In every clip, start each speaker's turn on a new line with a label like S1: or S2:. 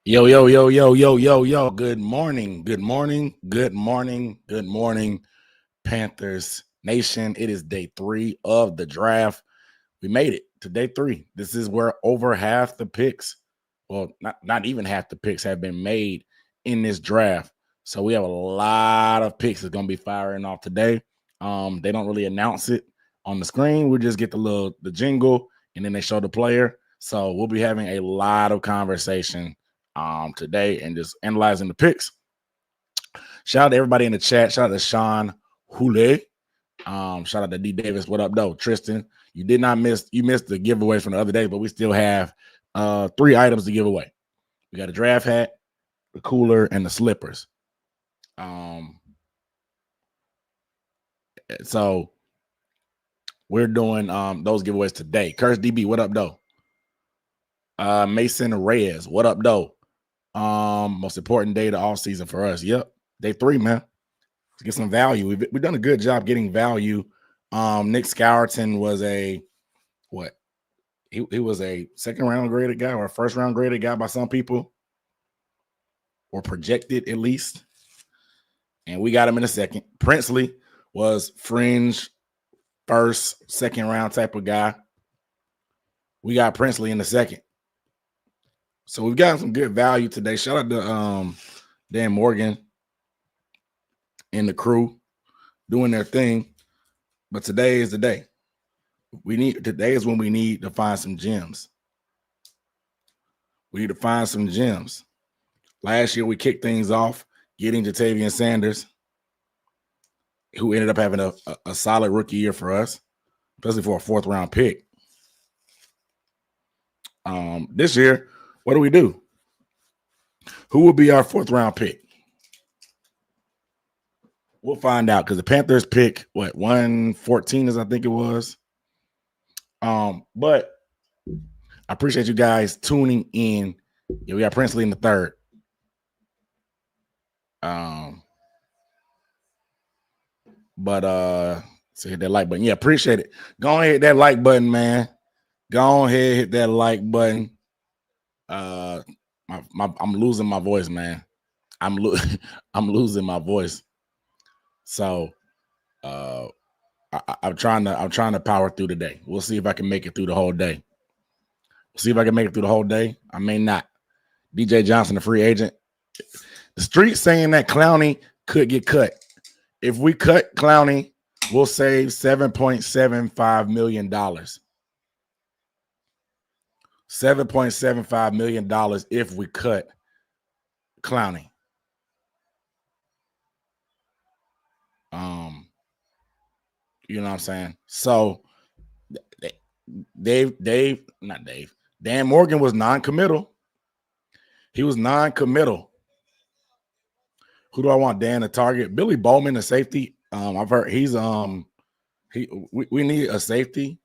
S1: Yo, yo, yo, yo, yo, yo, yo. Good morning. Good morning. Good morning. Good morning, Panthers Nation. It is day 3 of the draft. We made it to day 3. This is where over half the picks, well, not even half the picks have been made in this draft. So we have a lot of picks that's gonna be firing off today. They don't really announce it on the screen. We just get the jingle and then they show the player. So we'll be having a lot of conversation today and just analyzing the picks. Shout out to everybody in the chat. Shout out to Sean Hule. Shout out to D Davis. What up, though? Tristan, you missed the giveaway from the other day, but we still have 3 items to give away. We got a draft hat, the cooler, and the slippers. So we're doing those giveaways today. Curse DB, what up, though? Mason Reyes, what up, though? Most important day of the off season for us. Yep, day 3, man. Let's get some value. We've done a good job getting value. Nick Scourton was a what? He was a second round graded guy or a first round graded guy by some people, or projected at least. And we got him in a second. Princely was fringe first, second round type of guy. We got Princely in the second. So we've got some good value today. Shout out to Dan Morgan and the crew doing their thing. But today is the day. Today is when we need to find some gems. We need to find some gems. Last year we kicked things off getting Jatavian Sanders, who ended up having a solid rookie year for us, especially for a 4th round pick. This year, what do? Who will be our 4th round pick? We'll find out because the Panthers pick 114 is I think it was. But I appreciate you guys tuning in. Yeah, we got Princely in the 3rd. So hit that like button. Yeah, appreciate it. Go ahead, hit that like button, man. Go ahead, hit that like button. I'm losing my voice, man. I'm losing my voice. So I'm trying to power through today. We'll see if I can make it through the whole day. I may not. DJ Johnson, a free agent. The street saying that Clowney could get cut. If we cut Clowney, we'll save $7.75 million. $7.75 million if we cut Clowney. You know what I'm saying? So Dan Morgan was non-committal. He was non-committal. Who do I want? Dan to target? Billy Bowman, the safety. I've heard he's we need a safety,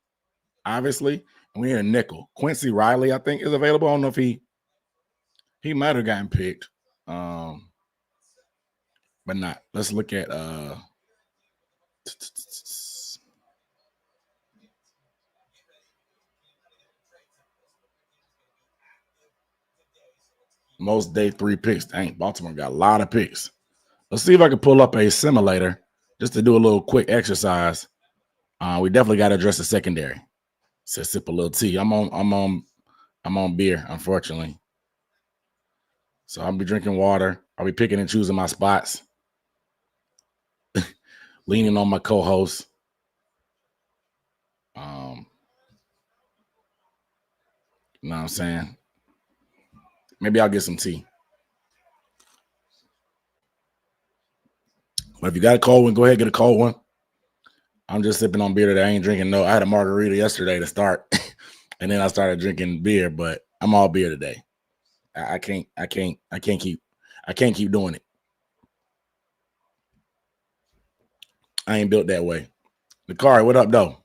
S1: obviously, and we need a nickel. Quincy Riley, I think, is available. I don't know if he might have gotten picked. But not. Let's look at most day 3 picks. Dang, Baltimore got a lot of picks. Let's see if I can pull up a simulator just to do a little quick exercise. We definitely got to address the secondary. So sip a little tea. I'm on beer, unfortunately. So I'll be drinking water. I'll be picking and choosing my spots. Leaning on my co-host. You know what I'm saying? Maybe I'll get some tea. But if you got a cold one, go ahead and get a cold one. I'm just sipping on beer today. I ain't drinking no. I had a margarita yesterday to start, and then I started drinking beer. But I'm all beer today. I can't keep doing it. I ain't built that way. Nakari, what up, though?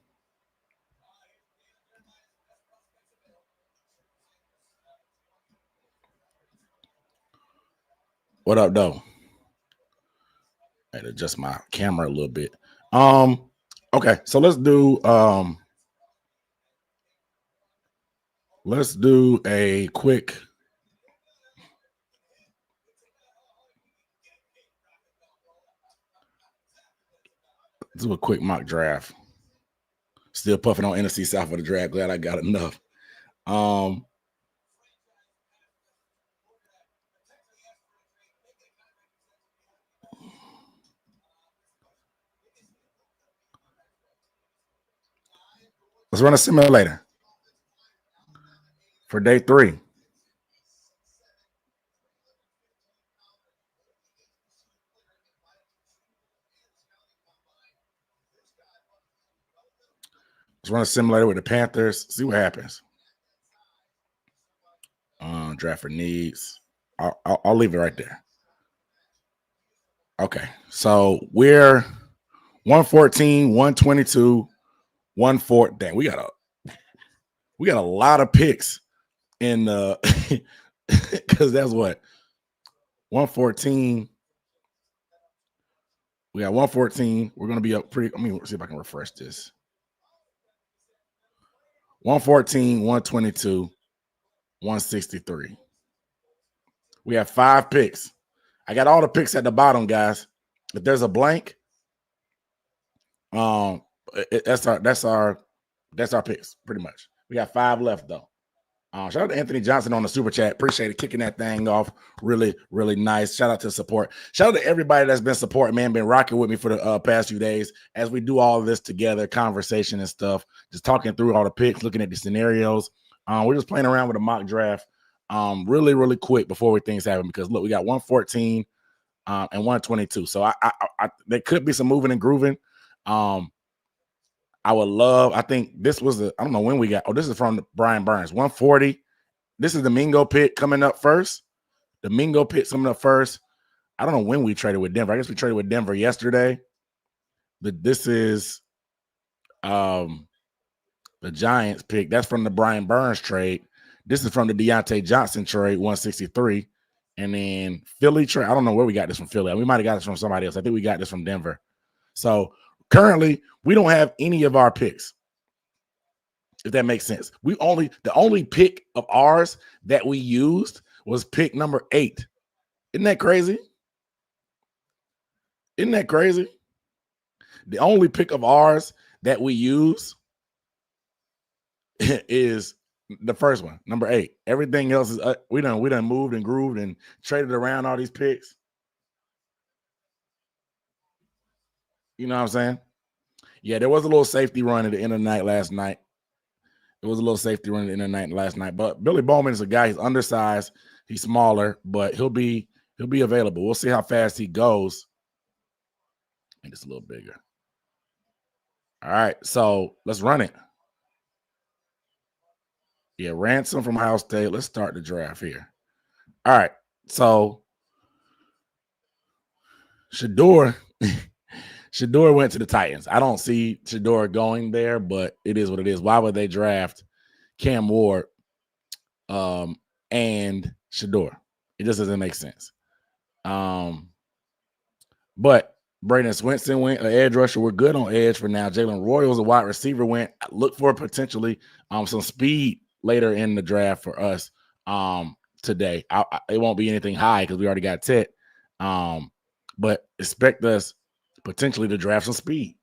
S1: What up, though? I had to adjust my camera a little bit. Okay, so let's do a quick do a quick mock draft. Still puffing on NFC South for the draft. Glad I got enough. Let's run a simulator for day 3. Let's run a simulator with the Panthers. See what happens. Draft for needs. I'll leave it right there. Okay, so we're 114, 122, 14. Dang, we got a lot of picks in the because that's what 114. We got 114. We're gonna be up pretty. Let me see if I can refresh this. 114, 122, 163. We have 5 picks. I got all the picks at the bottom, guys. If there's a blank, that's our picks pretty much. We got 5 left though. Shout out to Anthony Johnson on the super chat. Appreciate it, kicking that thing off. Really, really nice. Shout out to support. Shout out to everybody that's been supporting, man, been rocking with me for the past few days as we do all of this together, conversation and stuff, just talking through all the picks, looking at the scenarios. We're just playing around with a mock draft really, really quick before things happen because, look, we got 114 and 122. So I there could be some moving and grooving. I think this was I don't know when we got. Oh, this is from Brian Burns, 140. This is the Mingo pick coming up first. The Mingo pick coming up first. I don't know when we traded with Denver. I guess we traded with Denver yesterday. This is the Giants pick. That's from the Brian Burns trade. This is from the Deontay Johnson trade, 163. And then Philly trade. I don't know where we got this from Philly. We might have got this from somebody else. I think we got this from Denver. So currently, we don't have any of our picks, if that makes sense. The only pick of ours that we used was pick number 8. Isn't that crazy? Isn't that crazy? The only pick of ours that we use is the first one, number 8. Everything else is we done moved and grooved and traded around all these picks. You know what I'm saying? Yeah, there was a little safety run at the end of the night last night. There was a little safety run at the end of the night last night. But Billy Bowman is a guy. He's undersized. He's smaller, but he'll be available. We'll see how fast he goes. And it's a little bigger. All right, so let's run it. Yeah, Ransom from Ohio State. Let's start the draft here. All right, so Shador went to the Titans. I don't see Shador going there, but it is what it is. Why would they draft Cam Ward and Shador? It just doesn't make sense. But Braden Swinson went, an edge rusher. We're good on edge for now. Jalen Royals, a wide receiver, went. Look for potentially some speed later in the draft for us today. It won't be anything high because we already got Tet. But expect us potentially to draft some speed.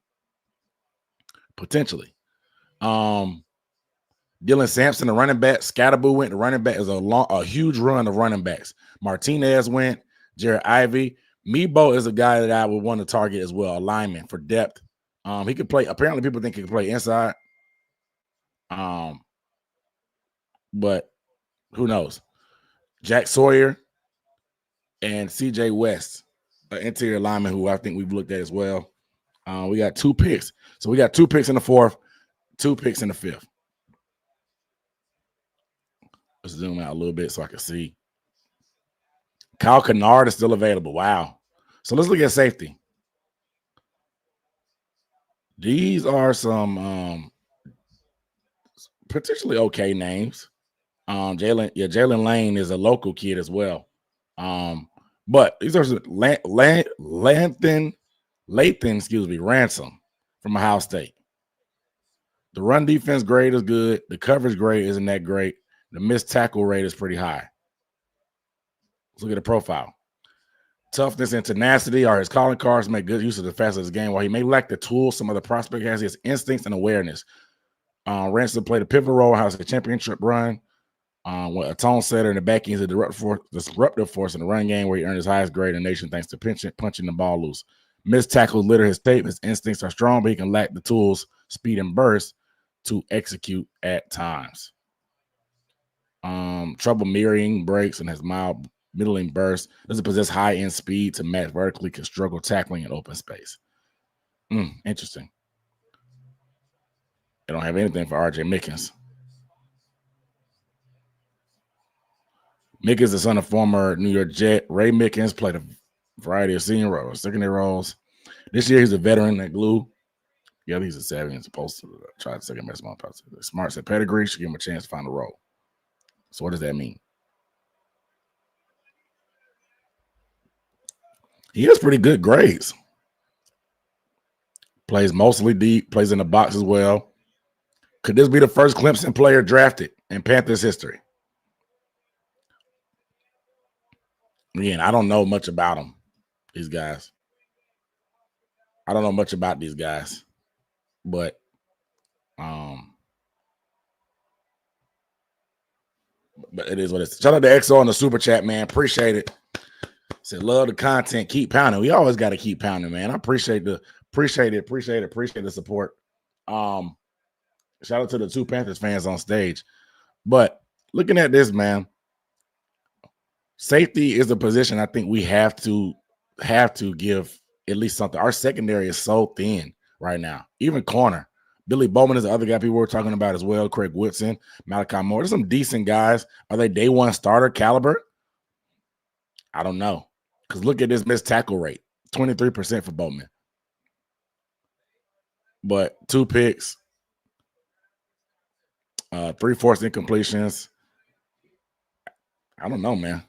S1: Potentially. Dylan Sampson, the running back. Scatterboo went. The running back is a huge run of running backs. Martinez went. Jared Ivey. Mebo is a guy that I would want to target as well, a lineman for depth. He could play. Apparently, people think he can play inside. But who knows? Jack Sawyer and CJ West, an interior lineman who I think we've looked at as well. We got 2 picks. So we got 2 picks in the 4th, 2 picks in the 5th. Let's zoom out a little bit so I can see. Kyle Kennard is still available. Wow. So let's look at safety. These are some potentially okay names. Jalen Lane is a local kid as well. But these are Lathan Ransom from Ohio State. The run defense grade is good. The coverage grade isn't that great. The missed tackle rate is pretty high. Let's look at the profile. Toughness and tenacity are his calling cards. Make good use of the fast of his game. While he may lack the tools some other prospect has, he has instincts and awareness. Ransom played a pivotal role, has a championship run. With a tone setter in the back end, he's a disruptive force in the run game where he earned his highest grade in the nation thanks to punching the ball loose. Missed tackles litter his tape. His instincts are strong, but he can lack the tools, speed, and burst to execute at times. Trouble mirroring breaks and has mild middling burst. Doesn't possess high end speed to match vertically. Can struggle tackling in open space. Interesting. They don't have anything for RJ Mickens. Mickens, the son of former New York Jet Ray Mickens, played a variety of senior roles, secondary roles. This year, he's a veteran at glue. Yeah, he's a savvy and supposed to try to second best my process. Smart said pedigree should give him a chance to find a role. So what does that mean? He has pretty good grades. Plays mostly deep, plays in the box as well. Could this be the first Clemson player drafted in Panthers history? Again, I don't know much about them, these guys. I don't know much about these guys, but it is what it is. Shout out to XO on the super chat, man. Appreciate it. Said love the content. Keep pounding. We always got to keep pounding, man. I appreciate the support. Shout out to the two Panthers fans on stage. But looking at this, man, safety is a position I think we have to give at least something. Our secondary is so thin right now. Even corner. Billy Bowman is the other guy people were talking about as well. Craig Woodson, Malachi Moore. There's some decent guys. Are they day one starter caliber? I don't know. Because look at this missed tackle rate. 23% for Bowman. But 2 picks. 3 forced incompletions. I don't know, man.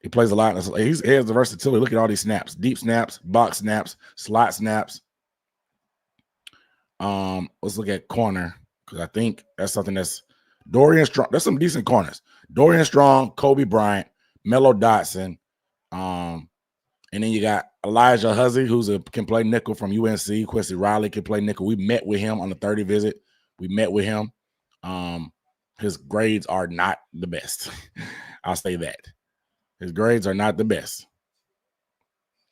S1: He plays a lot. He has the versatility. Look at all these snaps. Deep snaps, box snaps, slot snaps. Let's look at corner, because I think that's something that's Dorian Strong. There's some decent corners. Dorian Strong, Kobe Bryant, Mello Dotson. And then you got Elijah Huzzy, can play nickel from UNC. Quincy Riley can play nickel. We met with him on the 30 visit. We met with him. His grades are not the best. I'll say that. His grades are not the best.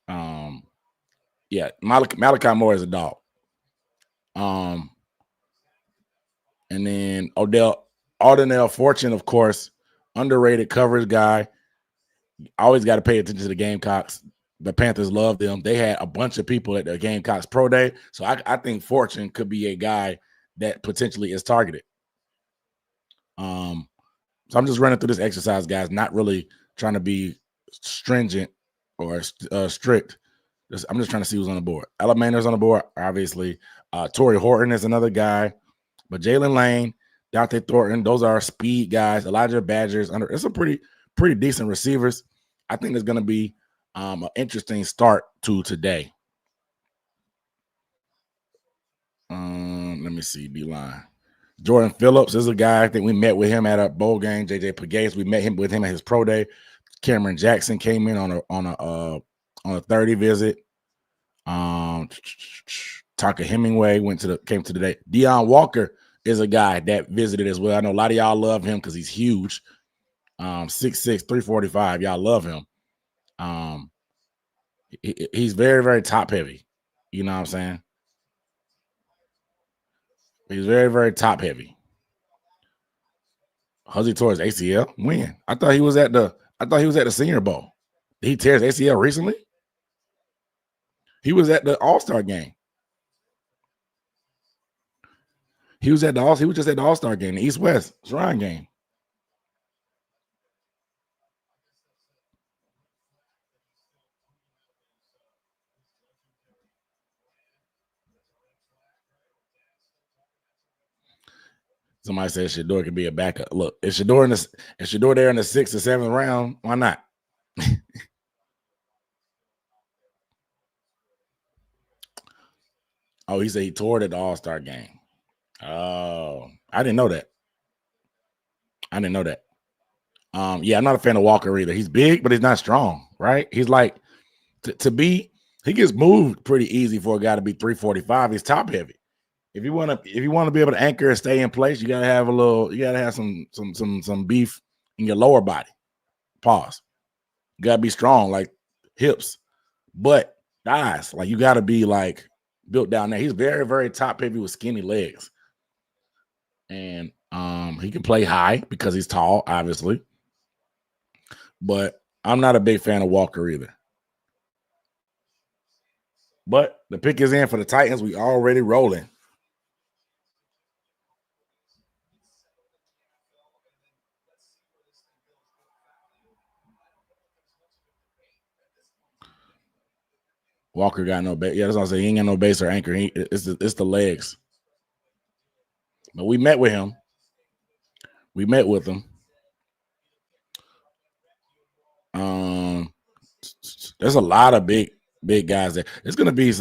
S1: Yeah, Malachi Moore is a dog. And then Aldenell Fortune, of course, underrated coverage guy. Always got to pay attention to the Gamecocks. The Panthers love them. They had a bunch of people at the Gamecocks Pro Day. So I think Fortune could be a guy that potentially is targeted. So I'm just running through this exercise, guys, not really trying to be stringent or strict. I'm just trying to see who's on the board. Alamaner's on the board, obviously. Torrey Horton is another guy. But Jalen Lane, Dante Thornton, those are speed guys. Elijah Badgers. It's some pretty decent receivers. I think there's going to be an interesting start to today. Let me see, D-line. Jordan Phillips is a guy. I think we met with him at a bowl game. JJ Pagaze, we met with him at his pro day. Cameron Jackson came in on a 30 visit. Tonka Hemingway came to the day. Deion Walker is a guy that visited as well. I know a lot of y'all love him because he's huge. 6'6", 345. Y'all love him. He's very, very top heavy. You know what I'm saying? He's very, very top heavy. Huzzy tore his ACL. When? I thought he was at the Senior Bowl. Did he tear his ACL recently? He was at the All-Star game. He was just at the All-Star game, the East-West Shrine game. Somebody said Shador could be a backup. Look, is Shador there in the 6th or 7th round? Why not? Oh, he said he tore it at the All-Star game. Oh, I didn't know that. Yeah, I'm not a fan of Walker either. He's big, but he's not strong, right? He's like he gets moved pretty easy for a guy to be 345. He's top heavy. If you want to be able to anchor and stay in place, you gotta have some beef in your lower body. Pause. You gotta be strong, like hips, butt, thighs. Like you gotta be like built down there. He's very, very top heavy with skinny legs. And he can play high because he's tall, obviously. But I'm not a big fan of Walker either. But the pick is in for the Titans. We already rolling. Walker got no base. Yeah, that's what I say. He ain't got no base or anchor. It's the legs. But we met with him. We met with him. There's a lot of big guys there. It's gonna be.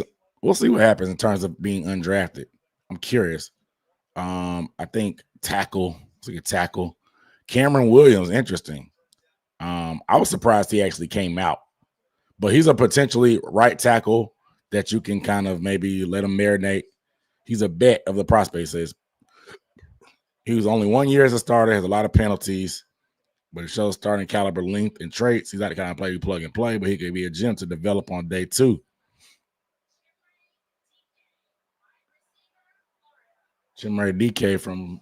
S1: We'll see what happens in terms of being undrafted. I'm curious. I think tackle. Let's look at tackle. Cameron Williams, interesting. I was surprised he actually came out, but he's a potentially right tackle that you can kind of maybe let him marinate. He's a bet of the prospect. Says he was only 1 year as a starter, has a lot of penalties, but it shows starting caliber, length, and traits. He's not the kind of player you plug and play, but he could be a gem to develop on day 2. Chimere DK from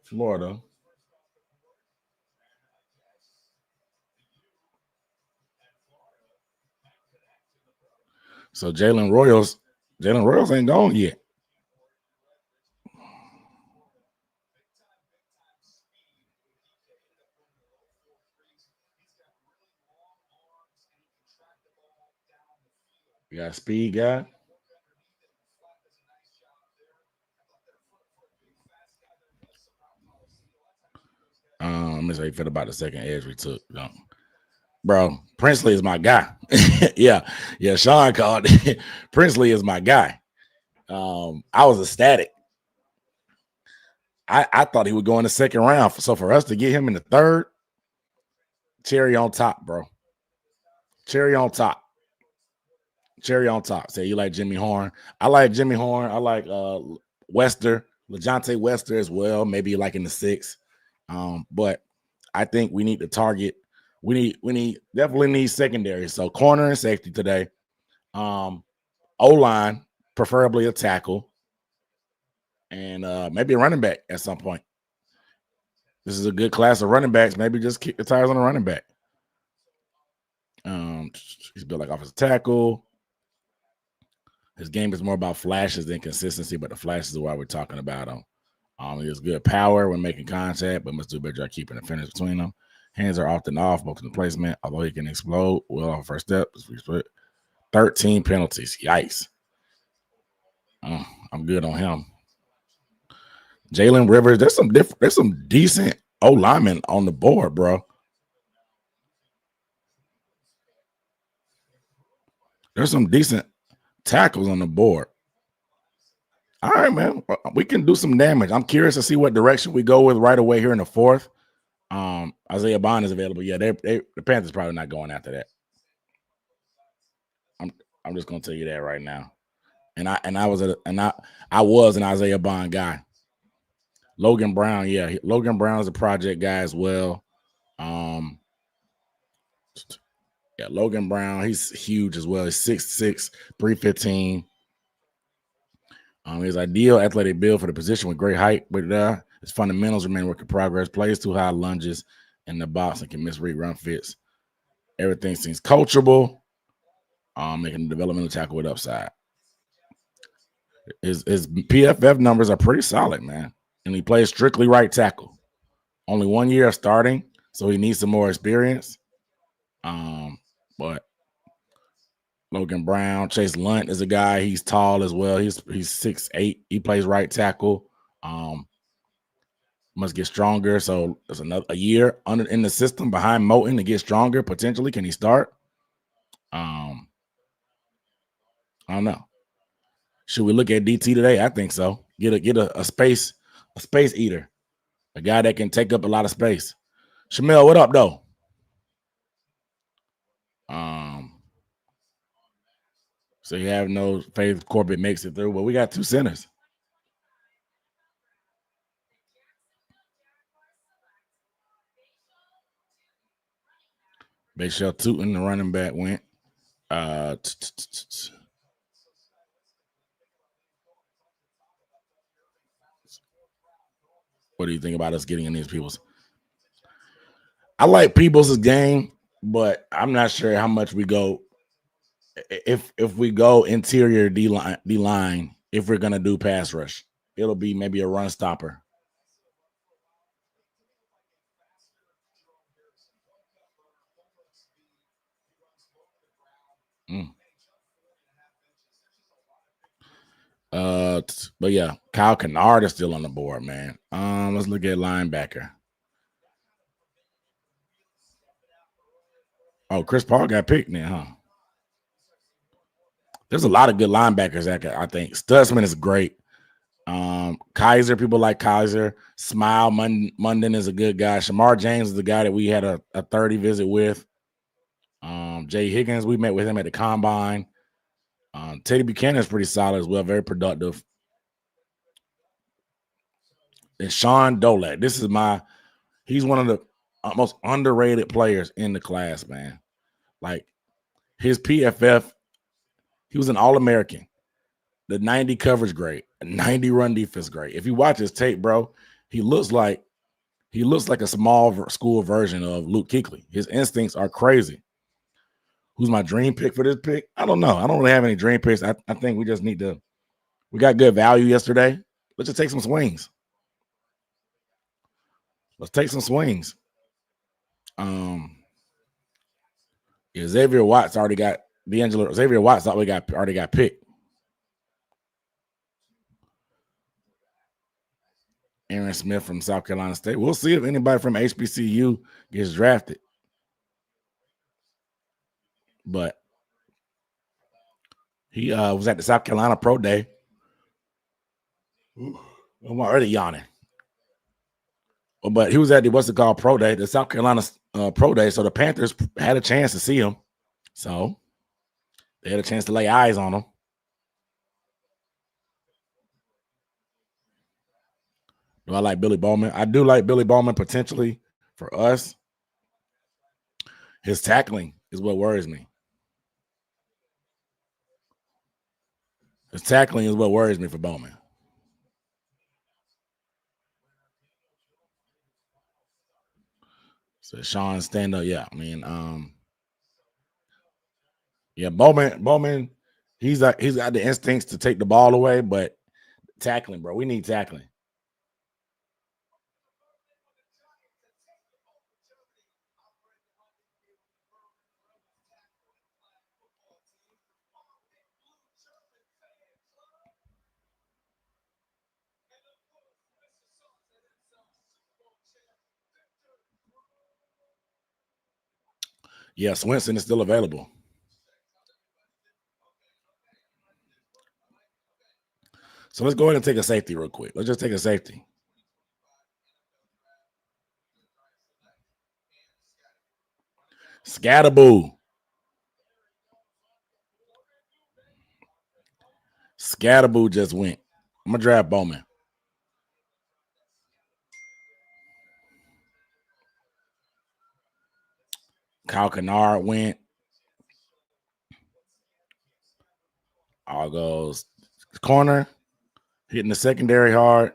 S1: Florida. So Jalen Royals ain't gone yet. We got a speed guy. Let me say fit about the second edge we took. Bro, Princely is my guy. yeah, Sean called Princely is my guy. I was ecstatic. I thought he would go in the second round. So for us to get him in the third, cherry on top, bro. Cherry on top. Cherry on top. Say you like Jimmy Horn. I like Jimmy Horn. I like Wester, LeJontay Wester as well. Maybe like in the 6th. But I think we need to target. We definitely need secondary. So corner and safety today. O-line, preferably a tackle, and maybe a running back at some point. This is a good class of running backs. Maybe just kick the tires on a running back. He's built like offensive tackle. His game is more about flashes than consistency, but the flashes are why we're talking about him. He has good power when making contact, but must do a better job keeping the finish between them. Hands are often off, both in the placement, although he can explode well on first step. 13 penalties. Yikes. I'm good on him. Jalen Rivers, there's some decent O linemen on the board, bro. There's some decent tackles on the board. All right, man. We can do some damage. I'm curious to see what direction we go with right away here in the 4th. Isaiah Bond is available. Yeah, the Panthers probably not going after that. I'm just gonna tell you that right now. I was an Isaiah Bond guy. Logan Brown, yeah, Logan Brown is a project guy as well. Yeah, Logan Brown, he's huge as well. He's 6'6", 315. His ideal athletic build for the position with great height, but his fundamentals remain work in progress. Plays too high lunges in the box and can misread run fits. Everything seems coachable. Making a developmental tackle with upside. His PFF numbers are pretty solid, man. And he plays strictly right tackle. Only 1 year of starting, so he needs some more experience. But Logan Brown, Chase Lunt is a guy. He's tall as well. He's 6'8". He plays right tackle. Must get stronger. So there's a year in the system behind Moten to get stronger. Potentially, can he start? I don't know. Should we look at DT today? I think so. Get a space eater, a guy that can take up a lot of space. Shamel, what up though? So you have no faith Corbett makes it through. But we got two centers. Bayshell Tootin, the running back, went. What do you think about us getting in these people's? I like Peoples' game, but I'm not sure how much we go. If we go interior D line, if we're gonna do pass rush, it'll be maybe a run stopper. Mm. But yeah, Kyle Kennard is still on the board, man. Let's look at linebacker. Oh, Chris Paul got picked now, huh? There's a lot of good linebackers. I think Stutzman is great. Kaiser, people like Kaiser. Smile Munden is a good guy. Shamar James is the guy that we had a 30 visit with. Jay Higgins, we met with him at the combine. Teddy Buchanan is pretty solid as well, very productive. And Sean Dolak, he's one of the most underrated players in the class, man. Like his PFF, he was an All-American. The 90 coverage great, 90 run defense great. If you watch his tape, bro, he looks like a small school version of Luke Kuechly. His instincts are crazy. Who's my dream pick for this pick? I don't know. I don't really have any dream picks. I think we just need to. We got good value yesterday. Let's just take some swings. Let's take some swings. Xavier Watts already got Xavier Watts already got picked. Aaron Smith from South Carolina State. We'll see if anybody from HBCU gets drafted. But he was at the South Carolina Pro Day. I'm already yawning. But he was at the Pro Day, the South Carolina Pro Day. So the Panthers had a chance to see him. So they had a chance to lay eyes on him. Do I like Billy Bowman? I do like Billy Bowman potentially for us. His tackling is what worries me. His tackling is what worries me for Bowman. So Sean, stand up. Yeah, I mean, yeah, Bowman, he's got the instincts to take the ball away, but tackling, bro, we need tackling. Yeah, Swinson is still available. So let's go ahead and take a safety real quick. Let's just take a safety. Scatterboo. Scatterboo just went. I'm gonna draft Bowman. Kyle Kennard went. All goes corner, hitting the secondary hard.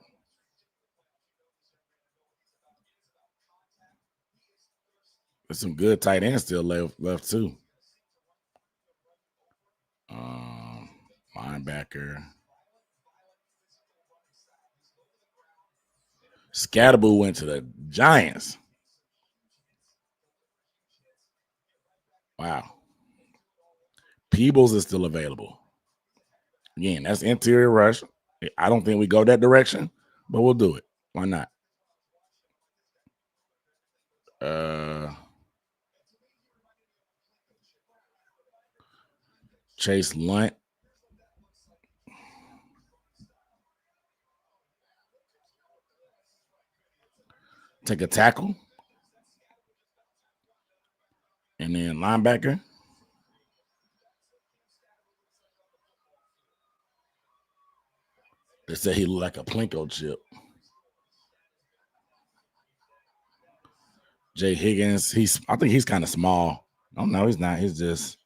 S1: There's some good tight ends still left too. Linebacker. Scatterboo went to the Giants. Wow. Peebles is still available. Again, that's interior rush. I don't think we go that direction, but we'll do it. Why not? Chase Lunt. Take a tackle. And then linebacker. They said he looked like a Plinko chip. Jay Higgins, I think he's kind of small. Oh no, he's not. He's just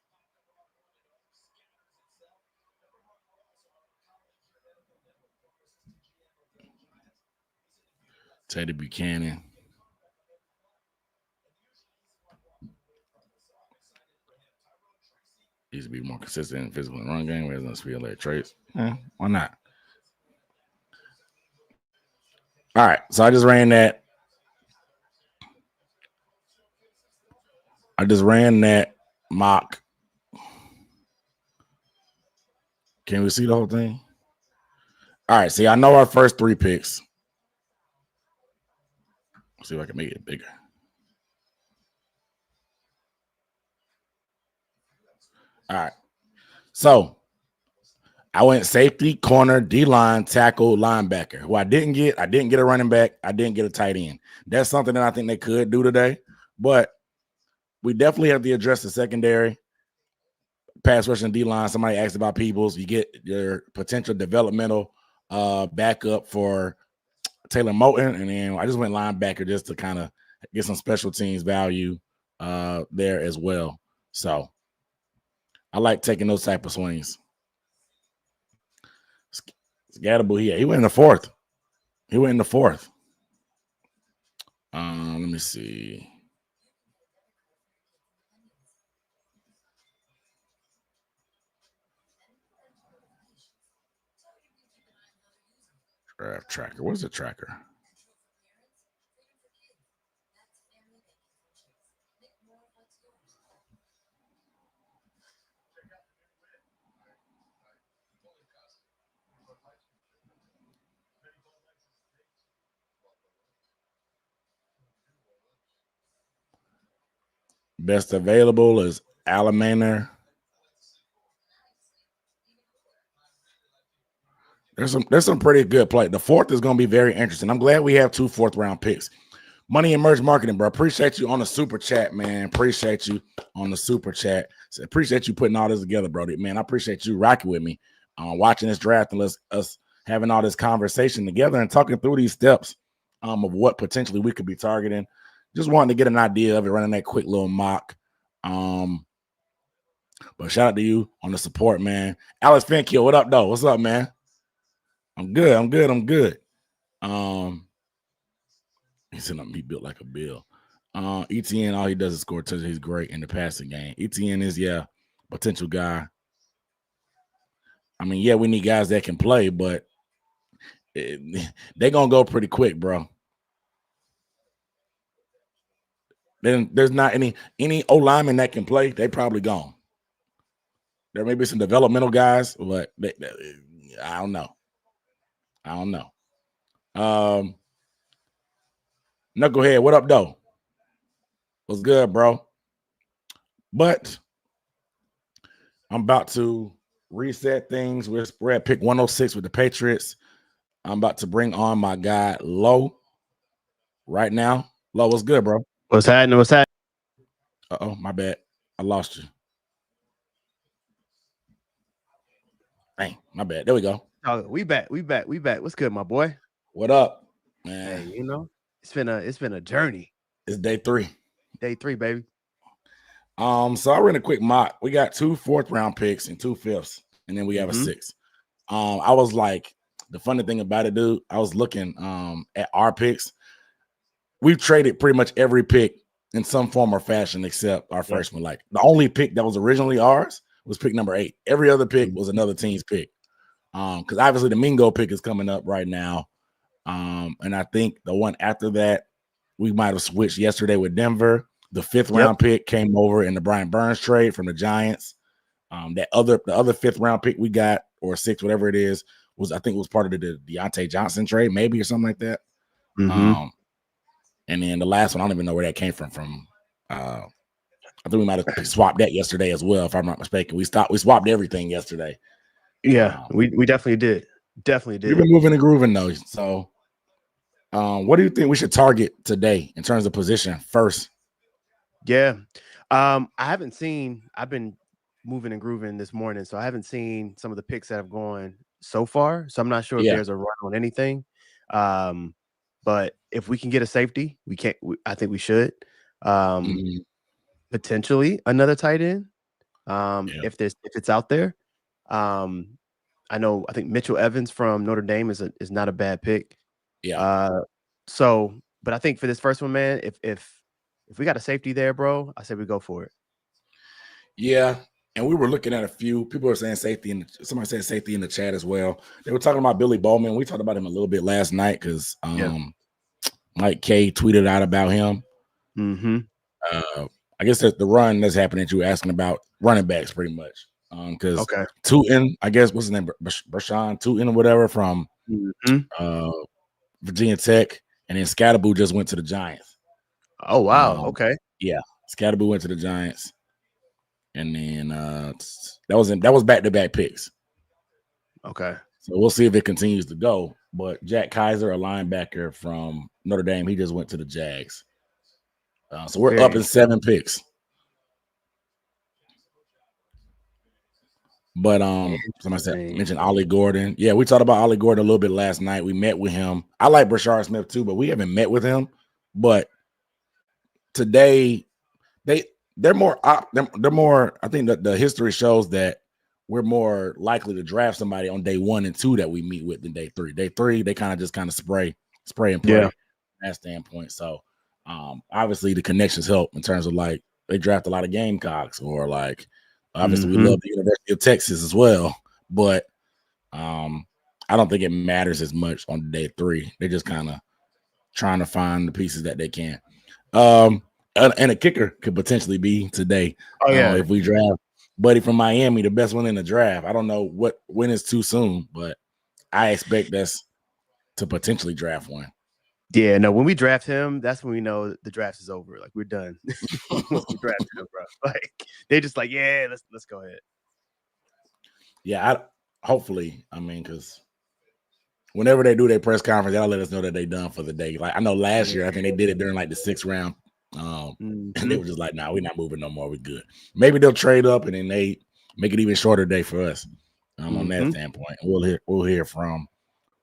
S1: Teddy Buchanan. Needs to be more consistent in physical and run game. Whereas no speed like traits. Why not? All right, so I just ran that. Mock. Can we see the whole thing? All right, see, I know our first 3 picks. Let's see if I can make it bigger. All right. So I went safety, corner, D-line, tackle, linebacker. Who I didn't get a running back. I didn't get a tight end. That's something that I think they could do today. But we definitely have to address the secondary, pass rush and D-line. Somebody asked about Peoples. You get your potential developmental backup for Taylor Moton. And then I just went linebacker just to kind of get some special teams value there as well. So I like taking those type of swings. Scatterable, he went in the 4th. Let me see. Draft tracker. What is a tracker? Best available is Alamaner. There's some pretty good play. The 4th is going to be very interesting. I'm glad we have 2 4th-round picks. Money and Merch Marketing, bro. Appreciate you on the super chat, man. Appreciate you on the super chat. So appreciate you putting all this together, bro. Man, I appreciate you rocking with me, watching this draft and us having all this conversation together and talking through these steps of what potentially we could be targeting. Just wanted to get an idea of it, running that quick little mock. But shout out to you on the support, man. Alex Finkill, what up, though? What's up, man? I'm good. He said he built like a bill. ETN, all he does is score touchdowns. He's great in the passing game. ETN is, potential guy. I mean, we need guys that can play, but they're going to go pretty quick, bro. Then there's not any O lineman that can play. They probably gone. There may be some developmental guys, but I don't know. Knucklehead, what up, though? What's good, bro? But I'm about to reset things. We're at pick 106 with the Patriots. I'm about to bring on my guy, Low, right now. Low, what's good, bro?
S2: What's happening?
S1: Uh-oh, my bad. I lost you. Dang, my bad. There we go.
S2: Oh, we back. What's good, my boy?
S1: What up, man?
S2: Hey, it's been a journey.
S1: It's day 3.
S2: Day 3, baby.
S1: So I ran a quick mock. We got 2 4th-round picks and 2 5ths, and then we have a 6th. I was like, the funny thing about it, dude, I was looking at our picks. We've traded pretty much every pick in some form or fashion except our first one. Like the only pick that was originally ours was pick number 8. Every other pick was another team's pick. Because obviously the Mingo pick is coming up right now. And I think the one after that, we might have switched yesterday with Denver. The 5th round pick came over in the Brian Burns trade from the Giants. The other 5th round pick we got, or 6th, whatever it is, was part of the Deontay Johnson trade, maybe, or something like that. And then the last one, I don't even know where that came from. I think we might have swapped that yesterday as well, if I'm not mistaken. We swapped everything yesterday.
S2: Yeah, we definitely did. We've
S1: been moving and grooving though. So, what do you think we should target today in terms of position first?
S2: Yeah, I've been moving and grooving this morning, so I haven't seen some of the picks that have gone so far. So I'm not sure if
S1: Yeah.
S2: there's a run on anything. But if we can get a safety, I think we should.
S1: Mhm.
S2: Potentially another tight end.
S1: Yeah.
S2: If it's out there. I think Mitchell Evans from Notre Dame is not a bad pick.
S1: Yeah.
S2: But I think for this first one, man, if we got a safety there, bro, I say we go for it.
S1: Yeah. And we were looking at a few people are saying safety, and somebody said safety in the chat as well. They were talking about Billy Bowman. We talked about him a little bit last night because Mike K tweeted out about him.
S2: Mm-hmm.
S1: I guess that's the run that's happening that you were asking about running backs pretty much. Because Tootin, I guess what's his name, Brashawn Tootin or whatever from Virginia Tech, and then Scatterboo just went to the Giants.
S2: Oh wow, okay.
S1: Yeah, Scatterboo went to the Giants, and then that was back-to-back picks.
S2: Okay.
S1: So we'll see if it continues to go. But Jack Kaiser, a linebacker from Notre Dame, he just went to the Jags. So we're up in 7 picks. But somebody mentioned Ollie Gordon. Yeah, we talked about Ollie Gordon a little bit last night. We met with him. I like Brashard Smith too, but we haven't met with him. But today, they're more. They're more. I think that the history shows that we're more likely to draft somebody on day 1 and 2 that we meet with than day 3. Day 3, they kind of spray and play from that standpoint. So obviously the connections help in terms of like they draft a lot of Gamecocks or like obviously we love the University of Texas as well, but I don't think it matters as much on day 3. They're just kind of trying to find the pieces that they can. And a kicker could potentially be today. If we draft Buddy from Miami, the best one in the draft. I don't know when is too soon, but I expect us to potentially draft one.
S2: Yeah, no, when we draft him, that's when we know the draft is over. Like we're done. Once we draft him, bro. Like they just like, yeah, let's go ahead.
S1: Yeah, hopefully, because whenever they do their press conference, they'll let us know that they done for the day. Like I know last year, I think they did it during like the 6th round. And they were just like, nah, we're not moving no more. We're good. Maybe they'll trade up and then they make it even shorter day for us on that standpoint. We'll hear from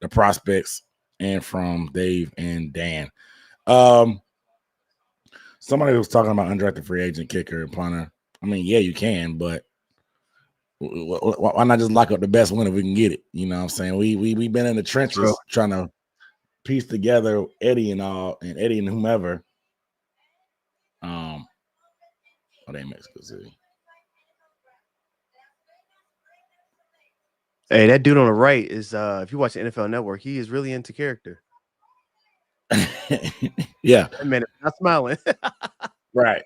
S1: the prospects and from Dave and Dan. Somebody was talking about undrafted free agent kicker and punter. I mean, yeah, you can, but why not just lock up the best one if we can get it? You know what I'm saying? We've been in the trenches trying to piece together Eddie and whomever. They in Mexico City.
S2: Hey, that dude on the right is if you watch the NFL Network, he is really into character.
S1: Yeah.
S2: That man is not smiling.
S1: Right.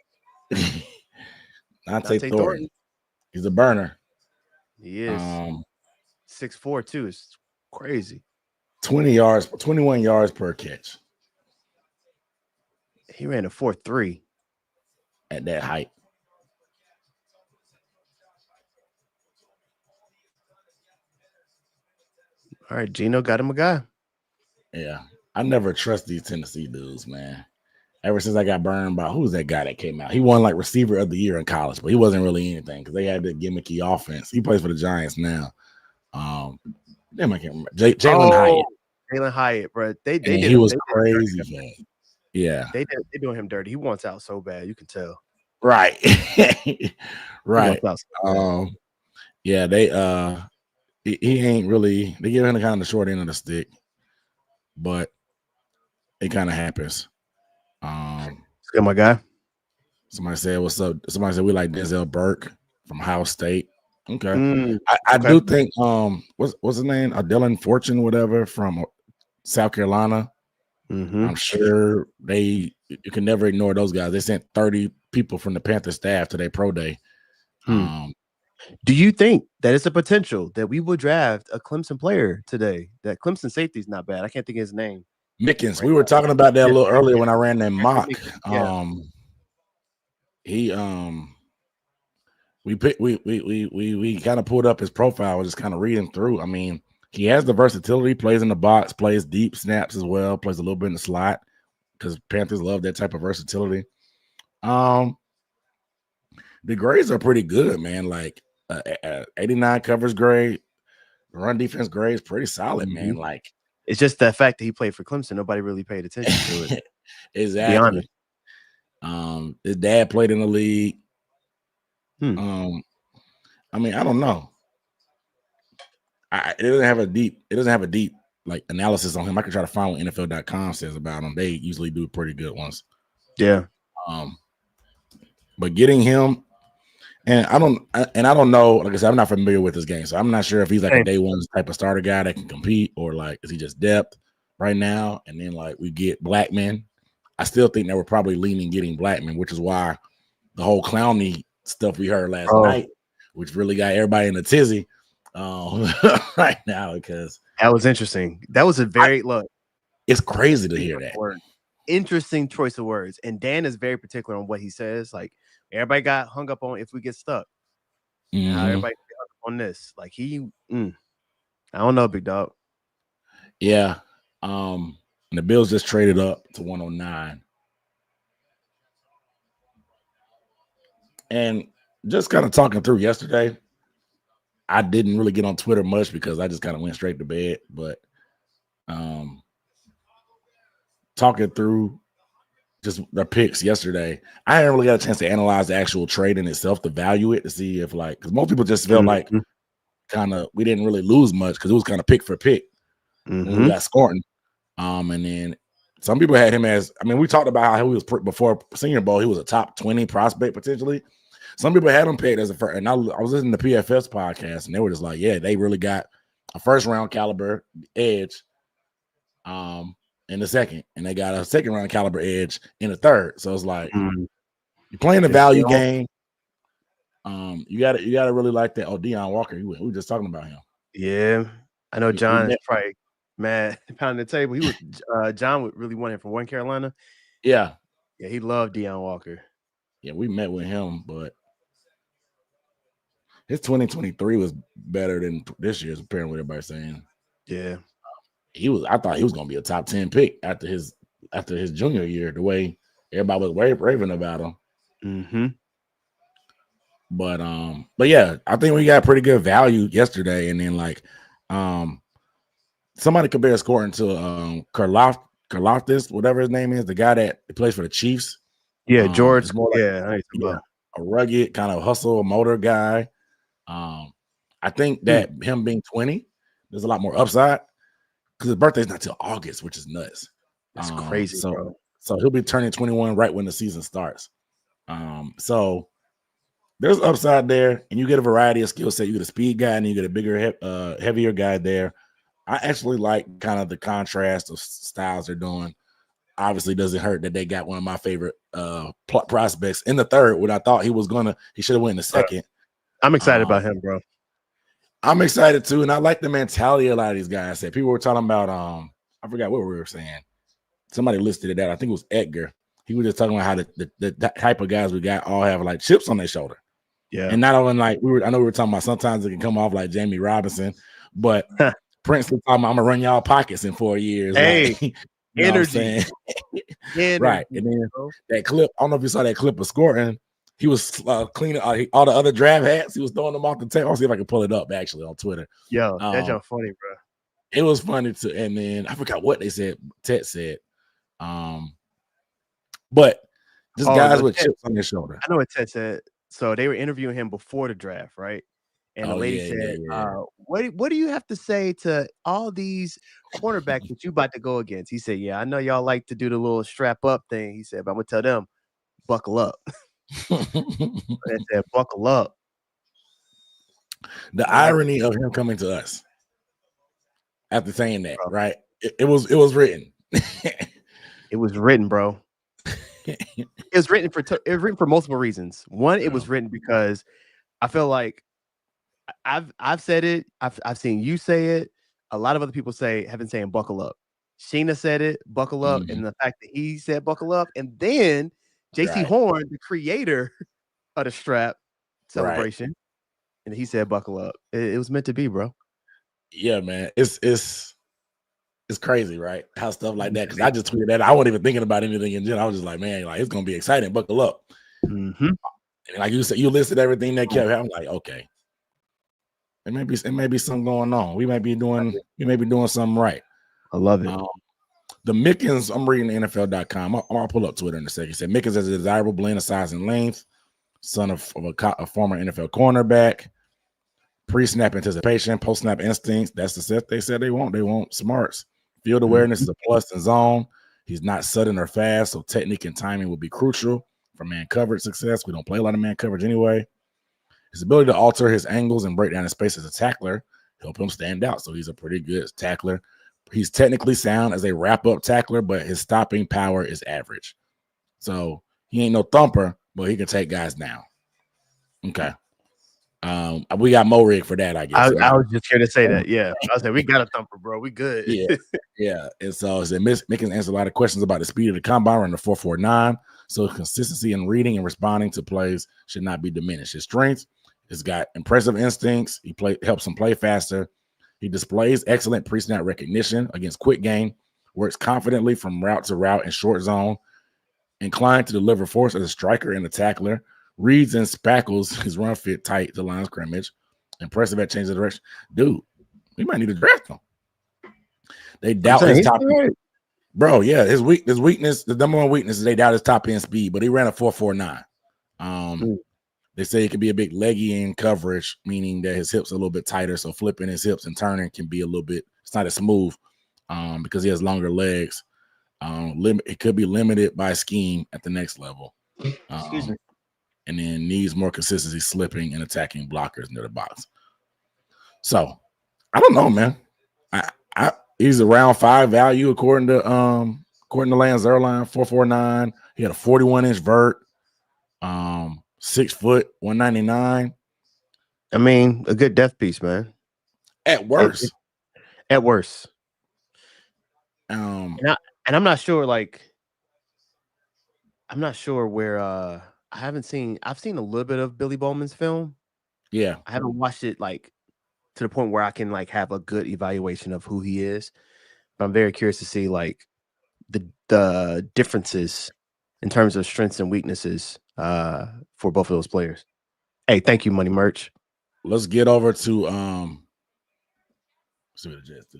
S1: I'd say Thornton. He's a burner.
S2: He is. 6'4" too. It's crazy.
S1: 21 yards per catch.
S2: He ran a 4.3
S1: at that height.
S2: All right, Gino got him a guy.
S1: Yeah. I never trust these Tennessee dudes, man. Ever since I got burned by who's that guy that came out? He won like receiver of the year in college, but he wasn't really anything because they had the gimmicky offense. He plays for the Giants now. I can't remember. Jalen Hyatt.
S2: Jalen Hyatt, bro.
S1: He was crazy, man. Yeah.
S2: They doing him dirty. He wants out so bad, you can tell.
S1: Right. Right. Yeah, he ain't really, they give him kind of the short end of the stick, but it kind of happens.
S2: Good, my guy.
S1: Somebody said, what's up? Somebody said we like Denzel Burke from Ohio State. Okay. I do think what's his name? Dylan Fortune, whatever, from South Carolina. I'm sure you can never ignore those guys. They sent 30 people from the Panthers staff to their pro day.
S2: Do you think that it's a potential that we will draft a Clemson player today? That Clemson safety is not bad. I can't think of his name.
S1: Mickens. We were talking about that a little earlier when I ran that mock. We kind of pulled up his profile. We're just kind of reading through. I mean, he has the versatility, plays in the box, plays deep snaps as well, plays a little bit in the slot because Panthers love that type of versatility. The grades are pretty good, man. Like 89 covers grade, The run defense grade is pretty solid,
S2: Mm-hmm.
S1: man. Like
S2: it's just the fact that he played for Clemson. Nobody really paid attention to it.
S1: exactly. His dad played in the league. I mean, I don't know. It doesn't have a deep like analysis on him. I could try to find what NFL.com says about him. They usually do pretty good ones.
S2: Yeah.
S1: But getting him, and I don't know. Like I said, I'm not familiar with this game, so I'm not sure if he's like a day one type of starter guy that can compete, or like is he just depth right now? And then like we get Blackman. I still think that we're probably leaning getting Blackman, which is why the whole Clowney stuff we heard last night, which really got everybody in a tizzy right now, because
S2: that was interesting. That was a very look.
S1: It's crazy to hear that.
S2: Interesting choice of words. And Dan is very particular on what he says. Like everybody got hung up on if we get stuck. Now everybody get hung up on this. Like I don't know, big dog.
S1: Yeah. And the Bills just traded up to 109. And just kind of talking through yesterday, I didn't really get on Twitter much because I just kind of went straight to bed. But talking through just the picks yesterday, I hadn't really got a chance to analyze the actual trade in itself, to value it, to see if like, because most people just felt like kind of we didn't really lose much because it was kind of pick for pick when we got scoring. And then some people had him as, I mean, we talked about how he was before Senior Bowl, he was a top 20 prospect potentially. Some people had him pegged as a first, and I was listening to PFF's podcast, and they were just like, yeah, they really got a first round caliber edge in the second, and they got a second round caliber edge in the third. So it's like you're playing a value game. You got to really like that. Oh, Deion Walker, we were just talking about him.
S2: Yeah, I know John is probably mad pounding the table. He was John would really want him from One Carolina.
S1: Yeah,
S2: he loved Deion Walker.
S1: Yeah, we met with him, but his 2023 was better than this year's, apparently everybody's saying.
S2: Yeah.
S1: I thought he was gonna be a top 10 pick after his junior year, the way everybody was raving about him. But yeah, I think we got pretty good value yesterday. And then like somebody compared scoring to Karlaftis, whatever his name is, the guy that plays for the Chiefs.
S2: Yeah, George.
S1: A rugged kind of hustle motor guy. I think that him being 20, there's a lot more upside because his birthday's not till August, which is nuts.
S2: That's crazy.
S1: So he'll be turning 21 right when the season starts. So there's upside there, and you get a variety of skill set. You get a speed guy, and you get a bigger, heavier guy there. I actually like kind of the contrast of styles they're doing. Obviously, doesn't hurt that they got one of my favorite prospects in the third. When I thought he should have went in the second.
S2: I'm excited about him, bro.
S1: I'm excited too, and I like the mentality a lot of these guys said. People were talking about I forgot what we were saying. Somebody listed it out. I think it was Edgar. He was just talking about how the type of guys we got all have like chips on their shoulder.
S2: Yeah,
S1: and not only like I know we were talking about sometimes it can come off like Jamie Robinson, but Prince was talking about I'm gonna run y'all pockets in 4 years.
S2: Hey,
S1: like,
S2: energy.
S1: Right, and then that clip. I don't know if you saw that clip of scoring. He was cleaning all the other draft hats. He was throwing them off the table. I'll see if I can pull it up actually on Twitter.
S2: Yo, that's just funny, bro.
S1: It was funny too. And then I forgot what they said. Ted said, but just guys with chips on their shoulder.
S2: I know what Ted said. So they were interviewing him before the draft, right? And the lady said, what do you have to say to all these cornerbacks that you about to go against? He said, yeah, I know y'all like to do the little strap up thing. He said, but I'm gonna tell them, buckle up. They said, buckle up.
S1: The irony of him coming to us after saying that, right? It was written.
S2: It was written, bro. It was written for multiple reasons. One, it was written because I feel like I've said it. I've seen you say it. A lot of other people have been saying buckle up. Sheena said it, buckle up, and the fact that he said buckle up, and then JC Horn, the creator of the strap celebration, and he said buckle up. It was meant to be, bro.
S1: Yeah, man. It's crazy, right? How stuff like that. Because I just tweeted that. I wasn't even thinking about anything in general. I was just like, man, like it's gonna be exciting. Buckle up. And like you said, you listed everything that kept happening. I'm like, okay. It may be something going on. We may be doing something right.
S2: I love it.
S1: The Mickens, I'm reading NFL.com. I'll pull up Twitter in a second. He said Mickens is a desirable blend of size and length, son of a former NFL cornerback. Pre-snap anticipation, post-snap instincts. That's the set they said they want. They want smarts. Field awareness is a plus in zone. He's not sudden or fast, so technique and timing will be crucial for man coverage success. We don't play a lot of man coverage anyway. His ability to alter his angles and break down his space as a tackler help him stand out. So he's a pretty good tackler. He's technically sound as a wrap-up tackler, but his stopping power is average. So he ain't no thumper, but he can take guys down. Okay. We got Mo Rig for that, I guess.
S2: I was just here to say that. Yeah. I was like, we got a thumper, bro. We good.
S1: Yeah. And so Mickens answered a lot of questions about the speed of the combine running the 4.49. So consistency in reading and responding to plays should not be diminished. His strengths, he's got impressive instincts. He helps him play faster. He displays excellent pre-snap recognition against quick game, works confidently from route to route and short zone, inclined to deliver force as a striker and a tackler, reads and spackles his run fit tight to line of scrimmage, impressive at change of direction. Dude, we might need to draft him. They doubt his top end. Bro, yeah, his weakness, the number one weakness is they doubt his top end speed, but he ran a 4.49. They say it can be a bit leggy in coverage, meaning that his hips are a little bit tighter. So flipping his hips and turning can be a little bit, it's not as smooth because he has longer legs. It could be limited by scheme at the next level.
S2: Excuse me.
S1: And then needs more consistency slipping and attacking blockers near the box. So I don't know, man. He's around 5 value according to Lance Zierlein, 4.49. He had a 41-inch vert. 6 foot, 199.
S2: I mean, a good depth piece, man.
S1: At worst.
S2: At worst.
S1: And
S2: I'm not sure, I'm not sure where I've seen a little bit of Billy Bowman's film.
S1: Yeah.
S2: I haven't watched it to the point where I can have a good evaluation of who he is. But I'm very curious to see the differences in terms of strengths and weaknesses for both of those players. Hey, thank you, Money Merch.
S1: Let's get over to let's see what the Jets do.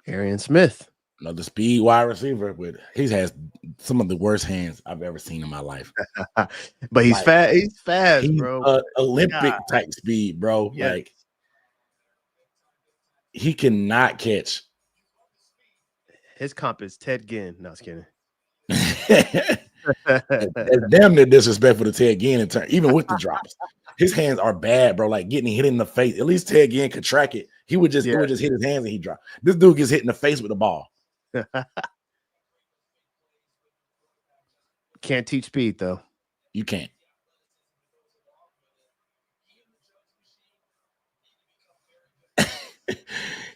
S2: Arian Smith.
S1: Another speed wide receiver, but he has some of the worst hands I've ever seen in my life.
S2: But he's fast. He's fast, bro.
S1: Olympic type speed, bro.
S2: Yes.
S1: He cannot catch.
S2: His comp is Ted Ginn. No, I was kidding.
S1: It's damn near disrespectful to Ted Ginn in turn, even with the drops. His hands are bad, bro. Like getting hit in the face. At least Ted Ginn could track it. He would just hit his hands and he dropped. This dude gets hit in the face with the ball.
S2: Can't teach speed though.
S1: You can't.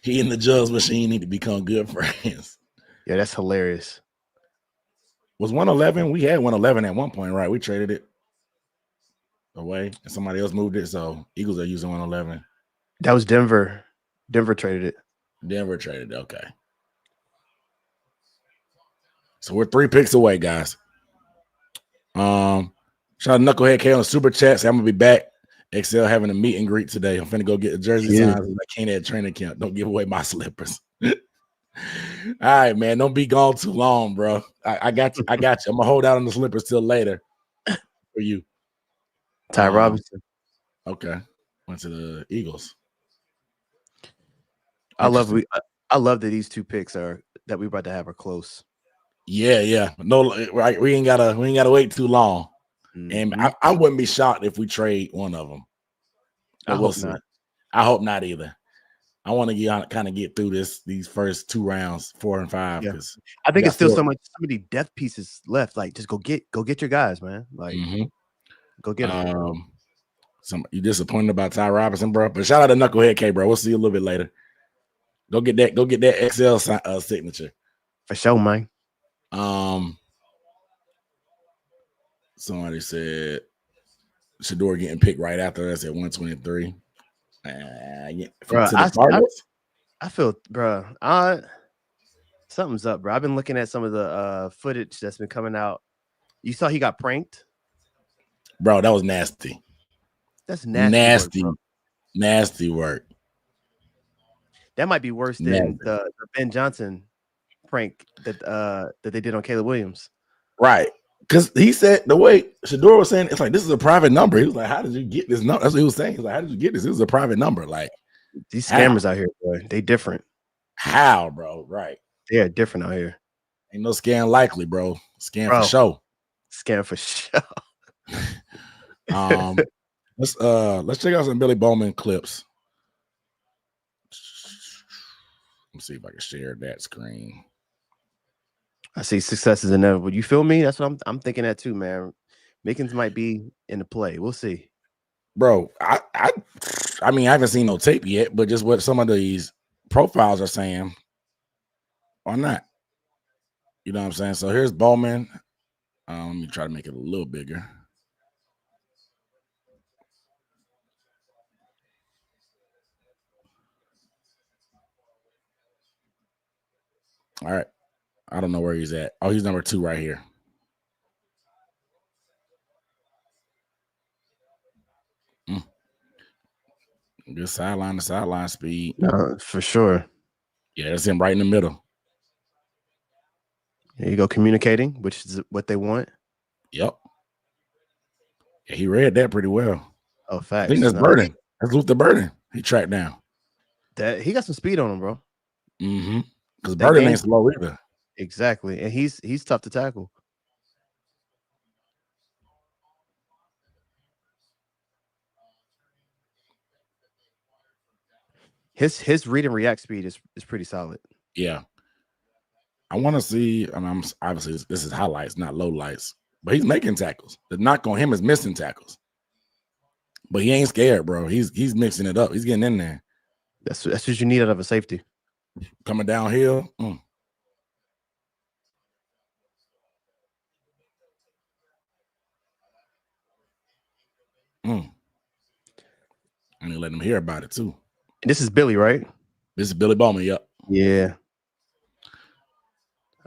S1: He and the Jugs machine need to become good friends.
S2: Yeah, that's hilarious.
S1: Was 111? We had 111 at one point, right? We traded it away and somebody else moved it. So Eagles are using 111.
S2: That was Denver. Denver traded it.
S1: Okay. So we're 3 picks away, guys. Shout out Knucklehead K on the super chat. Say I'm gonna be back. XL having a meet and greet today. I'm finna go get the jersey signs. I can't at training camp. Don't give away my slippers. All right, man. Don't be gone too long, bro. I got you. I'm gonna hold out on the slippers till later for you.
S2: Ty Robinson.
S1: Okay. Went to the Eagles.
S2: I love that these 2 picks that we're about to have are close.
S1: Yeah. No, right. We ain't gotta wait too long. And I wouldn't be shocked if we trade one of them.
S2: I hope not.
S1: I hope not either. I want to kind of get through these first 2 rounds, 4 and 5.
S2: Yeah. I think it's still so many depth pieces left. Just go get your guys, man. Go get them.
S1: You disappointed about Ty Robinson, bro? But shout out to Knucklehead K, bro. We'll see you a little bit later. Go get that XL signature
S2: for sure, man.
S1: Somebody said Shador getting picked right after us at 123.
S2: I feel, bro, something's up, bro. I've been looking at some of the footage that's been coming out. You saw he got pranked,
S1: bro. That was nasty.
S2: That's nasty work, bro.
S1: Nasty work.
S2: That might be worse than the Ben Johnson prank that they did on Caleb Williams.
S1: Right. Because he said the way Shador was saying, it's like, this is a private number. He was like, how did you get this number? That's what he was saying. He's like, how did you get this? This is a private number. Like,
S2: these scammers out here, boy, they different.
S1: How, bro? Right.
S2: They are different out here.
S1: Ain't no scam likely, bro. Scam for show.
S2: Scam for show.
S1: Let's check out some Billy Bowman clips. Let me see if I can share that screen.
S2: I see success is inevitable. You feel me? That's what I'm thinking that too, man. Mickens might be in the play. We'll see.
S1: Bro, I mean, I haven't seen no tape yet, but just what some of these profiles are saying, or not. You know what I'm saying? So here's Bowman. Let me try to make it a little bigger. All right. I don't know where he's at. Oh, he's number 2 right here. Good sideline to sideline speed.
S2: For sure.
S1: Yeah, that's him right in the middle.
S2: There you go, communicating, which is what they want.
S1: Yep. Yeah, he read that pretty well.
S2: Oh, facts.
S1: I think that's Burden. That's Luther Burden. He tracked down.
S2: That he got some speed on him, bro.
S1: Mm-hmm. Because Burden ain't slow either.
S2: Exactly, and he's tough to tackle. His read and react speed is pretty solid.
S1: Yeah. I want to see. I mean, obviously this is highlights, not low lights, but he's making tackles. The knock on him is missing tackles, but he ain't scared, bro. He's mixing it up. He's getting in there.
S2: That's what you need out of a safety.
S1: Coming downhill. And they let him hear about it too.
S2: And this is Billy, right?
S1: This is Billy Bowman. Yep.
S2: Yeah.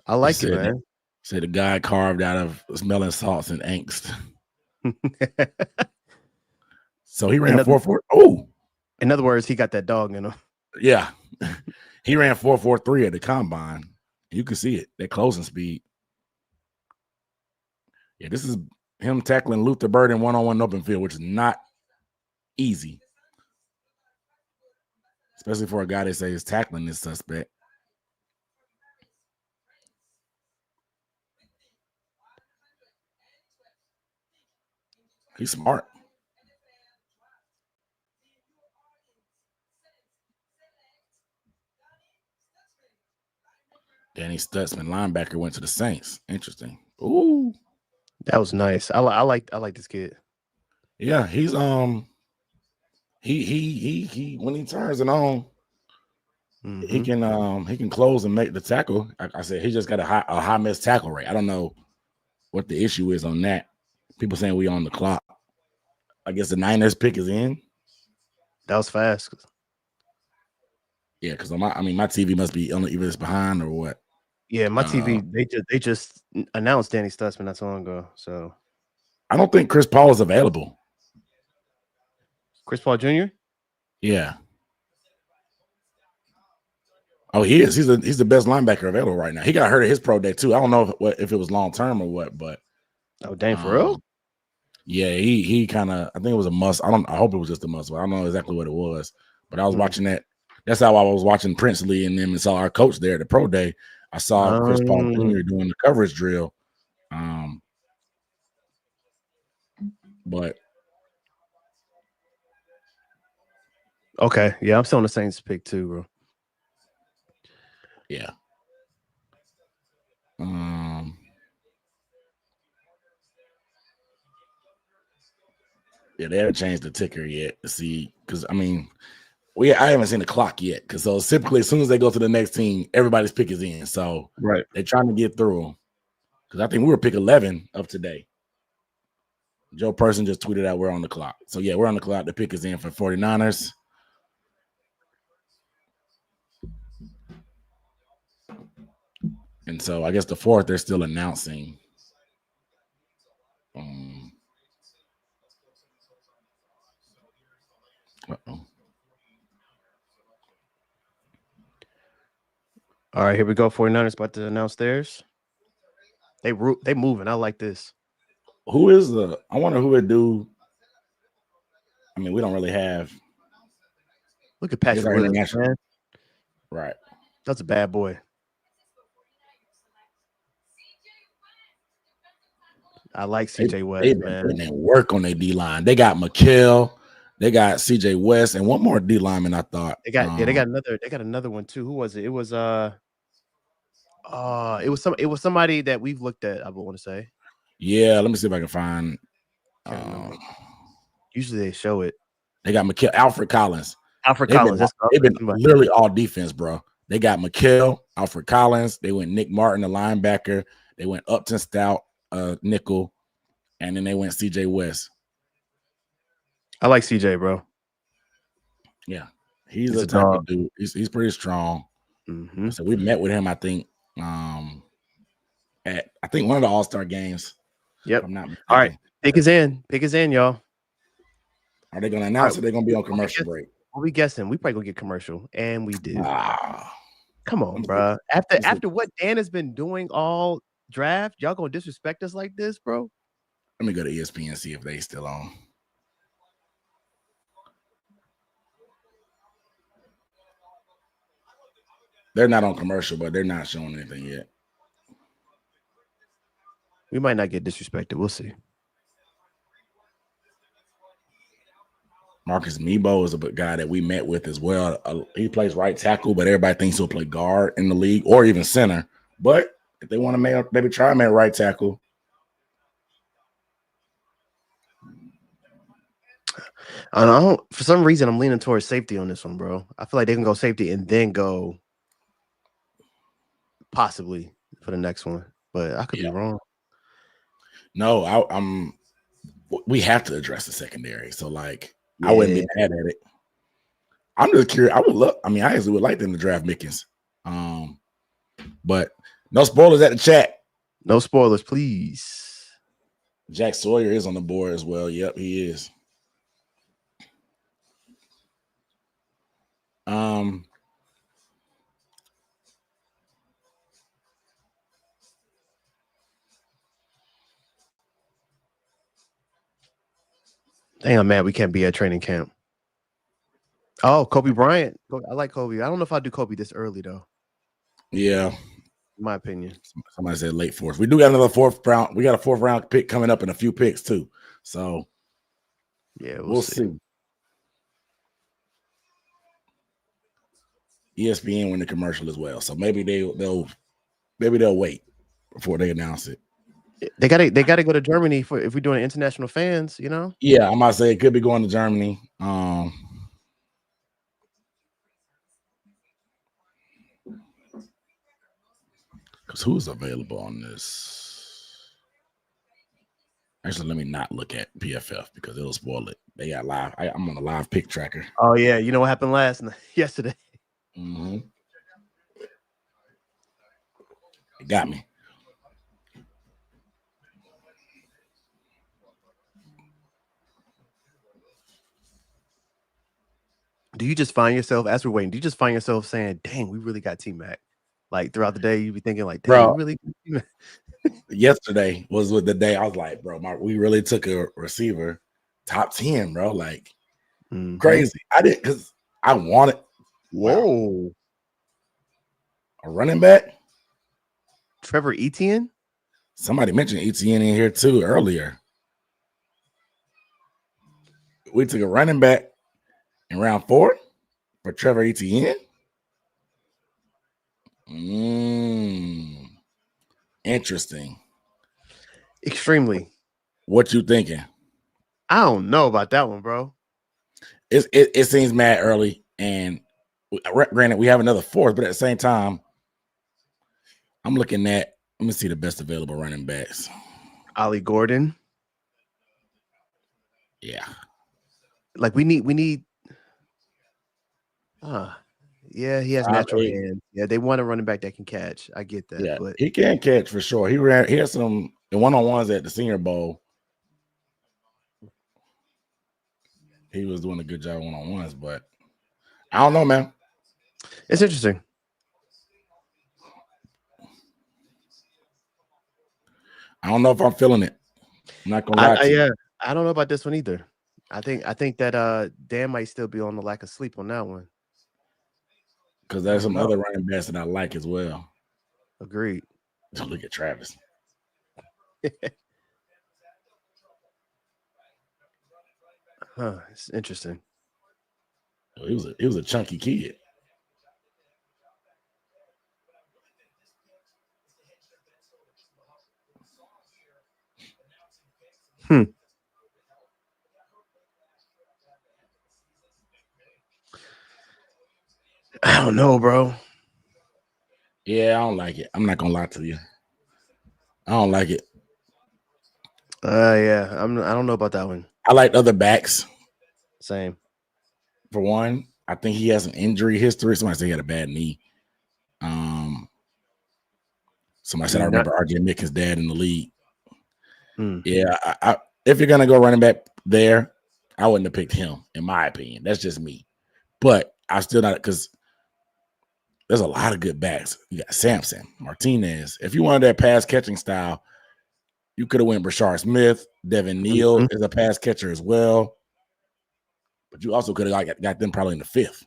S2: I like it, man.
S1: Say the guy carved out of smelling salts and angst. So he ran 4.4. Oh,
S2: in other words, he got that dog in him.
S1: Yeah, he ran 4.43 at the combine. You can see it. That closing speed. Yeah, this is him tackling Luther Burden one-on-one open field, which is not easy, especially for a guy that says tackling this suspect. He's smart. Danny Stutzman, linebacker, went to the Saints. Interesting. Ooh,
S2: that was nice. I like this kid.
S1: Yeah, he's he when he turns it on, he can close and make the tackle. Like I said, he just got a high missed tackle rate. I don't know what the issue is on that. People saying we on the clock. I guess the Niners pick is in.
S2: That was fast.
S1: Yeah, because my TV must be on either it's behind or what.
S2: Yeah, my TV they just announced Danny Stutzman not so long ago. So
S1: I don't think Chris Paul is available.
S2: Chris Paul Jr.
S1: Yeah. Oh, he is. He's the best linebacker available right now. He got hurt at his pro day too. I don't know if it was long term or what, but
S2: dang, for real?
S1: Yeah, he kind of. I think it was a must. I hope it was just a must. I don't know exactly what it was, but I was watching that. That's how I was watching Princely and them and saw our coach there at the pro day. I saw Chris Paul Jr. doing the coverage drill. But
S2: okay, yeah, I'm still on the Saints pick too, bro.
S1: Yeah. Yeah, they haven't changed the ticker yet to see, because I haven't seen the clock yet, because so typically as soon as they go to the next team, everybody's pick is in. So
S2: right,
S1: they're trying to get through them, because I think we were pick 11 of today. Joe Person just tweeted out we're on the clock. So yeah, we're on the clock. The pick is in for 49ers. And so I guess the 4th they're still announcing.
S2: All right, here we go. 49ers about to announce theirs. They moving. I like this.
S1: Who is the? I wonder who would do. I mean, we don't really have.
S2: Look at
S1: Here's
S2: Patrick
S1: our
S2: Williams,
S1: international.
S2: man.
S1: Right.
S2: That's a bad boy. I like CJ West,
S1: They've been
S2: man.
S1: putting in work on their D line. They got McKell, they got CJ West, and one more D lineman. I thought
S2: They got another one too. Who was it? It was it was somebody that we've looked at, I would want to say.
S1: Yeah, let me see if I can find.
S2: Can't remember. Usually they show it.
S1: They got McKell, Alfred Collins.
S2: Alfred
S1: They've
S2: Collins.
S1: Been literally all defense, bro. They got McKell, Alfred Collins. They went Nick Martin, the linebacker. They went Upton Stout, nickel, and then they went CJ West.
S2: I like CJ, bro.
S1: Yeah, he's a type of dude. He's pretty strong.
S2: Mm-hmm.
S1: So we met with him, I think, at one of the All-Star games.
S2: Yep. I'm not mistaken. All right, pick is in, y'all.
S1: Are they going to announce it? They're going to be on commercial break.
S2: What we guessing? We probably gonna get commercial, and we did. Come on, bro. After what Dan has been doing all draft, y'all gonna disrespect us like this, bro?
S1: Let me go to ESPN and see if they still on. They're not on commercial, but they're not showing anything yet.
S2: We might not get disrespected. We'll see.
S1: Marcus Mebo is a guy that we met with as well. He plays right tackle, but everybody thinks he'll play guard in the league or even center. But if they want to maybe try him at right tackle.
S2: I don't. For some reason, I'm leaning towards safety on this one, bro. I feel like they can go safety and then go possibly for the next one, but I could be wrong.
S1: No, I'm. We have to address the secondary. So like. Yeah. I wouldn't be mad at it. I'm just curious. I actually would like them to draft Mickens. But no spoilers at the chat.
S2: No spoilers, please.
S1: Jack Sawyer is on the board as well. Yep, he is.
S2: Dang, I'm mad we can't be at training camp. Oh, Kobe Bryant. I like Kobe. I don't know if I'll do Kobe this early, though.
S1: Yeah.
S2: In my opinion.
S1: Somebody said late fourth. We do got another fourth round. We got a fourth round pick coming up and a few picks, too. So,
S2: yeah, we'll see.
S1: ESPN win the commercial as well. So maybe they'll wait before they announce it.
S2: They gotta go to Germany if we're doing international fans, you know?
S1: Yeah, I might say it could be going to Germany. Because who's available on this? Actually, let me not look at PFF because it'll spoil it. They got live. I'm on a live pick tracker.
S2: Oh yeah, you know what happened yesterday?
S1: Mm-hmm. It got me.
S2: Do you just find yourself, as we're waiting, do you just find yourself saying, dang, we really got T-Mac? Like throughout the day, you be thinking like, dang,
S1: bro,
S2: we really got T-Mac.
S1: Yesterday was the day I was like, bro, we really took a receiver top 10, bro. Like crazy. I didn't because I wanted a running back.
S2: Trevor Etienne?
S1: Somebody mentioned Etienne in here too earlier. We took a running back in round 4 for Trevor Etienne. Interesting.
S2: Extremely.
S1: What you thinking?
S2: I don't know about that one, bro.
S1: It seems mad early, and granted, we have another 4th, but at the same time, I'm looking at. Let me see the best available running backs.
S2: Ollie Gordon.
S1: Yeah.
S2: Like we need. Yeah, he has natural hands. Yeah, they want a running back that can catch. I get that.
S1: Yeah,
S2: but
S1: he can catch for sure. He had some one-on-ones at the Senior Bowl. He was doing a good job one-on-ones, but I don't know, man.
S2: It's interesting.
S1: I don't know if I'm feeling it. I'm not gonna lie to you.
S2: Yeah, I don't know about this one either. I think that Dan might still be on the lack of sleep on that one.
S1: Because
S2: I
S1: there's
S2: don't
S1: some
S2: know.
S1: other running backs that I like as well.
S2: Agreed.
S1: Don't look at Travis.
S2: Huh, it's interesting.
S1: He was a chunky kid.
S2: Hmm. I don't know, bro.
S1: Yeah, I don't like it. I'm not gonna lie to you. I don't like it.
S2: Yeah, I don't know about that one.
S1: I like other backs.
S2: Same.
S1: For one, I think he has an injury history. Somebody said he had a bad knee. Somebody said I
S2: Not.
S1: remember RJ Mickens' dad in the league.
S2: Mm.
S1: Yeah, if you're gonna go running back there, I wouldn't have picked him, in my opinion. That's just me. But I still not because there's a lot of good backs. You got Sampson, Martinez. If you wanted that pass catching style, you could have went Brashard Smith. Devin Neal
S2: Mm-hmm.
S1: is a pass catcher as well. But you also could have got them probably in the fifth.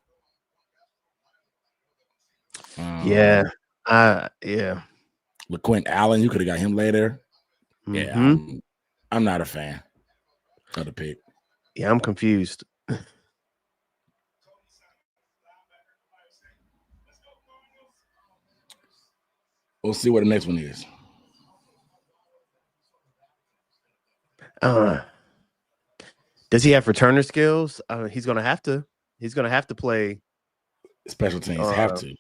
S2: Yeah. Yeah.
S1: LaQuint Allen, you could have got him later. Yeah,
S2: Mm-hmm.
S1: I'm not a fan of the pick.
S2: Yeah, I'm confused.
S1: We'll see what the next one is.
S2: Does he have returner skills? He's gonna have to. He's gonna have to play
S1: Special teams have to.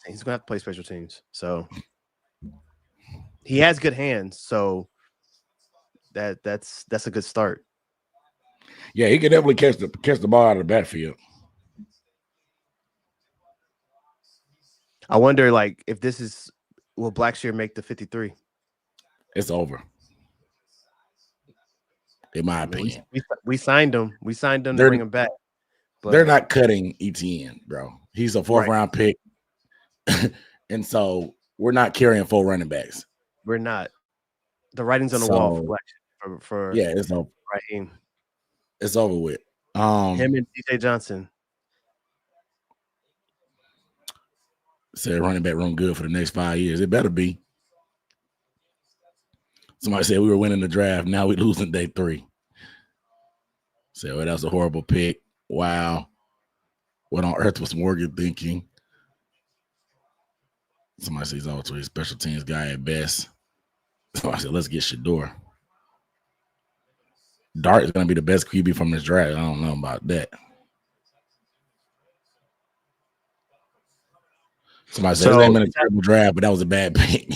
S2: He's gonna have to play special teams. So he has good hands. So that's a good start.
S1: Yeah, he could definitely catch the ball out of the backfield.
S2: I wonder, like, if this is will Blackshear make the 53?
S1: It's over. In my opinion,
S2: we signed him. We signed him to
S1: They're-
S2: bring him back. But
S1: they're not cutting ETN, bro. He's a fourth round pick, and so we're not carrying 4 running backs.
S2: We're not. The writing's on the wall for Blackshear. For
S1: yeah, it's over.
S2: Raheem.
S1: It's over with.
S2: Him and DJ Johnson.
S1: Said running back room good for the next 5 years. It better be. Somebody said we were winning the draft. Now we losing day 3. Said, well, that was a horrible pick. Wow. What on earth was Morgan thinking? Somebody says he's also a special teams guy at best. Somebody said, let's get Shador. Dart is going to be the best QB from this draft. I don't know about that. Somebody said his name in a terrible draft, but that was a bad pick.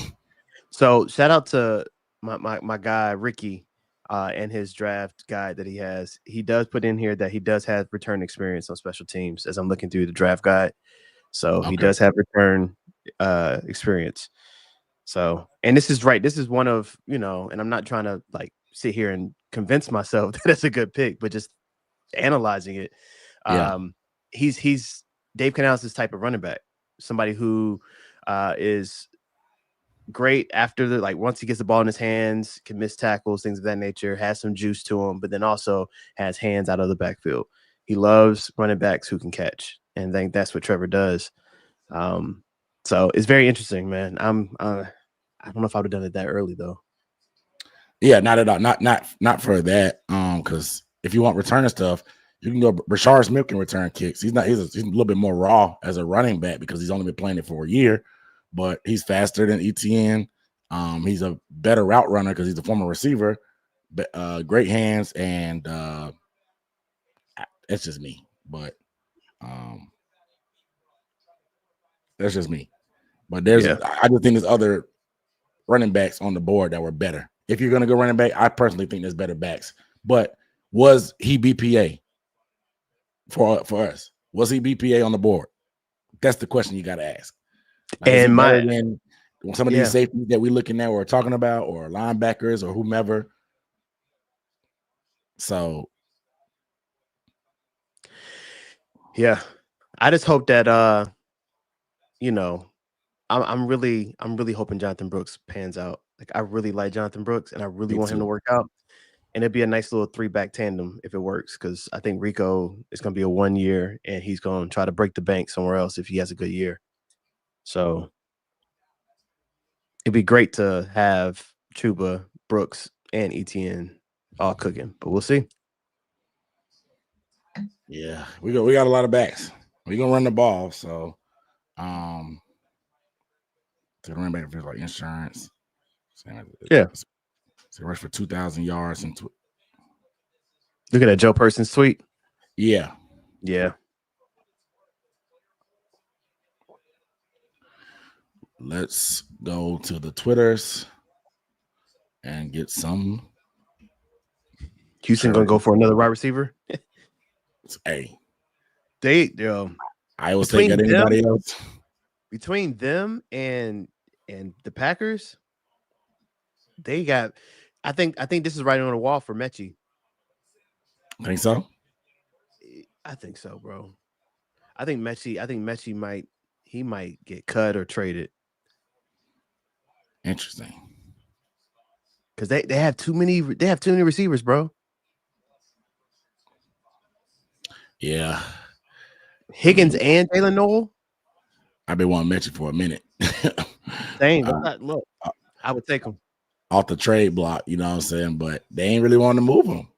S2: So shout out to my guy Ricky and his draft guide that he has. He does put in here that he does have return experience on special teams as I'm looking through the draft guide. So he does have return experience. So, and this is right. This is one of, and I'm not trying to like sit here and convince myself that it's a good pick, but just analyzing it. He's Dave Canales' type of running back, somebody who is great after once he gets the ball in his hands, can miss tackles, things of that nature, has some juice to him, but then also has hands out of the backfield. He loves running backs who can catch, and I think that's what Trevor does. So it's very interesting, man. I don't know if I would have done it that early though.
S1: Yeah, not at all. Not for that. Because if you want returning stuff, you can go. Brashard Smith can return kicks. He's a little bit more raw as a running back because he's only been playing it for a year, but he's faster than ETN. He's a better route runner because he's a former receiver. But great hands, and it's just me. But that's just me. But I just think there's other running backs on the board that were better. If you're going to go running back, I personally think there's better backs. But was he BPA for us? Was he BPA on the board? That's the question you got to ask. Like, and than some of these safeties that we're looking at or talking about, or linebackers or whomever. So,
S2: yeah, I just hope that I'm really hoping Jonathan Brooks pans out. Like I really like Jonathan Brooks, and I really
S1: Me
S2: want him to
S1: too.
S2: work out. And it'd be a nice little 3-back tandem if it works, because I think Rico is going to be a 1 year, and he's going to try to break the bank somewhere else if he has a good year. So it'd be great to have Chuba, Brooks, and ETN all cooking, but we'll see.
S1: Yeah, we got a lot of backs. We're gonna run the ball, so to run back for like insurance.
S2: Yeah.
S1: So rush for 2,000 yards and
S2: Look at that Joe Person's tweet.
S1: yeah.
S2: Yeah.
S1: Let's go to the Twitters and get some.
S2: Houston gonna go for another wide receiver.
S1: Hey,
S2: I
S1: will take at anybody else.
S2: Between them and the Packers, they got. I think this is right on the wall for Mechie.
S1: Think so?
S2: I think so, bro. I think Mechie might get cut or traded.
S1: Interesting.
S2: Because they have too many receivers, bro.
S1: Yeah.
S2: Higgins and Jalen Noel.
S1: I've been wanting Mechie for a minute.
S2: Dang, look, I would take him
S1: off the trade block, you know what I'm saying? But they ain't really wanting to move him.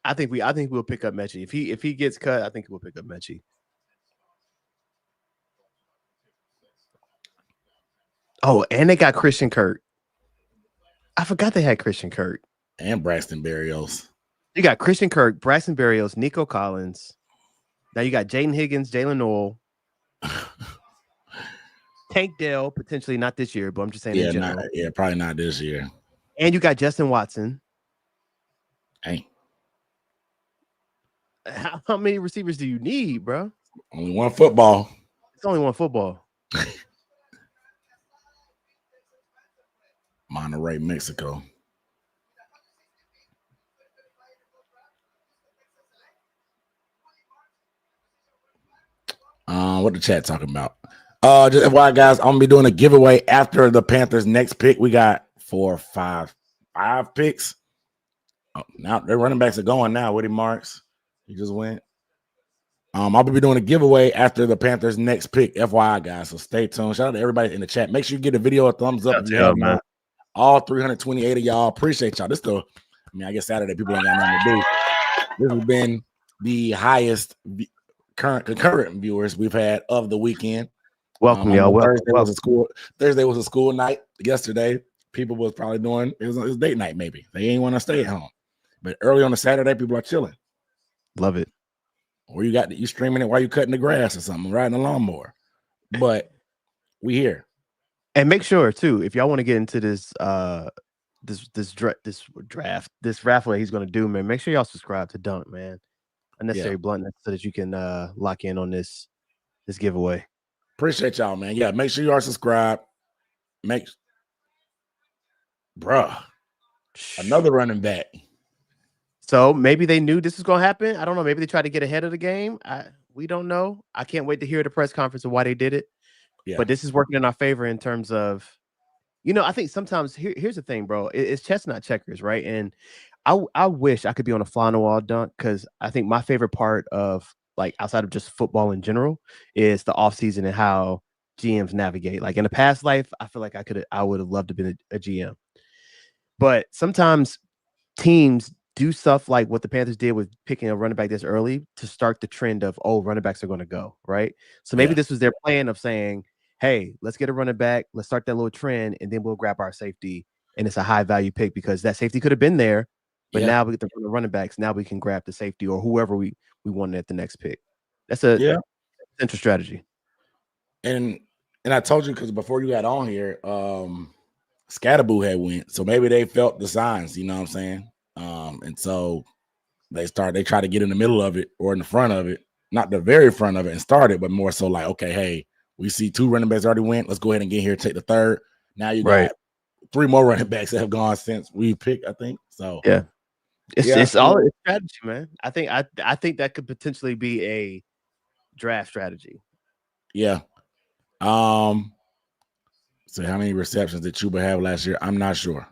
S2: I think we'll pick up Mechie. If he gets cut, I think we'll pick up Mechie. Oh, and they got Christian Kirk. I forgot they had Christian Kirk.
S1: And Braxton Berrios.
S2: You got Christian Kirk, Braxton Berrios, Nico Collins. Now you got Jaden Higgins, Jalen Noel. Tank Dell, potentially not this year, but I'm just saying in general.
S1: Probably not this year.
S2: And you got Justin Watson.
S1: Hey.
S2: How many receivers do you need, bro?
S1: Only one football.
S2: It's only one football.
S1: Monterrey, Mexico. What the chat talking about? Just FYI, guys, I'm gonna be doing a giveaway after the Panthers' next pick. We got 5 picks. Oh, now their running backs are going now. Woody Marks, he just went. I'll be doing a giveaway after the Panthers' next pick. FYI, guys, so stay tuned. Shout out to everybody in the chat. Make sure you give the video a thumbs up if you have, man. All 328 of y'all. Appreciate y'all. I guess Saturday people ain't got nothing to do. This has been the highest concurrent viewers we've had of the weekend.
S2: Welcome, y'all.
S1: Thursday was a school night. Yesterday, people was probably doing it was date night. Maybe they ain't want to stay at home, but early on a Saturday, people are chilling.
S2: Love it.
S1: Or you streaming it while you cutting the grass or something, riding a lawnmower. But we here.
S2: And make sure too, if y'all want to get into this this raffle he's going to do, man, make sure y'all subscribe to Dunk, man. Unnecessary bluntness, so that you can lock in on this giveaway.
S1: Appreciate y'all, man. Yeah, make sure you are subscribed. Another running back.
S2: So maybe they knew this was going to happen. I don't know. Maybe they tried to get ahead of the game. We don't know. I can't wait to hear the press conference of why they did it. Yeah. But this is working in our favor in terms of, I think sometimes here's the thing, bro. It's chess, not checkers, right? And I wish I could be on a fly on the wall, Dunk, because I think my favorite part of, like, outside of just football in general is the offseason and how GMs navigate. Like in a past life, I feel like I would have loved to be a GM. But sometimes teams do stuff like what the Panthers did with picking a running back this early to start the trend of, running backs are going to go, right? So maybe this was their plan of saying, hey, let's get a running back, let's start that little trend, and then we'll grab our safety, and it's a high value pick because that safety could have been there, but now we get the running backs, now we can grab the safety or whoever we wanted at the next pick. That's a central strategy.
S1: And I told you, because before you got on here, Scatterboo had went, so maybe they felt the signs, you know what I'm saying? And so they try to get in the middle of it or in the front of it, not the very front of it and start it, but more so like, okay, hey, we see 2 running backs already went. Let's go ahead and get here, take the third. Now you got 3 more running backs that have gone since we picked, I think. So
S2: it's all a strategy, man. I think that could potentially be a draft strategy.
S1: Yeah. So how many receptions did Chuba have last year? I'm not sure.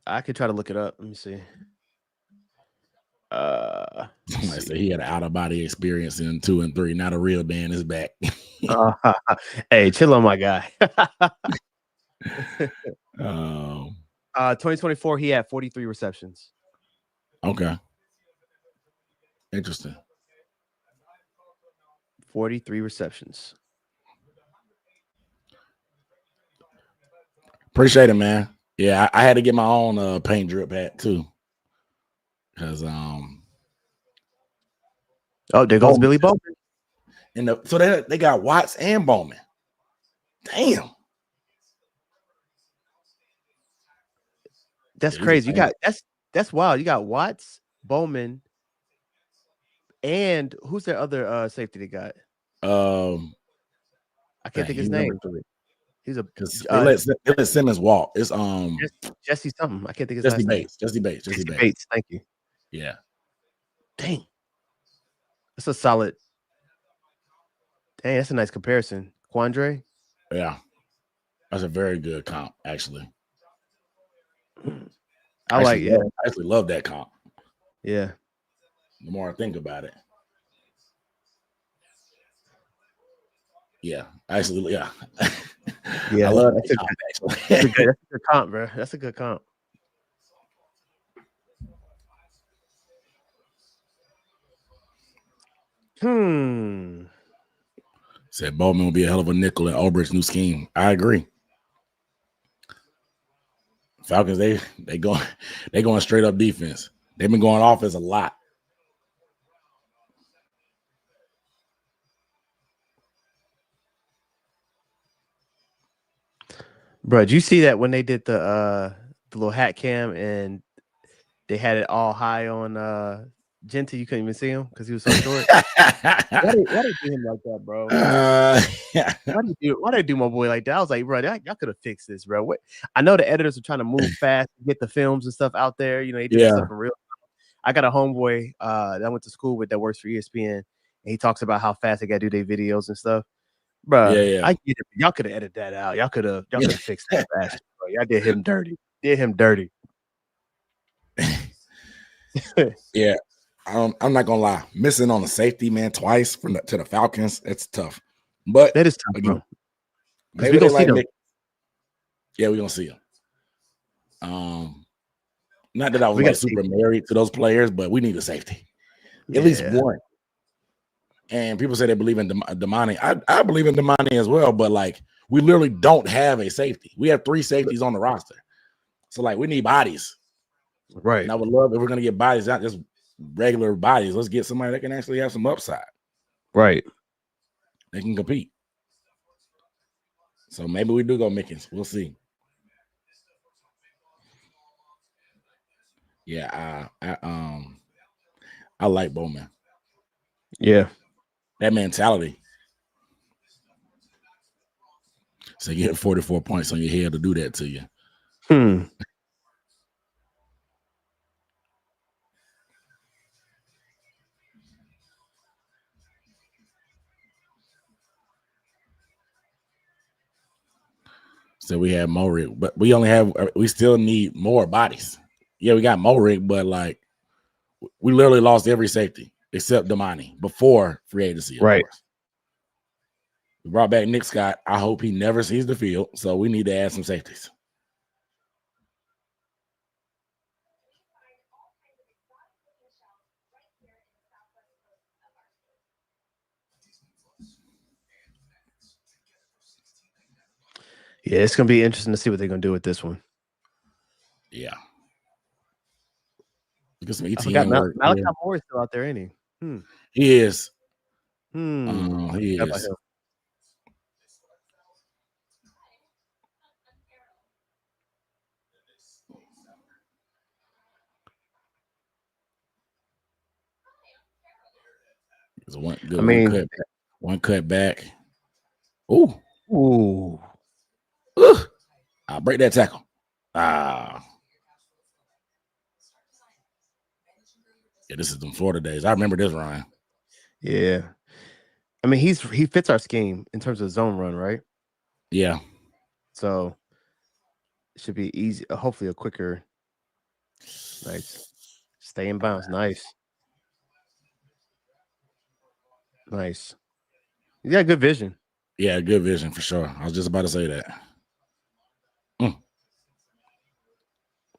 S2: I could try to look it up. Let me see.
S1: Somebody said he had an out of body experience in 2 and 3. Not a real Dan is back.
S2: Hey, chill on my guy. 2024, he had 43 receptions.
S1: Okay. Interesting.
S2: 43 receptions.
S1: Appreciate it, man. Yeah, I had to get my own paint drip hat too. Because
S2: there goes Billy Bowman.
S1: And so they got Watts and Bowman. Damn.
S2: That's crazy. You got that's wild. You got Watts, Bowman, and who's their other safety they got? I can't think his name. He's a
S1: they let Simmons walk. It's
S2: Jesse something. I can't think his last name.
S1: Jesse Bates.
S2: Thank you.
S1: Yeah.
S2: Dang. That's a solid. Dang, that's a nice comparison. Quandre?
S1: Yeah. That's a very good comp, actually.
S2: I
S1: actually love that comp.
S2: Yeah.
S1: The more I think about it. Yeah. Actually, yeah.
S2: Yeah.
S1: I love
S2: that's
S1: that comp, actually.
S2: That's a good comp, bro. That's a good comp.
S1: Said Bowman will be a hell of a nickel in Ulbricht's new scheme. I agree. Falcons, they going straight up defense. They've been going offense a lot.
S2: Bro, did you see that when they did the little hat cam and they had it all high on Gentry? You couldn't even see him because he was so short. Why they do him like that, bro? Why they do my boy like that? I was like, bro, y'all could have fixed this, bro. I know the editors are trying to move fast to get the films and stuff out there. You know, they do stuff in real time. I got a homeboy that I went to school with that works for ESPN, and he talks about how fast they got to do their videos and stuff. Bro, I get it. Y'all could have edited that out. Y'all could have fixed that fast, bro. Y'all did him dirty.
S1: Yeah. I'm not gonna lie. Missing on a safety man twice to the Falcons, that's tough. But
S2: that is tough,
S1: again,
S2: bro.
S1: Maybe they like Nick. Yeah, we're gonna see them. Not that I was like super married to those players, but we need a safety. At least one. And people say they believe in Damani. I believe in Damani as well, but like we literally don't have a safety. We have 3 safeties on the roster. So like we need bodies.
S2: Right.
S1: And I would love if we're gonna get bodies, not just regular bodies. Let's get somebody that can actually have some upside.
S2: Right.
S1: They can compete. So maybe we do go Mickens. We'll see. Yeah, I like Bowman.
S2: Yeah.
S1: That mentality. So you get 44 points on your head to do that to you. So we have Morik, but we still need more bodies. Yeah, we got Morik, but like we literally lost every safety except Damani before free agency. Of course. We brought back Nick Scott. I hope he never sees the field. So we need to add some safeties.
S2: Yeah, it's gonna be interesting to see what they're gonna do with this one.
S1: Yeah. Because some ETN
S2: Malachi Moore is still out there, ain't he?
S1: He is. He
S2: is.
S1: One cut back. Ooh. I'll break that tackle. Yeah, this is them Florida days. I remember this, Ryan.
S2: Yeah. I mean, he fits our scheme in terms of zone run, right?
S1: Yeah.
S2: So it should be easy. Hopefully, a quicker. Nice. Stay in bounds. Nice. Nice. You got good vision.
S1: Yeah, good vision for sure. I was just about to say that.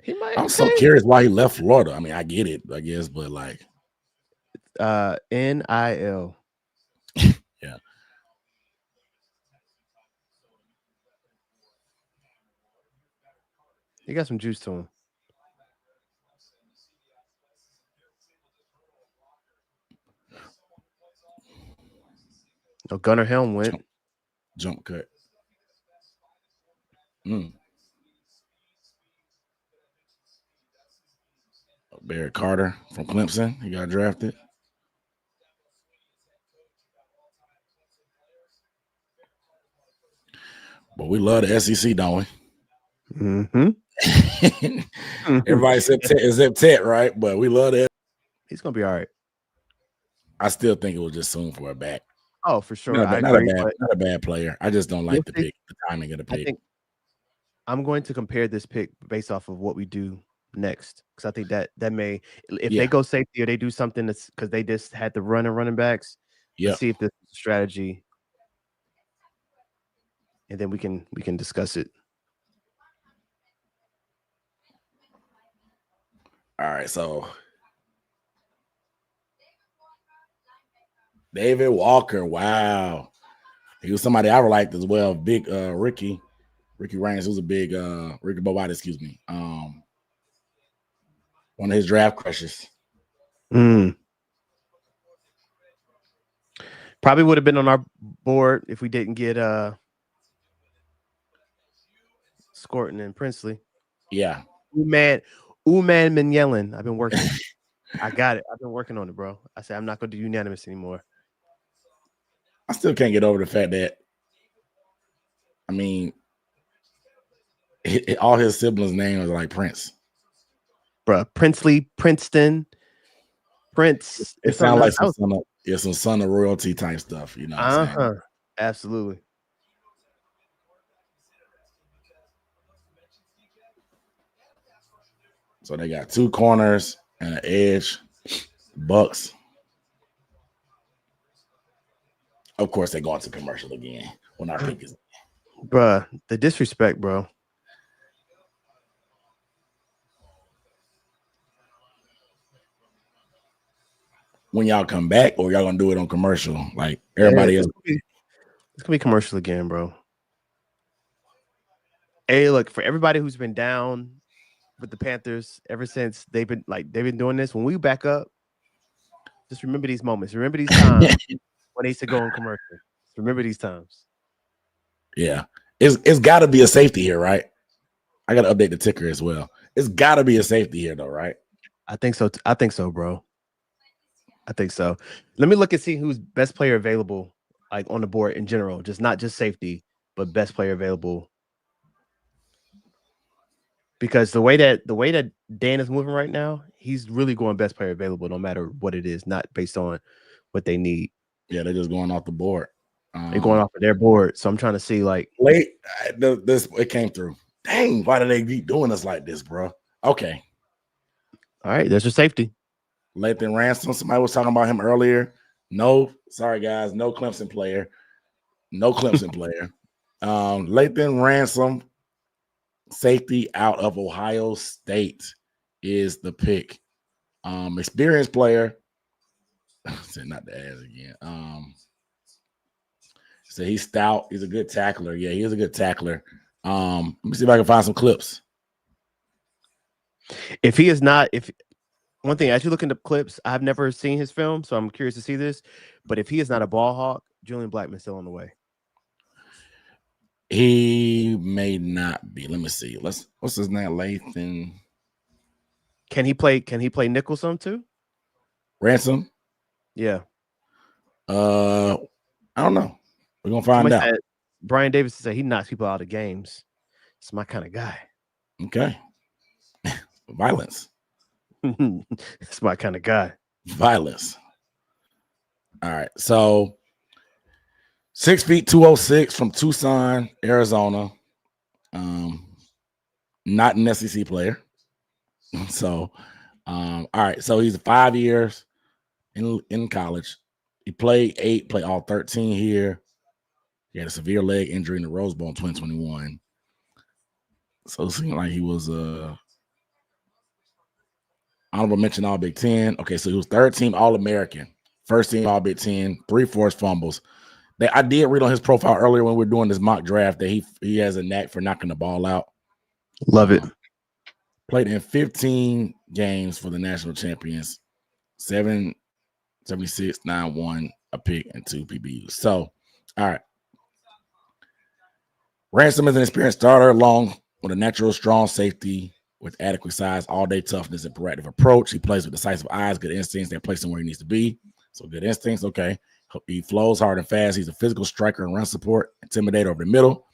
S2: He might.
S1: I'm so curious why he left Florida. I mean, I get it, I guess, but like,
S2: NIL.
S1: yeah.
S2: He got some juice to him. No, Gunnar Helm went.
S1: Jump cut. Barrett Carter from Clemson. He got drafted. But we love the SEC, don't we?
S2: Mm-hmm.
S1: Everybody except Ted, right? But we love it.
S2: He's gonna be all right.
S1: I still think it was just soon for a back.
S2: Oh, for sure.
S1: Not a bad player. I just don't like the pick, the timing of the pick.
S2: I think I'm going to compare this pick based off of what we do next, because I think that may, if they go safety or they do something that's because they just had to run and running backs. Let's see if this is a strategy, and then we can discuss it.
S1: All right, so David Walker, wow, he was somebody I liked as well. Big Ricky Reigns, who's a big Ricky Bobati, excuse me. One of his draft crushes.
S2: Probably would have been on our board if we didn't get Scorton and Princely.
S1: Yeah.
S2: Uman Minyelin. I've been working. I got it. I've been working on it, bro. I said I'm not going to do unanimous anymore.
S1: I still can't get over the fact that, I mean, all his siblings' names are like Prince.
S2: Bruh, Princely, Princeton, Prince.
S1: It sounds like some son of royalty type stuff, you know what I'm saying?
S2: Absolutely.
S1: So they got two corners and an edge. Bucks. Of course, they're going to commercial again when our pick is.
S2: Bruh, the disrespect, bro.
S1: When y'all come back, or y'all gonna do it on commercial like everybody else?
S2: It's gonna be commercial again, bro. Hey, look, for everybody who's been down with the Panthers ever since they've been doing this, when we back up, just remember these moments. Remember these times when they used to go on commercial. Just remember these times.
S1: Yeah. It's gotta be a safety here, right? I gotta update the ticker as well. It's gotta be a safety here though, right?
S2: I think so. I think so, bro. I think so. Let me look and see who's best player available, like on the board in general, just not just safety, but best player available. Because the way that Dan is moving right now, he's really going best player available, no matter what it is, not based on what they need.
S1: Yeah, they're just going off the board.
S2: They're going off of their board. So I'm trying to see like
S1: late. This it came through. Dang, why do they keep doing us like this, bro? Okay.
S2: All right, there's your safety.
S1: Lathan Ransom. Somebody was talking about him earlier. No, sorry guys, no Clemson player. No Clemson player. Lathan Ransom, safety out of Ohio State, is the pick. Experienced player. Said not the ass again. So he's stout. He's a good tackler. Yeah, he is a good tackler. Let me see if I can find some clips.
S2: If he is not, one thing, as you look into clips, I've never seen his film, so I'm curious to see this. But if he is not a ball hawk, Julian Blackman's still on the way.
S1: He may not be. Let me see. What's his name? Lathan.
S2: Can he play nickel some too?
S1: Ransom?
S2: Yeah.
S1: I don't know. We're gonna find out.
S2: Brian Davis said he knocks people out of games. It's my kind of guy.
S1: Okay. Violence.
S2: It's my kind of guy.
S1: Violence. All right. So 6 feet 206 from Tucson, Arizona. Not an SEC player. So, all right. So he's 5 years in college. He played all 13 here. He had a severe leg injury in the Rose Bowl in 2021. So it seemed like he was honorable mention All Big Ten. Okay, so he was third team All American, first team All Big Ten, 3 forced fumbles. I did read on his profile earlier when we were doing this mock draft that he has a knack for knocking the ball out.
S2: Love it.
S1: Played in 15 games for the national champions, 776, 9-1, a pick, and 2 PBUs. So, all right. Ransom is an experienced starter, along with a natural strong safety with adequate size, all-day toughness, and proactive approach. He plays with decisive eyes, good instincts that place him where he needs to be. So good instincts, okay. He flows hard and fast. He's a physical striker and run support, intimidator over the middle.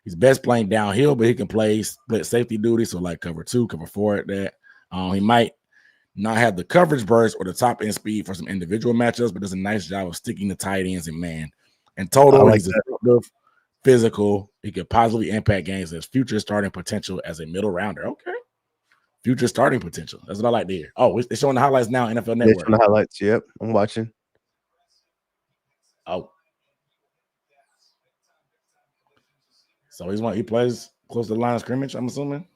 S1: He's best playing downhill, but he can play split safety duty, so like cover 2, cover 4 at that. He might not have the coverage burst or the top end speed for some individual matchups, but does a nice job of sticking the tight ends and man. In total, he's effective, physical. He could positively impact games as future starting potential as a middle rounder. Okay. Future starting potential. That's what I like to hear. Oh, they're showing the highlights now on NFL Network.
S2: They're showing the highlights. Yep, I'm watching.
S1: Oh. So he plays close to the line of scrimmage, I'm assuming.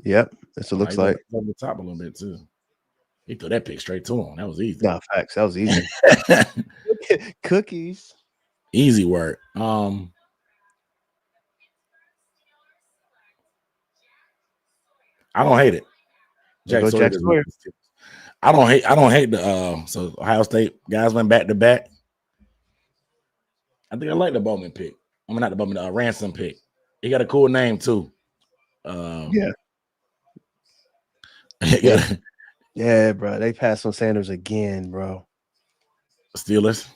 S2: Yep, that's what it looks like.
S1: Over the top a little bit too. He threw that pick straight to him. That was easy.
S2: Nah, facts. That was easy. Cookies.
S1: Easy work. I don't hate it. Jack Sawyer. I don't hate the so Ohio State guys went back to back. I think I like the Bowman pick. I mean, not the Bowman, the Ransom pick. He got a cool name too.
S2: Yeah. Yeah, bro. They passed on Sanders again, bro.
S1: Steelers.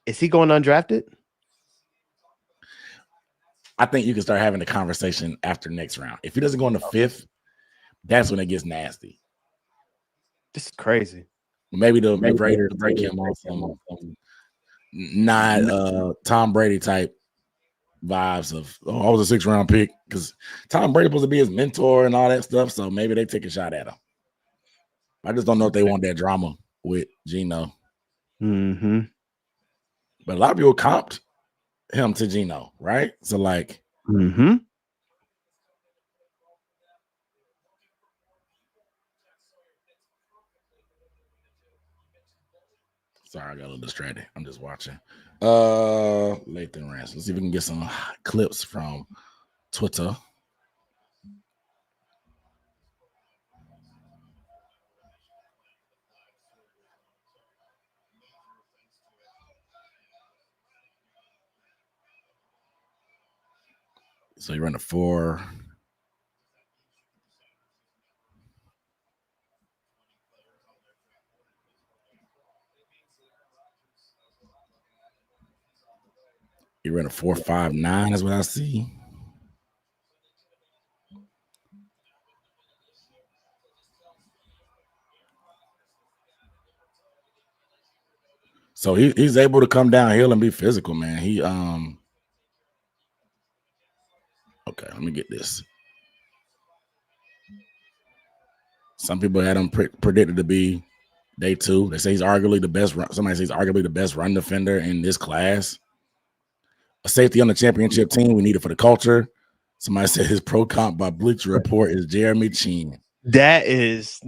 S2: Is he going undrafted?
S1: I think you can start having the conversation after next round. If he doesn't go in the 5th, that's when it gets nasty.
S2: This is crazy.
S1: Maybe the Raiders break him on some not Tom Brady type vibes of I was a 6th round pick, because Tom Brady supposed to be his mentor and all that stuff. So maybe they take a shot at him. I just don't know if they want that drama with Geno.
S2: Mm-hmm.
S1: But a lot of people comped him to Geno, right? So like,
S2: mm-hmm.
S1: Sorry, I got a little distracted. I'm just watching. Lathan Ransom. Let's see if we can get some clips from Twitter. So you run a 4. You ran a 4.59 is what I see. So he's able to come downhill and be physical, man. He okay, let me get this. Some people had him predicted to be day 2. They say he's arguably the best run. Somebody says he's arguably the best run defender in this class. A safety on the championship team. We need it for the culture. Somebody said his pro comp by Bleacher Report is Jeremy Chin.
S2: That is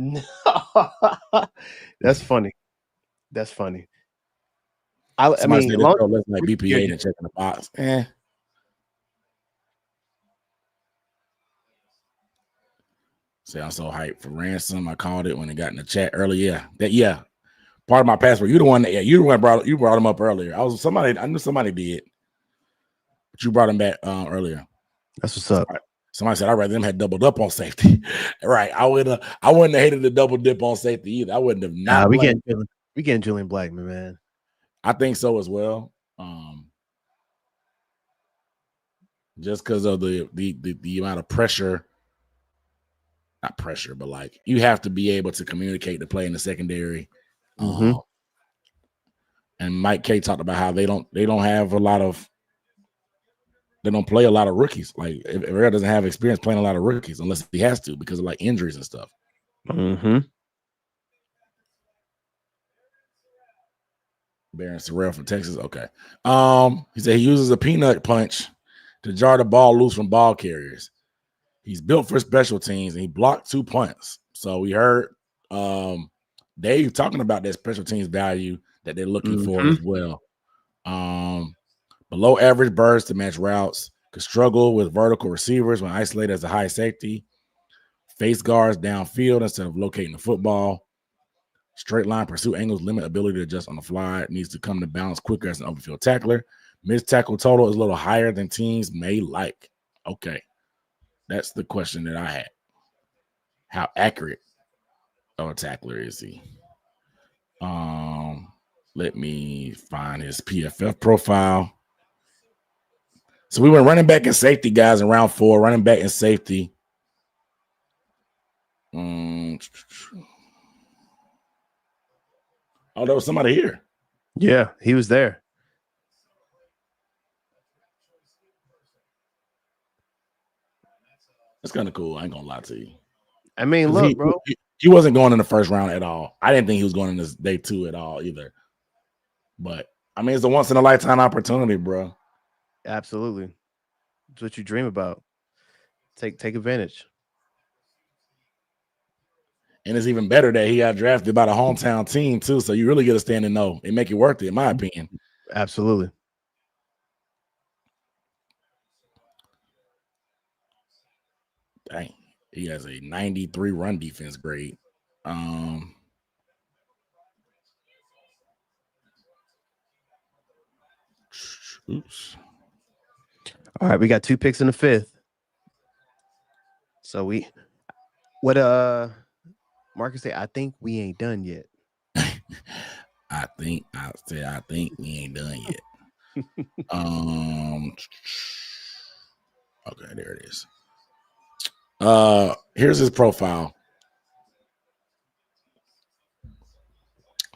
S2: that's funny. That's funny. I mean,
S1: said let's like BPA and checking the box. Say I'm so hyped for Ransom. I called it when it got in the chat earlier. Yeah. Part of my passport. You the one brought him up earlier. I knew somebody did. But you brought him back earlier.
S2: That's what's up.
S1: Somebody said I'd rather them had doubled up on safety. Right. I wouldn't have hated the double dip on safety either. I wouldn't have not.
S2: We getting Julian Blackman, man.
S1: I think so as well. Just because of the amount of pressure. Not pressure, but like you have to be able to communicate to play in the secondary.
S2: Mm-hmm.
S1: And Mike K talked about how they don't have a lot of they don't play a lot of rookies. Like if Herrera doesn't have experience playing a lot of rookies unless he has to because of like injuries and stuff.
S2: Mm-hmm.
S1: Baron Sorrell from Texas. Okay. He said he uses a peanut punch to jar the ball loose from ball carriers. He's built for special teams and he blocked 2 punts. So we heard Dave talking about that special teams value that they're looking for as well. Below average bursts to match routes, could struggle with vertical receivers when isolated as a high safety, face guards downfield instead of locating the football. Straight line pursuit angles limit ability to adjust on the fly. It needs to come to balance quicker as an open field tackler. Missed tackle total is a little higher than teams may like. Okay. That's the question that I had. How accurate of a tackler is he? Let me find his PFF profile. So we went running back and safety, guys, in round 4. Running back and safety. Oh, there was somebody here.
S2: Yeah, he was there.
S1: That's kind of cool. I ain't gonna lie to you.
S2: I mean, look, bro.
S1: He wasn't going in the first round at all. I didn't think he was going in this day 2 at all either. But I mean, it's a once in a lifetime opportunity, bro.
S2: Absolutely. It's what you dream about. Take advantage.
S1: And it's even better that he got drafted by the hometown team too. So you really get to stand and know and make it worth it, in my opinion.
S2: Absolutely.
S1: Dang. He has a 93 run defense grade. Oops.
S2: All right, we got 2 picks in the 5th. So Marcus say, I think we ain't done yet.
S1: I think we ain't done yet. Okay, there it is. Here's his profile.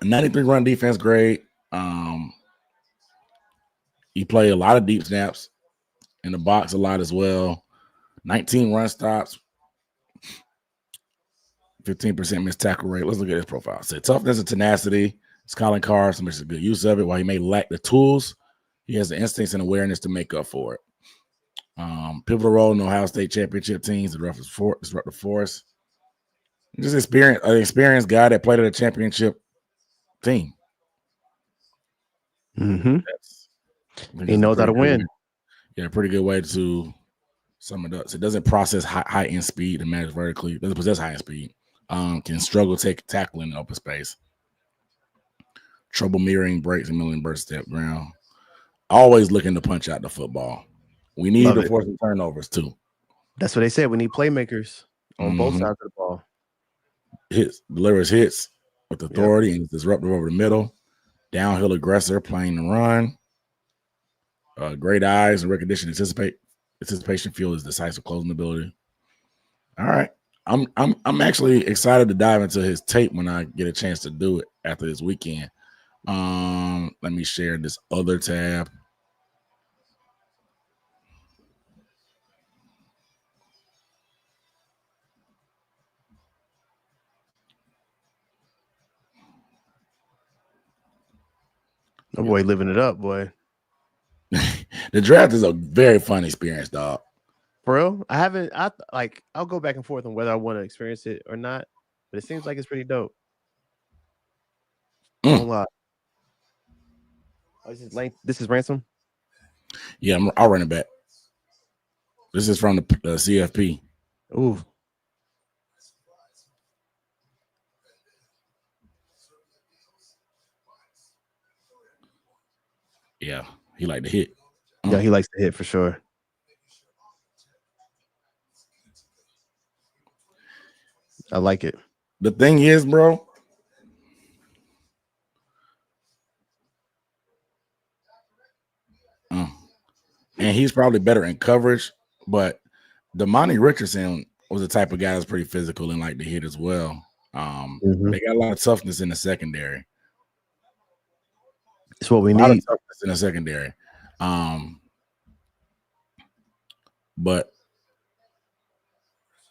S1: 93 run defense grade. He played a lot of deep snaps in the box a lot as well. 19 run stops, 15% missed tackle rate. Let's look at his profile. So toughness and tenacity. It's calling cards, so makes a good use of it. While he may lack the tools, he has the instincts and awareness to make up for it. Pivotal role in Ohio State championship teams, the disruptive force. Just an experienced guy that played at a championship team.
S2: Mm-hmm. He knows how to win.
S1: Yeah, pretty good way to sum it up. So it doesn't process high end speed and manage vertically. Doesn't possess high end speed. Can struggle tackling in open space. Trouble mirroring breaks and milling burst step ground. Always looking to punch out the football. We need to force some turnovers too.
S2: That's what they said. We need playmakers on both sides of the ball.
S1: Delivers hits with authority and is disruptive over the middle. Downhill aggressor, playing the run. Great eyes and recognition, anticipation, fuel is decisive closing ability. All right, I'm actually excited to dive into his tape when I get a chance to do it after this weekend. Let me share this other tab.
S2: Oh boy, living it up, boy.
S1: The draft is a very fun experience, dog.
S2: For real? I'll go back and forth on whether I want to experience it or not, but it seems like it's pretty dope. Don't lie. Oh, this is Ransom?
S1: Yeah, I'll run it back. This is from the CFP.
S2: Ooh.
S1: Yeah, he liked to hit.
S2: Yeah, he likes to hit for sure. I like it.
S1: The thing is, bro, and he's probably better in coverage, but Damani Richardson was the type of guy that's pretty physical and like to hit as well. They got a lot of toughness in the secondary.
S2: It's what we
S1: need.
S2: A lot
S1: of toughness in the secondary. but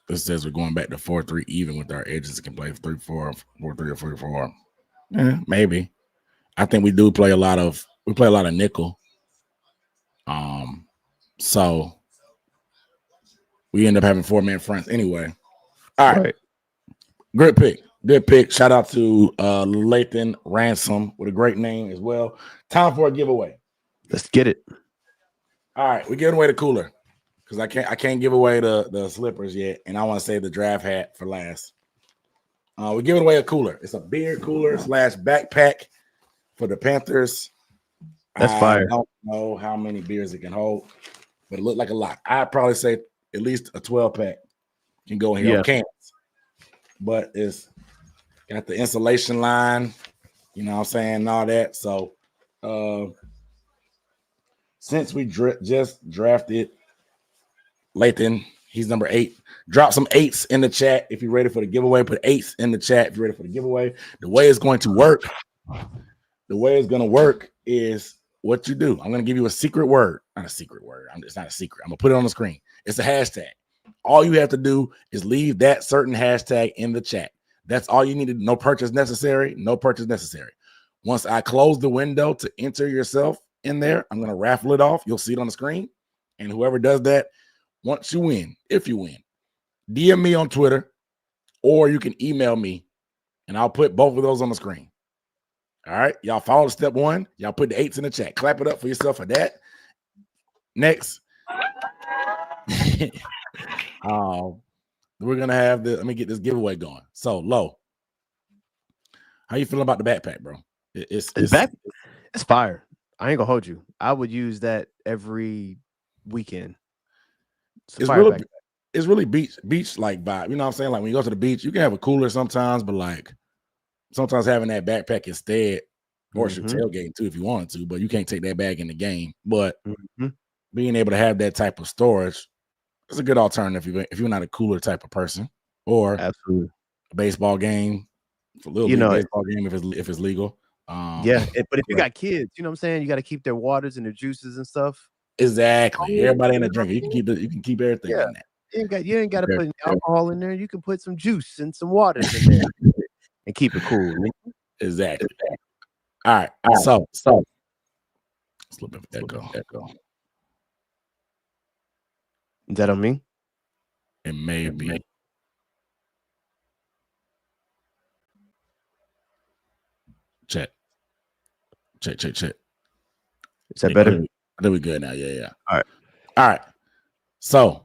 S1: this says we're going back to 4-3 even with our edges. Can play 3-4, 4-3, or 4-4. Maybe. I think we play a lot of nickel. So we end up having 4-man fronts anyway. All right. Good pick. Good pick. Shout out to Lathan Ransom with a great name as well. Time for a giveaway.
S2: Let's get it.
S1: All right, we're giving away the cooler because I can't give away the slippers yet, and I want to save the draft hat for last. We're giving away a cooler. It's a beer cooler / backpack for the Panthers.
S2: That's fire.
S1: I don't know how many beers it can hold, but it looked like a lot. I'd probably say at least a 12-pack can go in here. Cans. But it's got the insulation line, you know what I'm saying, and all that. So since we just drafted Lathan, he's number 8. Drop some 8s in the chat if you're ready for the giveaway. Put 8s in the chat if you're ready for the giveaway. The way it's going to work is what you do. I'm going to give you a secret word. Not a secret word. It's not a secret. I'm going to put it on the screen. It's a hashtag. All you have to do is leave that certain hashtag in the chat. That's all you need to do. No purchase necessary. No purchase necessary. Once I close the window to enter yourself in there, I'm going to raffle it off. You'll see it on the screen. And whoever does that, once you win, if you win, DM me on Twitter, or you can email me, and I'll put both of those on the screen. All right? Y'all follow step 1. Y'all put the 8s in the chat. Clap it up for yourself for that. Next. We're gonna have the. Let me get this giveaway going. So, Lo, how you feeling about the backpack, bro? It's
S2: fire. I ain't gonna hold you. I would use that every weekend.
S1: It's really beach like vibe. You know what I'm saying? Like when you go to the beach, you can have a cooler sometimes, but like sometimes having that backpack instead, or your tailgate too if you wanted to, but you can't take that bag in the game. But being able to have that type of storage. It's a good alternative if you're not a cooler type of person, or
S2: absolutely
S1: a baseball game, a little baseball game if it's legal.
S2: But if you got kids, you know what I'm saying, you got to keep their waters and their juices and stuff.
S1: Exactly. Everybody in a drinker, you can keep everything in that.
S2: You ain't got to put alcohol in there. You can put some juice and some waters in there and keep it cool.
S1: Exactly. All right. So let's look at echo.
S2: Is that on me?
S1: It may be. Check. Is
S2: that better?
S1: I think we're good now. Yeah.
S2: All
S1: right. So,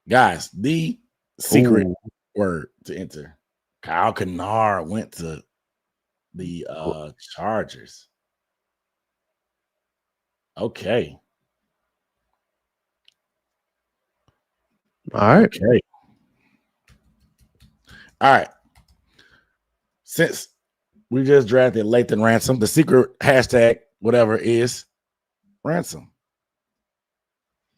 S1: guys, the secret word to enter. Kyle Kennard went to the Chargers. Okay.
S2: All right.
S1: Okay. All right. Since we just drafted Lathan Ransom, the secret hashtag, whatever, is Ransom.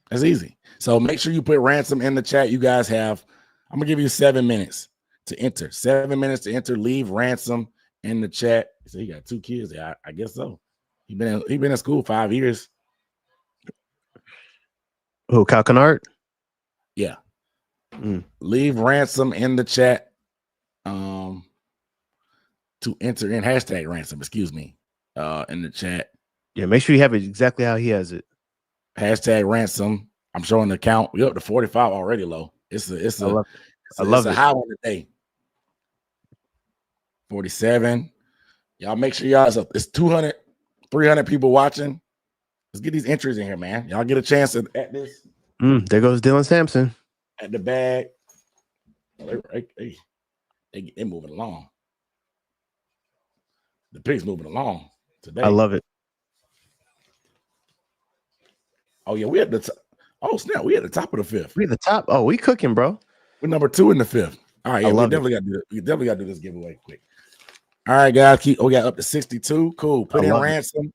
S1: It's easy. So make sure you put Ransom in the chat. You guys have, I'm going to give you 7 minutes to enter. 7 minutes to enter. Leave Ransom in the chat. So he got 2 kids. Yeah, I guess so. He been in school 5 years.
S2: Oh, Kyle Kennard?
S1: Yeah. Leave Ransom in the chat to enter in hashtag Ransom, excuse me, in the chat.
S2: Yeah, make sure you have it exactly how he has it.
S1: Hashtag Ransom. I'm showing the count. We're up to 45 already, Low. It's a high one today. 47. Y'all make sure it's 200, 300 people watching. Let's get these entries in here, man. Y'all get a chance at this.
S2: There goes Dylan Sampson.
S1: At the bag. They're moving along. The pig's moving along today.
S2: I love it.
S1: Oh, yeah, we at the top. Oh, snap. We at the top of the 5th.
S2: We at the top. Oh, we cooking, bro.
S1: We're number 2 in the 5th. All right, yeah, we definitely got to do this giveaway quick. All right, guys. We got up to 62. Cool. Put in Ransom.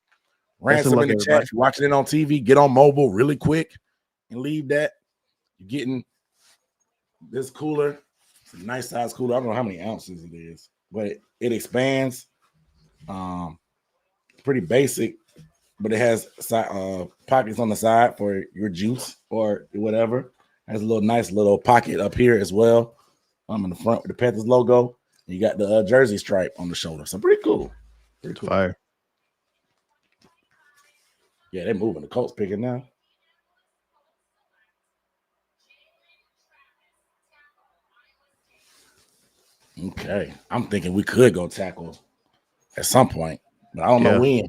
S1: Ransom in the chat. If you're watching it on TV, get on mobile really quick and leave that. You're getting this cooler. It's a nice size cooler. I don't know how many ounces it is, but it expands. Pretty basic, but it has pockets on the side for your juice or whatever. Has a little nice little pocket up here as well. In the front with the Panthers logo. You got the jersey stripe on the shoulder. So pretty cool. Pretty cool.
S2: Fire.
S1: Yeah, they're moving. The Colts picking now. Okay. I'm thinking we could go tackle at some point, but I don't know when.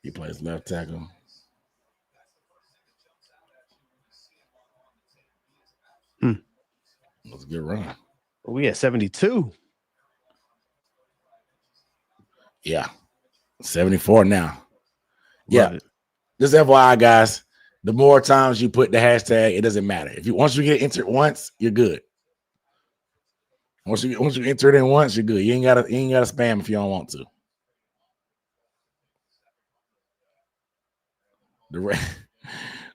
S1: He plays left tackle. That's a good run.
S2: We at 72.
S1: Yeah. 74 now.
S2: Love it.
S1: Just FYI, guys, the more times you put the hashtag, it doesn't matter. Once you get entered once, you're good. Once you enter it in once, you're good. You ain't gotta spam if you don't want to.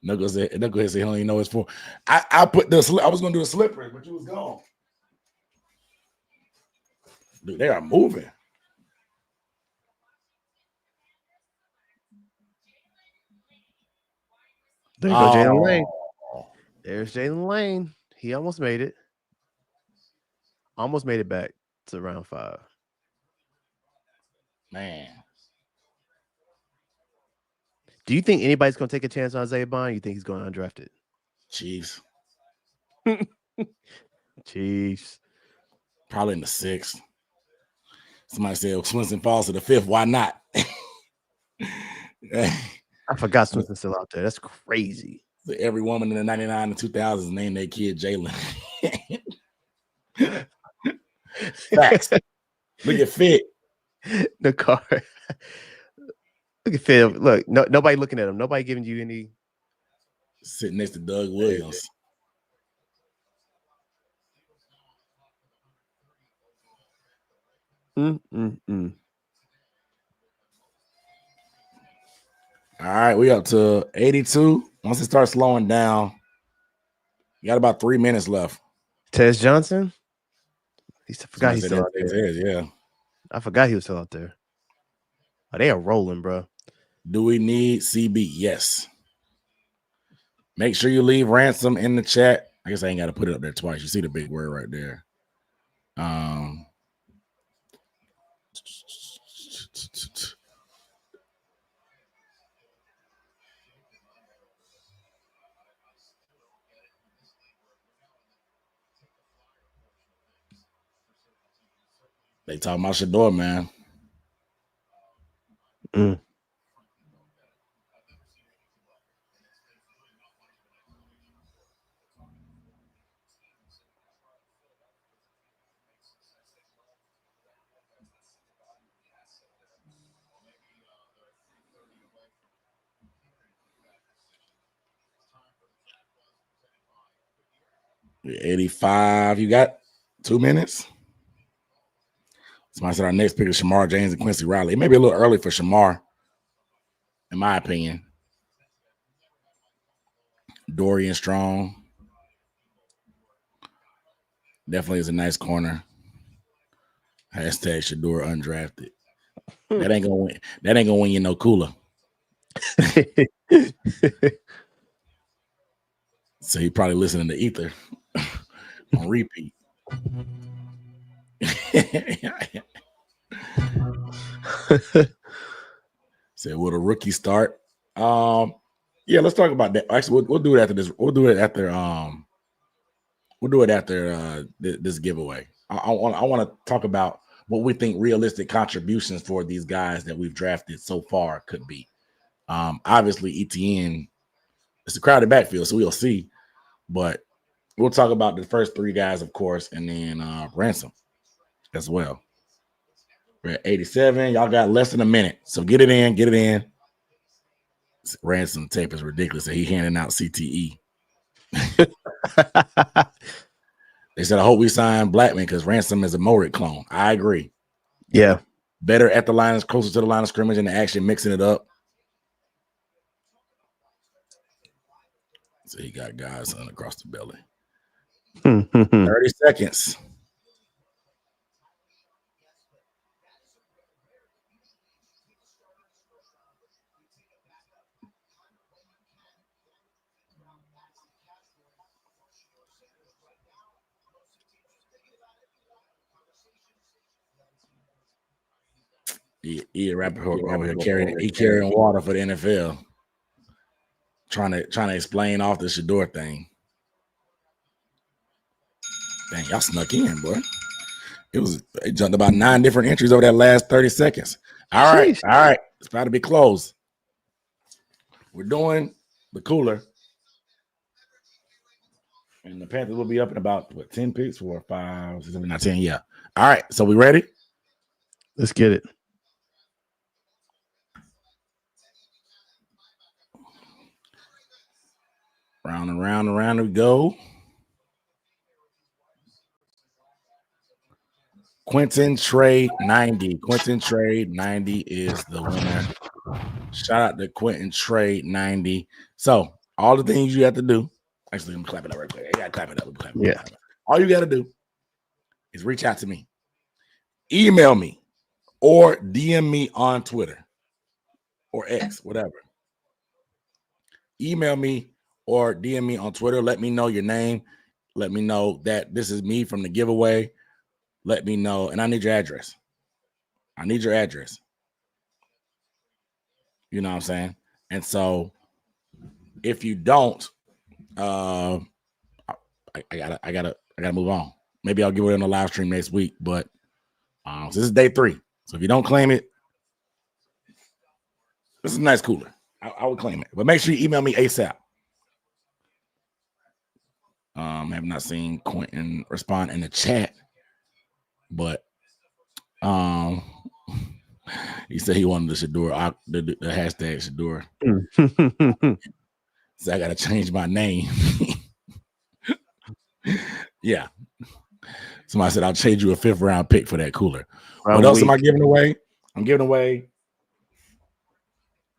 S1: Knuckles said he don't even know it's for. I put I was gonna do the slippers, but you was gone. Dude, they are moving.
S2: There you go, Jalen Lane. There's Jalen Lane. He almost made it. Almost made it back to round 5.
S1: Man.
S2: Do you think anybody's going to take a chance on Isaiah Bond? You think he's going undrafted?
S1: Chiefs.
S2: Chiefs.
S1: Probably in the 6th. Somebody said Swinson falls to the 5th. Why not?
S2: I forgot Swinton's still out there. That's crazy.
S1: So every woman in the 99 and 2000s named their kid Jalen. Facts. Look at Fit.
S2: The car. Look at Fit. Look, nobody looking at him. Nobody giving you any.
S1: Sitting next to Doug Williams. All right, we up to 82. Once it starts slowing down, you got about 3 minutes left.
S2: Tez Johnson? I forgot he's still out there.
S1: Yeah.
S2: I forgot he was still out there. Oh, they are rolling, bro.
S1: Do we need CB? Yes. Make sure you leave Ransom in the chat. I guess I ain't got to put it up there twice. You see the big word right there. They talking about Shador, man.
S2: Mm.
S1: Yeah, 85. You got 2 minutes? Somebody said our next pick is Shamar James and Quincy Riley. It may be a little early for Shamar, in my opinion. Dorian Strong. Definitely is a nice corner. Hashtag Shador undrafted. That ain't gonna win. That ain't gonna win you no cooler. So he probably listening to Ether on repeat. Said, will the rookie start? Yeah, let's talk about that. Actually, we'll do it after this. We'll do it after this giveaway. I want to talk about what we think realistic contributions for these guys that we've drafted so far could be. Obviously, ETN, it's a crowded backfield, so we'll see. But we'll talk about the first 3 guys, of course, and then Ransom as well. We're at 87. Y'all got less than a minute, so get it in. Get it in. Ransom tape is ridiculous. He handing out CTE. They said, I hope we sign Blackman because Ransom is a Morik clone. I agree.
S2: Yeah.
S1: Better at the line, closer to the line of scrimmage and actually mixing it up. So he got guys on across the belly. 30 seconds. Rapper here carrying water for the NFL. Trying to explain off the Shador thing. Dang, y'all snuck in, boy. It jumped about 9 different entries over that last 30 seconds. All right. It's about to be closed. We're doing the cooler. And the Panthers will be up in about 10 picks, 4, 5, 6, 7, 9, 10. Yeah. All right. So we ready?
S2: Let's get it.
S1: Round and round and round we go. Quentin Trade 90. Quentin Trade 90 is the winner. Shout out to Quentin Trade 90. So all the things you have to do. Actually, let me clap it up right quick. I gotta clap it up.
S2: Yeah.
S1: All you gotta do is reach out to me, email me, or DM me on Twitter or X, whatever. Email me or DM me on Twitter. Let me know your name. Let me know that this is me from the giveaway. Let me know. And I need your address. You know what I'm saying? And so if you don't, I gotta move on. Maybe I'll give it on the live stream next week. But so this is day 3. So if you don't claim it, this is a nice cooler. I would claim it. But make sure you email me ASAP. I have not seen Quentin respond in the chat, but he said he wanted the Shador, the hashtag Shador. So I gotta change my name. Yeah. Somebody said I'll trade you a 5th round pick for that cooler. What else am I giving away? I'm giving away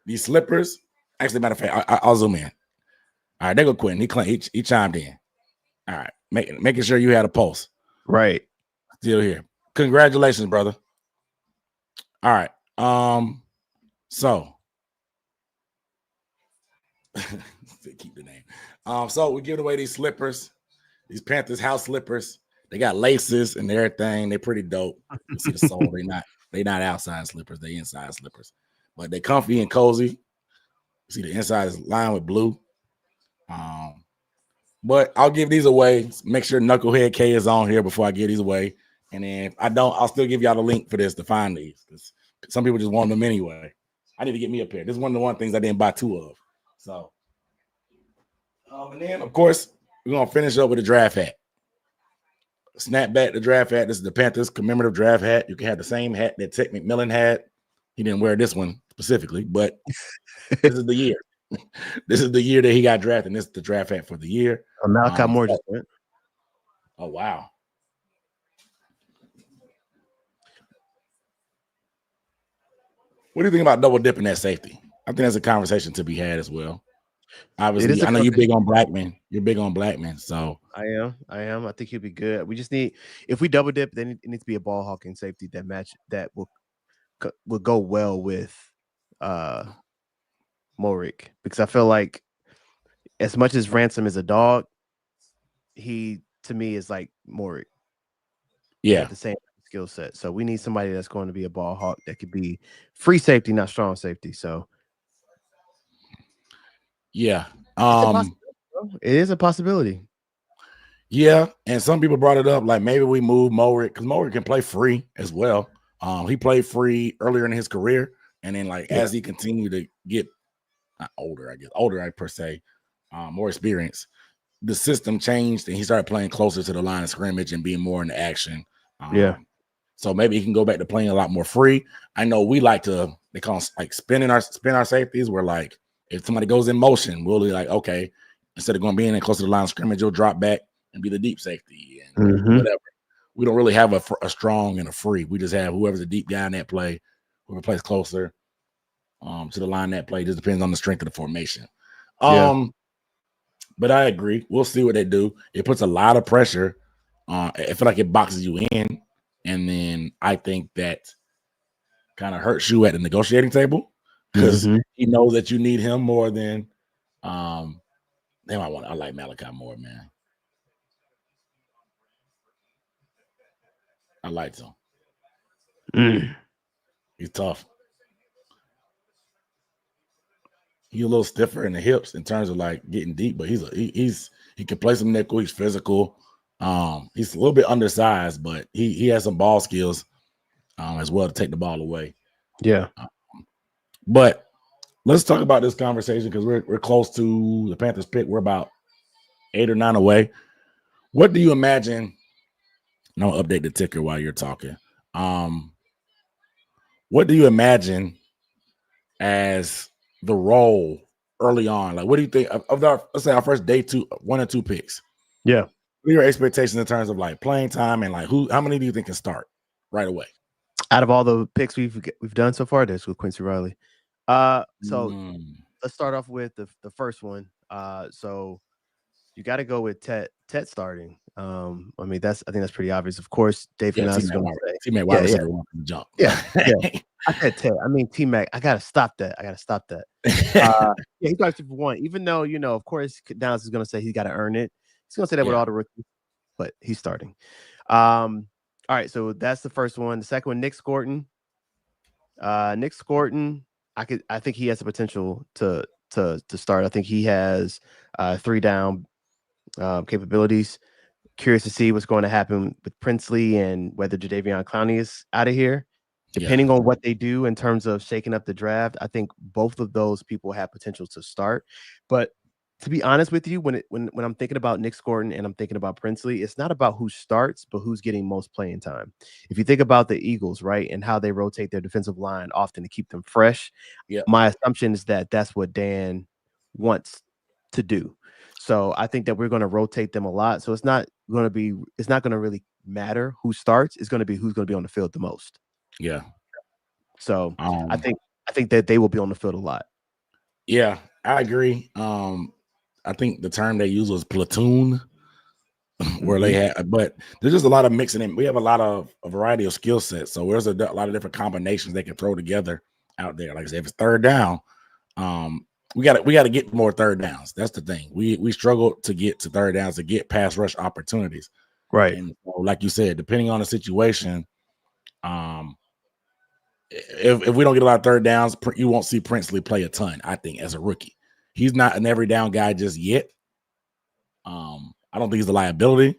S1: these slippers. Actually, matter of fact, I'll zoom in. All right, there go Quentin. He chimed in. All right, making sure you had a pulse.
S2: Right.
S1: Still here. Congratulations, brother. All right. So keep the name. So we're giving away these slippers, these Panthers house slippers. They got laces and everything. They're pretty dope. You see the sole. They not outside slippers. They inside slippers, but they comfy and cozy. You see the inside is lined with blue. But I'll give these away. Make sure Knucklehead K is on here before I give these away. And then if I don't, I'll still give y'all the link for this to find these, because some people just want them anyway. I need to get me a pair. This is one of the things I didn't buy 2 of. So, and then of course we're gonna finish up with a draft hat. Snap back the draft hat. This is the Panthers commemorative draft hat. You can have the same hat that Ted McMillan had. He didn't wear this one specifically, but this is the year. This is the year that he got drafted. And this is the draft hat for the year.
S2: Malachi Moore just went.
S1: Oh, wow. What do you think about double dipping that safety? I think that's a conversation to be had as well. Obviously, I know you're big on black men. You're big on black men. So
S2: I am. I think he'll be good. We just need, if we double dip, then it needs to be a ball hawking safety that will go well with Morik, because I feel like as much as Ransom is a dog, he to me is like Morik.
S1: Yeah,
S2: the same skill set. So we need somebody that's going to be a ball hawk that could be free safety, not strong safety. So
S1: yeah,
S2: it is a possibility.
S1: Yeah, and some people brought it up like maybe we move Morik, because Morik can play free as well. He played free earlier in his career, and then as he continued to get older, per se, more experience, the system changed and he started playing closer to the line of scrimmage and being more in the action. So maybe he can go back to playing a lot more free. I know we like to, they call us like spin our safeties, where like if somebody goes in motion, we'll be like, okay, instead of going being in close to the line of scrimmage, you'll drop back and be the deep safety and whatever. We don't really have a strong and a free. We just have whoever's a deep guy in that play, whoever plays closer to the line that play. Just depends on the strength of the formation. But I agree. We'll see what they do. It puts a lot of pressure. I feel like it boxes you in. And then I think that kind of hurts you at the negotiating table, because he knows that you need him more than I like Malachi more, man. I liked him. He's tough. He's a little stiffer in the hips in terms of like getting deep, but he can play some nickel. He's physical. He's a little bit undersized, but he has some ball skills as well to take the ball away.
S2: Yeah.
S1: But let's talk about this conversation because we're close to the Panthers pick. We're about 8 or 9 away. What do you imagine? And I'll update the ticker while you're talking. What do you imagine as the role early on? Like, what do you think of our, let's say our first day 1 and 2 picks?
S2: Yeah.
S1: What are your expectations in terms of like playing time and like how many do you think can start right away?
S2: Out of all the picks we've done so far, that's with Quincy Riley. So let's start off with the first one. So you got to go with Tet starting. I mean, I think that's pretty obvious. Of course, Dave Canales is going to say,
S1: T-Mac wide receiver one from the jump.
S2: Yeah. I said Tet. I mean, T-Mac. I got to stop that. Yeah, he got Super One. Even though, of course, Canales is going to say he's got to earn it. He's going to say that with all the rookies, but he's starting. All right, so that's the first one. The second one, Nick Scorton. Nick Scorton, I think he has the potential to start. I think he has 3 down capabilities. Curious to see what's going to happen with Princely and whether Jadeveon Clowney is out of here. Depending on what they do in terms of shaking up the draft, I think both of those people have potential to start. But to be honest with you, when I'm thinking about Nick Scorton and I'm thinking about Princely, it's not about who starts, but who's getting most playing time. If you think about the Eagles, right, and how they rotate their defensive line often to keep them fresh, my assumption is that that's what Dan wants to do. So I think that we're going to rotate them a lot. So it's not going to really matter who starts. It's going to be who's going to be on the field the most.
S1: Yeah.
S2: So I think that they will be on the field a lot.
S1: Yeah, I agree. I think the term they use was platoon, where they had, but there's just a lot of mixing in. We have a variety of skill sets, so there's a lot of different combinations they can throw together out there. Like I said, if it's third down, we got to get more third downs. That's the thing. We struggle to get to third downs to get pass rush opportunities.
S2: Right.
S1: And so, like you said, depending on the situation, if we don't get a lot of third downs, you won't see Princely play a ton, I think, as a rookie. He's not an every down guy just yet. I don't think he's a liability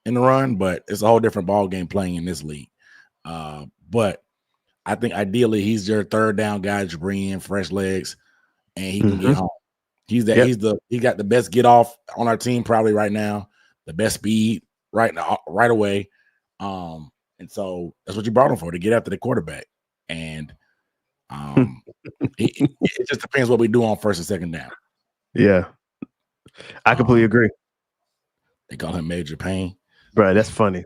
S1: in the run, but it's a whole different ball game playing in this league. But I think ideally he's your third down guy to bring in fresh legs and he can get home. He got the best get off on our team probably right now, the best speed right away. And so that's what you brought him for, to get after the quarterback. And it just depends what we do on first and second down.
S2: Yeah, I completely agree.
S1: They call him Major Pain,
S2: bro. That's funny.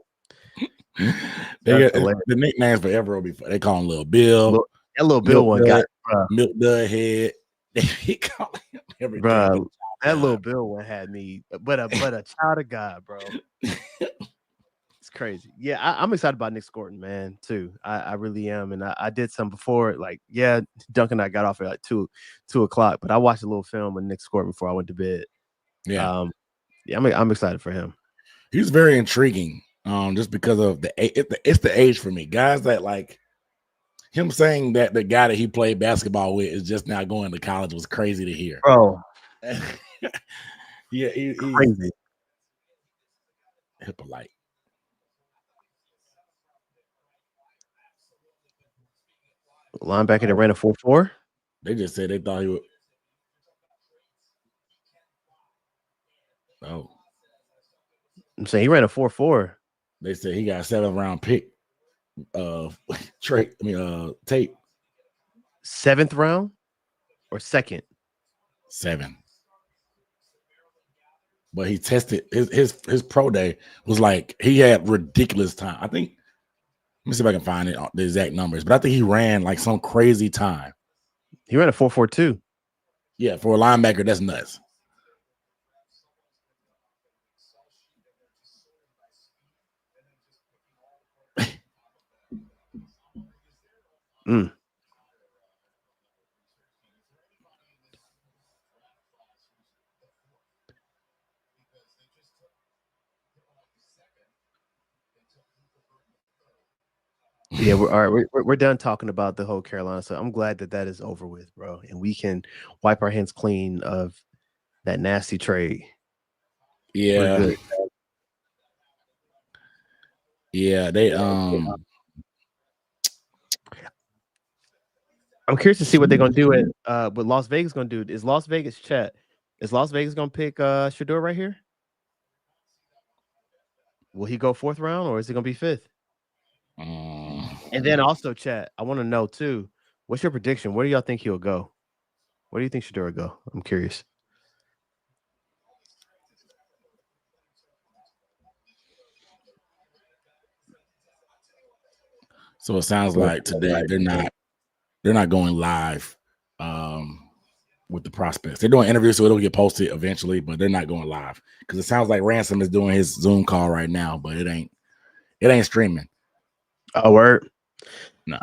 S1: The nicknames forever will be. They call him Little Bill.
S2: That Little Bill one got
S1: Milk Dud Head. He call him everything.
S2: Bro, that Little Bill one had me, but a child of God, bro. It's crazy. Yeah, I'm excited about Nick Scorton, man, too. I really am. And I did some before, like, Duncan and I got off at like 2 o'clock, but I watched a little film with Nick Scorton before I went to bed.
S1: Yeah.
S2: I'm excited for him.
S1: He's very intriguing, just because of it's the age for me. Guys that like him saying that the guy that he played basketball with is just now going to college was crazy to hear.
S2: Bro.
S1: Yeah, he's
S2: crazy.
S1: Hippolyte.
S2: Linebacker that ran a 4.4.
S1: They just said they thought he would. Oh,
S2: I'm saying he ran a 4.4.
S1: They said he got a 7th round pick. Tape.
S2: 7th round or 2nd?
S1: 7. But he tested his pro day was like he had ridiculous time. I think. Let me see if I can find the exact numbers, but I think he ran like some crazy time.
S2: He ran a 4.42.
S1: Yeah, for a linebacker, that's nuts.
S2: Yeah, we're all right. We're done talking about the whole Carolina. So I'm glad that is over with, bro, and we can wipe our hands clean of that nasty trade. We're
S1: Yeah,
S2: good.
S1: yeah. They
S2: I'm curious to see what they're gonna do at what Las Vegas gonna do. Is Las Vegas chat? Is Las Vegas gonna pick Shador right here? Will he go fourth round or is he gonna be fifth? And then also, chat, I want to know too, what's your prediction? Where do y'all think he'll go? Where do you think Shador will go? I'm curious.
S1: So it sounds like today they're not going live with the prospects. They're doing interviews, so it'll get posted eventually, but they're not going live because it sounds like Ransom is doing his Zoom call right now, but it ain't streaming.
S2: Oh, word.
S1: No.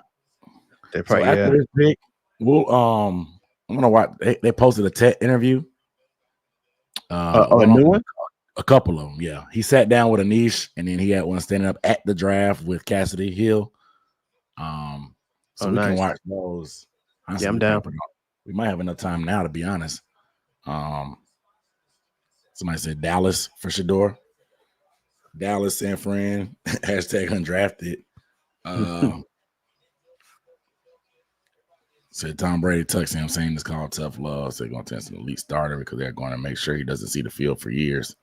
S2: They
S1: So
S2: probably
S1: after this pick, we'll I'm gonna watch. They posted a tech interview.
S2: a new one.
S1: A couple of them, yeah. He sat down with Anish, and then he had one standing up at the draft with Cassidy Hill. So we can
S2: Nice.
S1: watch those. Honestly,
S2: Yeah, I'm down.
S1: We might have enough time now, to be honest. Somebody said Dallas for Shador. Dallas, San Fran, hashtag undrafted. Said Tom Brady tucks him, saying it's called tough love. So they're going to test an elite starter because they're going to make sure he doesn't see the field for years.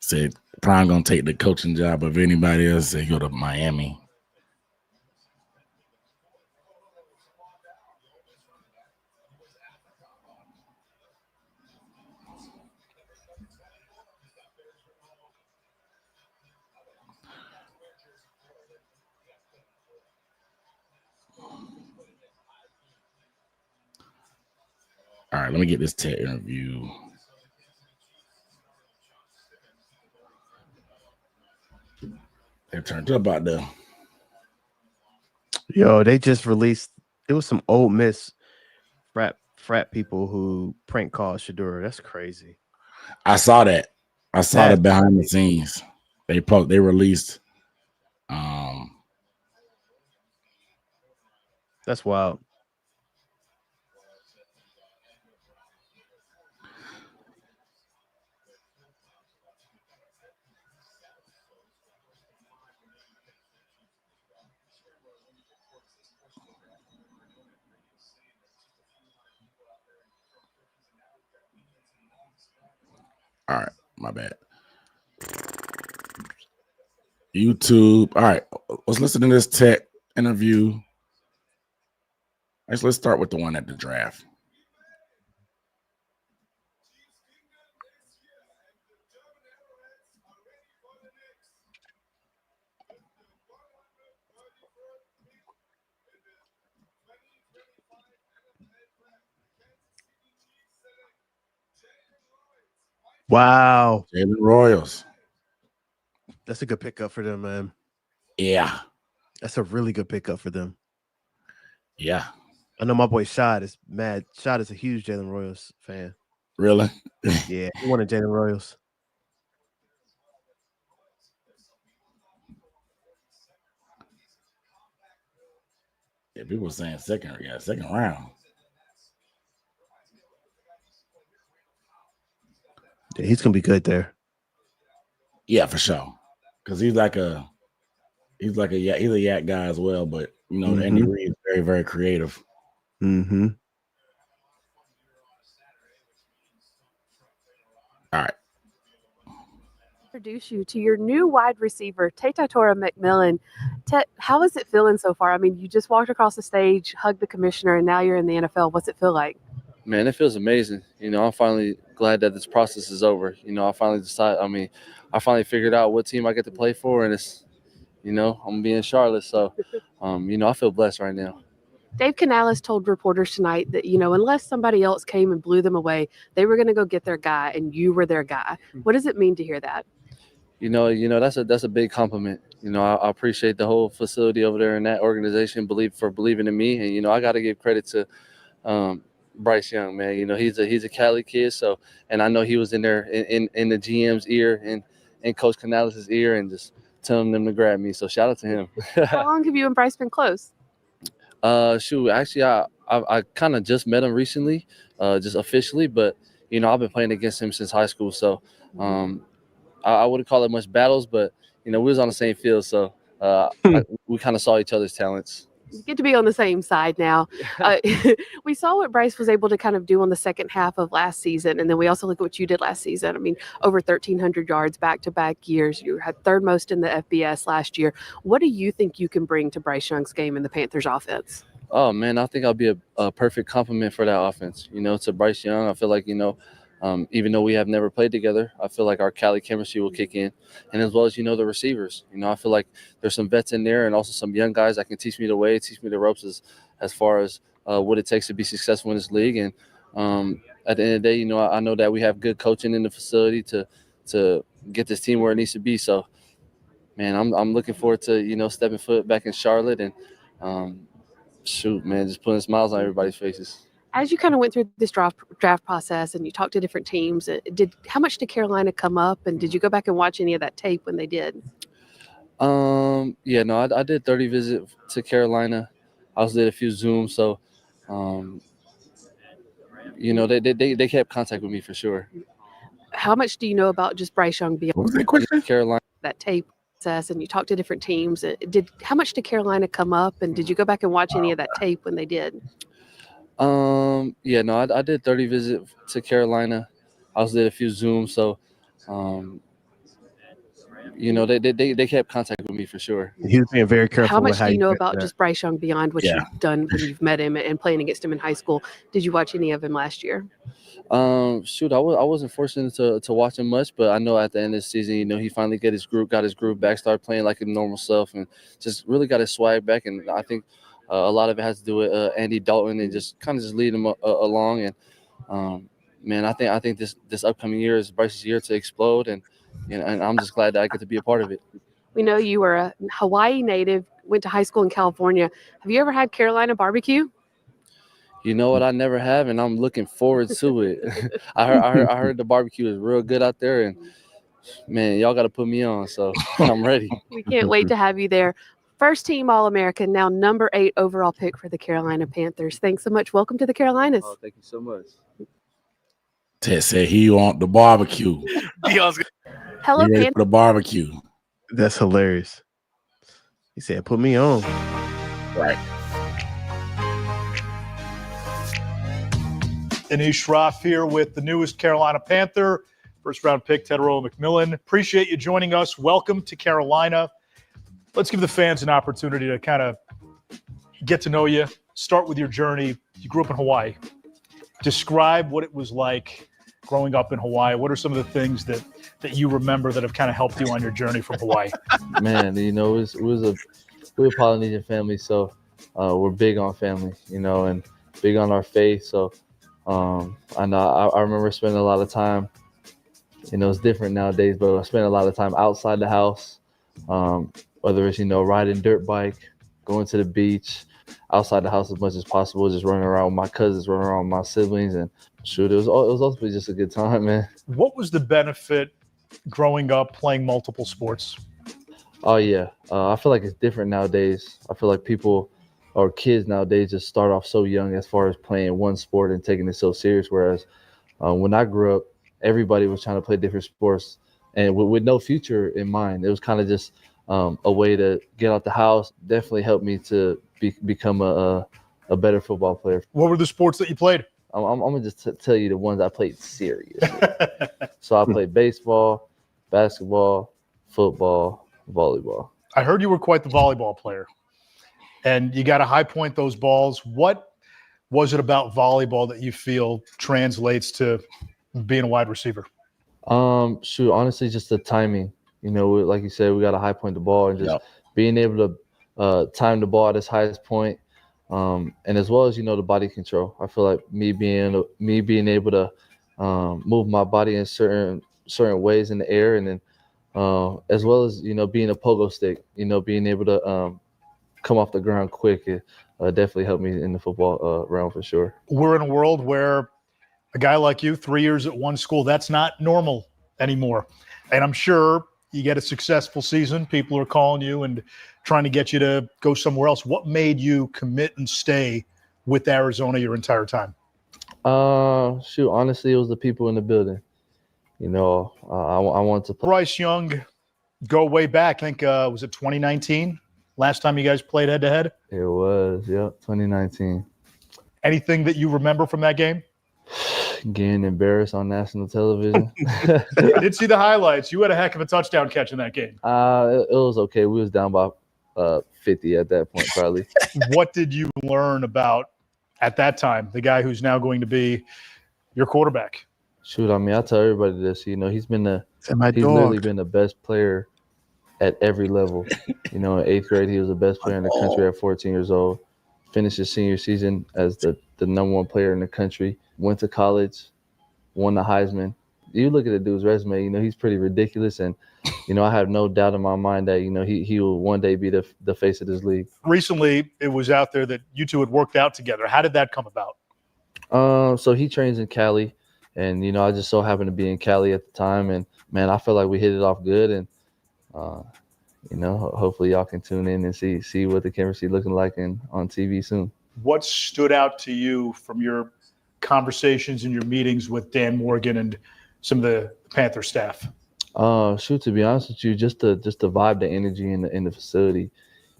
S1: Said Prime going to take the coaching job of anybody else. Say go to Miami. All right, let me get this tech interview. They turned up about the.
S2: Yo, they just released. It was some old Miss frat people who prank called Shador. That's crazy.
S1: I saw that. I saw the behind the scenes. They released.
S2: That's wild.
S1: All right, my bad. YouTube. All right, let's listen to this tech interview. Let's start with the one at the draft.
S2: Wow.
S1: Jalen Royals.
S2: That's a good pickup for them, man.
S1: Yeah.
S2: That's a really good pickup for them.
S1: Yeah.
S2: I know my boy Shad is mad. Shad is a huge Jalen Royals fan.
S1: Really?
S2: Yeah, he wanted Jalen Royals.
S1: Yeah, people were saying second round.
S2: Yeah, he's gonna be good there.
S1: Yeah, for sure. Because he's a yak guy as well, but you know, Andy Reid is very, very creative.
S2: Mm-hmm.
S1: All right.
S3: Introduce you to your new wide receiver, Taitatora McMillan. How is it feeling so far? I mean, you just walked across the stage, hugged the commissioner, and now you're in the NFL. What's it feel like?
S4: Man, it feels amazing. You know, I'm finally glad that this process is over. You know, I finally figured out what team I get to play for, and it's, you know, I'm gonna be in Charlotte. So, you know, I feel blessed right now.
S3: Dave Canales told reporters tonight that, unless somebody else came and blew them away, they were going to go get their guy, and you were their guy. What does it mean to hear that?
S4: You know, that's a big compliment. You know, I appreciate the whole facility over there in that organization believing in me, and you know, I got to give credit to Bryce Young, man. You know, he's a Cali kid, so, and I know he was in there in the GM's ear and Coach Canales' ear, and just telling them to grab me. So shout out to him.
S3: How long have you and Bryce been close?
S4: Actually, I kind of just met him recently, just officially, but I've been playing against him since high school, so I wouldn't call it much battles, but we was on the same field, so we kind of saw each other's talents.
S3: You get to be on the same side now. We saw what Bryce was able to kind of do on the second half of last season, and then we also look at what you did last season. I mean, over 1,300 yards back-to-back years. You had third most in the FBS last year. What do you think you can bring to Bryce Young's game in the Panthers offense?
S4: Oh, man, I think I'll be a perfect complement for that offense. To Bryce Young, I feel like, even though we have never played together, I feel like our Cali chemistry will kick in. And as well as, the receivers. I feel like there's some vets in there and also some young guys that can teach me the way, teach me the ropes as far as what it takes to be successful in this league. And at the end of the day, I know that we have good coaching in the facility to get this team where it needs to be. So, man, I'm looking forward to, stepping foot back in Charlotte and shoot, man, just putting smiles on everybody's faces.
S3: As you kind of went through this draft process and you talked to different teams, how much did Carolina come up, and did you go back and watch any of that tape when they did?
S4: Yeah, no, I did 30 visits to Carolina. I also did a few Zooms, so they kept contact with me for sure.
S3: How much do you know about just Bryce Young beyond
S1: What was that question?
S4: Carolina?
S3: That tape process, and you talked to different teams. How much did Carolina come up, and did you go back and watch any of that tape when they did?
S4: Yeah, no, I did 30 visits to Carolina. I also did a few Zooms, so they kept contact with me for sure.
S2: He was being very careful.
S3: How much do you know
S2: did
S3: about
S2: that.
S3: just Bryce Young beyond what you've done when you've met him and playing against him in high school? Did you watch any of him last year?
S4: Shoot, I wasn't fortunate to watch him much, but I know at the end of the season, he finally got his groove back, started playing like his normal self, and just really got his swag back. And I think a lot of it has to do with Andy Dalton and just kind of just lead him along. And man, I think this upcoming year is Bryce's year to explode, and I'm just glad that I get to be a part of it.
S3: We know you were a Hawaii native, went to high school in California. Have you ever had Carolina barbecue?
S4: You know what? I never have, and I'm looking forward to it. I heard the barbecue is real good out there, and man, y'all got to put me on, so I'm ready.
S3: We can't wait to have you there. First team All-American, now number 8 overall pick for the Carolina Panthers. Thanks so much. Welcome to the Carolinas.
S4: Oh, thank you so much.
S1: Ted said he want the barbecue.
S3: Hello,
S1: Panthers. The barbecue.
S2: That's hilarious. He said, "Put me on."
S1: Right.
S5: Anish Shroff here with the newest Carolina Panther, first-round pick Tetairoa McMillan. Appreciate you joining us. Welcome to Carolina. Let's give the fans an opportunity to kind of get to know you. Start with your journey. You grew up in Hawaii. Describe what it was like growing up in Hawaii. What are some of the things that you remember that have kind of helped you on your journey from Hawaii?
S4: Man, we're a Polynesian family, so we're big on family, and big on our faith. So I remember spending a lot of time. It's different nowadays, but I spent a lot of time outside the house. Whether it's, riding dirt bike, going to the beach, outside the house as much as possible, just running around with my cousins, running around with my siblings, and shoot, it was ultimately just a good time, man.
S5: What was the benefit growing up playing multiple sports?
S4: Oh, yeah. I feel like it's different nowadays. I feel like people or kids nowadays just start off so young as far as playing one sport and taking it so serious, whereas when I grew up, everybody was trying to play different sports and with no future in mind. It was kind of just a way to get out the house. Definitely helped me to become a better football player.
S5: What were the sports that you played?
S4: I'm going to just tell you the ones I played seriously. So I played baseball, basketball, football, volleyball.
S5: I heard you were quite the volleyball player, and you got to high point those balls. What was it about volleyball that you feel translates to being a wide receiver?
S4: Shoot, honestly, just the timing. Like you said, we got to high point the ball and just being able to time the ball at its highest point. And as well as, the body control. I feel like me being able to move my body in certain ways in the air, and then as well as, being a pogo stick, being able to come off the ground quick, it definitely helped me in the football realm for sure.
S5: We're in a world where a guy like you, 3 years at one school, that's not normal anymore. And I'm sure, you get a successful season. People are calling you and trying to get you to go somewhere else. What made you commit and stay with Arizona your entire time?
S4: Shoot, honestly, it was the people in the building. You know, I want to play.
S5: Bryce Young, go way back. I think, was it 2019? Last time you guys played head-to-head?
S4: It was, 2019.
S5: Anything that you remember from that game?
S4: Getting embarrassed on national television.
S5: I did see the highlights. You had a heck of a touchdown catch in that game.
S4: It was okay. We was down by 50 at that point, probably.
S5: What did you learn about, at that time, the guy who's now going to be your quarterback?
S4: Shoot, I mean, I tell everybody this. You know, he's literally been the best player at every level. You know, in 8th grade, he was the best player in the country at 14 years old. Finished his senior season as the number 1 player in the country. Went to college, won the Heisman. You look at the dude's resume, you know, he's pretty ridiculous. And, you know, I have no doubt in my mind that, you know, he will one day be the face of this league.
S5: Recently, it was out there that you two had worked out together. How did that come about?
S4: So he trains in Cali. And, you know, I just so happened to be in Cali at the time. And, man, I felt like we hit it off good. And, you know, hopefully y'all can tune in and see what the chemistry looking like on TV soon.
S5: What stood out to you from your conversations and your meetings with Dan Morgan and some of the Panther staff?
S4: Shoot, to be honest with you, just the vibe, the energy in the facility.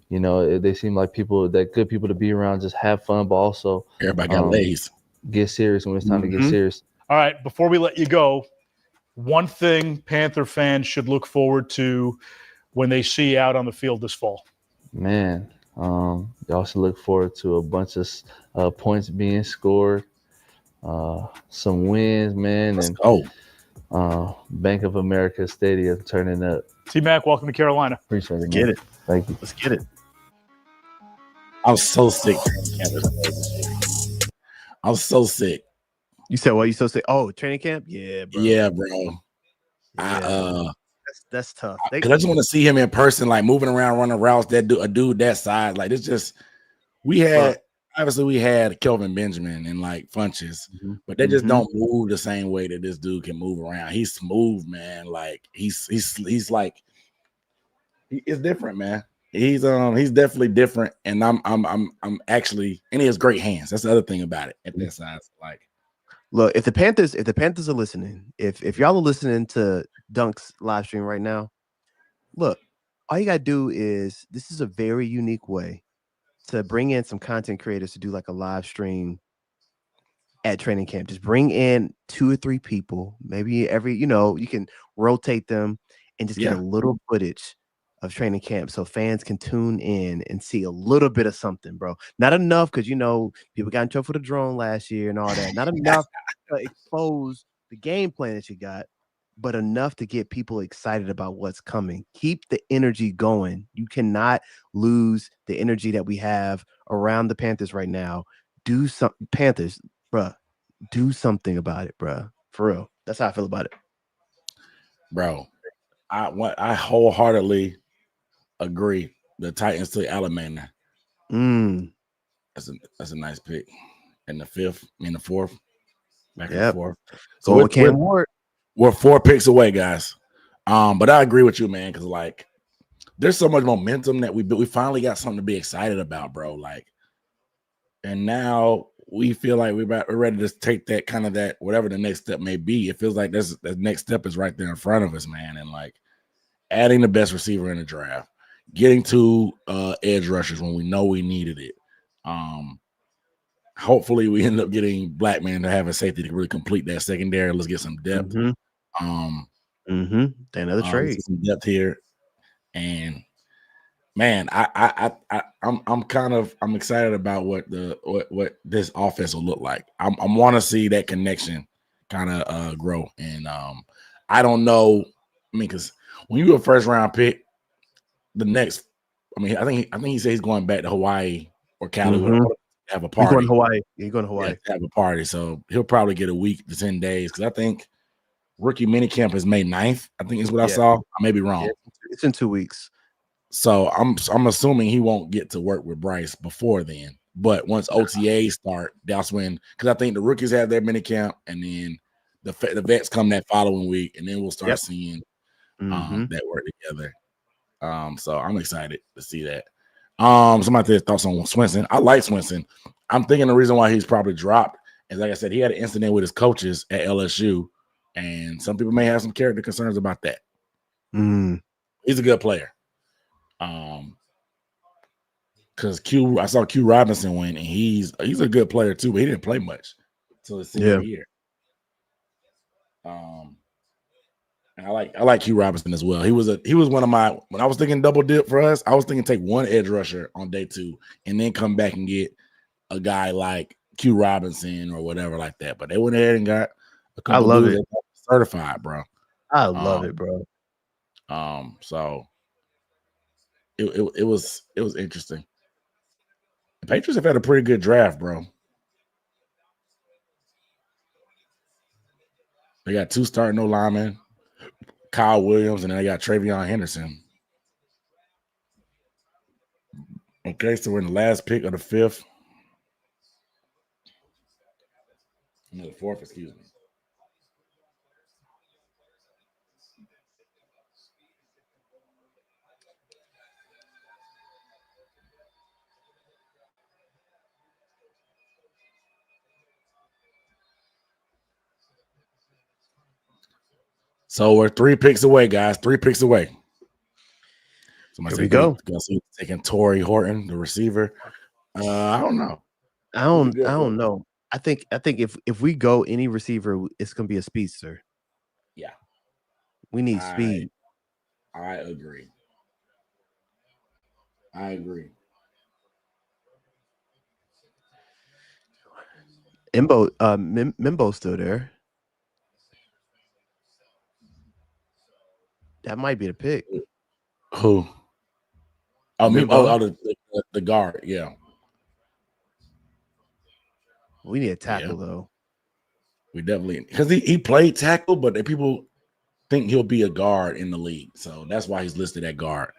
S4: You know, they seem like good people to be around, just have fun, but also
S1: everybody got lays.
S4: Get serious when it's time to get serious.
S5: All right, before we let you go, one thing Panther fans should look forward to when they see you out on the field this fall.
S4: Man, y'all should look forward to a bunch of points being scored, some wins, man.
S1: Let's go.
S4: Bank of America Stadium turning up.
S5: T-Mac, welcome to Carolina.
S4: Appreciate it.
S2: Get it.
S4: Thank you.
S2: Let's get it.
S1: I'm so sick. I'm so sick.
S2: You said what? You so sick? Oh, training camp? Yeah, bro.
S1: Yeah, bro.
S2: Yeah. That's tough.
S1: Because I just want to see him in person, like moving around, running routes. A dude that size, like it's just. We had Kelvin Benjamin and like Funches, but they just don't move the same way that this dude can move around. He's smooth, man. Like he's like it's different, man. He's definitely different, and I'm actually, and he has great hands. That's the other thing about it at that size. Like,
S2: look, if the Panthers are listening, if y'all are listening to Dunk's live stream right now, look, all you gotta do is, this is a very unique way to bring in some content creators to do like a live stream at training camp. Just bring in 2 or 3 people, maybe every, you can rotate them and just get a little footage of training camp so fans can tune in and see a little bit of something, bro. Not enough, because people got in trouble for the drone last year and all that. Not enough to expose the game plan that you got, but enough to get people excited about what's coming. Keep the energy going. You cannot lose the energy that we have around the Panthers right now. Do something, Panthers, bro. Do something about it, bro. For real. That's how I feel about it,
S1: bro. I wholeheartedly agree. The Titans took Alameda. That's a nice pick. In the 5th, in the 4th, back in the 4th. So we're 4 picks away, guys. But I agree with you, man, because like there's so much momentum that we finally got something to be excited about, bro. Like, and now we feel like we're ready to take that whatever the next step may be. It feels like the next step is right there in front of us, man. And like adding the best receiver in the draft, getting 2 edge rushers when we know we needed it. Hopefully we end up getting Blackman to have a safety to really complete that secondary. Let's get some depth.
S2: Another trade.
S1: Some depth here. And man, I'm excited about what this offense will look like. I want to see that connection kind of grow. And I don't know. I mean, because when you go first round pick, I think he said he's going back to Hawaii or Cali. Have a party.
S2: He's going to Hawaii. He's going to Hawaii.
S1: Yeah, have a party. So he'll probably get a week to 10 days. Because I think rookie minicamp is May 9th. I think is what I saw. I may be wrong.
S2: Yeah, it's in 2 weeks.
S1: So I'm assuming he won't get to work with Bryce before then. But once OTAs start, that's when, because I think the rookies have their minicamp, and then the vets come that following week, and then we'll start seeing that work together. So I'm excited to see that. Somebody said thoughts on Swinson. I like Swinson. I'm thinking the reason why he's probably dropped is, like I said, he had an incident with his coaches at LSU, and some people may have some character concerns about that. He's a good player. Because I saw Q Robinson win, and he's a good player too, but he didn't play much until his senior year. And I like Q Robinson as well. He was one of my, when I was thinking double dip for us, I was thinking take one edge rusher on day 2 and then come back and get a guy like Q Robinson or whatever like that. But they went ahead and got a couple of dudes certified, bro.
S2: I love it, bro.
S1: So it was interesting. The Patriots have had a pretty good draft, bro. They got 2 starting O-linemen, Kyle Williams, and then they got Travion Henderson. Okay, so we're in the last pick of the 5th. No, the 4th, excuse me. So we're 3 picks away, guys. 3 picks away. Somebody
S2: Here we go.
S1: Taking Torrey Horton, the receiver. I don't know.
S2: I don't know. I think if we go any receiver, it's gonna be a speedster.
S1: Yeah.
S2: We need speed.
S1: I agree.
S2: Mimbo's still there. That might be the pick.
S1: Who? Oh, the guard. Yeah.
S2: We need a tackle though.
S1: We definitely, because he played tackle, but people think he'll be a guard in the league, so that's why he's listed at guard.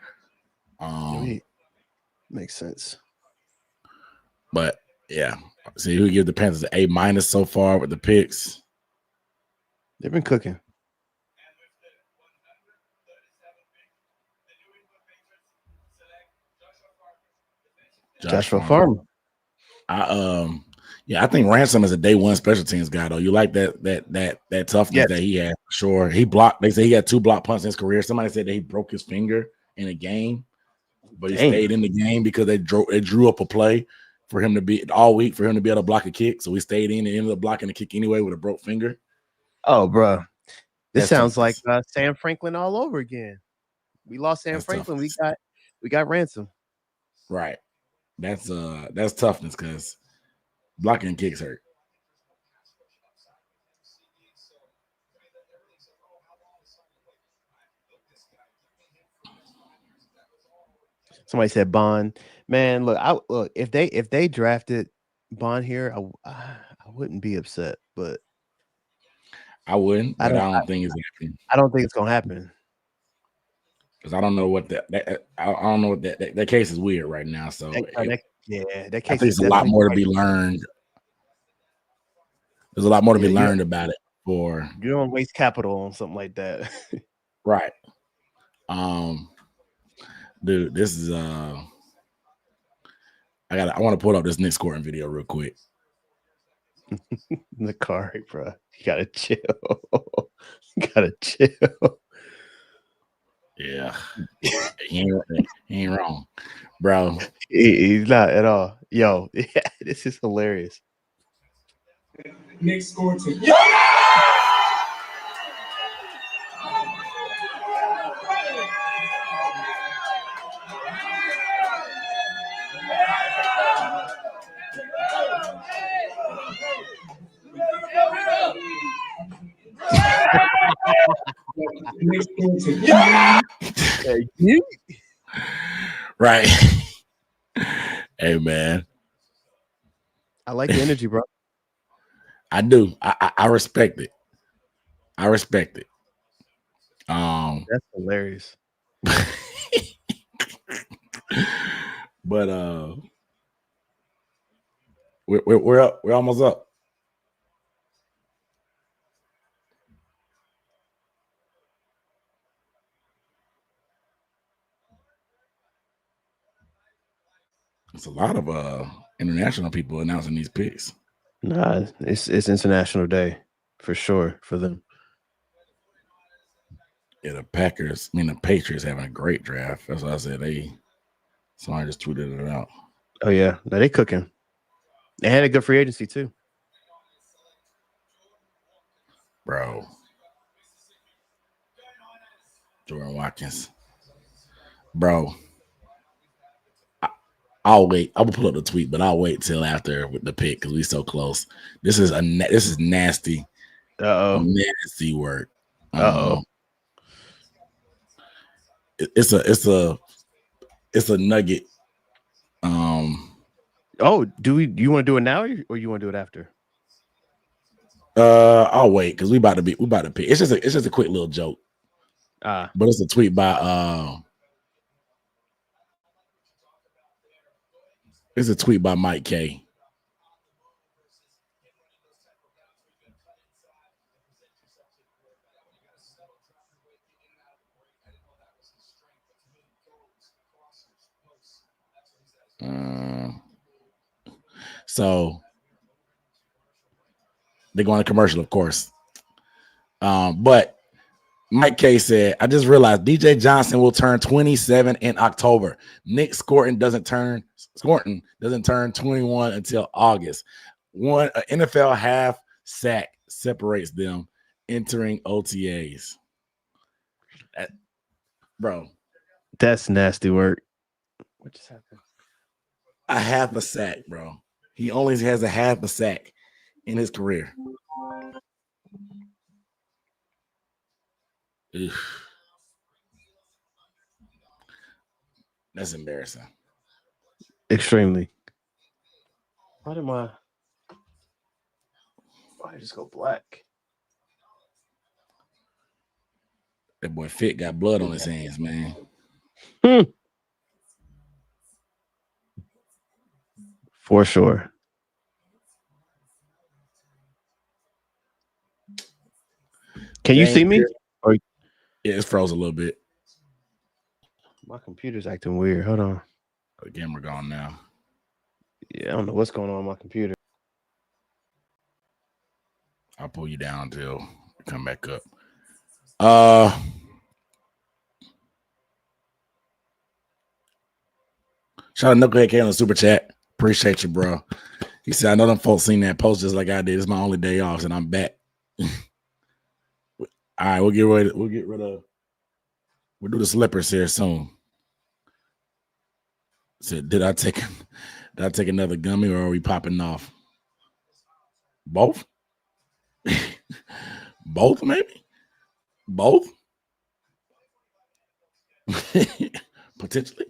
S2: Makes sense.
S1: But yeah, see who gives the Panthers an A- so far with the picks.
S2: They've been cooking. Joshua Farmer.
S1: I think Ransom is a day 1 special teams guy though. You like that toughness that he had for sure. He blocked. They say he had 2 block punts in his career. Somebody said that he broke his finger in a game, but he stayed in the game because they drew up a play for him to be all week for him to be able to block a kick. So he stayed in and ended up blocking the kick anyway with a broke finger.
S2: Oh, bro, this sounds like Sam Franklin all over again. We lost Sam Franklin. Toughness. We got Ransom.
S1: Right. That's toughness because blocking kicks hurt.
S2: Somebody said Bond. Man, look, if they drafted Bond here, I wouldn't be upset, but
S1: I wouldn't. But I don't think it's happening.
S2: I don't think it's gonna happen.
S1: Because I don't know what that case is weird right now. So
S2: that case
S1: I think there's a lot more to be learned. There's a lot more to be learned about it. You
S2: don't waste capital on something like that,
S1: right? Dude, this is I want to pull up this Nick Scoring video real quick.
S2: The car, bro. You gotta chill. You gotta chill.
S1: Yeah, he ain't wrong, bro.
S2: He's not at all. Yo, this is hilarious.
S6: Nick scored to
S1: Right. Hey, man.
S2: I like the energy, bro.
S1: I do. I respect it. That's
S2: hilarious.
S1: But we're up. We're almost up. It's a lot of international people announcing these picks.
S2: Nah, it's International Day for sure for them.
S1: Yeah, the Patriots having a great draft. That's what I said. Somebody just tweeted it out.
S2: Oh yeah, no, they cooking. They had a good free agency too.
S1: Bro. Jordan Watkins. Bro. I'll wait. I will pull up the tweet, but I'll wait till after with the pick because we so close. This is nasty. Nasty work. It's a nugget.
S2: Oh, do you want to do it now or you want to do it after?
S1: I'll wait because we about to pick. It's just a quick little joke. But it's a tweet by it's a tweet by Mike K. So they're going to commercial, of course. But Mike K said, I just realized DJ Johnson will turn 27 in October. Nick Scorton doesn't turn 21 until August. An NFL half sack separates them entering OTAs. Bro.
S2: That's nasty work. What just happened?
S1: A half a sack, bro. He only has a half a sack in his career. Ugh. That's embarrassing.
S2: Extremely. Why did I just go black?
S1: That boy Fit got blood on his hands, man.
S2: For sure. Can you see me? Or
S1: yeah, it's froze a little bit.
S2: My computer's acting weird. Hold on.
S1: The camera gone now.
S2: Yeah, I don't know what's going on with my computer.
S1: I'll pull you down until you come back up. Shout out Knucklehead K on the super chat. Appreciate you, bro. He said, I know them folks seen that post just like I did. It's my only day off, and I'm back. All right, we'll do the slippers here soon. Said, did I take another gummy or are we popping off? Both? Both, maybe? Both? Potentially.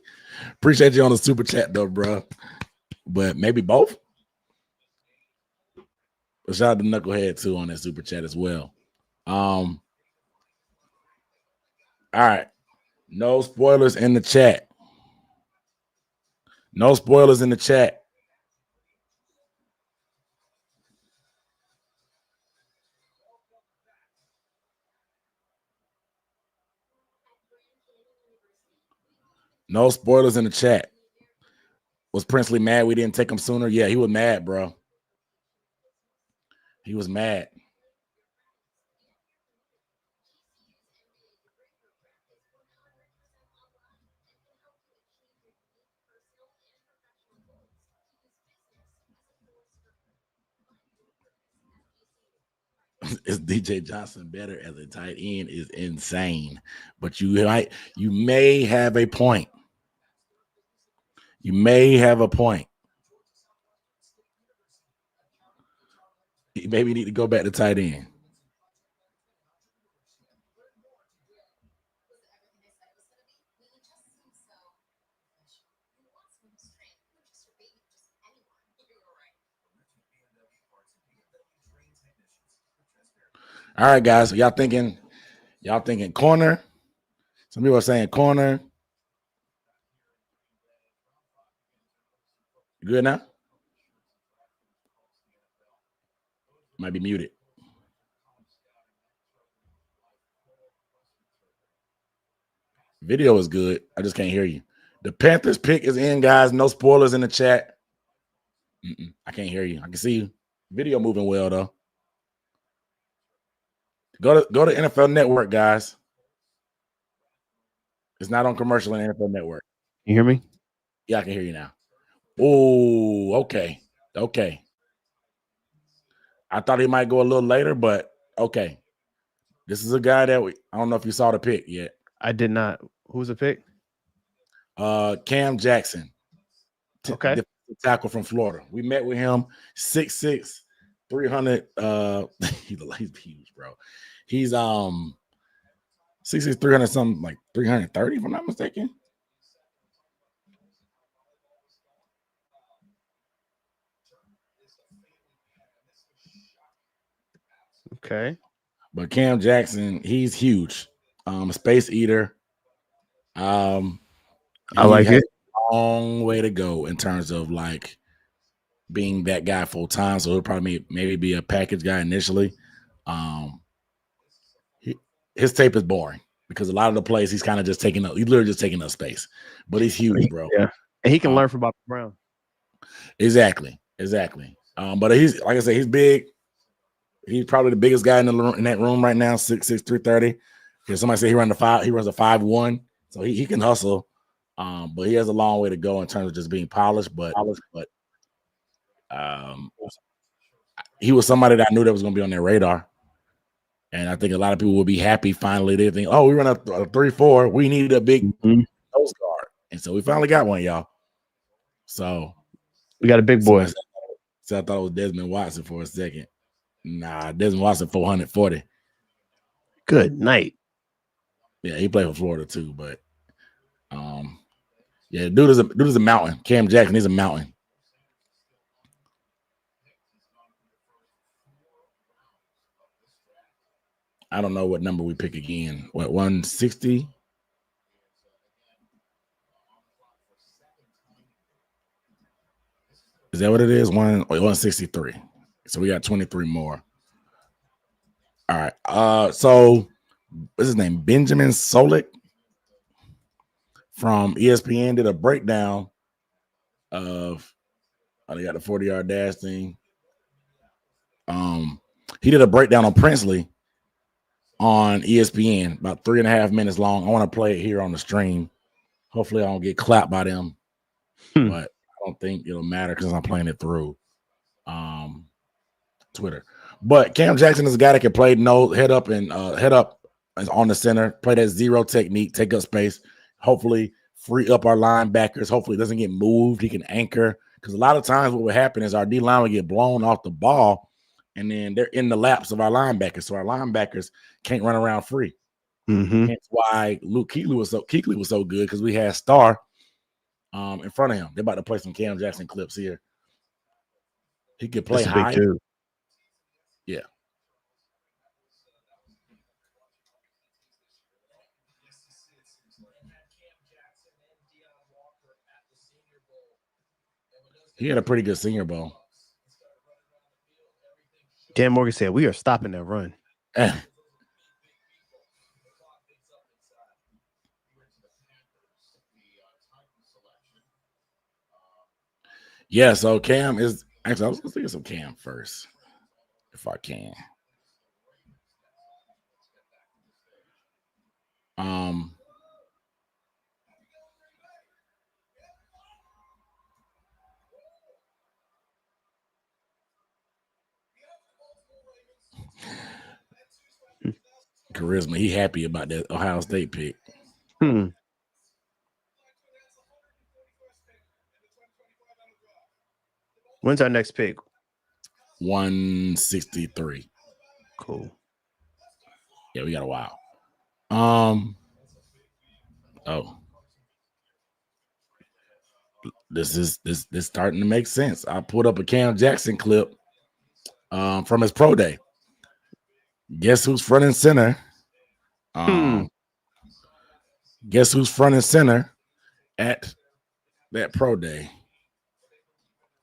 S1: Appreciate you on the super chat though, bro. But maybe both. But shout out to Knucklehead too on that super chat as well. All right. No spoilers in the chat. No spoilers in the chat. No spoilers in the chat. Was Princely mad we didn't take him sooner? Yeah, he was mad, bro. He was mad. Is DJ Johnson better as a tight end is insane. But you may have a point. You may have a point. You maybe need to go back to tight end. All right, guys. So y'all thinking corner? Some people are saying corner. You good now? Might be muted. Video is good. I just can't hear you. The Panthers pick is in, guys. No spoilers in the chat. I can't hear you. I can see you. Video moving well though. Go to NFL Network, guys. It's not on commercial in NFL Network.
S2: You hear me?
S1: Yeah, I can hear you now. Oh, okay. Okay. I thought he might go a little later, but okay. This is a guy that I don't know if you saw the pick yet.
S2: I did not. Who's the pick?
S1: Cam Jackson.
S2: Okay.
S1: Tackle from Florida. We met with him, 6'6", 300. He's huge, bro. He's 6'6", 300 something, like 330, if I'm not mistaken.
S2: Okay.
S1: But Cam Jackson, he's huge. Space eater.
S2: I like it.
S1: A long way to go in terms of like being that guy full time. So he'll probably maybe be a package guy initially. His tape is boring because a lot of the plays he's kind of just taking up. He's literally just taking up space. But he's huge, bro.
S2: Yeah, and he can learn from Bob Brown.
S1: Exactly. But he's, like I said, he's big. He's probably the biggest guy in that room right now, 6'6", 330. Because somebody said he runs a 5'1", so he can hustle. But he has a long way to go in terms of just being polished. But he was somebody that I knew that was going to be on their radar. And I think a lot of people will be happy finally. They think, oh, we run a 3-4. We needed a big nose guard. And so we finally got one, y'all. So
S2: we got a big boy.
S1: So I thought it was Desmond Watson for a second. Nah, Desmond Watson 440.
S2: Good night.
S1: Yeah, he played for Florida too, but yeah, dude is a mountain. Cam Jackson, he's a mountain. I don't know what number we pick again. What, 160? Is that what it is? 163. So we got 23 more. All right. So what's his name? Benjamin Solik from ESPN did a breakdown of they got the 40-yard dash thing. He did a breakdown on Princely on ESPN, about 3.5 minutes long. I want to play it here on the stream. Hopefully, I don't get clapped by them, but I don't think it'll matter because I'm playing it through Twitter. But Cam Jackson is a guy that can play head up on the center, play that zero technique, take up space, hopefully free up our linebackers. Hopefully, it doesn't get moved. He can anchor because a lot of times what would happen is our D line would get blown off the ball, and then they're in the laps of our linebackers, so our linebackers can't run around free. Hence why Luke Kuechly was so good because we had Star in front of him. They're about to play some Cam Jackson clips here. He could play high. Yeah. He had a pretty good Senior Bowl.
S2: Dan Morgan said, we are stopping that run.
S1: Yeah, so Cam is actually, I was going to think of some Cam first, if I can. Charisma, he happy about that Ohio State pick.
S2: When's our next pick?
S1: 163.
S2: Cool.
S1: Yeah, we got a while. This is starting to make sense. I pulled up a Cam Jackson clip from his pro day. Guess who's front and center? Guess who's front and center at that pro day?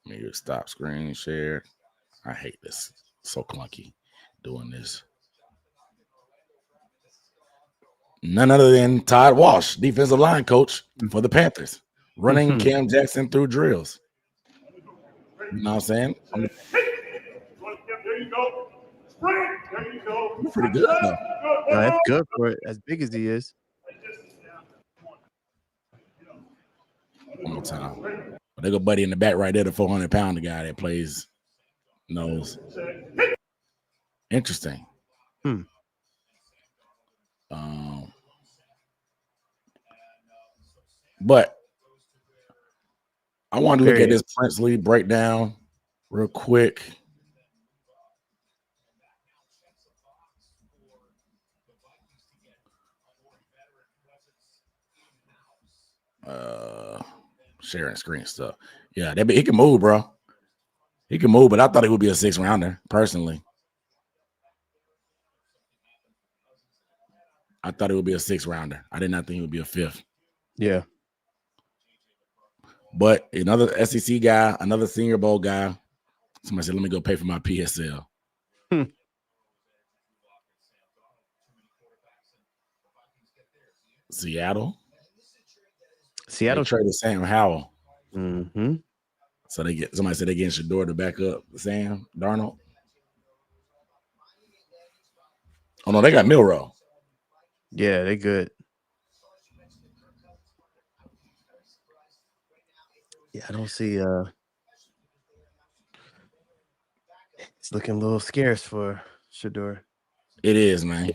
S1: Let me just stop screen share. I hate this. So clunky doing this. None other than Todd Walsh, defensive line coach for the Panthers. running Cam Jackson through drills. You know what I'm saying?
S6: There you go. There you go.
S1: Pretty good though.
S2: No, that's good for it. As big as he is.
S1: One more time. They go buddy in the back right there, the 400-pounder guy that plays nose. Interesting. But I want to look at this Princely breakdown real quick. Sharing screen stuff. Yeah, he can move, bro. He can move, but I thought he would be a 6th rounder, personally. I thought it would be a 6th rounder. I did not think he would be a 5th.
S2: Yeah.
S1: But another SEC guy, another Senior Bowl guy. Somebody said, let me go pay for my PSL. Seattle traded Sam Howell. So somebody said they getting Shador to back up Sam Darnold. Oh no, they got Milroe.
S2: Yeah, they good. Yeah, I don't see it's looking a little scarce for Shador.
S1: It is, man.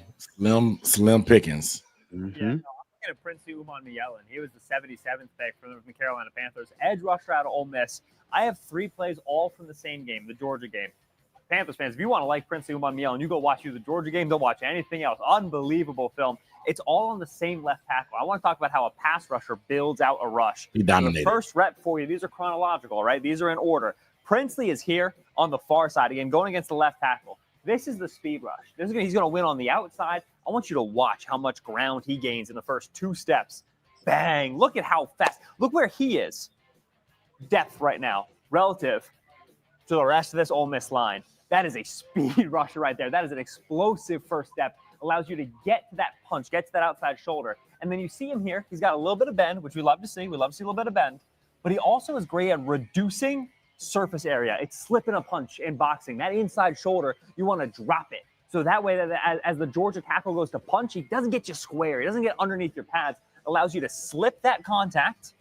S1: Slim pickings.
S7: Yeah, no, I'm looking at Princely Umanmielen. He was the 77th pick from the Carolina Panthers. Edge rusher out of Ole Miss. I have 3 plays all from the same game, the Georgia game. Panthers fans, if you want to like Princely Umanmielen, you go watch the Georgia game. Don't watch anything else. Unbelievable film. It's all on the same left tackle. I want to talk about how a pass rusher builds out a rush.
S1: He dominated.
S7: The first rep for you, these are chronological, right? These are in order. Princely is here on the far side, again, going against the left tackle. This is the speed rush. He's going to win on the outside. I want you to watch how much ground he gains in the first 2 steps. Bang. Look at how fast. Look where he is. Depth right now relative to the rest of this Ole Miss line. That is a speed rusher right there. That is an explosive first step. Allows you to get to that punch, get to that outside shoulder. And then you see him here. He's got a little bit of bend, which we love to see. We love to see a little bit of bend. But he also is great at reducing surface area. It's slipping a punch in boxing. That inside shoulder, you want to drop it. So that way, as the Georgia tackle goes to punch, he doesn't get you square. He doesn't get underneath your pads. It allows you to slip that contact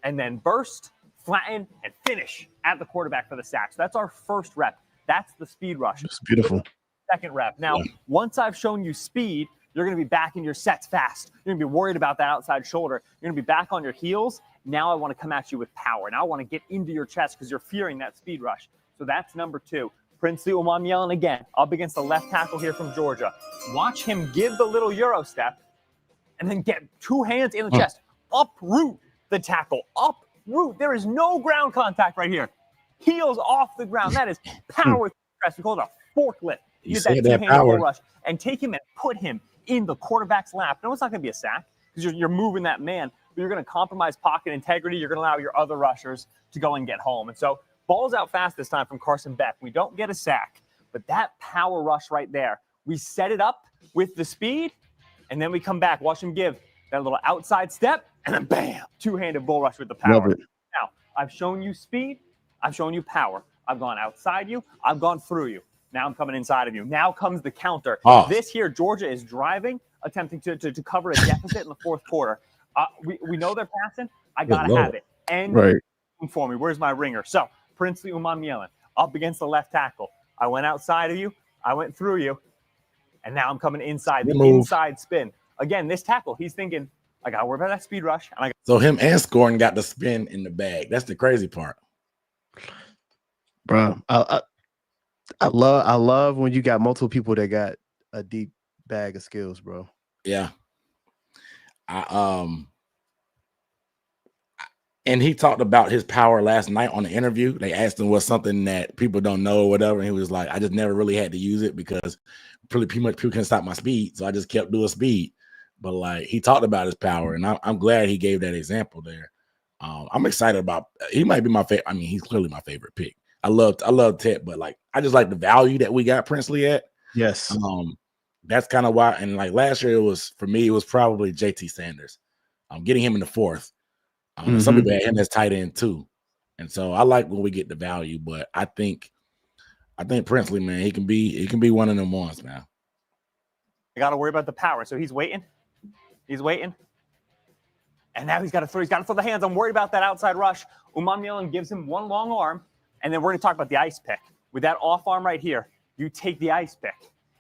S7: and then burst, flatten, and finish at the quarterback for the sack. So that's our first rep. That's the speed rush.
S2: It's beautiful.
S7: Second rep. Now, once I've shown you speed, you're going to be back in your sets fast. You're going to be worried about that outside shoulder. You're going to be back on your heels. Now I want to come at you with power. Now I want to get into your chest because you're fearing that speed rush. So that's number 2. Princely Umanmielen again, up against the left tackle here from Georgia. Watch him give the little Euro step and then get 2 hands in the chest. Uproot the tackle. Uproot. There is no ground contact right here. Heels off the ground. That is power. We call it a forklift.
S1: You
S7: get
S1: said
S7: that
S1: that power.
S7: rush and take him and put him in the quarterback's lap. No, it's not going to be a sack because you're moving that man, but you're going to compromise pocket integrity. You're going to allow your other rushers to go and get home. And so ball's out fast this time from Carson Beck. We don't get a sack, but that power rush right there, we set it up with the speed, and then we come back. Watch him give that little outside step, and then bam, 2-handed bull rush with the power.
S2: Love it.
S7: Now, I've shown you speed. I've shown you power. I've gone outside you. I've gone through you. Now I'm coming inside of you. Now comes the counter. This here, Georgia is driving, attempting to cover a deficit in the 4th quarter. We know they're passing. I got to have it. And for me, where's my ringer? So, Princely Umanmielen up against the left tackle. I went outside of you. I went through you. And now I'm coming inside. The inside spin. Again, this tackle, he's thinking, I got to worry about that speed rush. And
S1: so him and Scoring got the spin in the bag. That's the crazy part.
S2: Bro, I love when you got multiple people that got a deep bag of skills, bro.
S1: Yeah. And he talked about his power last night on the interview. They asked him what's something that people don't know or whatever. And he was like, I just never really had to use it because pretty much people couldn't stop my speed. So I just kept doing speed. But like he talked about his power, and I'm glad he gave that example there. I'm excited about. He might be my favorite. I mean, he's clearly my favorite pick. I love Ted, but like I just like the value that we got Princely at.
S2: Yes.
S1: That's kind of why. And like last year, it was probably JT Sanders. Getting him in the 4th. Some people had him as tight end too, and so I like when we get the value. But I think Princely, man, he can be one of them ones, man.
S7: I got to worry about the power. So he's waiting. He's waiting. And now he's got to throw the hands. I'm worried about that outside rush. Umam gives him one long arm, and then we're going to talk about the ice pick. With that off arm right here, you take the ice pick,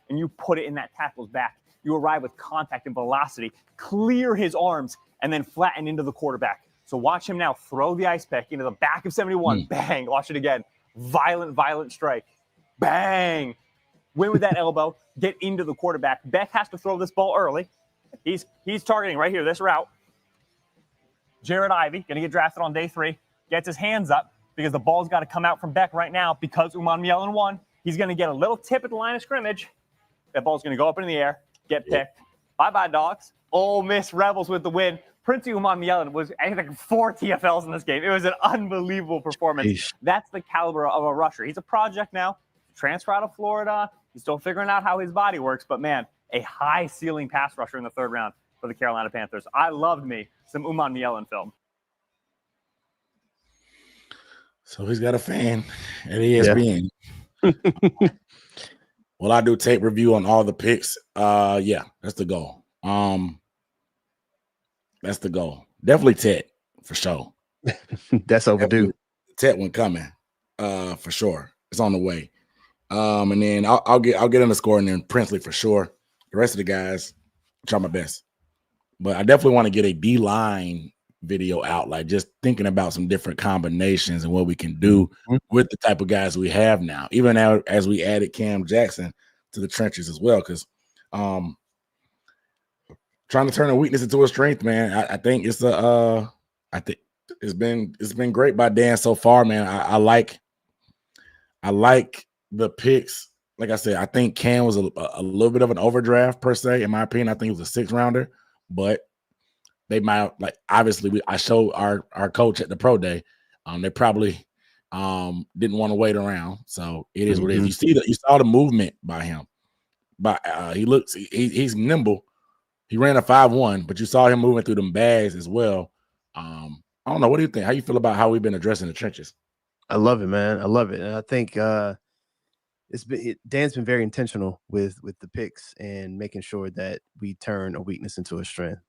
S7: and you put it in that tackle's back. You arrive with contact and velocity, clear his arms, and then flatten into the quarterback. So watch him now throw the ice pick into the back of 71. Bang. Watch it again. Violent strike. Bang. Win with that elbow. Get into the quarterback. Beck has to throw this ball early. He's targeting right here, this route. Jared Ivey, going to get drafted on day 3, gets his hands up because the ball's got to come out from Beck right now because Umam Yellen won. He's going to get a little tip at the line of scrimmage. That ball's going to go up in the air, get picked. Bye-bye, Dogs. Ole Miss Rebels with the win. Prince Umam Yellen was, I think, 4 TFLs in this game. It was an unbelievable performance. That's the caliber of a rusher. He's a project now. Transfer out of Florida. He's still figuring out how his body works. But, man, a high-ceiling pass rusher in the 3rd round for the Carolina Panthers. I loved me some Umam Yellen film.
S1: So he's got a fan at ESPN. Yeah. Well, I do tape review on all the picks. Yeah, that's the goal. That's the goal. Definitely Ted, for sure.
S2: That's overdue.
S1: Ted one coming, for sure. It's on the way. And then I'll get in the score, and then Princely for sure. The rest of the guys, try my best. But I definitely want to get a D-line video out, like just thinking about some different combinations and what we can do with the type of guys we have now, even now as we added Cam Jackson to the trenches as well, because trying to turn a weakness into a strength, man. I think it's it's been great by Dan so far, man. I like the picks. Like I said, I think Cam was a little bit of an overdraft per se, in my opinion. I think it was a 6th rounder, but they might, like, obviously I showed our coach at the pro day. They probably didn't want to wait around. So it is what it is. You saw the movement by him. But he's nimble. He ran a 5.1, but you saw him moving through them bags as well. I don't know. What do you think? How you feel about how we've been addressing the trenches?
S2: I love it, man. I love it. And I think Dan's been very intentional with the picks and making sure that we turn a weakness into a strength.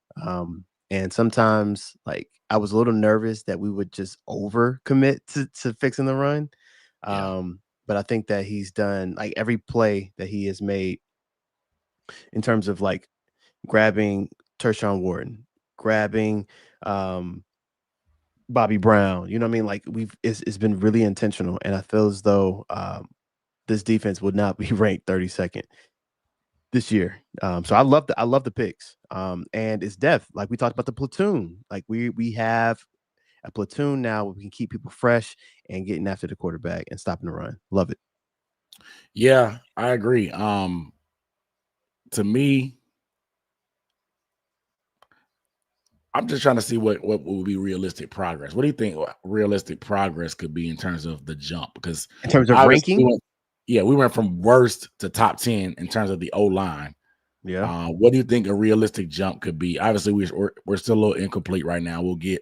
S2: And sometimes, like, I was a little nervous that we would just overcommit to fixing the run. But I think that he's done, like, every play that he has made in terms of, like, grabbing Tershawn Wharton, grabbing Bobby Brown, you know what I mean? Like, it's been really intentional. And I feel as though this defense would not be ranked 32nd this year. So I love the picks. And it's depth. Like we talked about the platoon. Like we have a platoon now where we can keep people fresh and getting after the quarterback and stopping the run. Love it.
S1: Yeah, I agree. To me, I'm just trying to see what would be realistic progress. What do you think realistic progress could be in terms of the jump? Because
S2: in terms of ranking,
S1: we went from worst to top 10 in terms of the O-line.
S2: Yeah.
S1: What do you think a realistic jump could be? Obviously, we're still a little incomplete right now. We'll get,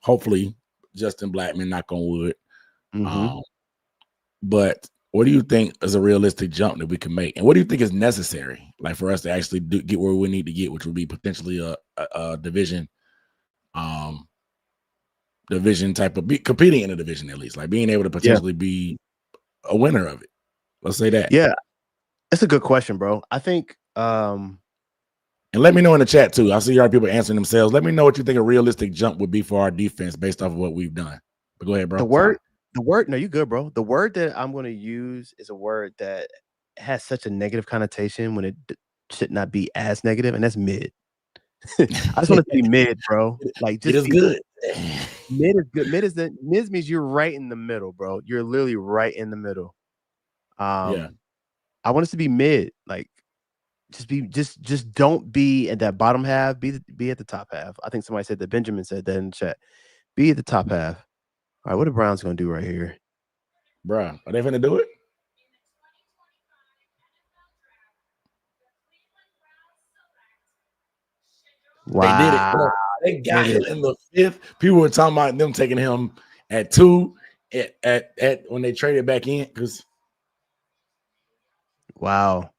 S1: hopefully, Justin Blackman, knock on wood. But what do you think is a realistic jump that we can make? And what do you think is necessary, like, for us to actually get where we need to get, which would be potentially a division type of competing in a division, at least, like being able to potentially be a winner of it. Let's say that.
S2: Yeah, that's a good question, bro. I think,
S1: and let me know in the chat too. I see our people answering themselves. Let me know what you think a realistic jump would be for our defense based off of what we've done. But go ahead, bro.
S2: The word, no, you good, bro. The word that I'm going to use is a word that has such a negative connotation when it should not be as negative, and that's mid. I just want to be mid, bro. Like, just
S1: good.
S2: Mid is good. Mid means you're right in the middle, bro. You're literally right in the middle. I want us to be mid. Like, just don't be at that bottom half. Be at the top half. I think somebody said that. Benjamin said that in the chat. Be at the top half. All right, what are Browns gonna do right here,
S1: bro? Are they gonna do it?
S2: Wow,
S1: They got him in the 5th. People were talking about them taking him at 2 at when they traded back in because
S2: wow.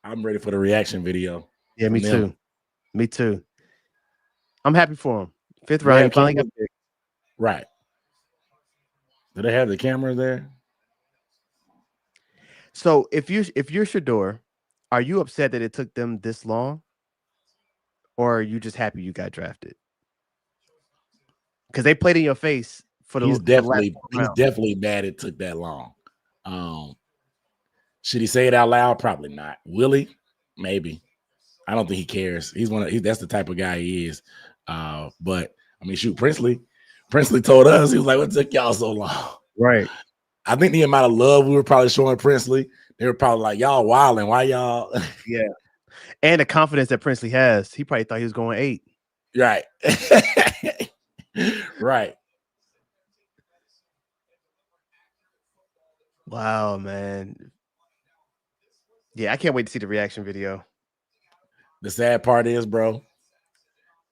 S1: I'm ready for the reaction video.
S2: Yeah, me
S1: from them.
S2: too. Me too. I'm happy for him. 5th
S1: They
S2: round, he
S1: have
S2: finally got
S1: cameras?
S2: picked.
S1: Right. Do they have the cameras there?
S2: So if you're Shador, are you upset that it took them this long, or are you just happy you got drafted? Because they played in your face for the
S1: He's
S2: last round.
S1: definitely mad it took that long. Should he say it out loud? Probably not. Will he? Maybe. I don't think he cares. That's the type of guy he is. But I mean, shoot, Princely told us, he was like, what took y'all so long?
S2: Right.
S1: I think the amount of love we were probably showing Princely, they were probably like, y'all wilding. Why y'all?
S2: Yeah. And the confidence that Princely has, he probably thought he was going 8.
S1: Right. Right.
S2: Wow, man. Yeah, I can't wait to see the reaction video.
S1: The sad part is, bro,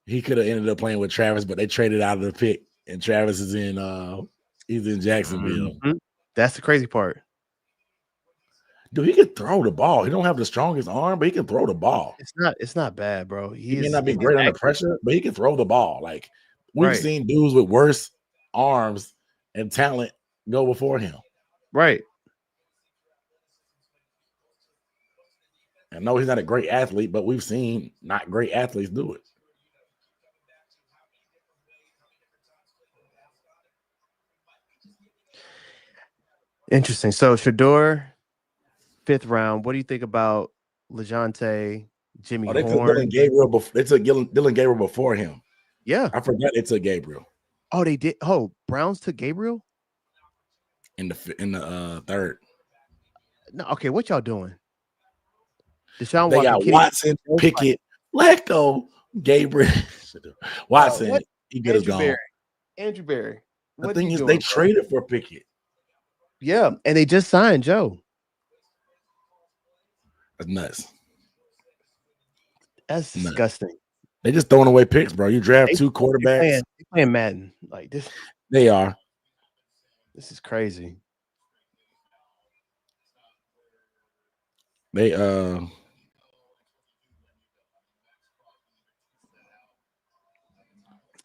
S1: he could have ended up playing with Travis, but they traded out of the pick, and Travis is he's in Jacksonville.
S2: Mm-hmm. That's the crazy part.
S1: Dude, he can throw the ball. He don't have the strongest arm, but he can throw the ball.
S2: It's not bad, bro.
S1: He may not be great under pressure, but he can throw the ball. Like we've
S2: Right.
S1: seen dudes with worse arms and talent go before him.
S2: Right.
S1: I know he's not a great athlete, but we've seen not great athletes do it.
S2: Interesting. So Shador, 5th round. What do you think about LeJohntay, Jimmy
S1: They took
S2: Horn?
S1: Dylan Gabriel before. They took Dylan Gabriel before him.
S2: Yeah.
S1: I forgot they took Gabriel.
S2: Oh, they did. Oh, Browns took Gabriel
S1: in the 3rd.
S2: No, okay. What y'all doing? Deshaun
S1: They got
S2: Watson,
S1: Watson, Pickett, Flacco, Gabriel, Watson. He good as gone.
S2: Andrew Berry.
S1: The thing is, they traded for Pickett.
S2: Yeah, and they just signed Joe.
S1: That's nuts.
S2: That's disgusting.
S1: They just throwing away picks, bro. You draft 2 quarterbacks.
S2: They playing Madden like this.
S1: They are.
S2: This is crazy.
S1: They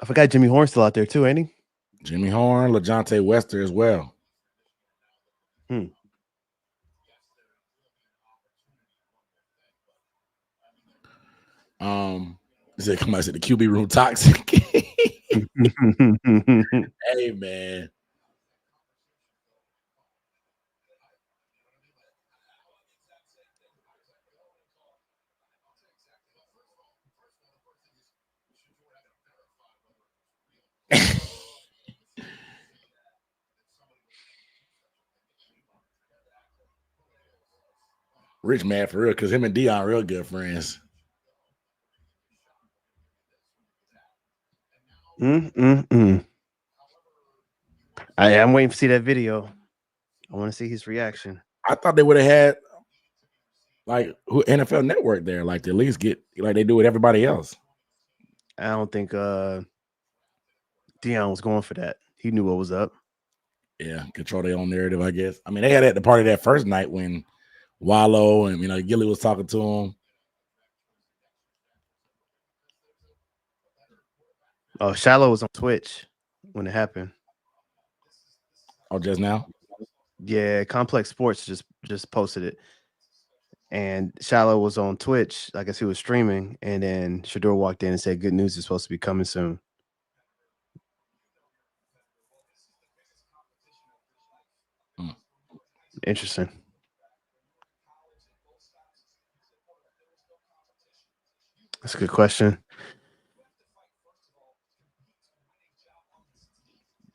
S2: I forgot Jimmy Horn's still out there too, ain't he?
S1: Jimmy Horn, LeJohntay Wester as well. Come on, said the QB room toxic. Hey man. Rich man for real, because him and Dion real good friends.
S2: I'm waiting to see that video. I want to see his reaction.
S1: I thought they would have had like NFL Network there, like to at least get like they do with everybody else.
S2: I don't think Dion was going for that. He knew what was up.
S1: Yeah, control their own narrative, I guess. I mean, they had at the party that first night when Wallow and Gilly was talking to him.
S2: Oh, Shallow was on Twitch when it happened.
S1: Oh, just now?
S2: Yeah, Complex Sports just posted it. And Shallow was on Twitch. I guess he was streaming. And then Shador walked in and said, good news is supposed to be coming soon. Interesting. That's a good question.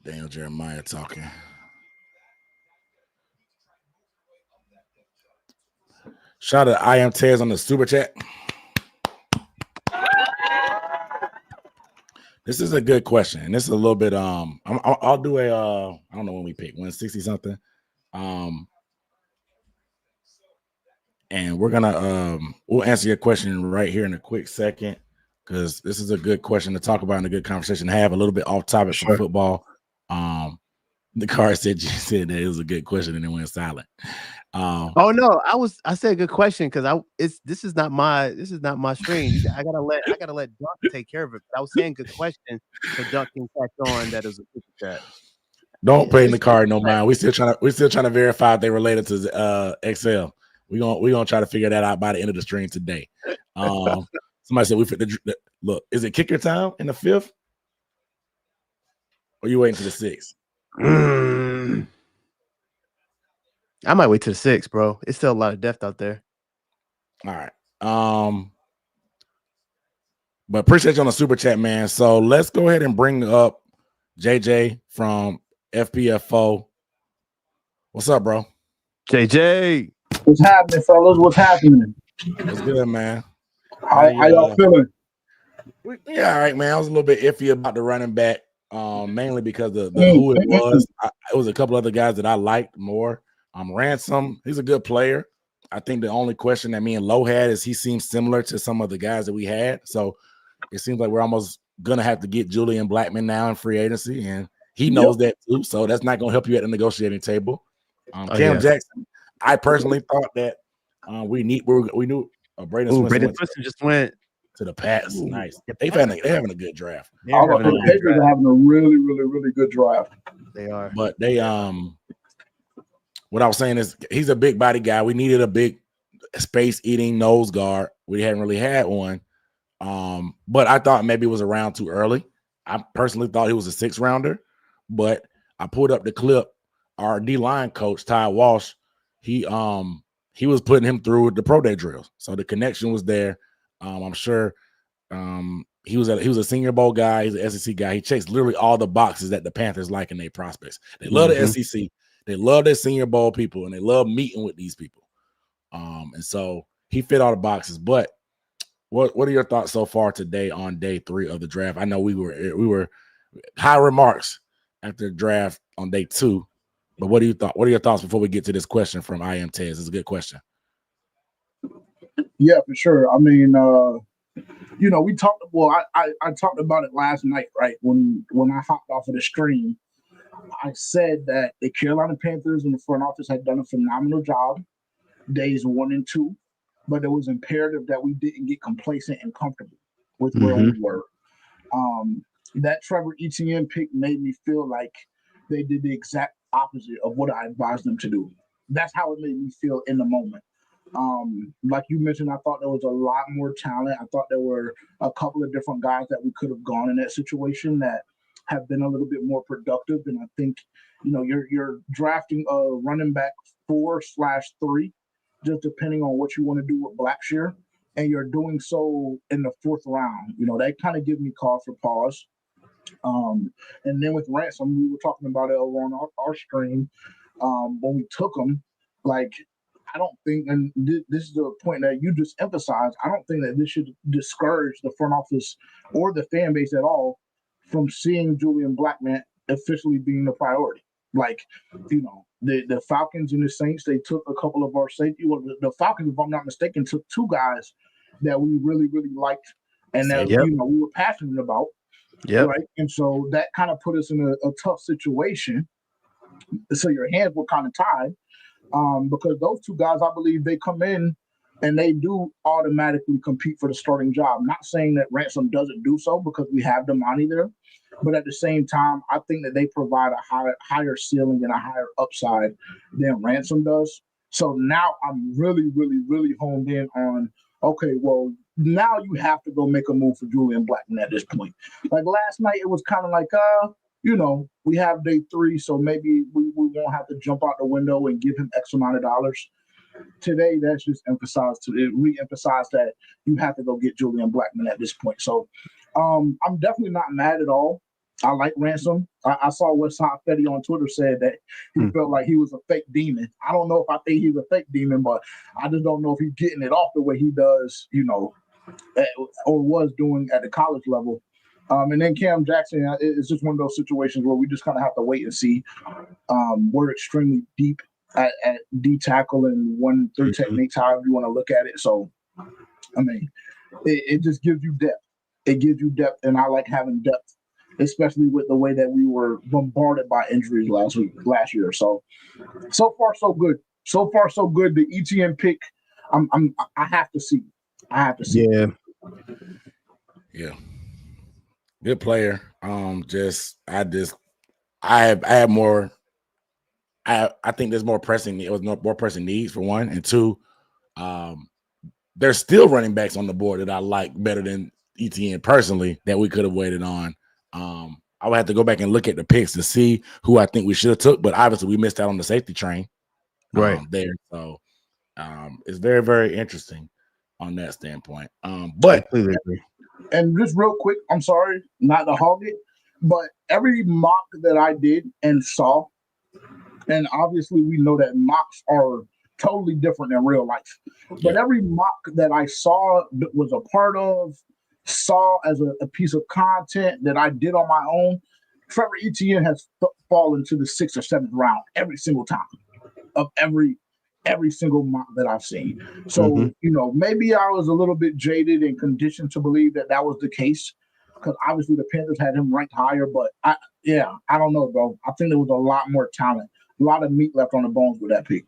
S1: Daniel Jeremiah talking. Shout out to I Am Tez on the super chat. This is a good question, and this is a little bit. I'll do a. I don't know when we pick 160 something. And we're gonna we'll answer your question right here in a quick second. because this is a good question to talk about and a good conversation to have. A little bit off topic from football. The card said you said that it was a good question and it went silent.
S2: Oh no, I said good question because this is not my stream. I gotta let Dunk take care of it. But I was saying good question so Dunk can catch on that is a super chat.
S1: Don't pay in the card no mind. We're still trying to verify if they related to Excel. We're gonna try to figure that out by the end of the stream today. Somebody said we fit the look. Is it kicker time in the 5th? Or you waiting to the 6th?
S2: I might wait to the 6th, bro. It's still a lot of depth out there.
S1: All right. But appreciate you on the super chat, man. So let's go ahead and bring up JJ from FPFO. What's up, bro?
S2: JJ.
S8: What's happening, fellas? What's happening?
S1: What's good, man?
S8: How y'all feeling?
S1: Yeah, all right, man. I was a little bit iffy about the running back, mainly because of who it was. It was a couple other guys that I liked more. Ransom, he's a good player. I think the only question that me and Lowe had is he seems similar to some of the guys that we had. So it seems like we're almost going to have to get Julian Blackmon now in free agency, and he knows that too. So that's not going to help you at the negotiating table. Cam Jackson, I personally thought that we knew Braden Swinson
S2: just went
S1: to the Pats. Nice. They're having a good draft.
S8: The Patriots are having a really, really, really good draft.
S2: They are.
S1: But they what I was saying is he's a big body guy. We needed a big space eating nose guard. We hadn't really had one. But I thought maybe it was around too early. I personally thought he was a 6th rounder, but I pulled up the clip. Our D-line coach, Ty Walsh, he was putting him through the pro day drills. So the connection was there. I'm sure he was a Senior Bowl guy. He's an SEC guy. He checks literally all the boxes that the Panthers like in their prospects. They love the SEC. They love their Senior Bowl people, and they love meeting with these people. And so he fit all the boxes. But what are your thoughts so far today on day 3 of the draft? I know we were high remarks after the draft on day 2. But what are your thoughts before we get to this question from I Am Tez? It's a good question.
S8: Yeah, for sure. I mean, we talked. Well, I talked about it last night, right? When I hopped off of the stream, I said that the Carolina Panthers and the front office had done a phenomenal job days 1 and 2, but it was imperative that we didn't get complacent and comfortable with where we were. That Trevor Etienne pick made me feel like they did the exact opposite of what I advised them to do. That's how it made me feel in the moment. Like you mentioned, I thought there was a lot more talent. I thought there were a couple of different guys that we could have gone in that situation that have been a little bit more productive. And I think, you're drafting a running back 4/3, just depending on what you want to do with Blackshear. And you're doing so in the 4th round. That kind of gives me cause for pause. And then with Ransom, we were talking about it over on our stream. When we took him, I don't think, and this is the point that you just emphasized, I don't think that this should discourage the front office or the fan base at all from seeing Julian Blackmon officially being the priority. The Falcons and the Saints, they took a couple of our safety. Well, the Falcons, if I'm not mistaken, took 2 guys that we really, really liked and that we were passionate about.
S2: Yeah.
S8: Right. And so that kind of put us in a tough situation. So your hands were kind of tied because those 2 guys, I believe they come in and they do automatically compete for the starting job. Not saying that Ransom doesn't do so because we have Damani there, but at the same time, I think that they provide a higher ceiling and a higher upside than Ransom does. So now I'm really, really, really honed in on, okay, well, now you have to go make a move for Julian Blackmon at this point. Like last night, it was kind of like, we have day 3, so maybe we won't have to jump out the window and give him X amount of dollars. Today, that's just re-emphasized that you have to go get Julian Blackmon at this point. So I'm definitely not mad at all. I like Ransom. I saw Westside Fetty on Twitter said that he felt like he was a fake demon. I don't know if I think he's a fake demon, but I just don't know if he's getting it off the way he does, or was doing at the college level. And then Cam Jackson, it's just one of those situations where we just kind of have to wait and see. We're extremely deep at D tackle and 1-3 techniques, however you want to look at it. So, I mean, it just gives you depth. It gives you depth, and I like having depth, especially with the way that we were bombarded by injuries last year. So far so good. So far so good. The ETN pick, I have to see. I have to see.
S1: Yeah. Good player. I have more. I think there's more pressing. It was more pressing needs for one, and two. There's still running backs on the board that I like better than ETN personally that we could have waited on. I would have to go back and look at the picks to see who I think we should have took, but obviously we missed out on the safety train there. So it's very, very interesting on that standpoint. But
S2: completely agree.
S8: And just real quick, I'm sorry not to hog it, but every mock that I did and saw, and obviously we know that mocks are totally different in real life. But every mock that I saw, that was a part of, saw as a piece of content that I did on my own, Trevor Etienne has fallen to the 6th or 7th round every single time of every single mock that I've seen. So, maybe I was a little bit jaded and conditioned to believe that was the case because obviously the Panthers had him ranked higher. But I don't know, bro. I think there was a lot more talent, a lot of meat left on the bones with that pick.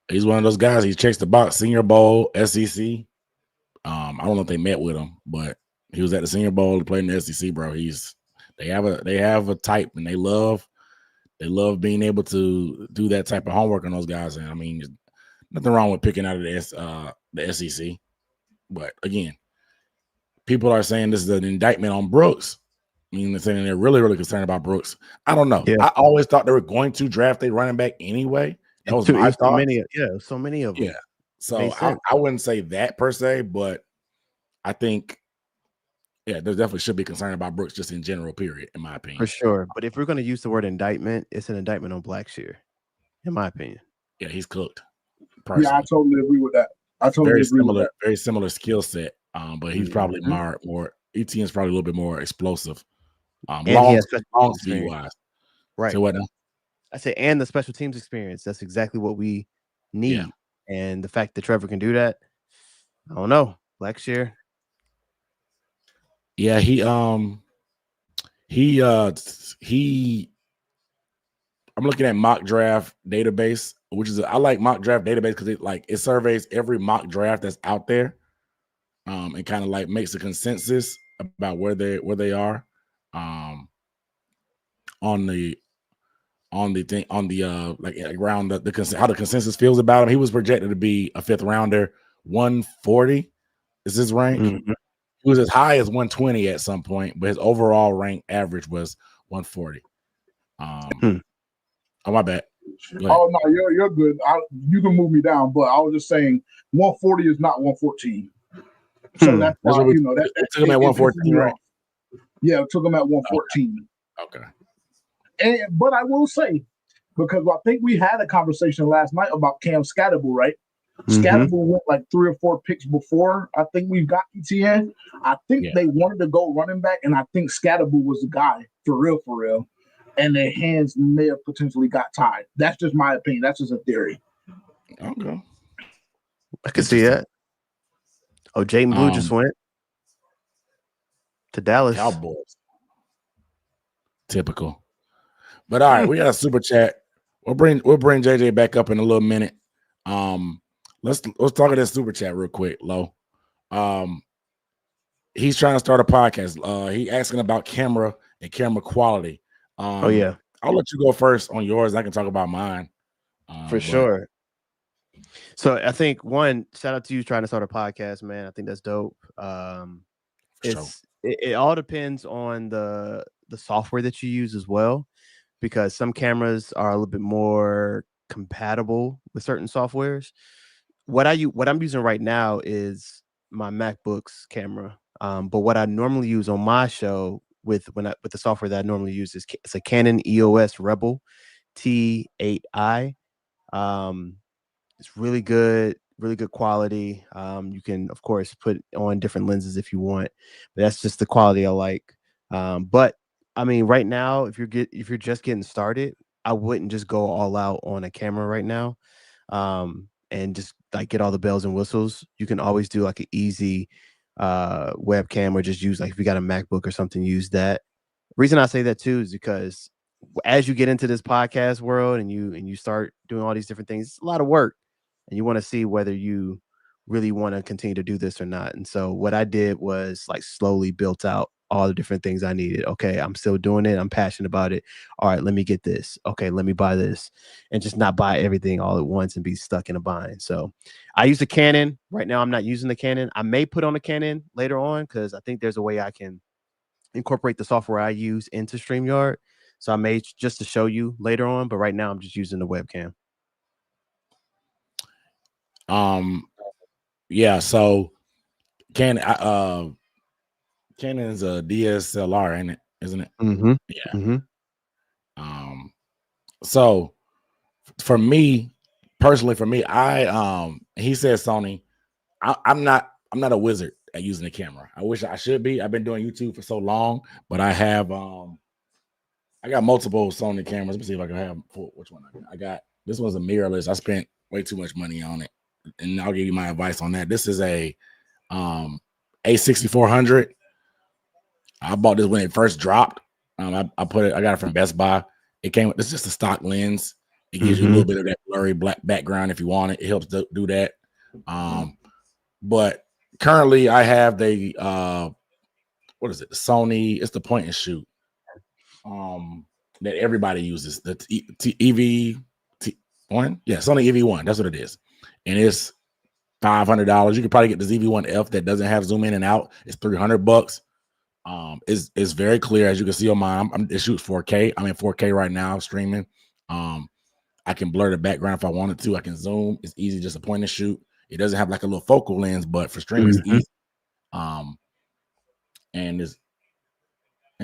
S1: He's one of those guys. He checks the box. Senior Bowl, SEC. I don't know if they met with him, but he was at the Senior Bowl. He played in the SEC, bro. They have a type, and they love being able to do that type of homework on those guys. And I mean, nothing wrong with picking out of the SEC, but again, people are saying this is an indictment on Brooks. I mean, they're saying they're really, really concerned about Brooks. I don't know.
S2: Yeah.
S1: I always thought they were going to draft a running back anyway. That was my thought.
S2: So many of them.
S1: Yeah. So I wouldn't say that per se, but I think, there definitely should be concern about Brooks just in general, period, in my opinion.
S2: For sure. But if we're going to use the word indictment, it's an indictment on Blackshear, in my opinion.
S1: Yeah, he's cooked.
S8: Personally. Yeah, I totally agree with that.
S1: Very similar skill set, but he's probably more Etienne's probably a little bit more explosive. Long speed wise.
S2: Right.
S1: So what now?
S2: I say, and the special teams experience. That's exactly what we need. Yeah. And the fact that Trevor can do that, I don't know. Blackshear.
S1: Yeah, I'm looking at mock draft database, which is I like mock draft database because it surveys every mock draft that's out there, and kind of like makes a consensus about where they are, on the thing like around the how the consensus feels about him. He was projected to be a 5th rounder, 140 is his rank. Mm-hmm. He was as high as 120 at some point, but his overall rank average was 140. Oh, my bad.
S8: Oh no, you're good. You can move me down, but I was just saying 140 is not 114. So that's why that
S1: took him at 114, right?
S8: Yeah, it took him at 114.
S1: Okay.
S8: But I will say, because I think we had a conversation last night about Cam Scatterbull, right? Mm-hmm. Scatterbull went like 3 or 4 picks before I think we got ETN. I think they wanted to go running back, and I think Scatterbull was the guy for real. And their hands may have potentially got tied. That's just my opinion. That's just a theory.
S1: Okay.
S2: I can see that. Oh, Jayden Blue just went to Dallas.
S1: Cowboys. Typical. But all right, we got a super chat. We'll bring JJ back up in a little minute. Let's talk of that super chat real quick, Lo. He's trying to start a podcast. He asking about camera and camera quality.
S2: Oh yeah,
S1: I'll let you go first on yours. I can talk about mine.
S2: For sure. So I think one shout out to you trying to start a podcast, man. I think that's dope. It all depends on the software that you use as well, because some cameras are a little bit more compatible with certain softwares. What I'm using right now is my MacBook's camera. But what I normally use on my show with the software that I normally use is it's a Canon EOS Rebel T8i. It's really good quality. You can of course put on different lenses if you want, but that's just the quality I like. But I mean, right now, if you're just getting started, I wouldn't just go all out on a camera right now, and just like get all the bells and whistles. You can always do like an easy webcam, or just use, like, if you got a MacBook or something, use that. Reason I say that too is because as you get into this podcast world and you start doing all these different things, it's a lot of work, and you want to see whether you really want to continue to do this or not. And so what I did was, like, slowly built out all the different things I needed. Okay, I'm still doing it. I'm passionate about it. All right, let me get this. Okay, let me buy this, and just not buy everything all at once and be stuck in a bind. So I use the Canon. Right now, I'm not using the Canon. I may put on the Canon later on because I think there's a way I can incorporate the software I use into StreamYard. So I may, just to show you later on, but right now I'm just using the webcam.
S1: Yeah, so Canon's a DSLR, ain't it? Isn't it?
S2: Mm-hmm.
S1: Yeah.
S2: Mm-hmm.
S1: So for me, personally, he said Sony. I'm not a wizard at using the camera. I wish I should be. I've been doing YouTube for so long, but I have I got multiple Sony cameras. Let me see if I can have which one I got. This one's a mirrorless. I spent way too much money on it, and I'll give you my advice on that. This is a A6400. I bought this when it first dropped. I got it from Best Buy. It's just a stock lens. It gives you a little bit of that blurry black background if you want it. It helps do that. But currently I have the what is it? The Sony. It's the point and shoot. That everybody uses, the EV1. Yeah, Sony EV1. That's what it is, and it's $500. You could probably get the EV1F that doesn't have zoom in and out. It's $300. It's very clear, as you can see on mine. It shoots 4K. I'm in 4K right now streaming. I can blur the background if I wanted to. I can zoom. It's easy, just a point and shoot. It doesn't have like a little focal lens, but for streaming, it's easy. And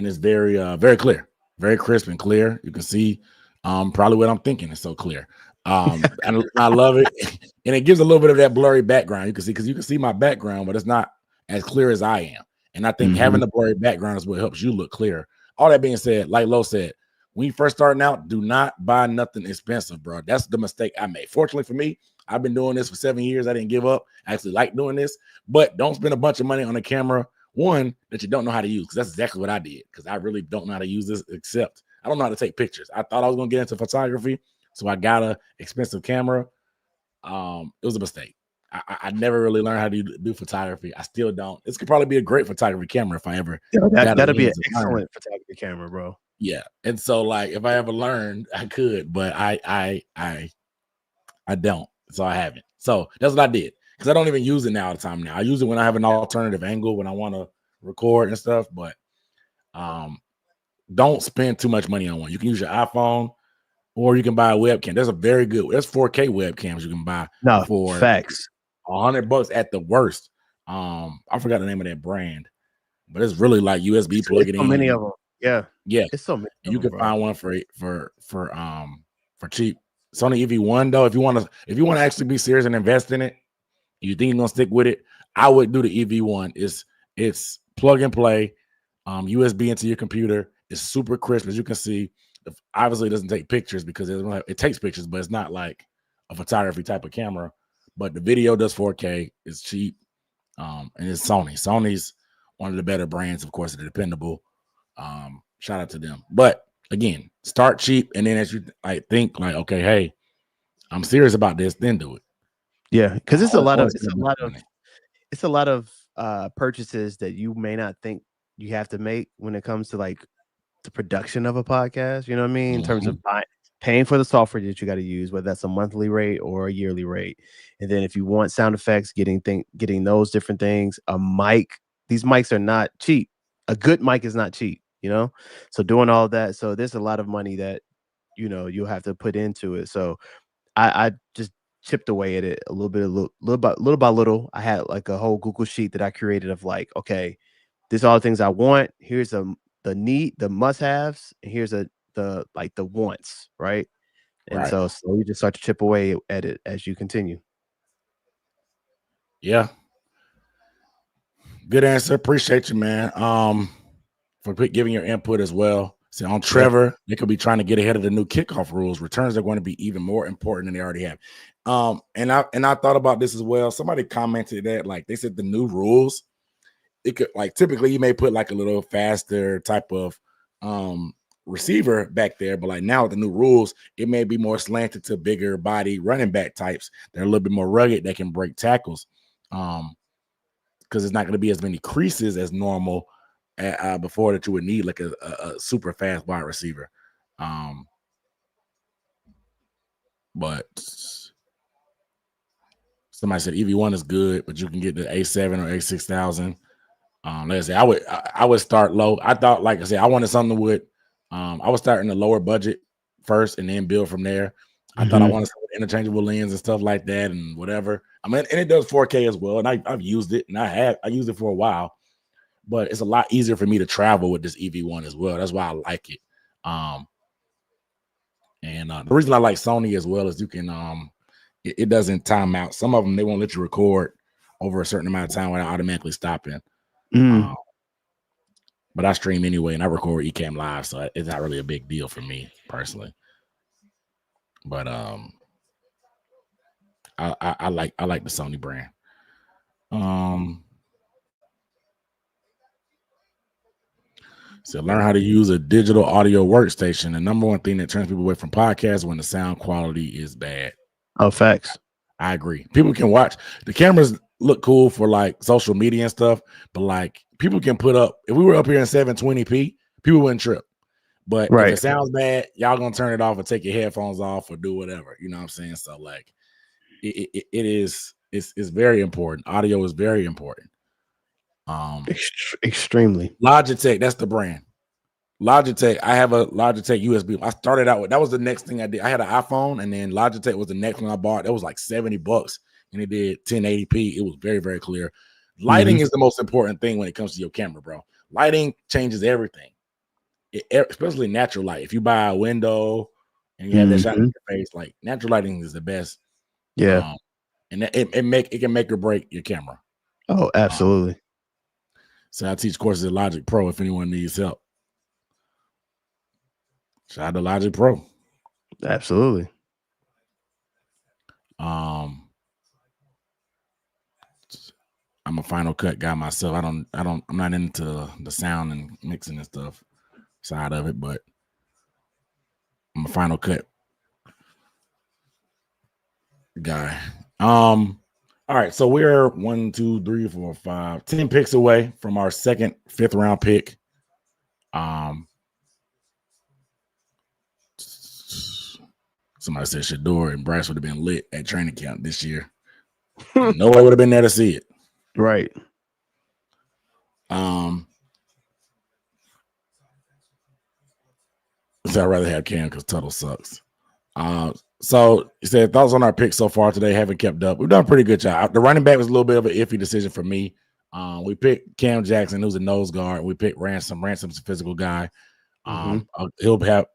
S1: it's very very clear, very crisp and clear. You can see probably what I'm thinking. It's so clear. And I love it. And it gives a little bit of that blurry background. You can see, because you can see my background, but it's not as clear as I am. And I think having the blurry background is what helps you look clear. All that being said, like Lo said, when you first starting out, do not buy nothing expensive, bro. That's the mistake I made. Fortunately for me, I've been doing this for 7 years. I didn't give up. I actually like doing this, but don't spend a bunch of money on a camera, one, that you don't know how to use, because that's exactly what I did, because I really don't know how to use this, except I don't know how to take pictures. I thought I was going to get into photography, so I got a expensive camera. It was a mistake. I never really learned how to do photography. I still don't. This could probably be a great photography camera if I ever.
S2: That'd be an excellent photography camera, bro.
S1: Yeah, and so, like, if I ever learned, I could, but I don't, so I haven't. So that's what I did, because I don't even use it now all the time. Now I use it when I have an alternative angle, when I want to record and stuff. But don't spend too much money on one. You can use your iPhone, or you can buy a webcam. There's 4K webcams you can buy for
S2: facts.
S1: $100 at the worst. I forgot the name of that brand, but it's really like USB plug it in.
S2: So many of them. Yeah.
S1: It's
S2: so many.
S1: You can find one for cheap. Sony EV1 though, if you want to actually be serious and invest in it, you think you're gonna stick with it, I would do the EV1. It's plug and play, USB into your computer. It's super crisp, as you can see. Obviously, it doesn't take pictures, because it takes pictures, but it's not like a photography type of camera. But the video does 4K. It's cheap, and it's Sony. Sony's one of the better brands, of course. They're dependable. Shout out to them. But again, start cheap, and then as you think like, okay, hey, I'm serious about this, then do it.
S2: Yeah, because it's a lot of purchases that you may not think you have to make when it comes to like the production of a podcast. You know what I mean? In terms of paying for the software that you got to use, whether that's a monthly rate or a yearly rate. And then if you want sound effects, getting those different things, a mic. These mics are not cheap. A good mic is not cheap, so doing all that. So there's a lot of money that you'll have to put into it. So I just chipped away at it a little by little. I had like a whole Google sheet that I created of like, okay, these are all the things I want. Here's the must-haves, and here's the wants, right? And so you just start to chip away at it as you continue.
S1: Yeah. Good answer. Appreciate you, man. For giving your input as well. See, on Trevor, they could be trying to get ahead of the new kickoff rules. Returns are going to be even more important than they already have. And I thought about this as well. Somebody commented that, like, they said the new rules, it could like typically you may put like a little faster type of receiver back there, but like now with the new rules, it may be more slanted to bigger body running back types. They're a little bit more rugged. They can break tackles. Because it's not going to be as many creases as normal before that you would need like a super fast wide receiver. But somebody said EV1 is good, but you can get the A7 or A6000. Like I said, I would start low. I thought, like I said, I wanted something with I would start in the lower budget first and then build from there. I thought I wanted some interchangeable lens and stuff like that and whatever. I mean, and it does 4K as well. And I've used it and I used it for a while, but it's a lot easier for me to travel with this EV1 as well. That's why I like it. And the reason I like Sony as well is you can it doesn't time out. Some of them they won't let you record over a certain amount of time without automatically stopping. But I stream anyway and I record Ecamm Live, so it's not really a big deal for me personally. But I like the Sony brand. So learn how to use a digital audio workstation. The number one thing that turns people away from podcasts when the sound quality is bad.
S2: Oh, facts.
S1: I agree. People can watch. The cameras look cool for like social media and stuff, but like people can put up. If we were up here in 720p, people wouldn't trip. But if it sounds bad, y'all gonna turn it off or take your headphones off or do whatever. You know what I'm saying? So like, it's very important. Audio is very important.
S2: Extremely.
S1: Logitech, that's the brand. Logitech, I have a Logitech USB. I started out with that was the next thing I did. I had an iPhone, and then Logitech was the next one I bought. That was like $70, and it did 1080p. It was very, very clear. Lighting is the most important thing when it comes to your camera, bro. Lighting changes everything, especially natural light. If you buy a window and you have that shot in your face, like natural lighting is the best.
S2: Yeah,
S1: and it can make or break your camera.
S2: Oh, absolutely.
S1: So I teach courses at Logic Pro if anyone needs help. Shout out to Logic Pro.
S2: Absolutely.
S1: I'm a Final Cut guy myself. I'm not into the sound and mixing and stuff side of it, but I'm a Final Cut guy. All right, so we're 1, 2, 3, 4, 5, 10 picks away from our second, 5th round pick. Somebody said Shador and Bryce would have been lit at training camp this year. Nobody would have been there to see it.
S2: Right.
S1: So I'd rather have Cam because Tuttle sucks. So he said thoughts on our picks so far today haven't kept up. We've done a pretty good job. The running back was a little bit of an iffy decision for me. We picked Cam Jackson, who's a nose guard. We picked Ransom. Ransom's a physical guy. He'll have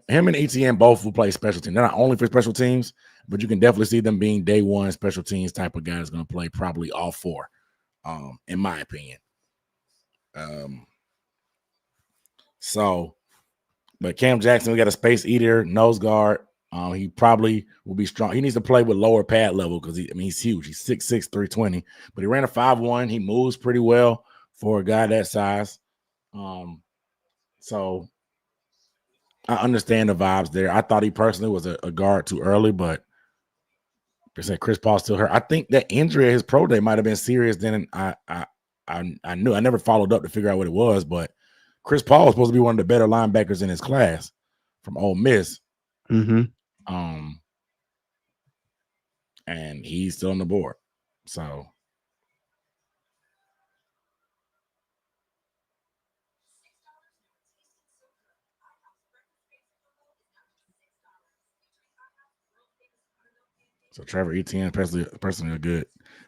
S1: him and ETN both will play special teams. They're not only for special teams, but you can definitely see them being day one special teams type of guys going to play probably all four, in my opinion. But Cam Jackson, we got a space eater, nose guard. He probably will be strong. He needs to play with lower pad level because he's huge. He's 6'6", 320, but he ran a 5'1". He moves pretty well for a guy that size. So I understand the vibes there. I thought he personally was a guard too early, but they said Chris Paul still hurt. I think that injury at his pro day might have been serious. Then I knew. I never followed up to figure out what it was, but Chris Paul was supposed to be one of the better linebackers in his class from Ole Miss. And he's still on the board. So Trevor Etienne, personally a good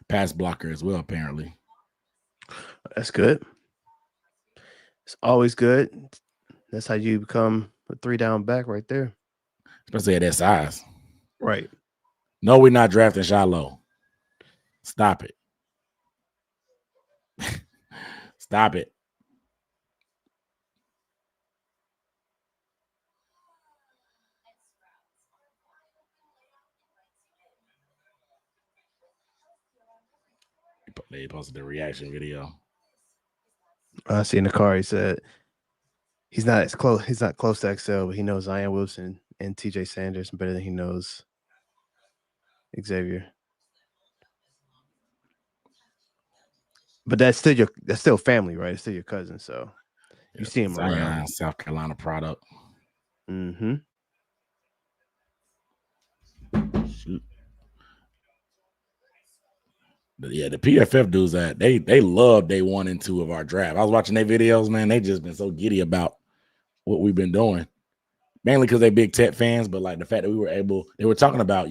S1: pass blocker as well, apparently.
S2: That's good. It's always good. That's how you become a 3-down back right there.
S1: Especially at that size.
S2: Right.
S1: No, we're not drafting Shiloh. Stop it. Stop it. They posted the reaction video.
S2: I see in the car. He said he's not as close. He's not close to Excel, but he knows Zion Wilson and T.J. Sanders better than he knows Xavier. But that's still family, right? It's still your cousin, so you see him
S1: Zion,
S2: around.
S1: South Carolina product.
S2: Mm-hmm.
S1: Shoot. But yeah, the PFF dudes that they love day 1 and 2 of our draft. I was watching their videos, man. They just been so giddy about what we've been doing. Mainly because they big Tech fans, but like the fact that they were talking about,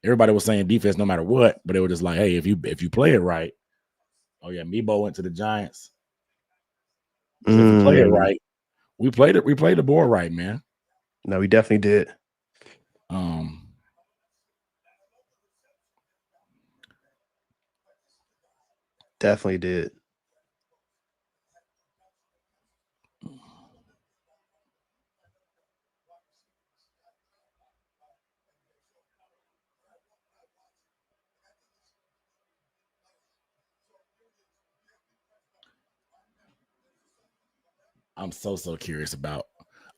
S1: everybody was saying defense no matter what, but they were just like, hey, if you play it right, oh yeah, Mebo went to the Giants. So if you play it right, we played the board right, man.
S2: No, we definitely did. Definitely did.
S1: I'm so curious about.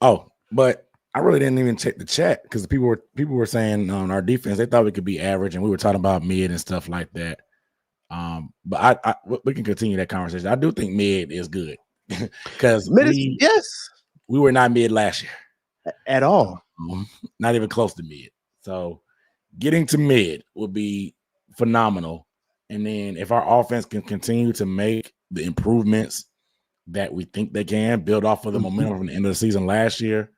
S1: Oh, but I really didn't even check the chat because people were saying on our defense they thought we could be average, and we were talking about mid and stuff like that. But we can continue that conversation. I do think mid is good because we were not mid last year
S2: at all,
S1: not even close to mid. So getting to mid would be phenomenal. And then if our offense can continue to make the improvements that we think they can build off of the momentum from the end of the season last year,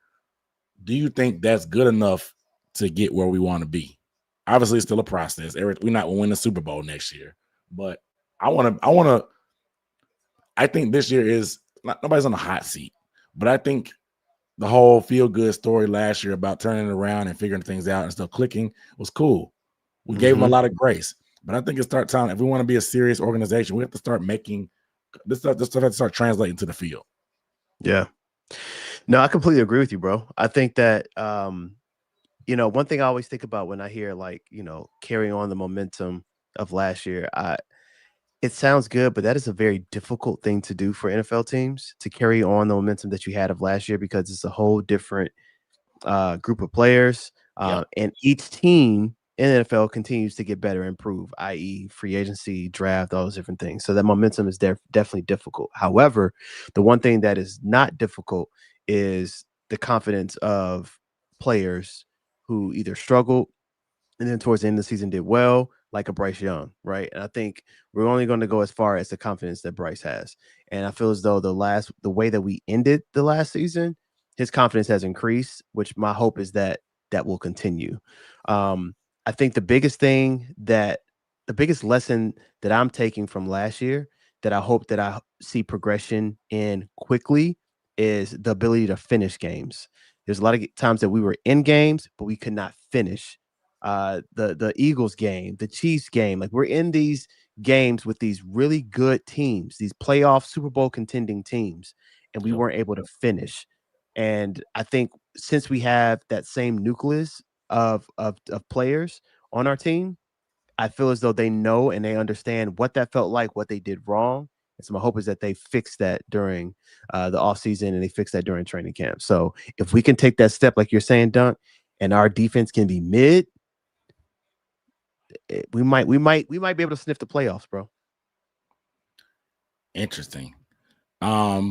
S1: do you think that's good enough to get where we want to be? Obviously, it's still a process. We're not going to win the Super Bowl next year, but I think this year is nobody's on the hot seat, but I think the whole feel good story last year about turning it around and figuring things out and stuff clicking was cool. We gave them a lot of grace, but I think it's start time. If we want to be a serious organization, we have to start making this stuff has to start translating to the field.
S2: Yeah. No, I completely agree with you, bro. I think that, one thing I always think about when I hear carrying on the momentum of last year, it sounds good, but that is a very difficult thing to do for NFL teams, to carry on the momentum that you had of last year, because it's a whole different group of players. And each team in the NFL continues to get better and improve, i.e. free agency, draft, all those different things. So that momentum is definitely difficult. However, the one thing that is not difficult is the confidence of players who either struggled and then towards the end of the season did well, like a Bryce Young, right? And I think we're only going to go as far as the confidence that Bryce has. And I feel as though the way that we ended the last season, his confidence has increased, which my hope is that will continue. I think the biggest lesson that I'm taking from last year that I hope that I see progression in quickly is the ability to finish games. There's a lot of times that we were in games, but we could not finish. The Eagles game, the Chiefs game, like we're in these games with these really good teams, these playoff Super Bowl contending teams, and we weren't able to finish. And I think since we have that same nucleus of players on our team, I feel as though they know and they understand what that felt like, what they did wrong. And so my hope is that they fix that during the offseason and they fix that during training camp. So if we can take that step, like you're saying, Dunk, and our defense can be mid, we might be able to sniff the playoffs, bro.
S1: Interesting. Yeah,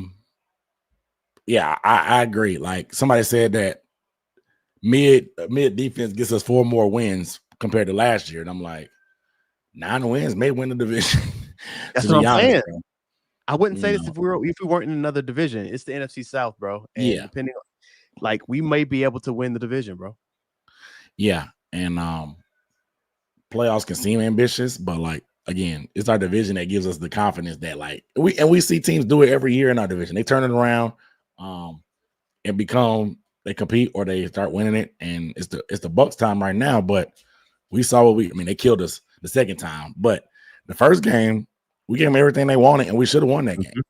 S1: I agree. Like somebody said that mid defense gets us 4 more wins compared to last year, and I'm like, 9 wins may win the division.
S2: That's what I'm saying. Bro. I wouldn't say this if we weren't in another division. It's the NFC South, bro. And depending on, like, we may be able to win the division, bro.
S1: Yeah, and playoffs can seem ambitious, but like again, it's our division that gives us the confidence that like we see teams do it every year in our division. They turn it around, and they compete or they start winning it, and it's the Bucks time right now. But we saw they killed us the second time, but the first game we gave them everything they wanted, and we should have won that game.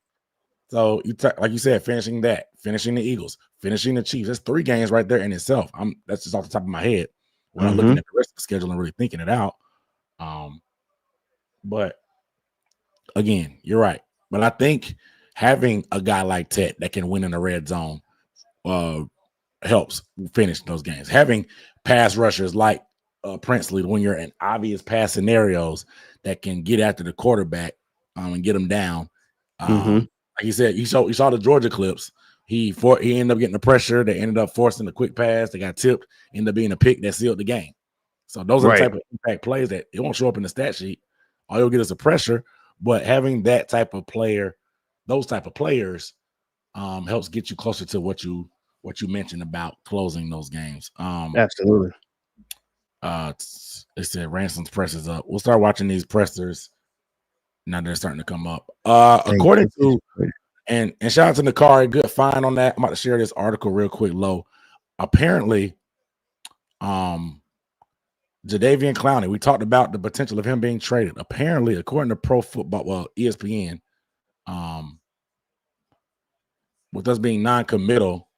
S1: So like you said, finishing the Eagles, finishing the Chiefs, that's 3 games right there in itself. That's just off the top of my head without looking at the rest of the schedule and really thinking it out. But again, you're right. But I think having a guy like Tet that can win in the red zone helps finish those games. Having pass rushers like Princely, when you're in obvious pass scenarios that can get after the quarterback and get them down. Like you said, you saw the Georgia clips. He ended up getting the pressure. They ended up forcing the quick pass. They got tipped. Ended up being a pick that sealed the game. So those are the type of impact plays that it won't show up in the stat sheet. All you'll get is a pressure. But having that type of player, those type of players, helps get you closer to what you mentioned about closing those games.
S2: Absolutely.
S1: It said Ransom's presses up. We'll start watching these pressers. Now they're starting to come up. According to and shout out to Nakari, good find on that. I'm about to share this article real quick. Low. Apparently, Jadeveon Clowney. We talked about the potential of him being traded. Apparently, according to Pro Football, ESPN, with us being non-committal,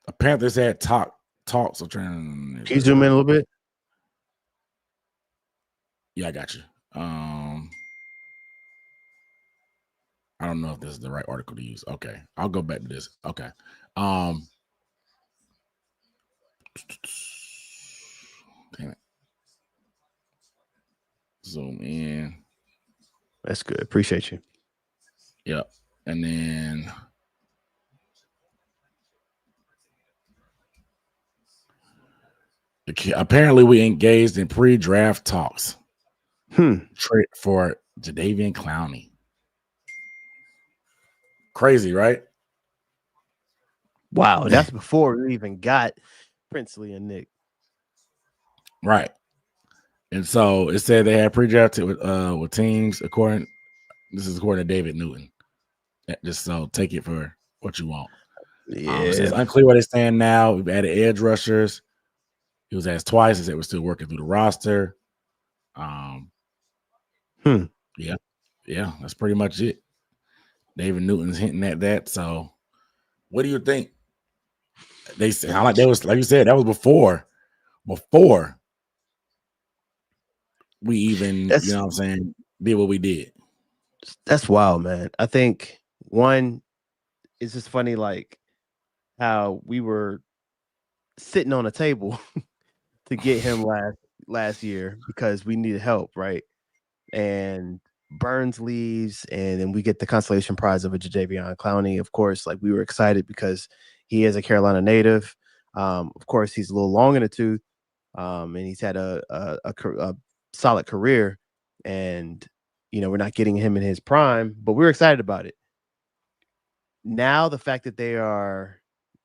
S1: the Panthers had talks. So
S2: can you zoom in a little bit?
S1: Yeah, I got you. I don't know if this is the right article to use. Okay, I'll go back to this. Okay. Damn it. Zoom in.
S2: That's good. Appreciate you.
S1: Yep. And then apparently we engaged in pre-draft talks. Trade for Jadeveon Clowney. Crazy, right?
S2: Wow, that's before we even got Princely and Nick.
S1: Right. And so it said they had pre-drafted with teams according to David Newton. Just so take it for what you want.
S2: Yeah.
S1: It says unclear where they stand now. We've added edge rushers. He was asked twice. He said we're still working through the roster. Yeah, that's pretty much it. David Newton's hinting at that. So what do you think? They sound like was, like you said, that was before we even, you know what I'm saying, did what we did.
S2: That's wild, man. I think one, it's just funny, like how we were sitting on a table to get him last year because we needed help, right? And Burns leaves, and then we get the consolation prize of a Jadeveon Clowney. Of course, like we were excited because he is a Carolina native. Of course, he's a little long in the tooth, and he's had a solid career. And we're not getting him in his prime, but we're excited about it. Now, the fact that they are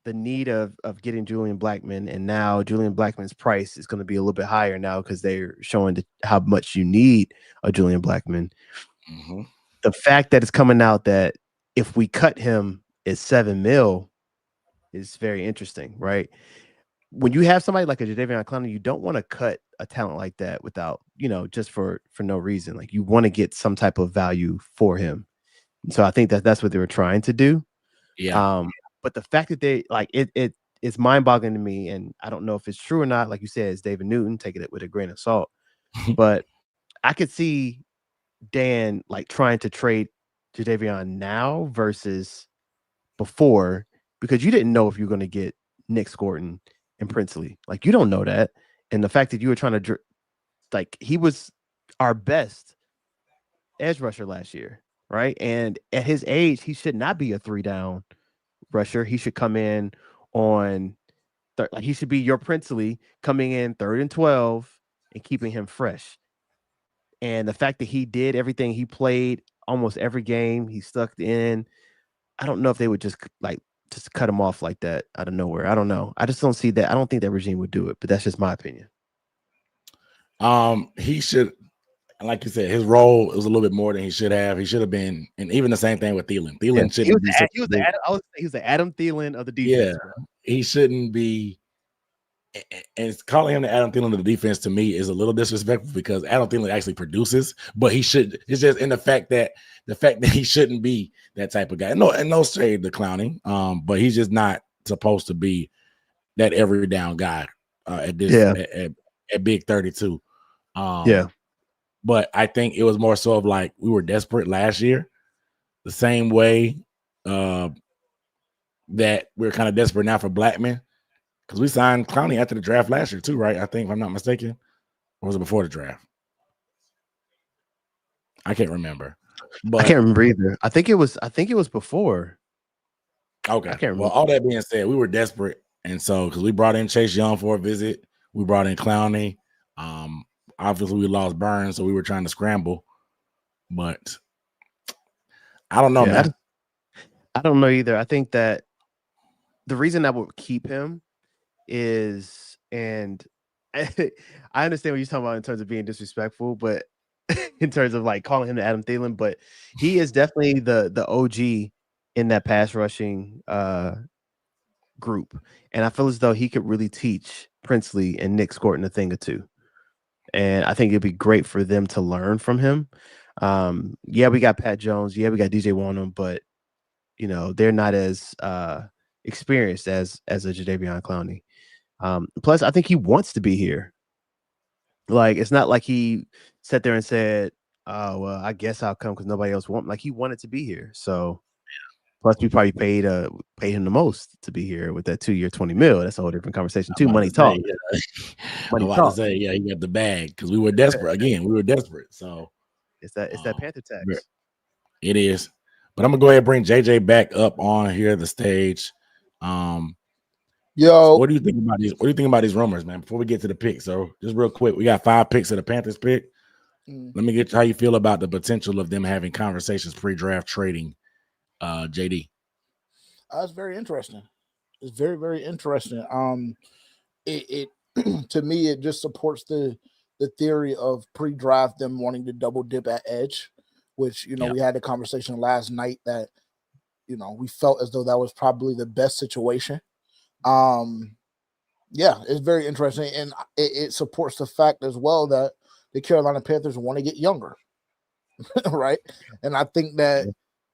S2: the need of getting Julian Blackmon, and now Julian Blackmon's price is going to be a little bit higher now because they're showing how much you need a Julian Blackmon. The fact that it's coming out that if we cut him, it's $7 million is very interesting, right? When you have somebody like a Jadeveon Clowney, you don't want to cut a talent like that without, just for no reason. Like you want to get some type of value for him. So I think that's what they were trying to do.
S1: Yeah.
S2: But the fact that they like it's mind-boggling to me, and I don't know if it's true or not. Like you said, it's David Newton, taking it with a grain of salt. But I could see Dan like trying to trade Jadeveon now versus before, because you didn't know if you were going to get Nick Scorton and Princely. Like you don't know that. And the fact that you were trying to he was our best edge rusher last year, right? And at his age, he should not be a 3-down rusher. He should come in on he should be your Princely coming in 3rd and 12 and keeping him fresh. And the fact that he did everything, he played almost every game, he stuck in. I don't know if they would just cut him off like that out of nowhere. I don't know. I just don't see that. I don't think that regime would do it, but that's just my opinion.
S1: He should, like you said, his role was a little bit more than he should have. He should have been, and even the same thing with Thielen. Thielen shouldn't be.
S2: He was the Adam Thielen of the defense.
S1: Yeah, he shouldn't be. And calling him the Adam Thielen of the defense to me is a little disrespectful because Adam Thielen actually produces, but he should. It's just in the fact that he shouldn't be that type of guy. No shade to Clowney, but he's just not supposed to be that every down guy at big 32. But I think it was more so of like we were desperate last year, the same way that we're kind of desperate now for Blackman, because we signed Clowney after the draft last year too, right? I think, if I'm not mistaken, or was it before the draft? I can't remember. But
S2: I can't remember either. I think it was before.
S1: Okay.
S2: I can't remember.
S1: Well, all that being said, we were desperate, and so because we brought in Chase Young for a visit, we brought in Clowney. Obviously, we lost Burns, so we were trying to scramble. But I don't know, man.
S2: I don't know either. I think that the reason I would keep him is, and I understand what you're talking about in terms of being disrespectful, but in terms of like calling him the Adam Thielen, but he is definitely the OG in that pass rushing group. And I feel as though he could really teach Princely and Nick Scorton a thing or two. And I think it'd be great for them to learn from him. Yeah, we got Pat Jones. Yeah, we got DJ Wonnum, but they're not as experienced as a Jadeveon Clowney. Plus, I think he wants to be here. Like, it's not like he sat there and said, "Oh, well, I guess I'll come because nobody else wants." Like, he wanted to be here. So, plus, we probably paid him the most to be here with that 2-year, $20 million. That's a whole different conversation too. Money talk.
S1: I'm about to say, yeah, he got the bag because we were desperate. Again, we were desperate. So
S2: it's that Panther tax.
S1: It is. But I'm gonna go ahead and bring JJ back up on here the stage.
S9: Yo,
S1: so what do you think about these? What do you think about these rumors, man? Before we get to the picks, so just real quick, we got 5 picks of the Panthers pick. Let me get how you feel about the potential of them having conversations pre-draft trading. JD,
S8: That's very interesting. It's very, very interesting. It to me, it just supports the theory of pre-draft them wanting to double dip at edge, which we had a conversation last night that we felt as though that was probably the best situation. Yeah, it's very interesting, and it supports the fact as well that the Carolina Panthers want to get younger, right? And I think that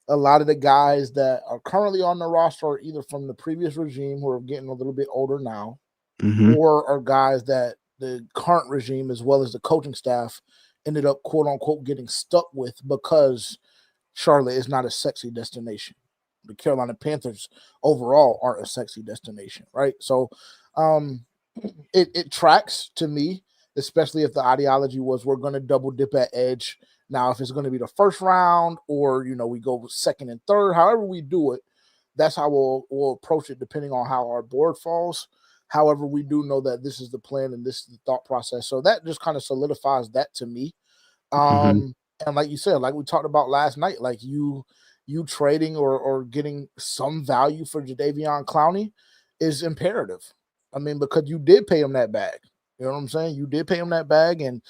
S8: a lot of the guys that are currently on the roster are either from the previous regime who are getting a little bit older now, or are guys that the current regime, as well as the coaching staff, ended up quote unquote getting stuck with because Charlotte is not a sexy destination. The Carolina Panthers overall aren't a sexy destination, right? So it tracks to me, especially if the ideology was we're going to double dip at edge. Now, if it's going to be the first round or, we go second and third, however we do it, that's how we'll approach it depending on how our board falls. However, we do know that this is the plan and this is the thought process. So that just kind of solidifies that to me. And like you said, like we talked about last night, like you trading or getting some value for Jadeveon Clowney is imperative. I mean, because you did pay him that bag. You know what I'm saying? You did pay him that bag, and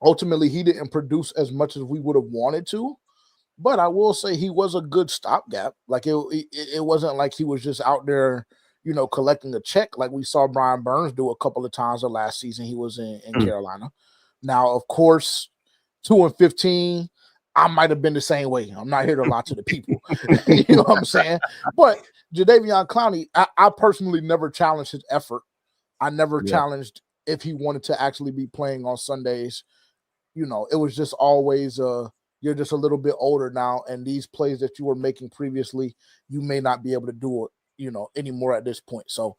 S8: ultimately he didn't produce as much as we would have wanted to. But I will say he was a good stopgap. Like it wasn't like he was just out there, collecting a check like we saw Brian Burns do a couple of times the last season he was in Carolina. Now, of course, 2-15, I might have been the same way. I'm not here to lie to the people. You know what I'm saying? But Jadeveon Clowney, I personally never challenged his effort. I never challenged if he wanted to actually be playing on Sundays. It was just always you're just a little bit older now, and these plays that you were making previously, you may not be able to do it, anymore at this point. So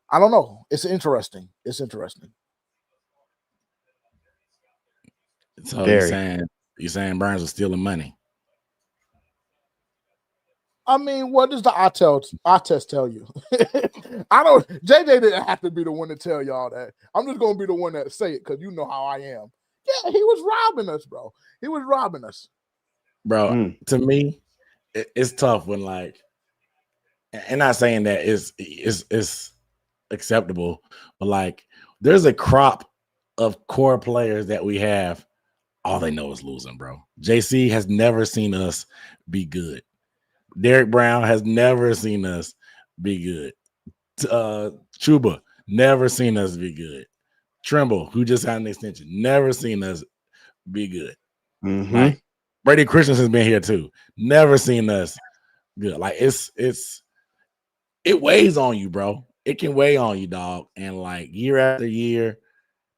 S8: I don't know. It's interesting.
S1: So you're saying Burns was stealing money?
S8: I mean, what does the eye test tell you? JJ didn't have to be the one to tell y'all that. I'm just going to be the one that say it because you know how I am. Yeah, he was robbing us, bro. He was robbing us.
S1: Bro, to me, it's tough when and not saying that it's acceptable, but there's a crop of core players that we have. All they know is losing, bro. JC has never seen us be good. Derek Brown has never seen us be good. Chuba, never seen us be good. Trimble, who just had an extension, never seen us be good. Brady Christensen's been here too. Never seen us good. It weighs on you, bro. It can weigh on you, dog. And year after year,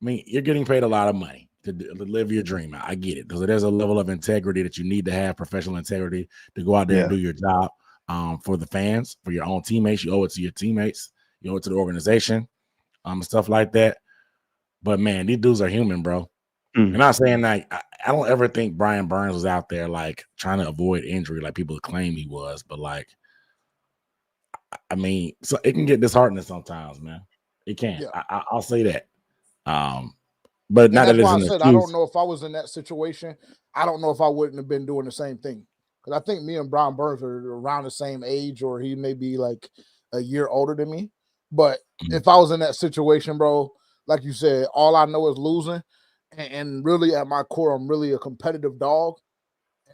S1: I mean, you're getting paid a lot of money. to live your dream. I get it, because there's a level of integrity that you need to have, professional integrity, to go out there and do your job for the fans, for your own teammates. You owe it to your teammates. You owe it to the organization, stuff like that. But, man, these dudes are human, bro. I'm not saying that I don't ever think Brian Burns was out there, like, trying to avoid injury like people claim he was. But, like, I mean, so it can get disheartening sometimes, man. It can.
S10: Yeah.
S1: I'll say that. But not that
S10: that's
S1: it's
S10: why I
S1: an
S10: said
S1: excuse.
S10: I don't know if I was in that situation. I don't know if I wouldn't have been doing the same thing, because I think me and Brian Burns are around the same age, or he may be like a year older than me. But if I was in that situation, bro, like you said, all I know is losing, and really at my core, I'm really a competitive dog.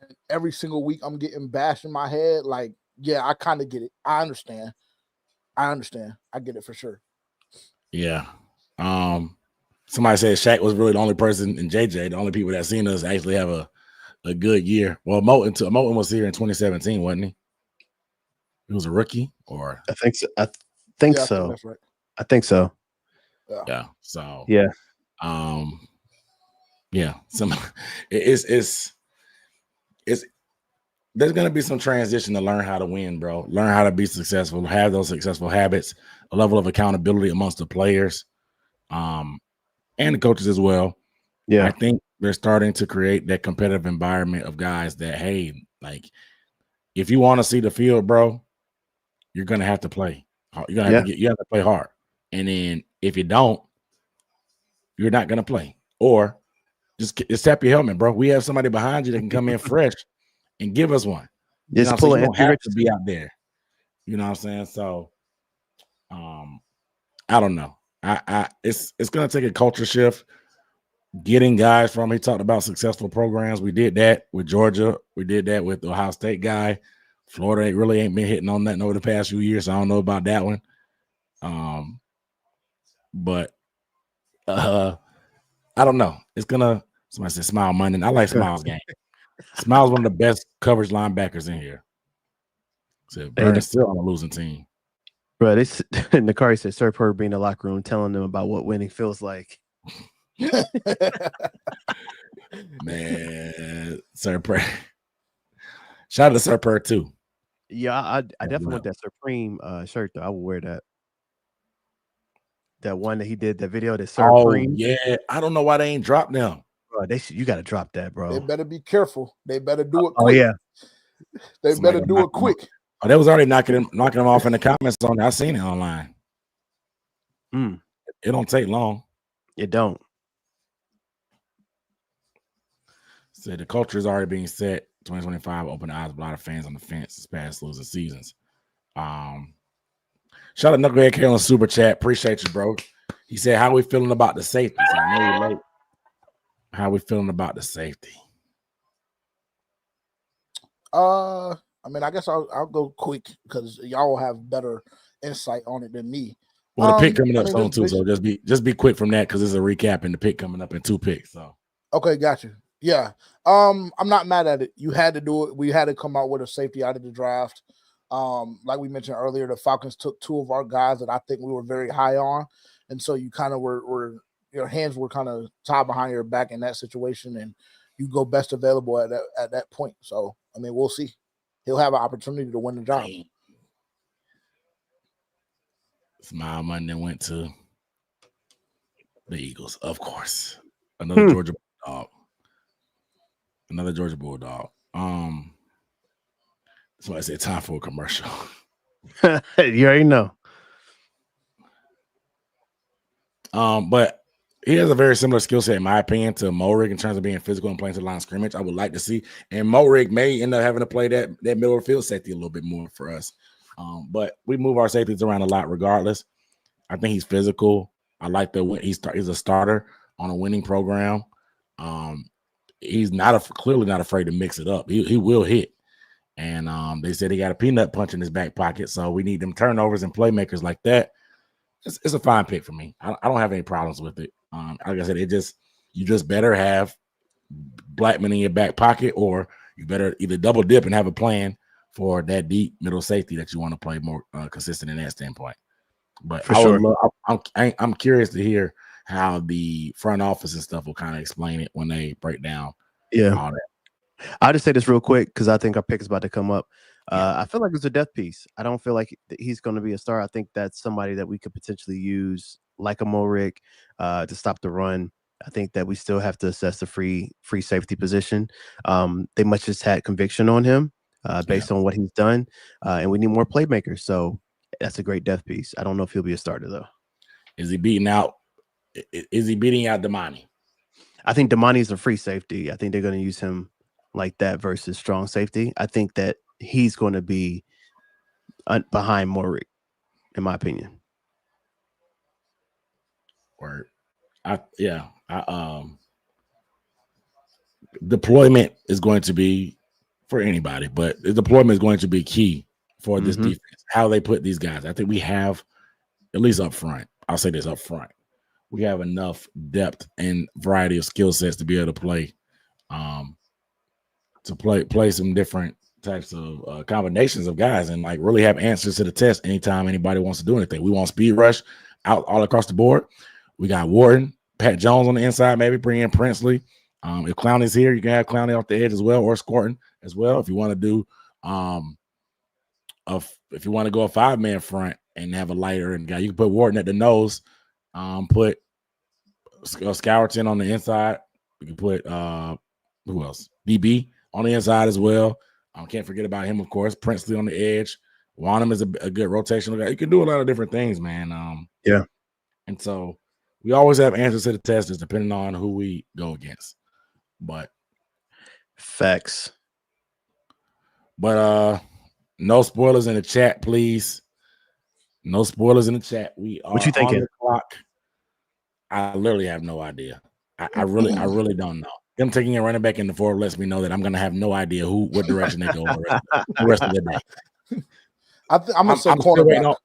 S10: And every single week, I'm getting bashed in my head. Like, yeah, I kind of get it. I understand. I get it for sure.
S1: Yeah. Somebody said Shaq was really the only person, and JJ, the only people that seen us actually have a good year. Well, Moten was here in 2017, wasn't he? He was a rookie, or
S2: I think so. I think
S10: Yeah, I
S2: so.
S10: think that's right.
S2: I think so.
S1: yeah. So
S2: Yeah.
S1: yeah. It's there's gonna be some transition to learn how to win, bro. Learn how to be successful, have those successful habits, a level of accountability amongst the players, and the coaches as well.
S2: Yeah.
S1: I think they're starting to create that competitive environment of guys that, hey, like, if you want to see the field, bro, you're gonna have to play. You're gonna have to you have to play hard. And then if you don't, you're not gonna play. Or just tap your helmet, bro. We have somebody behind you that can come in fresh and give us one.
S2: Just pull
S1: you
S2: it.
S1: don't have to be out there. You know what I'm saying? So I don't know. It's gonna take a culture shift. Getting guys from, he talked about successful programs. We did that with Georgia. We did that with the Ohio State guy. Florida really ain't been hitting on that over the past few years, so I don't know about that one. But I don't know. It's gonna, somebody said Smile Monday. I like Smile's game. Smile's one of the best coverage linebackers in here. Said Burns still on a losing team.
S2: Bro, Nakari said Sir Purr being in the locker room telling them about what winning feels like.
S1: Man, Sir Purr. Shout out to Sir Purr too.
S2: Yeah, I definitely want that Supreme shirt though. I will wear that. That one that he did, that video, that Supreme.
S1: Yeah, I don't know why they ain't dropped them.
S2: Bro, you got to drop that, bro.
S10: They better be careful. They better do it quick.
S2: Oh yeah,
S10: they better do it quick.
S1: Oh, they was already knocking them off in the comments on it. I seen it online. It don't take long.
S2: It don't.
S1: So the culture is already being set. 2025 open the eyes of a lot of fans on the fence this past losing seasons. Shout out to Knucklehead K on Super Chat. Appreciate you, bro. He said, how we feeling about the safety? So I know you're late. How we feeling about the safety?
S10: I mean, I guess I'll go quick because y'all have better insight on it than me.
S1: Well, the pick coming up soon too, so just be quick from that because it's a recap and the pick coming up in 2 picks. So
S10: okay, got you. Yeah. I'm not mad at it. You had to do it. We had to come out with a safety out of the draft. Like we mentioned earlier, the Falcons took 2 of our guys that I think we were very high on. And so you kind of were your hands were kind of tied behind your back in that situation, and you go best available at that point. So I mean, we'll see. He'll have an opportunity to win the job.
S1: Smile Monday went to the Eagles, of course. Another Georgia Bulldog. Another Georgia Bulldog. So I said time for a commercial.
S2: You already know.
S1: But he has a very similar skill set, in my opinion, to Morig in terms of being physical and playing to the line of scrimmage. I would like to see, and Morig may end up having to play that middle of the field safety a little bit more for us. But we move our safeties around a lot, regardless. I think he's physical. I like the he's a starter on a winning program. He's clearly not afraid to mix it up. He will hit. And they said he got a peanut punch in his back pocket, so we need them turnovers and playmakers like that. It's a fine pick for me. I don't have any problems with it. Like I said, you just better have Blackman in your back pocket, or you better either double dip and have a plan for that deep middle safety that you want to play more consistent in that standpoint. But I'm curious to hear how the front office and stuff will kind of explain it when they break down all that.
S2: I'll just say this real quick because I think our pick is about to come up. I feel like it's a death piece. I don't feel like he's going to be a star. I think that's somebody that we could potentially use like a Morik to stop the run. I think that we still have to assess the free safety position. They must just had conviction on him based on what he's done, and we need more playmakers. So that's a great death piece. I don't know if he'll be a starter though.
S1: Is he beating out? Is he beating out Damani?
S2: I think Damani's a free safety. I think they're going to use him like that versus strong safety. I think that he's going to be behind Morik, in my opinion.
S1: Word. Deployment is going to be for anybody, but the deployment is going to be key for this defense. How they put these guys. I think we have, at least up front, I'll say this up front, we have enough depth and variety of skill sets to be able to play some different types of combinations of guys and like really have answers to the test anytime anybody wants to do anything. We want speed rush out all across the board. We got Warden, Pat Jones on the inside, maybe bring in Princely. If Clowney's here, you can have Clowney off the edge as well, or Scorton as well. If you want to do if you want to go a 5-man front and have a lighter and guy, you can put Warden at the nose, put Scourton on the inside. You can put who else? DB on the inside as well. Can't forget about him, of course. Princely on the edge. Wanham is a good rotational guy. You can do a lot of different things, man.
S2: Yeah.
S1: And so we always have answers to the testers depending on who we go against. But
S2: facts.
S1: But no spoilers in the chat, please. No spoilers in the chat. We are
S2: what you thinking?
S1: on the clock. I literally have no idea. I really don't know. Them taking a running back in the 4 lets me know that I'm gonna have no idea what direction they go the rest of the day.
S10: I'm gonna say cornerback.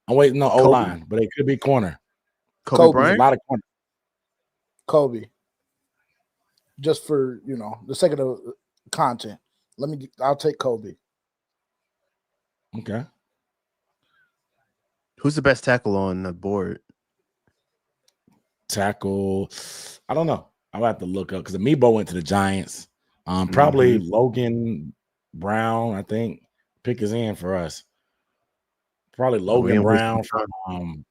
S1: I'm waiting on O-line, but it could be corner.
S10: Kobe
S1: Bryant? A lot of corner.
S10: Kobe. Just for the sake of the content. I'll take Kobe.
S1: Okay.
S2: Who's the best tackle on the board?
S1: Tackle, I don't know. I'll have to look up because Amiibo went to the Giants. Probably Logan Brown, I think. Pick is in for us. Probably Logan Brown from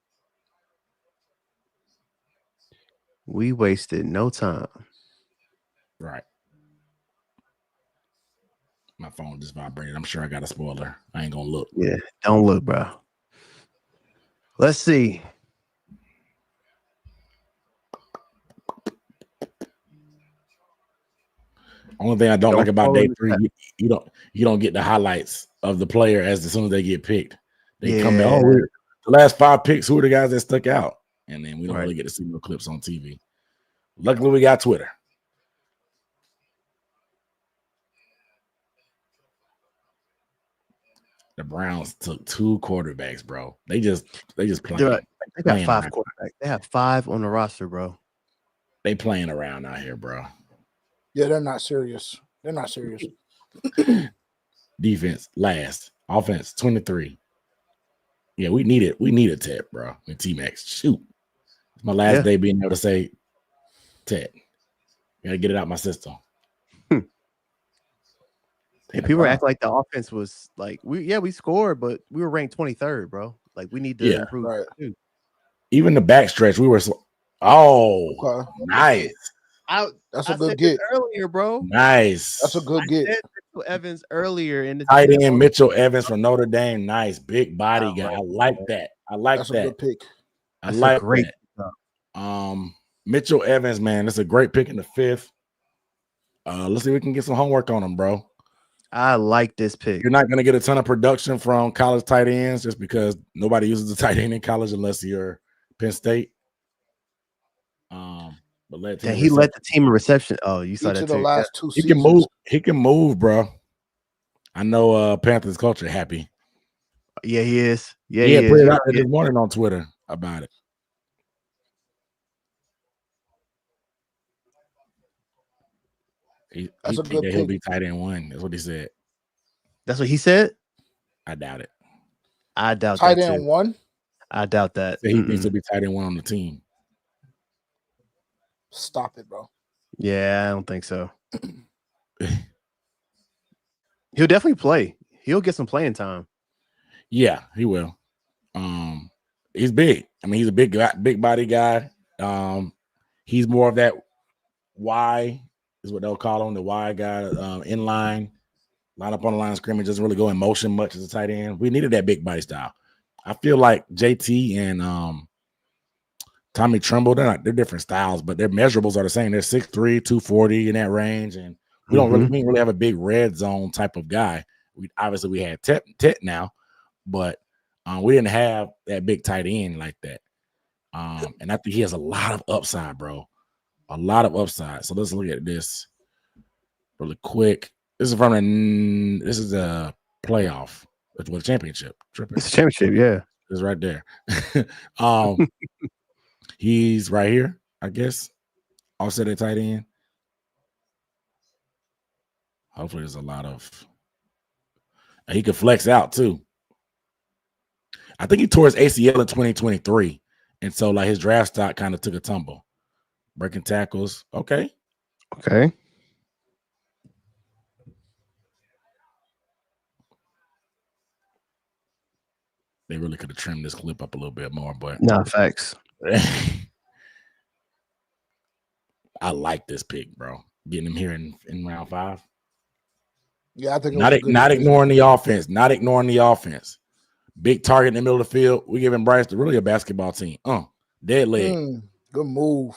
S2: we wasted no time.
S1: Right. My phone just vibrated. I'm sure I got a spoiler. I ain't gonna look.
S2: Yeah, don't look, bro. Let's see.
S1: Only thing I don't like about day 3, you don't get the highlights of the player as soon as they get picked. They come back. The last 5 picks, who are the guys that stuck out? And then we don't really get to see no clips on TV. Luckily, we got Twitter. The Browns took 2 quarterbacks, bro. They just play.
S2: They got 5 quarterbacks. They have 5 on the roster, bro.
S1: They playing around out here, bro.
S10: Yeah, they're not serious. They're not serious.
S1: Defense last. Offense 23. Yeah, we need a Ted, bro. And T-Max. Shoot. It's my last day being able to say Ted. Gotta get it out my system.
S2: And people act like the offense was like we scored, but we were ranked 23rd, bro. Like we need to improve that too.
S1: Even the backstretch, we were nice.
S10: That's a good get
S2: earlier, bro.
S1: Nice.
S10: That's a good get.
S2: Mitchell Evans earlier in the
S1: tight end. Mitchell Evans from Notre Dame. Nice big body guy. I like that.
S10: That's a good pick.
S1: I like great. Mitchell Evans, man, that's a great pick in the 5th. Let's see if we can get some homework on him, bro.
S2: I like this pick.
S1: You're not going to get a ton of production from college tight ends just because nobody uses the tight end in college unless you're Penn State. But
S2: he led the team in reception. Oh, you saw that too.
S10: The last 2
S1: he
S10: seasons.
S1: He can move, bro. I know Panthers culture happy.
S2: Yeah, he is. Yeah,
S1: he put it out this morning on Twitter about it. He think that he'll be tight end 1. That's what he said.
S2: That's what he said?
S1: I doubt it.
S2: I doubt
S10: tight
S2: that
S10: end
S2: too.
S10: 1?
S2: I doubt that.
S1: So he thinks he'll be tight end 1 on the team.
S10: Stop it, bro.
S2: Yeah, I don't think so. He'll definitely play. He'll get some playing time.
S1: Yeah, he will. He's big. I mean, he's a big guy, big body guy. He's more of that Y is what they'll call him, the Y guy, in line up on the line of scrimmage, doesn't really go in motion much as a tight end. We needed that big body style. I feel like JT and Tommy Tremble, they're different styles, but their measurables are the same. They're 6'3", 240 in that range, and we don't really have a big red zone type of guy. We had Tet now, but we didn't have that big tight end like that. And I think he has a lot of upside, bro. A lot of upside. So let's look at this really quick. This is a playoff with a championship.
S2: It's a championship, yeah.
S1: It's right there. He's right here, I guess. Offset at tight end. Hopefully there's a lot of he could flex out too. I think he tore his ACL in 2023. And so like his draft stock kind of took a tumble. Breaking tackles. Okay. They really could have trimmed this clip up a little bit more, but
S2: facts.
S1: I like this pick, bro. Getting him here in round 5.
S10: Yeah, I think
S1: not ignoring the offense. Not ignoring the offense. Big target in the middle of the field. We giving Bryce really a basketball team. Dead leg.
S10: Good move.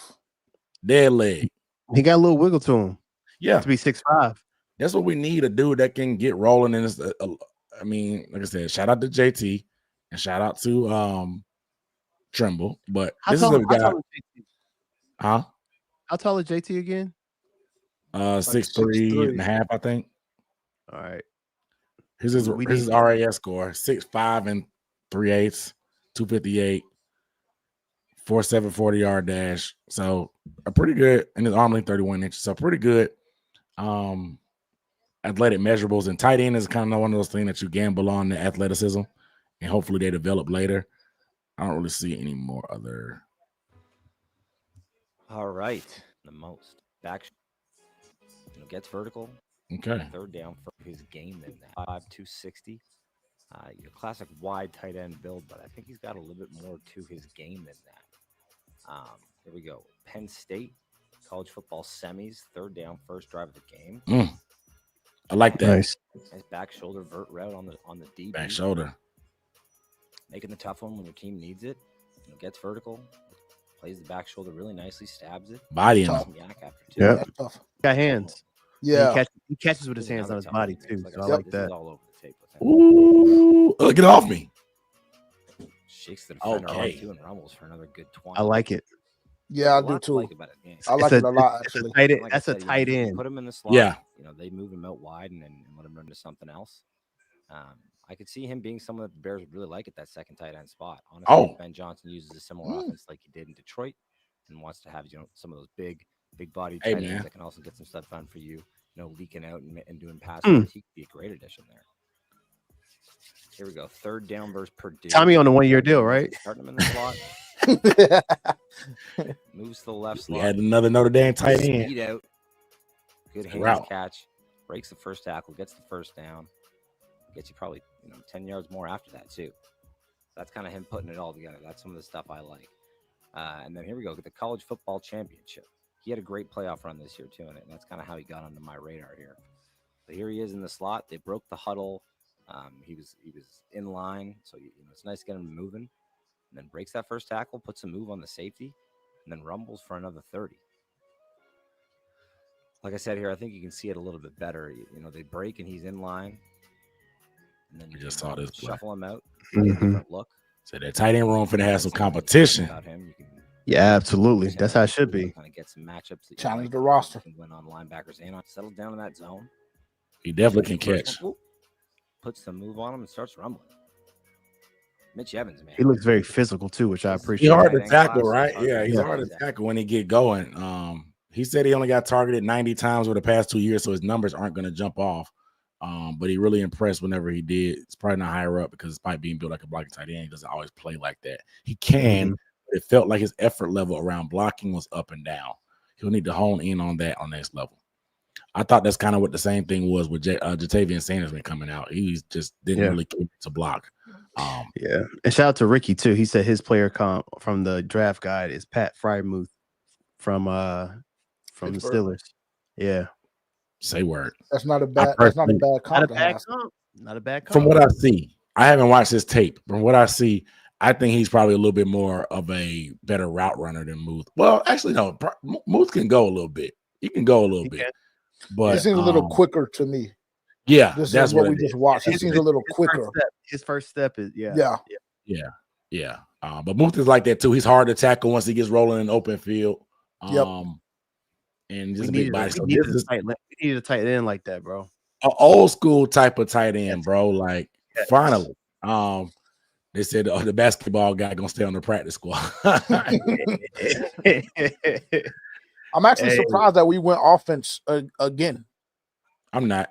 S1: Dead leg.
S2: He got a little wiggle to him.
S1: Yeah.
S2: To be 6'5".
S1: That's what we need, a dude that can get rolling. And I mean, like I said, shout out to JT and shout out to Tremble. But this is a guy. Huh?
S2: How tall is JT again?
S1: 6'3" and a half, I think.
S2: All right.
S1: Here's his RAS score: 6'5" 3/8, 258, 4.7 40-yard dash. So a pretty good, and his arm length 31 inches. So pretty good. Athletic measurables, and tight end is kind of one of those things that you gamble on the athleticism, and hopefully they develop later. I don't really see any more other.
S11: All right, the most back gets vertical.
S1: Okay.
S11: Third down for his game in that 5'260. Your classic wide tight end build, but I think he's got a little bit more to his game than that. Here we go. Penn State college football semis, third down, first drive of the game.
S1: I like that.
S2: Nice
S11: back shoulder vert route on the DB.
S1: Back shoulder.
S11: Making the tough one when your team needs it. Gets vertical, plays the back shoulder really nicely, stabs it.
S1: Body him.
S2: Yeah. Got hands.
S10: Yeah.
S2: He catches with his hands on his body too. So I like that.
S11: All over the tape with him.
S1: Ooh, get off me.
S11: Shakes the defender off too and rumbles for another good 20.
S2: I like it.
S10: Yeah, I do too. I like it a lot, actually.
S2: That's a tight end.
S11: Put him in the slot.
S1: Yeah.
S11: They move him out wide and let him run to something else. I could see him being someone that the Bears would really like at that second tight end spot. Honestly, Ben Johnson uses a similar offense like he did in Detroit and wants to have some of those big body tight ends that can also get some stuff done for you. Leaking out and doing passes. He could be a great addition there. Here we go. Third down versus Purdue.
S2: Tommy on a 1-year deal, right?
S11: Starting him in the slot. Moves to the left slot.
S1: We had another Notre Dame tight end.
S11: Speed out. Good hands catch. Breaks the first tackle. Gets the first down. Gets you probably 10 yards more after that too. That's kind of him putting it all together. That's some of the stuff I like. And then here we go. Get the college football championship. He had a great playoff run this year too, and that's kind of how he got onto my radar here. So here he is in the slot. They broke the huddle. He was in line, so it's nice to get him moving. And then breaks that first tackle, puts a move on the safety, and then rumbles for another 30. Like I said here, I think you can see it a little bit better. They break and he's in line, and then
S1: we just saw this
S11: shuffle him out. Look.
S1: So that tight end room finna have some competition.
S11: About him, you can.
S2: Yeah, absolutely. That's how it should be.
S11: Kind of get some matchups.
S10: Challenge the roster.
S11: Win on linebackers and settle down in that zone.
S1: He definitely can catch.
S11: Puts the move on him and starts rumbling. Mitch Evans, man.
S2: He looks very physical too, which I appreciate.
S1: He's hard to tackle, right? Yeah, he's hard to tackle when he get going. He said he only got targeted 90 times over the past 2 years, so his numbers aren't going to jump off. But he really impressed whenever he did. It's probably not higher up because despite being built like a blocking tight end, he doesn't always play like that. He can. It felt like his effort level around blocking was up and down. he'll need to hone in on that on next level. I thought that's kind of what the same thing was with Jatavian Sanders been coming out. He just didn't really keep to block.
S2: Yeah, and shout out to Ricky too. He said his player comp from the draft guide is Pat Frymuth from the Steelers. Yeah,
S1: say word.
S10: That's not a bad. That's not a bad comp.
S2: Not a bad comp.
S1: From what I see, I haven't watched his tape. From what I see, I think he's probably a little bit more of a better route runner than Muth. Well, actually, no. Muth can go a little bit. He can go a little bit, but
S10: it seems a little quicker to me.
S1: Yeah,
S10: this
S1: that's
S10: is what we
S1: it
S10: just watched. It seems a little quicker.
S2: His first step is
S10: yeah.
S1: But Muth is like that too. He's hard to tackle once he gets rolling in open field. And just a big body.
S2: We needed a tight end like that, bro.
S1: An old school type of tight end, bro. Like finally, they said the basketball guy gonna stay on the practice squad.
S10: I'm actually surprised that we went offense again.
S1: I'm not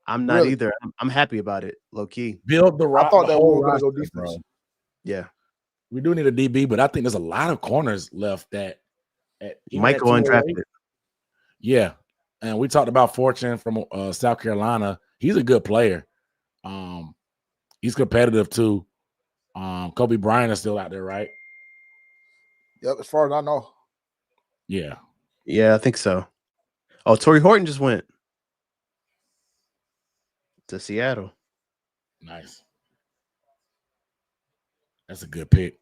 S2: really? Either. I'm happy about it, low key.
S1: Build the rock.
S10: I thought that we were
S1: going
S10: to go defense.
S1: Bro.
S2: Yeah,
S1: we do need a DB, but I think there's a lot of corners left that
S2: might go undrafted.
S1: Yeah, and we talked about Fortune from South Carolina. He's a good player. He's competitive too. Kobe Bryant is still out there, right?
S10: Yep, as far as I know.
S2: Yeah, I think so. Oh, Torrey Horton just went to Seattle.
S1: Nice. That's a good pick.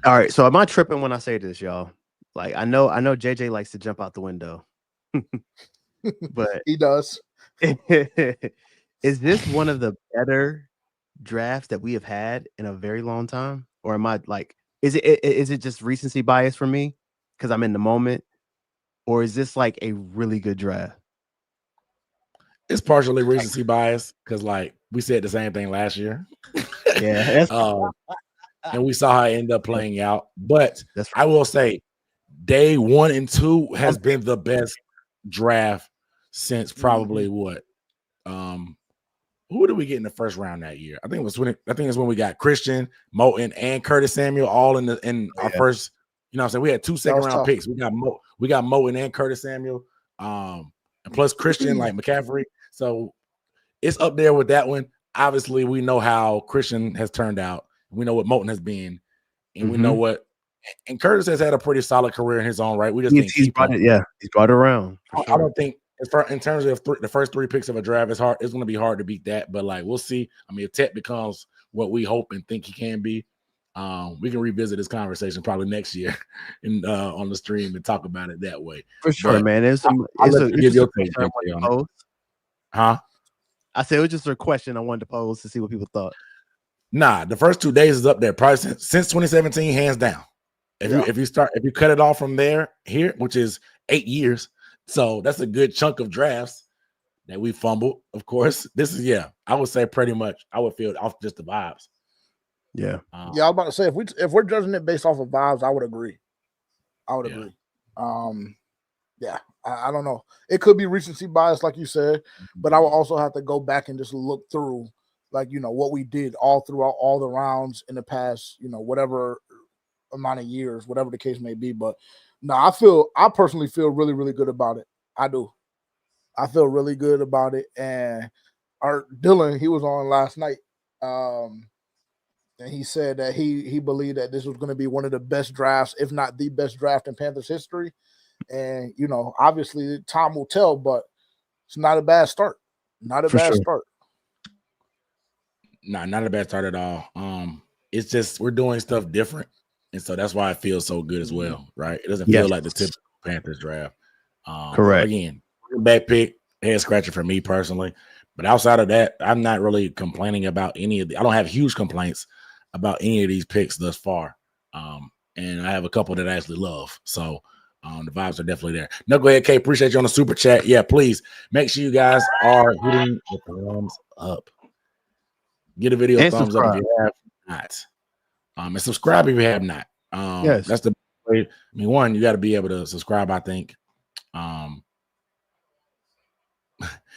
S2: All right, so am I tripping when I say this, y'all? Like, I know JJ likes to jump out the window, but
S10: he does.
S2: Is this one of the better drafts that we have had in a very long time, or am I like? Is it just recency bias for me because I'm in the moment, or is this like a really good draft?
S1: It's partially recency bias because, like, we said the same thing last year.
S2: Yeah,
S1: and we saw how it ended up playing out. But I will say, day 1 and 2 has been the best draft since probably what? Who did we get in the first round that year? I think it's when we got Christian, Moton, and Curtis Samuel all in our first. You know what I'm saying? We had 2 second round picks. We got Moton and Curtis Samuel, and plus Christian like McCaffrey. So it's up there with that one. Obviously, we know how Christian has turned out. We know what Moton has been, and we know what. And Curtis has had a pretty solid career in his own right. We just
S2: he's brought it around.
S1: I don't think in terms of the first 3 picks of a draft, it's going to be hard to beat that. But like we'll see. I mean, if Tet becomes what we hope and think he can be, we can revisit this conversation probably next year and on the stream and talk about it that way.
S2: For sure, man.
S1: Huh?
S2: I said it was just a question I wanted to pose to see what people thought.
S1: Nah, the first 2 days is up there. Probably since 2017, hands down. If you cut it off from here, which is 8 years, so that's a good chunk of drafts that we fumbled. Of course, this is I would say pretty much. I would feel off just the vibes.
S2: Yeah,
S10: I was about to say if we're judging it based off of vibes, I would agree. Agree. I don't know. It could be recency bias, like you said, but I will also have to go back and just look through, like, what we did all throughout all the rounds in the past, whatever amount of years, whatever the case may be. But no, I personally feel really, really good about it. I do. I feel really good about it. And our Dylan, he was on last night. And he said that he believed that this was going to be one of the best drafts, if not the best draft in Panthers history. And, obviously time will tell, but it's not a bad start. Not a bad start.
S1: No, not a bad start at all. It's just we're doing stuff different. And so that's why it feels so good as well, right? It doesn't feel like the typical Panthers draft.
S2: Correct.
S1: Again, back pick, head scratcher for me personally. But outside of that, I'm not really complaining about any of I don't have huge complaints about any of these picks thus far. And I have a couple that I actually love. So the vibes are definitely there. No, go ahead, Kay. Appreciate you on the super chat. Yeah, please make sure you guys are hitting the thumbs up. Get a video a thumbs up if you have not. And subscribe if you have not.
S2: Yes,
S1: that's the way. I mean, one, you got to be able to subscribe. I think.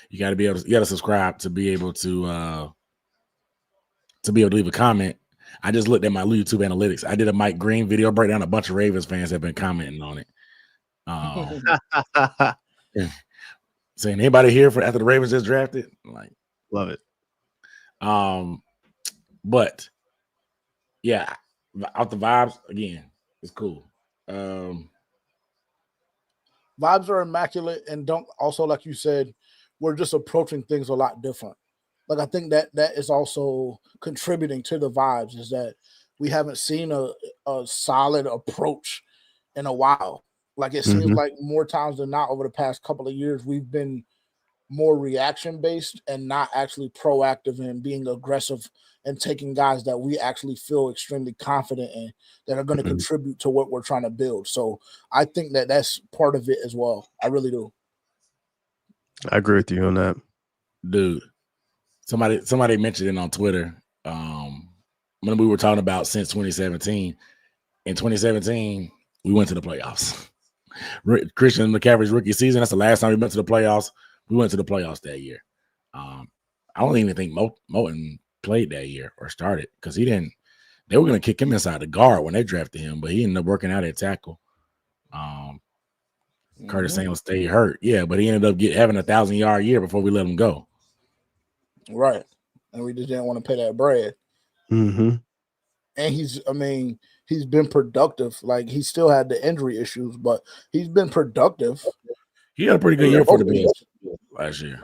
S1: You got to subscribe to be able to leave a comment. I just looked at my YouTube analytics. I did a Mike Green video breakdown. A bunch of Ravens fans have been commenting on it. Saying anybody here for after the Ravens just drafted? Like,
S2: love it.
S1: But yeah, out the vibes again, it's cool.
S10: Vibes are immaculate, and don't also, like you said, we're just approaching things a lot different. Like I think that is also contributing to the vibes, is that we haven't seen a solid approach in a while. Like it seems like more times than not over the past couple of years, we've been more reaction based and not actually proactive in being aggressive and taking guys that we actually feel extremely confident in that are going to contribute to what we're trying to build. So I think that that's part of it as well. I really do.
S2: I agree with you on that,
S1: dude. Somebody mentioned it on Twitter. When we were talking about since 2017. In 2017, we went to the playoffs. Christian McCaffrey's rookie season. That's the last time we went to the playoffs. We went to the playoffs that year. I don't even think Moton played that year or started because he didn't. They were going to kick him inside the guard when they drafted him, but he ended up working out at tackle. Curtis Samuel stayed hurt. Yeah, but he ended up having a 1,000-yard year before we let him go.
S10: Right. And we just didn't want to pay that bread.
S2: Mm-hmm.
S10: And he's been productive. Like he still had the injury issues, but he's been productive.
S1: He had a pretty good year for the Bills last year.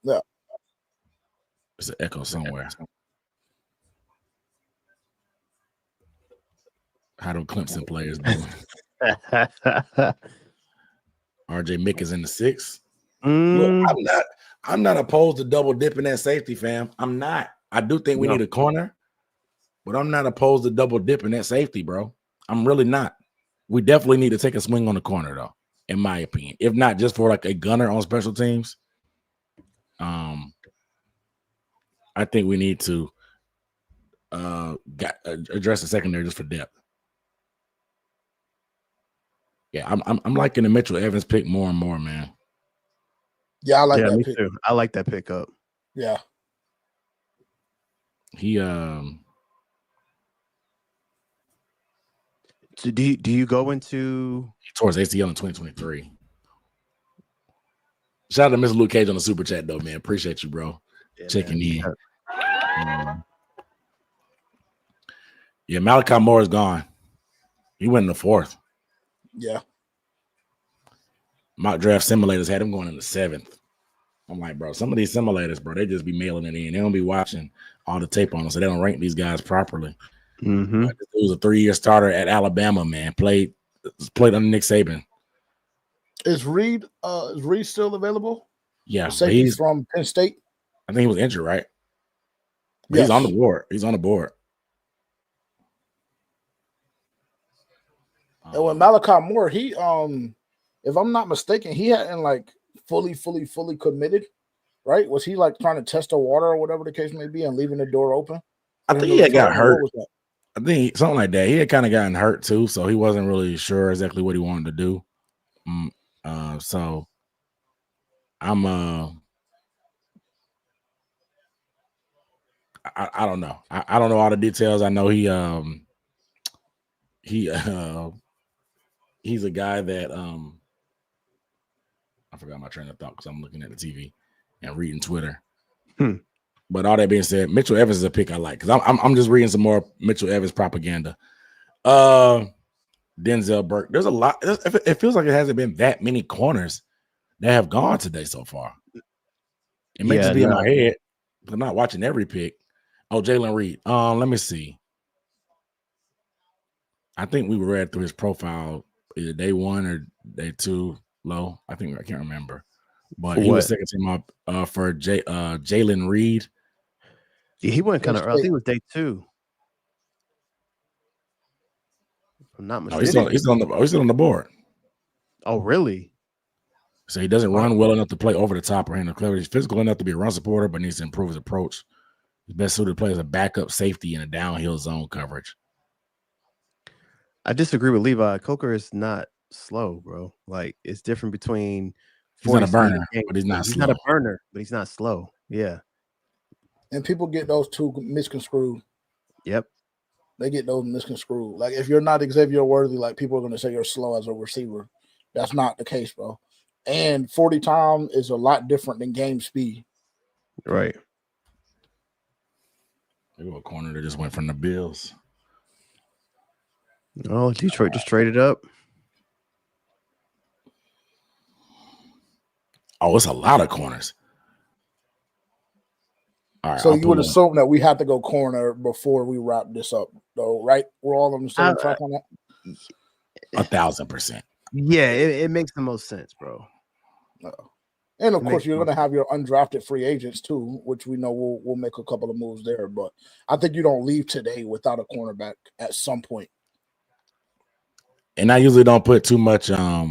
S10: Yeah.
S1: There's an echo somewhere. How do Clemson players doing? RJ Mick is in the 6th. Look, I'm not opposed to double dipping that safety, fam. I'm not. I do think we need a corner, but I'm not opposed to double dipping that safety, bro. I'm really not. We definitely need to take a swing on the corner, though, in my opinion. If not just for like a gunner on special teams, I think we need to address the secondary just for depth. Yeah, I'm liking the Mitchell Evans pick more and more, man.
S10: Yeah, I like that
S2: me
S10: pick.
S2: too. I like that pickup.
S10: Yeah.
S1: He
S2: So do you go into
S1: towards ACL in 2023? Shout out to Mr. Luke Cage on the super chat though, man. Appreciate you, bro. Checking in. Yeah, Malachi Moore is gone. He went in the 4th.
S10: Yeah.
S1: Mock draft simulators had him going in the 7th. I'm like, bro, some of these simulators, bro, they just be mailing it in. They don't be watching all the tape on them, so they don't rank these guys properly.
S2: Mm-hmm.
S1: Like, he was a 3-year starter at Alabama, man. Played under Nick Saban.
S10: Is Reed still available?
S1: Yeah,
S10: safety from Penn State.
S1: I think he was injured, right? But
S10: Yes.
S1: he's on the board. He's on the board.
S10: And with Malachi Moore, he if I'm not mistaken, he hadn't like fully committed, right? Was he like trying to test the water or whatever the case may be and leaving the door open?
S1: I think he had got hurt. I think something like that. He had kind of gotten hurt too, so he wasn't really sure exactly what he wanted to do. So I'm I don't know. I don't know all the details. I know he's a guy that I forgot my train of thought because I'm looking at the TV and reading Twitter. But all that being said, Mitchell Evans is a pick I like because I'm just reading some more Mitchell Evans propaganda. Denzel Burke. There's a lot. It feels like it hasn't been that many corners that have gone today so far. It may just be in my head. I'm not watching every pick. Oh, Jalen Reed. Let me see. I think we read through his profile either day 1 or day 2 low. I can't remember. But he was second team up for Jalen Reed.
S2: Yeah, he went kind of early. I think it was day 2. If I'm not mistaken.
S1: He's on the board.
S2: Oh, really?
S1: So he doesn't run well enough to play over the top or handle clever. He's physical enough to be a run supporter, but needs to improve his approach. He's best suited to play as a backup safety in a downhill zone coverage.
S2: I disagree with Levi. Coker is not slow, bro. Like it's different between.
S1: He's not a burner, but he's not slow.
S2: He's not a burner, but he's not slow. Yeah.
S10: And people get those two misconstrued.
S2: Yep.
S10: They get those misconstrued. Like if you're not Xavier Worthy, like people are going to say you're slow as a receiver. That's not the case, bro. And 40 time is a lot different than game speed.
S2: Right.
S1: They were a corner that just went from the Bills.
S2: Oh, Detroit just traded up.
S1: Oh, it's a lot of corners. All right,
S10: So
S1: I'll
S10: you would
S1: pull up.
S10: assume that we had to go corner before we wrap this up, though, right? We're all on the same track on that.
S1: 1,000%.
S2: Yeah, it makes the most sense, bro.
S10: And of course, you're going to have your undrafted free agents too, which we know we'll make a couple of moves there. But I think you don't leave today without a cornerback at some point.
S1: And I usually don't put too much. I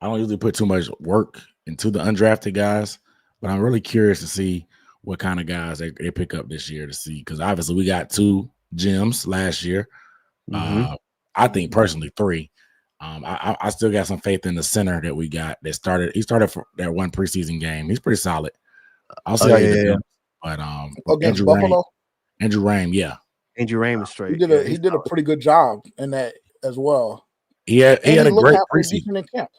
S1: don't usually put too much work into the undrafted guys, but I'm really curious to see what kind of guys they pick up this year to see, because obviously we got 2 gems last year. I think personally 3. I still got some faith in the center that we got that started. He started for that one preseason game. He's pretty solid. I'll see how he develops. But
S10: against Buffalo,
S1: Andrew Rain, yeah.
S2: Andrew Rain was straight.
S10: He did a pretty good job in that as well.
S1: He had a great preseason.
S10: In camp.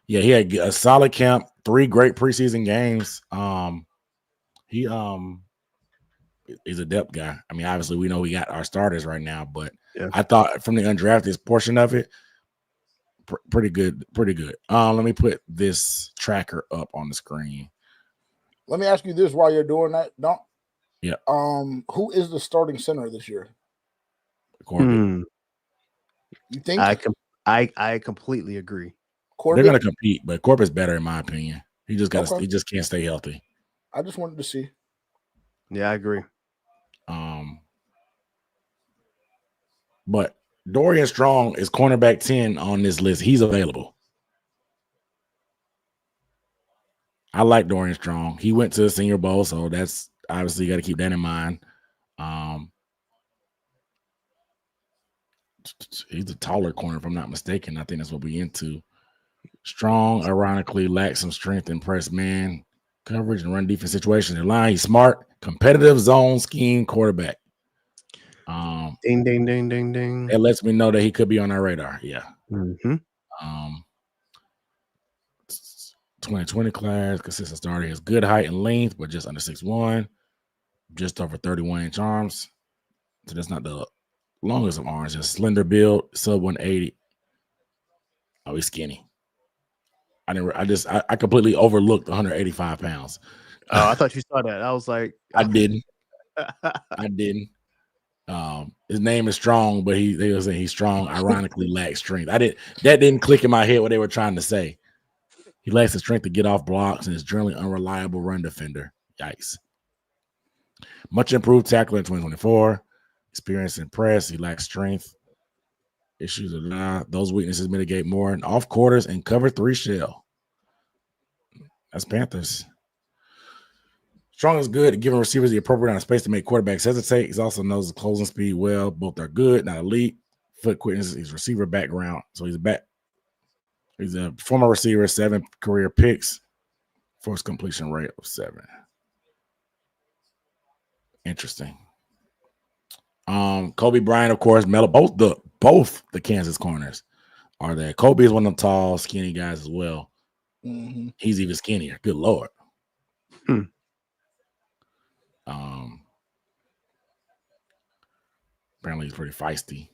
S1: Yeah, he had a solid camp, 3 great preseason games. He's a depth guy. I mean, obviously we know we got our starters right now, but I thought from the undrafted portion of it, pretty good. Let me put this tracker up on the screen.
S10: Let me ask you this while you're doing that, Don't.
S1: Yeah.
S10: Who is the starting center this year?
S1: Corbett.
S10: You think?
S2: I completely agree.
S10: Corbett?
S1: They're going to compete, but Corbett's better in my opinion. He just can't stay healthy.
S10: I just wanted to see.
S2: Yeah, I agree.
S1: But Dorian Strong is cornerback 10 on this list. He's available. I like Dorian Strong. He went to the Senior Bowl, so that's obviously you got to keep that in mind. He's a taller corner, if I'm not mistaken. I think that's what we're into. Strong, ironically, lacks some strength in press man coverage and run defense situations. In line, he's smart, competitive zone scheme quarterback.
S2: Ding, ding, ding, ding, ding.
S1: It lets me know that he could be on our radar. Yeah. 2020 class, consistent starter. He has good height and length, but just under 6'1", just over 31-inch arms. So that's not the longest of arms, just slender build, sub 180. Oh, he's skinny. I completely overlooked 185 pounds.
S2: Oh, I thought you saw that. I was like,
S1: I didn't. His name is Strong, but they were saying he's strong, ironically lacks strength. That didn't click in my head what they were trying to say. He lacks the strength to get off blocks and is generally unreliable run defender. Yikes. Much improved tackler in 2024. Experience in press. He lacks strength. Issues are not. Those weaknesses mitigate more in off quarters and cover 3 shell. That's Panthers. Strong is good at giving receivers the appropriate amount of space to make quarterbacks hesitate. He also knows the closing speed well. Both are good, not elite. Foot quickness, his receiver background. So he's a former receiver, 7 career picks, force completion rate of 7. Interesting. Kobe Bryant, of course, Melo, both the Kansas corners are there. Kobe is one of them tall, skinny guys as well.
S10: Mm-hmm.
S1: He's even skinnier. Good Lord. Apparently he's pretty feisty.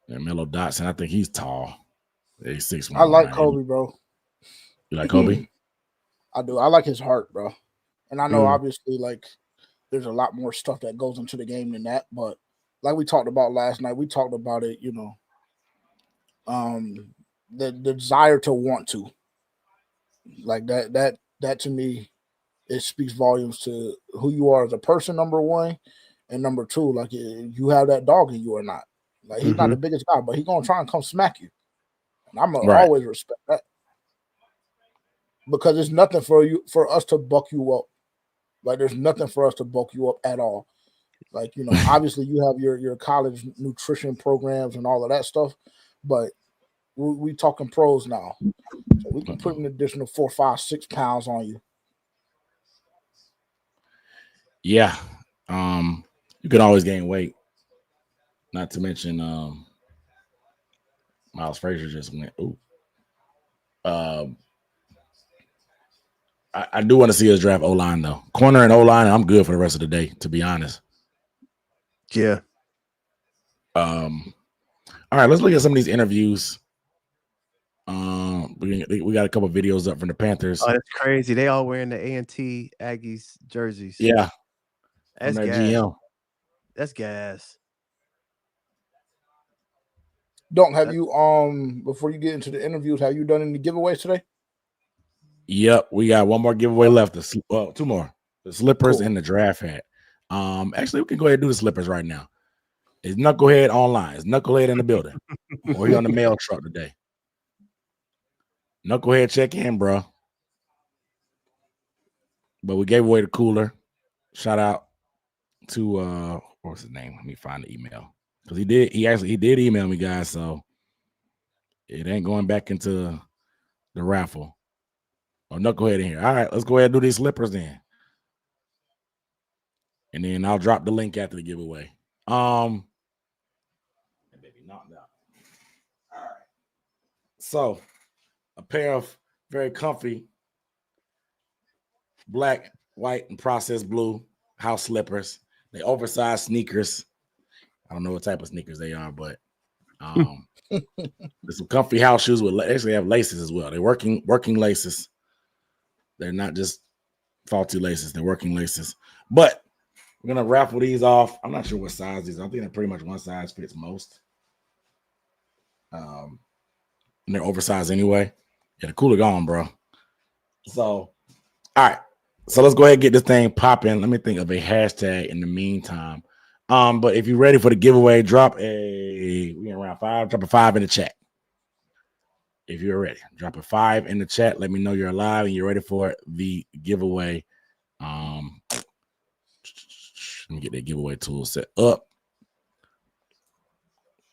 S1: And Melo Dotson, I think he's tall. He's 6'1".
S10: I like Kobe, bro.
S1: You like Kobe?
S10: I do. I like his heart, bro. And I know obviously like there's a lot more stuff that goes into the game than that, but like we talked about last night, we talked about it, the desire to want to. Like that to me, it speaks volumes to who you are as a person, number one, and number two, like you have that dog in you or not. Like he's not the biggest guy, but he's gonna try and come smack you. And I'm gonna always respect that. Because it's nothing for us to buck you up. Like there's nothing for us to bulk you up at all. Like, obviously you have your college nutrition programs and all of that stuff, but we talking pros now. So we can put an additional 4, 5, 6 pounds on you.
S1: Yeah. You can always gain weight. Not to mention, Miles Frazier just went. Ooh. I do want to see us draft O-line though. Corner and O-line, I'm good for the rest of the day, to be honest.
S2: Yeah.
S1: All right, let's look at some of these interviews. We got a couple videos up from the Panthers.
S2: Oh, that's crazy. They all wearing the A&T Aggies jerseys.
S1: Yeah.
S2: That's
S1: that
S2: gas.
S1: GM.
S2: That's gas.
S10: Don't have you before you get into the interviews, have you done any giveaways today?
S1: Yep, we got one more giveaway left. Two more. The slippers
S10: Cool.
S1: and the draft hat. Actually, we can go ahead and do the slippers right now. It's Knucklehead online. It's Knucklehead in the building. Or he on the mail truck today. Knucklehead, check in, bro. But we gave away the cooler. Shout out to what's his name? Let me find the email. Because he did email me, guys. So it ain't going back into the raffle. Oh, Knucklehead in here. All right, let's go ahead and do these slippers then. And then I'll drop the link after the giveaway. Baby knocked out. All right. So a pair of very comfy black, white, and processed blue house slippers. They oversized sneakers. I don't know what type of sneakers they are, but there's some comfy house shoes with actually have laces as well. They're working laces. They're not just faulty laces. They're working laces. But we're gonna raffle these off. I'm not sure what size these are. I think they're pretty much one size fits most. And they're oversized anyway. Yeah, the cooler gone, bro. So, all right. So let's go ahead and get this thing popping. Let me think of a hashtag in the meantime. But if you're ready for the giveaway, drop a 5 in the chat. If you're ready, drop a 5 in the chat. Let me know you're alive and you're ready for the giveaway. Let me get that giveaway tool set up.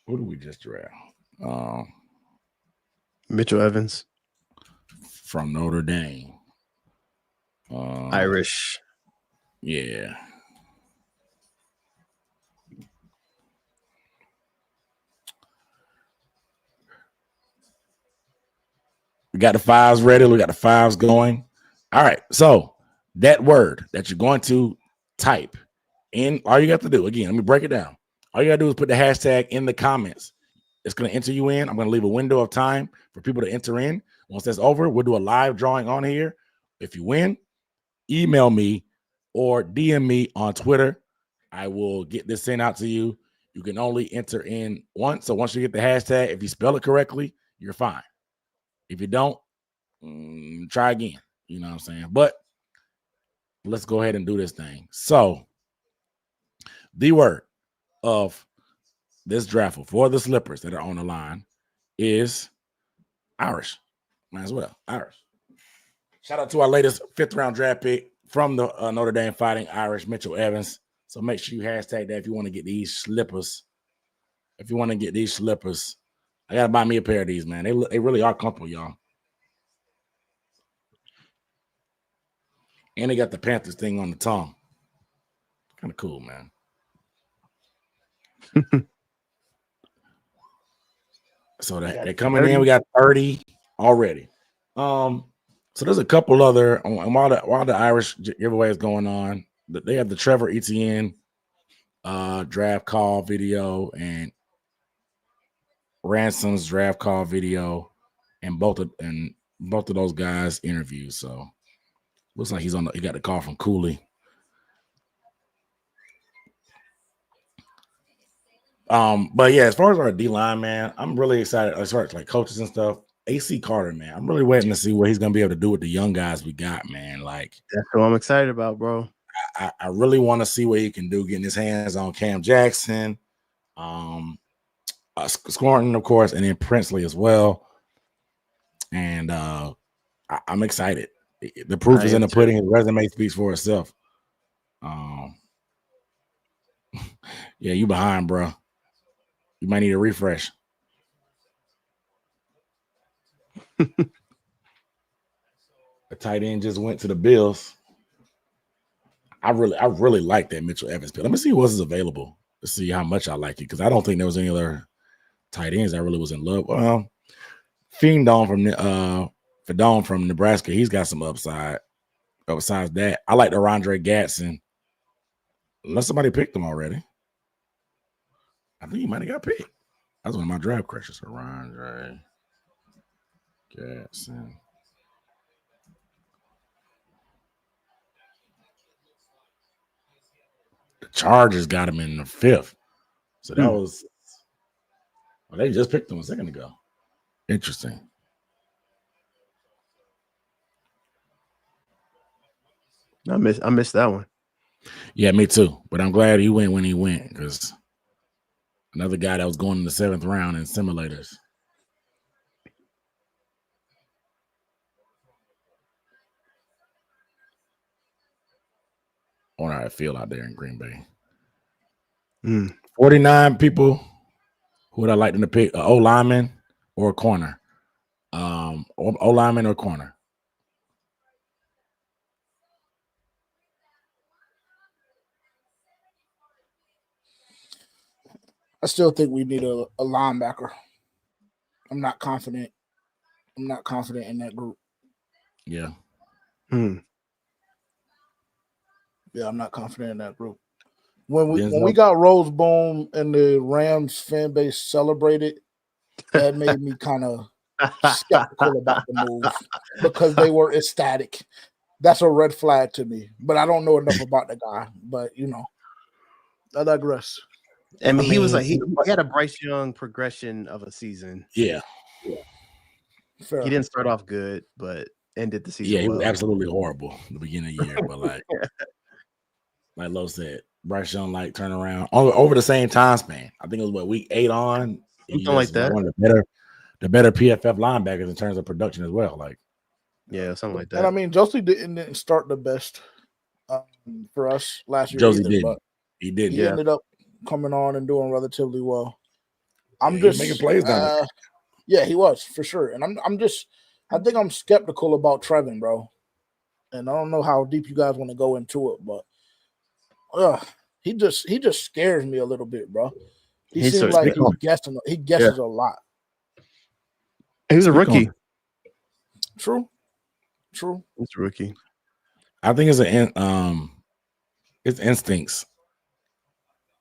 S1: What did we just draft?
S2: Mitchell Evans
S1: from Notre Dame.
S2: Irish.
S1: Yeah. We got the 5s ready. We got the 5s going. All right. So that word that you're going to type in, all you got to do, again, let me break it down. All you got to do is put the hashtag in the comments. It's going to enter you in. I'm going to leave a window of time for people to enter in. Once that's over, we'll do a live drawing on here. If you win, email me or DM me on Twitter. I will get this sent out to you. You can only enter in once. So once you get the hashtag, if you spell it correctly, you're fine. If you don't, try again. You know what I'm saying? But let's go ahead and do this thing. So the word of this draft for the slippers that are on the line is Irish. Might as well. Irish. Shout out to our latest 5th round draft pick from the Notre Dame Fighting Irish, Mitchell Evans. So make sure you hashtag that if you want to get these slippers. If you want to get these slippers, I got to buy me a pair of these, man. They really are comfortable, y'all. And they got the Panthers thing on the tongue. Kind of cool, man. So they're coming
S2: 30.
S1: in. We got 30 already. So there's a couple other while the Irish giveaway is going on. They have the Trevor Etienne draft call video and Ransom's draft call video, and both of those guys interviews. So looks like he got the call from Cooley. But yeah, as far as our D line, man, I'm really excited. As far as like coaches and stuff, AC Carter, man, I'm really waiting to see what he's gonna be able to do with the young guys we got, man. Like
S2: that's what I'm excited about, bro.
S1: I really want to see what he can do, getting his hands on Cam Jackson, Scoring, of course, and then Princely as well. And I'm excited. The proof is in the pudding. His resume speaks for itself. Yeah, you behind, bro. You might need a refresh. The tight end just went to the Bills. I really like that Mitchell Evans pick. Let me see what is available to see how much I like it, because I don't think there was any other tight ends I really was in love. Well, Fedon from Nebraska, he's got some upside. But besides that, I like the Rondre Gatson. Unless somebody picked him already. I think he might have got picked. That's one of my draft crushes. Rondre Gatson. The Chargers got him in the 5th. So that was, well, they just picked him a second ago. Interesting.
S2: I missed that one.
S1: Yeah, me too. But I'm glad he went when he went, because another guy that was going in the 7th round in simulators. I wonder how it feel out there in Green Bay. 49 people. Who would I like them to pick? O lineman or a corner? O lineman or corner?
S10: I still think we need a linebacker. I'm not confident. I'm not confident in that group.
S1: Yeah.
S10: Yeah, I'm not confident in that group. When we got Rose Boom and the Rams fan base celebrated, that made me kind of skeptical about the move because they were ecstatic. That's a red flag to me. But I don't know enough about the guy. But I digress.
S2: I mean, he was like he had a Bryce Young progression of a season.
S1: Yeah.
S10: Fair.
S2: He didn't start off good, but ended the season.
S1: Yeah, he was absolutely horrible at the beginning of the year. But like Lo said, Bryce Young turn around over the same time span. I think it was week 8 on.
S2: Something like that.
S1: One of the better PFF linebackers in terms of production as well.
S2: Yeah, something like that.
S10: And I mean, Josie didn't start the best for us last year.
S1: Josie
S10: either,
S1: did.
S10: But
S1: He did.
S10: He ended up coming on and doing relatively well. I'm
S1: he
S10: just
S1: making plays down
S10: yeah, he was for sure. And I think I'm skeptical about Trevin, bro. And I don't know how deep you guys want to go into it, but he just scares me a little bit, bro. He seems like he guesses a lot.
S2: He was a rookie.
S10: True.
S2: He's a rookie.
S1: I think his instincts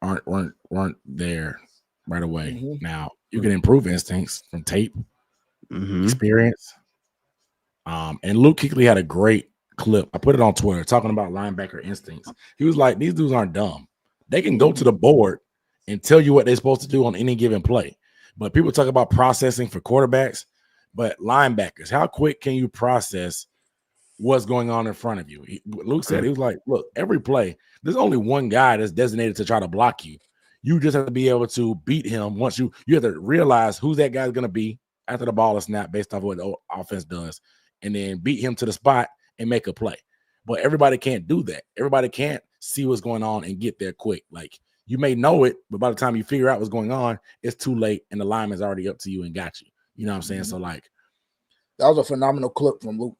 S1: weren't there right away.
S10: Mm-hmm.
S1: Now you can improve instincts from tape, experience. And Luke Kuechly had a great clip. I put it on Twitter talking about linebacker instincts. He was like, these dudes aren't dumb. They can go to the board and tell you what they're supposed to do on any given play. But people talk about processing for quarterbacks, but linebackers, how quick can you process what's going on in front of you? Luke said, he was like, look, every play, there's only one guy that's designated to try to block you. You just have to be able to beat him. Once you have to realize who that guy's going to be after the ball is snapped based off what the offense does, and then beat him to the spot and make a play. But everybody can't do that. Everybody can't see what's going on and get there quick. Like, you may know it, but by the time you figure out what's going on, it's too late and the lineman's already up to you and got you. You know what I'm saying? So, like,
S10: that was a phenomenal clip from Luke.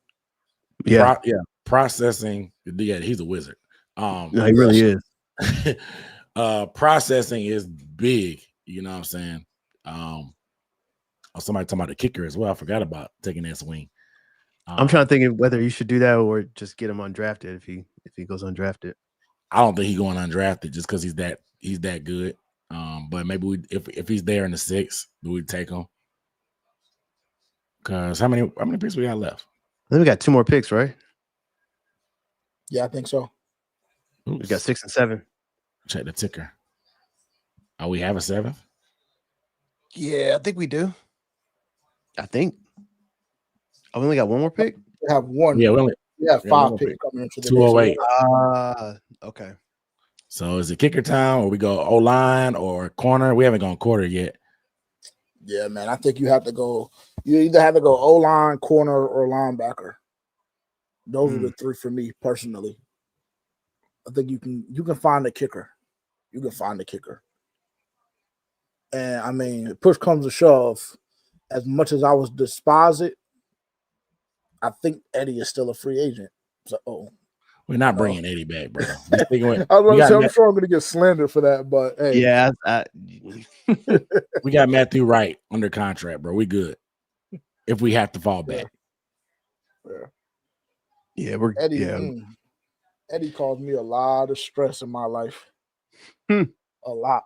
S1: Yeah. Processing. Yeah, he's a wizard.
S2: No, he really is.
S1: Processing is big. You know what I'm saying? Somebody talking about the kicker as well. I forgot about taking that swing.
S2: I'm trying to think of whether you should do that or just get him undrafted if he goes undrafted.
S1: I don't think he's going undrafted just because he's that good. But maybe if he's there in the 6th, we'd take him. Because how many picks we got left?
S2: I think we got 2 more picks, right?
S10: Yeah, I think so.
S2: We got 6 and 7.
S1: Check the ticker. Oh, we have a 7th?
S2: Yeah, I think we do. I think. Oh, we only got 1 more pick?
S10: We have one.
S1: Yeah,
S10: we have 5 picks coming into the
S1: 208.
S2: Okay.
S1: So is it kicker time or we go O-line or corner? We haven't gone quarter yet.
S10: Yeah, man. I think you either have to go O-line, corner, or linebacker. Those are the 3 for me personally. I think you can find a kicker. You can find a kicker. And I mean, push comes to shove, as much as I was despise it, I think Eddie is still a free agent. So
S1: We're not bringing Eddie back, bro. Just thinking
S10: I was about to say, I'm sure I'm going to get slandered for that, but hey.
S2: Yeah,
S1: we got Matthew Wright under contract, bro. We good if we have to fall back.
S2: Yeah, we're
S10: Eddie. Eddie caused me a lot of stress in my life. A lot.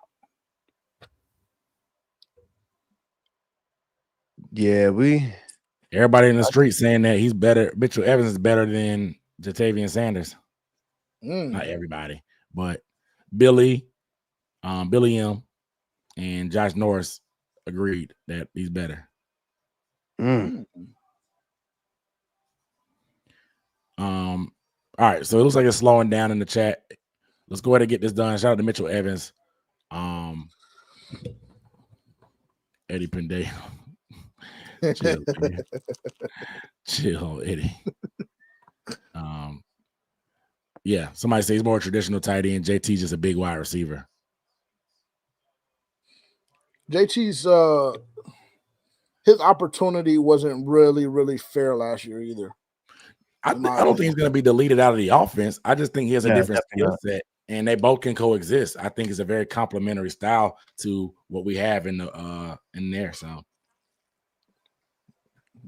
S2: Yeah,
S1: everybody in the street saying that he's better. Mitchell Evans is better than Jatavian Sanders. Not everybody, but Billy M, and Josh Norris agreed that he's better. All right, so it looks like it's slowing down in the chat. Let's go ahead and get this done. Shout out to Mitchell Evans, Eddie Pendale. Chill, Eddie. Yeah, somebody says he's more traditional tight end. JT's just a big wide receiver.
S10: JT's his opportunity wasn't really fair last year either.
S1: I don't think he's going to be deleted out of the offense. I just think he has a different skill set, and they both can coexist. I think it's a very complementary style to what we have in there. So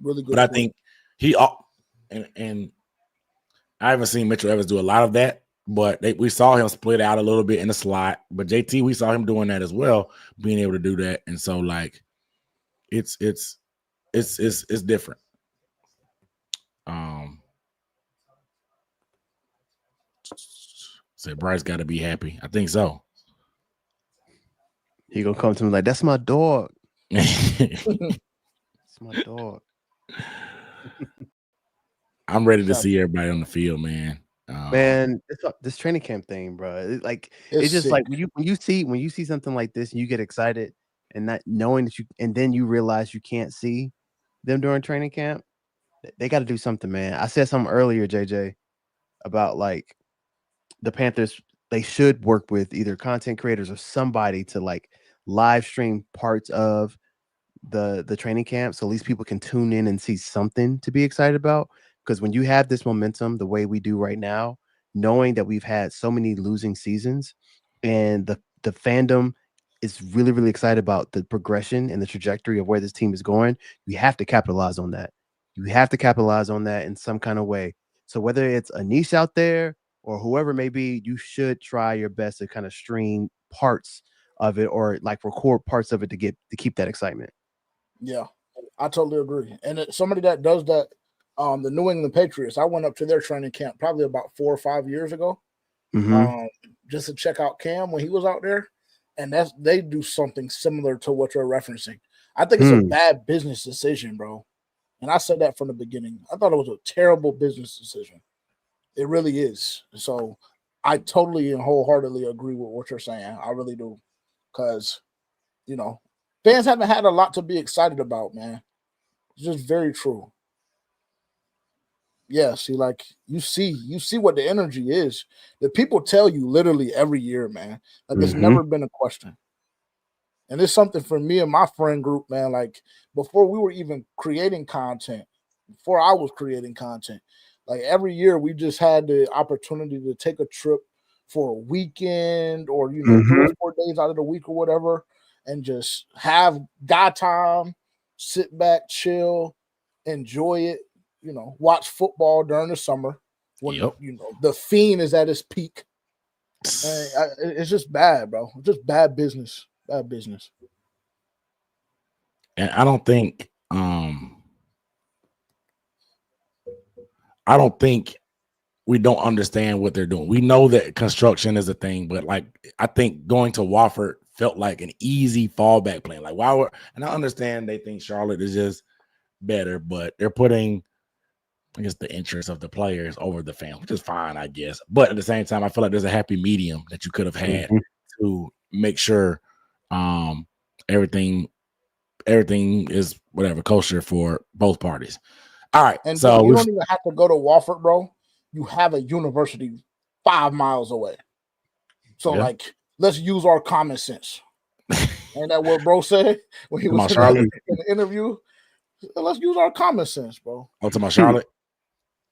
S10: really good.
S1: But I think and I haven't seen Mitchell Evans do a lot of that, but we saw him split out a little bit in the slot. But JT, we saw him doing that as well, being able to do that. And so, like, it's different. Said Bryce got to be happy. I think so.
S2: He gonna come to me like, "That's my dog." That's my dog.
S1: I'm ready to see everybody on the field, man.
S2: Man, this training camp thing, bro. It's just sick. Like when you see something like this and you get excited and not knowing that and then you realize you can't see them during training camp. They got to do something, man. I said something earlier, JJ, about like the Panthers. They should work with either content creators or somebody to like live stream parts of the training camp, so at least people can tune in and see something to be excited about. Because when you have this momentum the way we do right now, knowing that we've had so many losing seasons and the fandom is really excited about the progression and the trajectory of where this team is going, you have to capitalize on that. You have to capitalize on that in some kind of way. So whether it's a niche out there or whoever it may be, you should try your best to kind of stream parts of it or like record parts of it to keep that excitement.
S10: Yeah, I totally agree. And somebody that does that, the New England Patriots, I went up to their training camp probably about 4 or 5 years ago, just to check out Cam when he was out there. And they do something similar to what you're referencing. I think it's a bad business decision, bro. And I said that from the beginning. I thought it was a terrible business decision. It really is. So I totally and wholeheartedly agree with what you're saying. I really do. Because, fans haven't had a lot to be excited about, man. It's just very true. Yeah, see, like you see what the energy is. The people tell you literally every year, man. Like it's never been a question. And it's something for me and my friend group, man. Like before we were even creating content, before I was creating content, like every year we just had the opportunity to take a trip for a weekend or 3 or 4 days out of the week or whatever, and just have guy time, sit back, chill, enjoy it, watch football during the summer when the Fiend is at its peak. And it's just bad, bro. It's just bad business. Bad business.
S1: And I don't think we don't understand what they're doing. We know that construction is a thing, but like I think going to Wofford felt like an easy fallback plan. Like and I understand they think Charlotte is just better, but they're putting, I guess, the interest of the players over the fans, which is fine, I guess. But at the same time, I feel like there's a happy medium that you could have had to make sure everything is whatever kosher for both parties. All right,
S10: and
S1: so
S10: you don't even have to go to Wofford, bro. You have a university 5 miles away. So like, let's use our common sense. Ain't that what bro said when he was in the interview? Let's use our common sense, bro.
S1: Oh, to my Charlotte.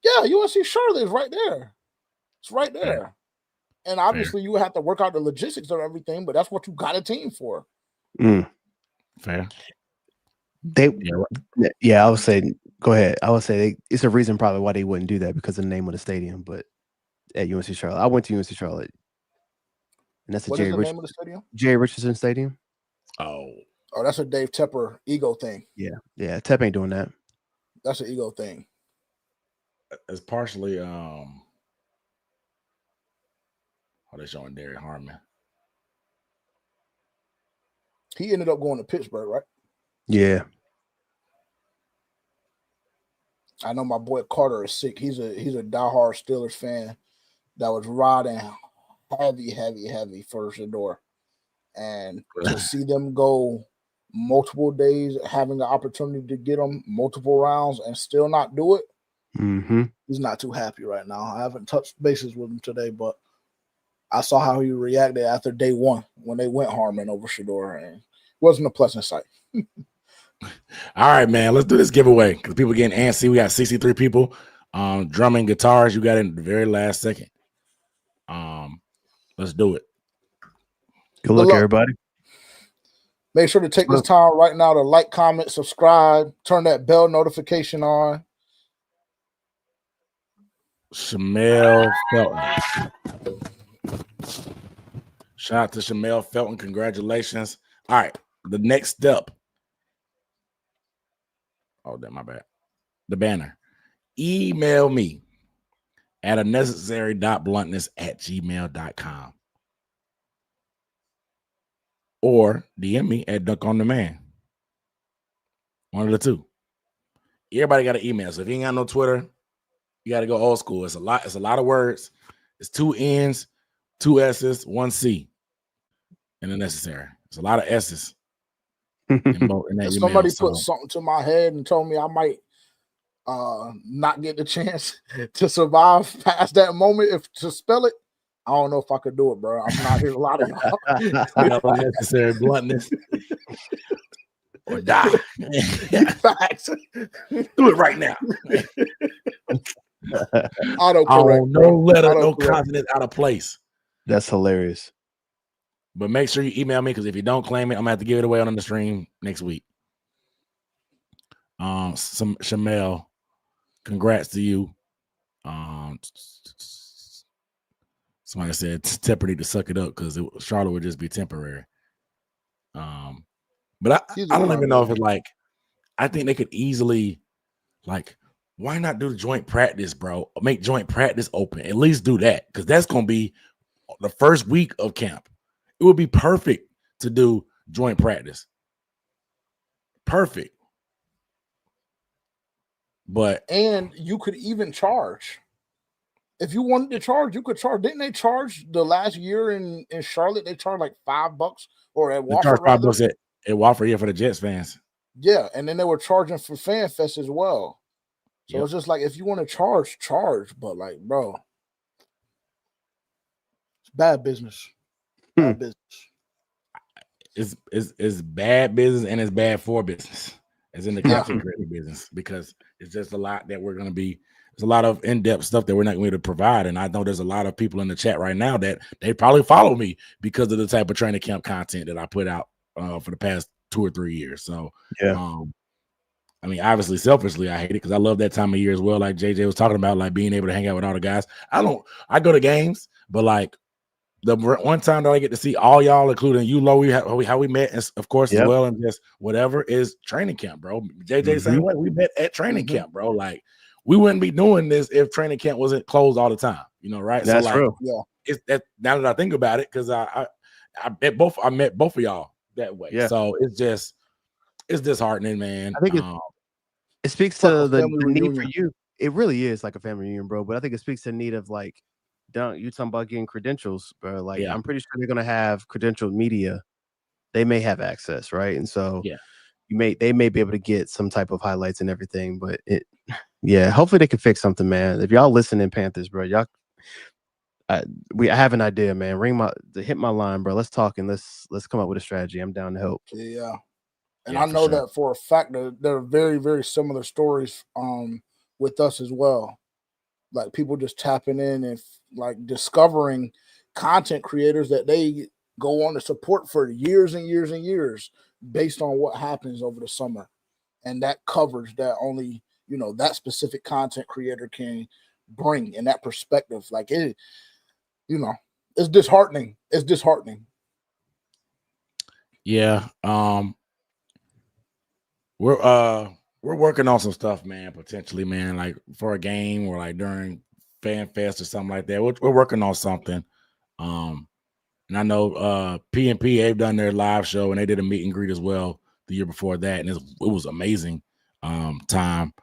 S10: Yeah, USC Charlotte is right there. It's right there. And obviously, you have to work out the logistics of everything, but that's what you got a team for.
S1: Fair.
S2: I would say, go ahead. I would say it's a reason probably why they wouldn't do that because of the name of the stadium. But at UNC Charlotte, I went to UNC Charlotte, and that's
S10: What is the name of the stadium?
S2: Jerry Richardson Stadium.
S1: Oh,
S10: that's a Dave Tepper ego thing.
S2: Yeah, Tep ain't doing that.
S10: That's an ego thing.
S1: It's partially they're showing Derek Harmon.
S10: He ended up going to Pittsburgh, right?
S2: Yeah.
S10: I know my boy Carter is sick. He's a diehard Steelers fan that was riding heavy for Shador. And to see them go multiple days, having the opportunity to get them multiple rounds and still not do it, he's not too happy right now. I haven't touched bases with him today, but I saw how he reacted after day one when they went Harmon over Shador, and it wasn't a pleasant sight.
S1: All right, man. Let's do this giveaway because people getting antsy. We got 63 people. Drumming guitars. You got it in the very last second. Let's do it.
S2: Good luck, everybody.
S10: Make sure to take this time right now to like, comment, subscribe, turn that bell notification on.
S1: Shamel Felton. Shout out to Shamel Felton. Congratulations. All right. The next step. Oh, that my bad. The banner. Email me at unnecessary.bluntness@gmail.com or DM me at Dunk on Demand. One of the two. Everybody got an email. So if you ain't got no Twitter, you got to go old school. It's a lot of words. It's 2 N's, 2 S's, 1 C. And unnecessary. It's a lot of S's. In that
S10: if somebody put something to my head and told me I might not get the chance to survive past that moment to spell it, I don't know if I could do it, bro. I'm not here a lot of y'all.
S1: Unnecessary bluntness. Or die.
S10: Facts.
S1: Do it right now.
S10: Autocorrect.
S1: No letter, no consonant out of place.
S2: That's hilarious.
S1: But make sure you email me because if you don't claim it, I'm gonna have to give it away on the stream next week. Shamel, congrats to you. Somebody said Tepper need to suck it up because Charlotte would just be temporary. But I don't even know if it's like, I think they could easily, like, why not do the joint practice, bro? Make joint practice open. At least do that because that's gonna be the first week of camp. It would be perfect to do joint practice. Perfect.
S10: And you could even charge. If you wanted to charge, you could charge. Didn't they charge the last year in Charlotte? They charged like $5 or at Wofford.
S1: They charged $5 at Wofford, for the Jets fans.
S10: Yeah, and then they were charging for Fan Fest as well. So it's just like, if you want to charge. But like, bro, it's bad business. Bad business.
S1: It's bad business and it's bad for business. As in the content creator business, because it's just a lot that we're going to be. There's a lot of in-depth stuff that we're not going to provide, and I know there's a lot of people in the chat right now that they probably follow me because of the type of training camp content that I put out for the past 2 or 3 years. So, I mean, obviously, selfishly, I hate it because I love that time of year as well. Like JJ was talking about, like being able to hang out with all the guys. I go to games, but like the one time that I get to see all y'all, including you, Lo, how we met, of course, as well, and just whatever is training camp, bro. JJ same way, we met at training camp, bro. Like we wouldn't be doing this if training camp wasn't closed all the time, right?
S2: That's
S1: so, like,
S2: real.
S10: Yeah.
S1: It's that now that I think about it, because I met both of y'all that way.
S2: Yeah.
S1: So it's disheartening, man.
S2: I think it speaks to the need for you. It really is like a family reunion, bro. But I think it speaks to the need of like, you talking about getting credentials, bro. Like, I'm pretty sure they're gonna have credentialed media. They may have access, right? And so they may be able to get some type of highlights and everything. But hopefully they can fix something, man. If y'all listening, Panthers, bro, I have an idea, man. Hit my line, bro. Let's talk and let's come up with a strategy. I'm down to help.
S10: Yeah. And I know that for a fact that there are very, very similar stories with us as well. like people just tapping in and like discovering content creators that they go on to support for years and years and years based on what happens over the summer. And that coverage that only, that specific content creator can bring in that perspective. Like it, it's disheartening. It's disheartening.
S1: Yeah. We're working on some stuff, man, potentially, man, like for a game or like during Fan Fest or something like that. We're working on something. And I know P&P, they've done their live show and they did a meet and greet as well the year before that. And it was amazing time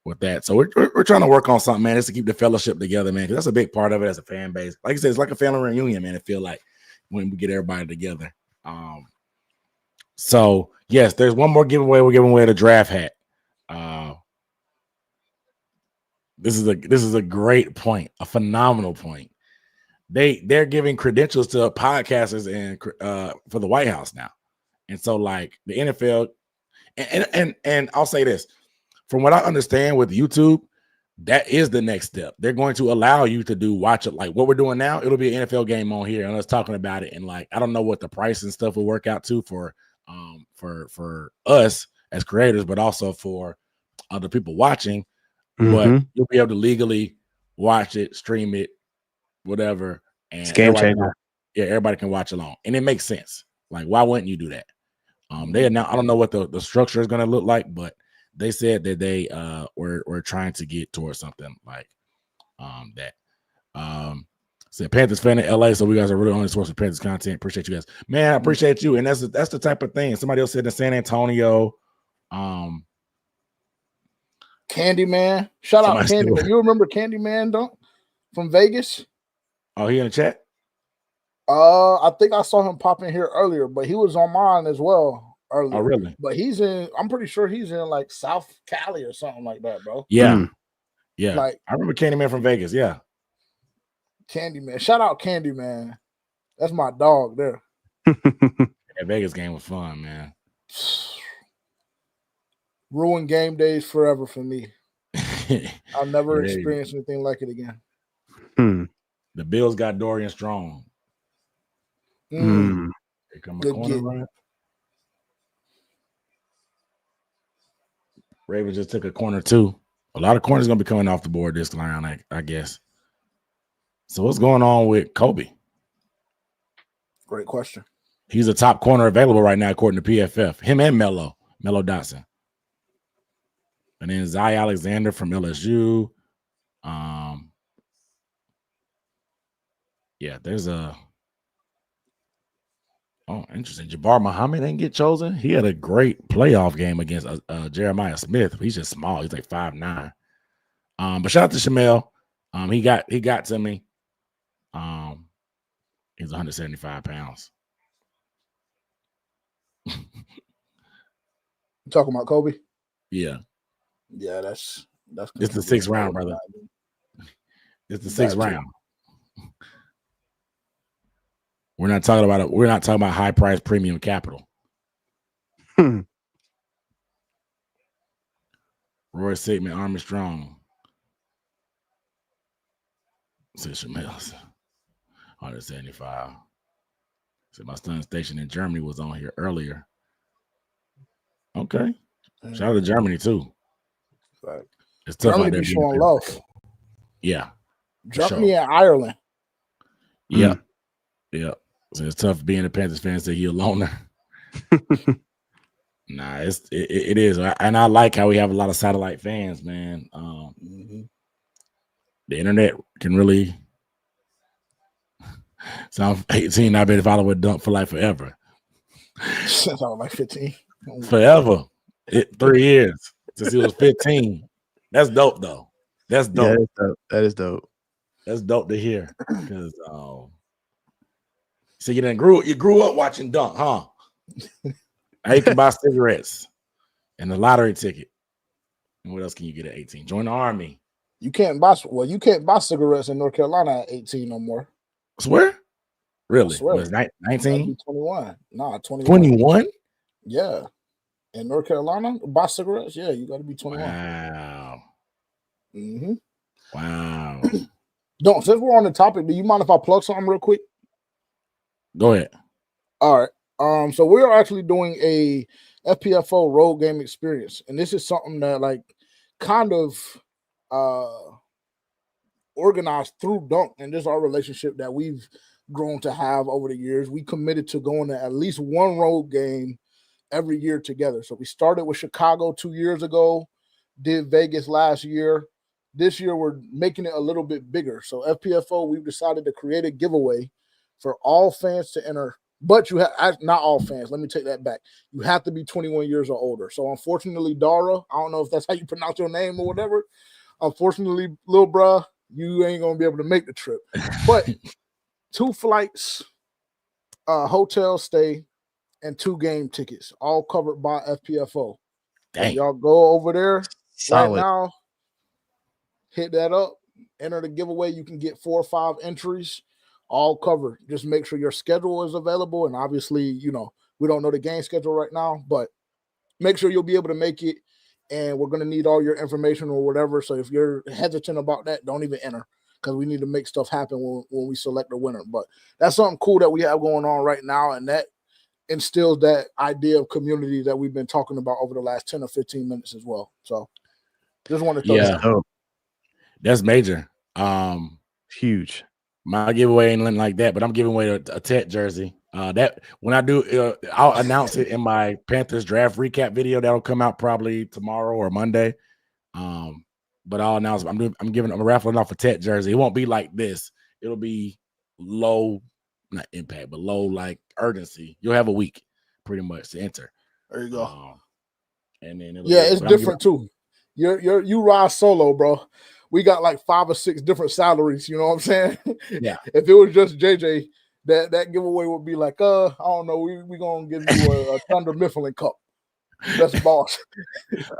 S1: with that. So we're trying to work on something, man, just to keep the fellowship together, man, because that's a big part of it as a fan base. Like I said, it's like a family reunion, man. It feel like when we get everybody together. So yes, there's one more giveaway. We're giving away the draft hat. This is a great point, a phenomenal point. They're giving credentials to podcasters and for the White House now, and so like the NFL, and I'll say this, from what I understand with YouTube, that is the next step. They're going to allow you to watch it like what we're doing now. It'll be an NFL game on here, and us talking about it, and like I don't know what the price and stuff will work out to for us as creators, but also for other people watching. But you'll be able to legally watch it, stream it, whatever, and
S2: it's game changer.
S1: Everybody can watch along, and it makes sense. Like, why wouldn't you do that? They now I don't know what the structure is going to look like, but they said that they were trying to get towards something like that. Said Panthers fan in LA, so we guys are really only source of Panthers content. Appreciate you guys, man. I appreciate you, and that's the type of thing. Somebody else said in San Antonio.
S10: Candyman, shout out Candyman. You remember Candyman, don't from Vegas?
S1: Oh, he in the chat?
S10: I think I saw him pop in here earlier, but he was on mine as well earlier.
S1: Oh, really?
S10: But I'm pretty sure he's in like South Cali or something like that, bro.
S1: Yeah. Yeah.
S10: Like
S1: I remember Candyman from Vegas. Yeah.
S10: Candyman. Shout out Candyman. That's my dog there.
S1: That Vegas game was fun, man.
S10: Ruined game days forever for me. I'll never experience anything like it again.
S1: The Bills got Dorian Strong. Here come a corner run. Ravens just took a corner too. A lot of corners gonna be coming off the board this round, I guess. So what's going on with Kobe?
S10: Great question.
S1: He's a top corner available right now, according to PFF. Him and Melo Dotson. And then Zay Alexander from LSU. Yeah, there's interesting. Jabbar Muhammad didn't get chosen. He had a great playoff game against Jeremiah Smith. He's just small. He's like 5'9". But shout out to Shamel. He got to me. He's 175 pounds.
S10: You talking about Kobe?
S1: Yeah.
S10: Yeah, that's
S1: it's the 6th round, brother. It's the 6th round. We're not talking about it. We're not talking about high price premium capital. Roy Sigmund, Armstrong. Says 175. So my son's station in Germany was on here earlier. Okay. Shout out to Germany too.
S10: Right.
S1: It's tough
S10: Germany
S1: out there.
S10: Be showing love.
S1: Yeah.
S10: Germany and Ireland.
S1: Yeah. Yeah. So it's tough being a Panthers fan, say you're a loner. Nah, it is. And I like how we have a lot of satellite fans, man. The internet can really sound 18. I bet if I would dunk for like forever.
S10: Sound like 15.
S1: Forever. 3 years since he was 15. That's dope though. That's dope.
S2: Yeah, that is dope.
S1: That's dope to hear. Because so you grew up watching dunk, huh? Now you can buy cigarettes and the lottery ticket. And what else can you get at 18? Join the army.
S10: You can't buy cigarettes in North Carolina at 18 no more.
S1: Swear? Really?
S10: I swear.
S1: Was 19?
S10: 21. Nah, 21.
S1: 21?
S10: Yeah. In North Carolina, buy cigarettes? Yeah, you got to be 21.
S1: Wow.
S10: Mm-hmm.
S1: Wow.
S10: Don't, since we're on the topic, do you mind if I plug something real quick?
S1: Go ahead.
S10: All right. So we are actually doing a FPFO road game experience, and this is something that like kind of organized through Dunk, and this is our relationship that we've grown to have over the years. We committed to going to at least one road game every year together. So we started with Chicago 2 years ago, did Vegas last year. This year we're making it a little bit bigger. So FPFO, we've decided to create a giveaway for all fans to enter. But you have not all fans. Let me take that back. You have to be 21 years or older. So unfortunately, Dara, I don't know if that's how you pronounce your name or whatever. Unfortunately, little bruh, you ain't gonna be able to make the trip. But 2 flights, hotel stay, and 2 game tickets, all covered by FPFO. If y'all go over there right now, hit that up, enter the giveaway. You can get 4 or 5 entries, all covered. Just make sure your schedule is available. And obviously, you know, we don't know the game schedule right now, but make sure you'll be able to make it. And we're going to need all your information or whatever. So if you're hesitant about that, don't even enter, because we need to make stuff happen when we select the winner. But that's something cool that we have going on right now. And that instills that idea of community that we've been talking about over the last 10 or 15 minutes as well. So just want to throw that out.
S1: That's major.
S2: Huge.
S1: My giveaway ain't nothing like that, but I'm giving away a Tet jersey. That when I do, I'll announce it in my Panthers draft recap video that'll come out probably tomorrow or Monday. But I'll announce I'm raffling off a Tet jersey. It won't be like this. It'll be low, not impact, but low like urgency. You'll have a week pretty much to enter.
S10: There you go.
S1: And then
S10: it's different too. You ride solo, bro. We got like 5 or 6 different salaries. You know what I'm saying?
S1: Yeah.
S10: If it was just JJ, that giveaway would be like, I don't know, we gonna give you a Thunder Mifflin cup. That's boss.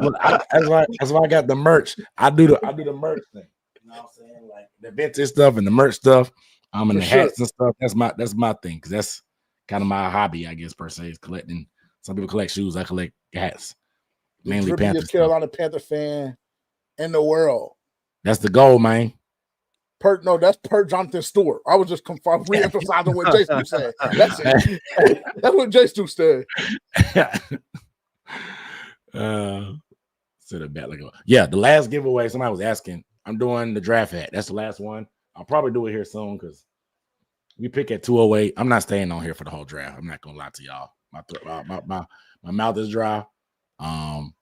S1: Well, that's why I got the merch. I do the merch thing. You know what I'm saying? Like the vintage stuff and the merch stuff. And the hats and stuff. That's my thing, because that's kind of my hobby, I guess, per se, is collecting. Some people collect shoes. I collect hats. Mainly
S10: the
S1: Panthers.
S10: Carolina Panther fan in the world.
S1: That's the goal, man.
S10: That's per Jonathan Stewart. I was just re-emphasizing what Jason said. That's it. That's what Jason said.
S1: Sit it back like the last giveaway. Somebody was asking. I'm doing the draft hat. That's the last one. I'll probably do it here soon because we pick at 2:08. I'm not staying on here for the whole draft. I'm not gonna lie to y'all. My mouth is dry. I'm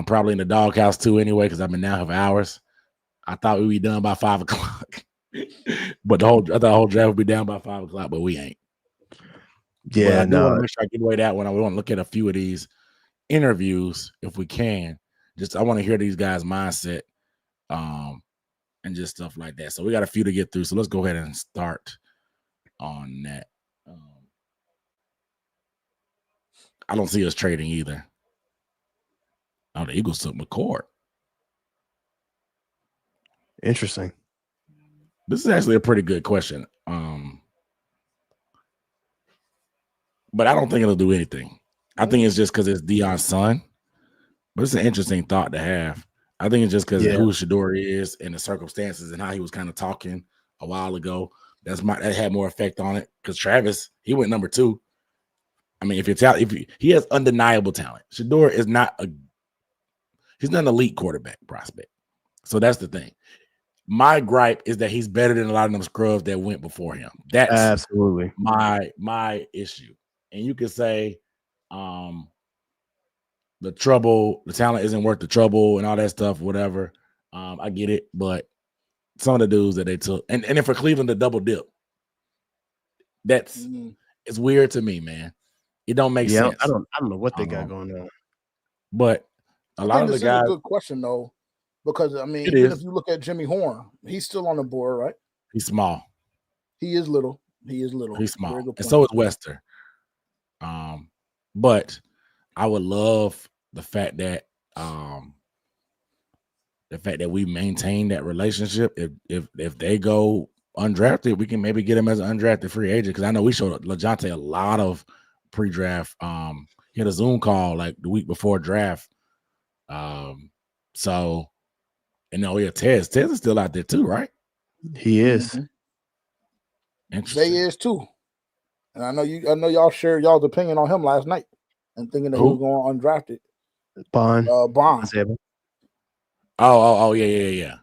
S1: probably in the doghouse too anyway, because I've been down for hours. I thought we'd be done by 5 o'clock, but I thought the whole draft would be down by 5 o'clock, but we ain't.
S2: Yeah,
S1: I do want to make sure I get away that one. I want to look at a few of these interviews if we can. I want to hear these guys' mindset, and just stuff like that. So we got a few to get through. So let's go ahead and start on that. I don't see us trading either. Oh, the Eagles took McCord.
S2: Interesting.
S1: This is actually a pretty good question. But I don't think it'll do anything. I think it's just because it's Deion's son. But it's an interesting thought to have. I think it's just because of who Shador is and the circumstances and how he was kind of talking a while ago. That had more effect on it. Because Travis, he went number 2. I mean, he has undeniable talent. Shador is he's not an elite quarterback prospect. So that's the thing. My gripe is that he's better than a lot of them scrubs that went before him. That's
S2: absolutely
S1: my issue. And you could say the talent isn't worth the trouble and all that stuff, whatever. I get it, but some of the dudes that they took, and then for Cleveland to double dip, it's weird to me, man. It don't make sense.
S2: I don't know what they got going on.
S1: But a lot of the guys.
S10: Is a good question though, because I mean, even if you look at Jimmy Horn, he's still on the board, right?
S1: He's small.
S10: He is little. He's
S1: small, and so is Wester. But I would love the fact that we maintain that relationship. If they go undrafted, we can maybe get him as an undrafted free agent, because I know we showed LaJonte a lot of pre-draft. He had a Zoom call like the week before draft. So And Tez is still out there too, right?
S2: He is.
S10: Zay
S1: Interesting.
S10: is too. And I know y'all shared y'all's opinion on him last night and thinking that he was going undrafted.
S2: Bond.
S10: Bond.
S1: Oh, yeah.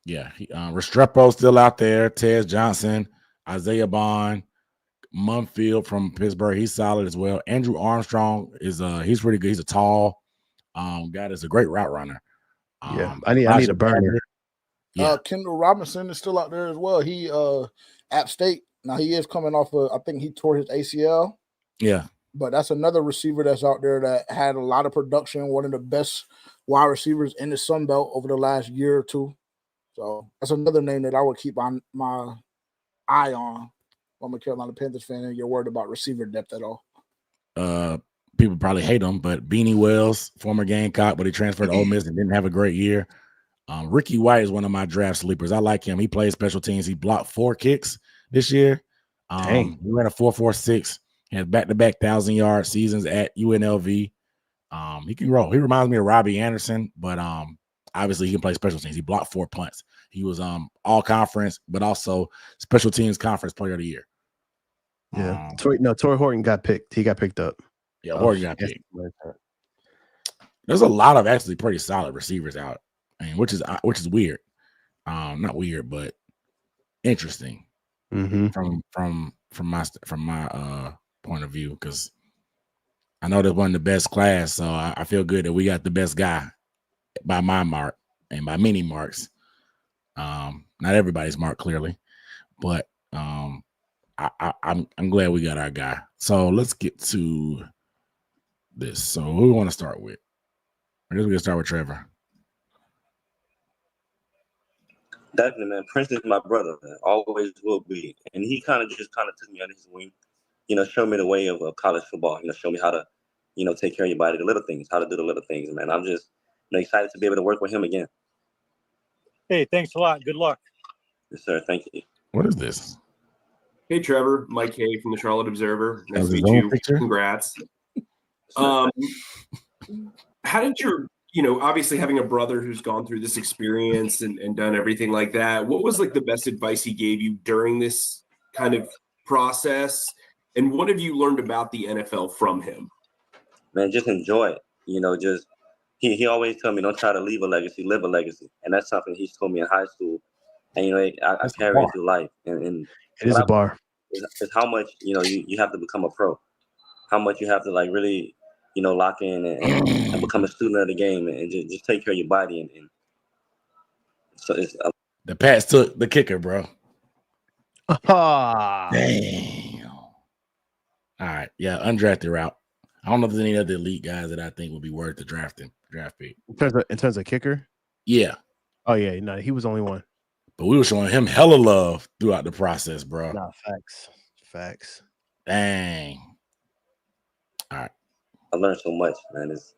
S1: Yeah, Restrepo's still out there. Tez Johnson, Isaiah Bond, Munfield from Pittsburgh. He's solid as well. Andrew Armstrong is he's pretty good. He's a tall guy that's a great route runner.
S2: I need a burner.
S1: Yeah.
S10: Kendall Robinson is still out there as well. He App State. Now he is coming off I think he tore his ACL.
S1: Yeah.
S10: But that's another receiver that's out there that had a lot of production, one of the best wide receivers in the Sun Belt over the last year or two. So that's another name that I would keep on my eye on. I'm a Carolina Panthers fan, and you're worried about receiver depth at all.
S1: People probably hate him, but Beanie Wells, former Gamecock, but he transferred to Ole Miss and didn't have a great year. Ricky White is one of my draft sleepers. I like him. He plays special teams. He blocked 4 kicks this year. He ran a 4.46. He has back-to-back 1,000-yard seasons at UNLV. He can roll. He reminds me of Robbie Anderson, but obviously he can play special teams. He blocked 4 punts. He was all conference, but also special teams conference player of the year.
S2: Yeah. Torrey Horton got picked. He got picked up.
S1: Yeah, Horton got picked. There's a lot of actually pretty solid receivers out, which is weird. Not weird, but interesting from my point of view, because I know they're one of the best class, so I feel good that we got the best guy by my mark and by many marks. Not everybody's mark clearly, but I'm glad we got our guy. So let's get to this. So who we want to start with? I guess we can start with Trevor.
S12: Definitely, man. Prince is my brother, man. Always will be. And he kind of took me under his wing, showed me the way of college football, show me how to, take care of your body, the little things, how to do the little things, man. I'm just excited to be able to work with him again.
S5: Hey, thanks a lot. Good luck.
S12: Yes, sir. Thank you.
S1: What is this?
S13: Hey, Trevor. Mike Hay from the Charlotte Observer. Nice to
S1: His
S13: meet
S1: own
S13: you.
S1: picture?
S13: Congrats. How did your, obviously having a brother who's gone through this experience and done everything like that, what was like the best advice he gave you during this kind of process? And what have you learned about the NFL from him?
S12: Man, just enjoy it. Just he always told me, don't try to leave a legacy, live a legacy. And that's something he's told me in high school. And, I carry it through life. And
S2: it is a bar.
S12: Is how much, you have to become a pro. How much you have to really, lock in and become a student of the game and just take care of your body. And so it's
S1: the Pats took the kicker, bro.
S2: Damn.
S1: All right. Yeah, undrafted route. I don't know if there's any other elite guys that I think would be worth the draft pick.
S2: In terms of kicker?
S1: Yeah.
S2: Oh, yeah. No, he was only one.
S1: But we were showing him hella love throughout the process, bro.
S2: Nah, facts.
S1: Dang. All right.
S12: I learned so much, man. It's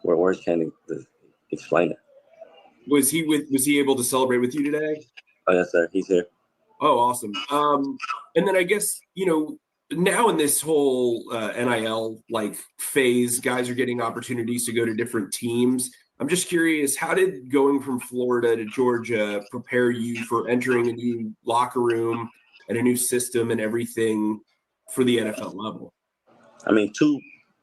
S12: where words can't explain it.
S13: Was he able to celebrate with you today?
S12: Oh, yes, sir. He's here.
S13: Oh, awesome. And then I guess, now in this whole NIL phase, guys are getting opportunities to go to different teams. I'm just curious, how did going from Florida to Georgia prepare you for entering a new locker room and a new system and everything for the NFL level?
S12: I mean,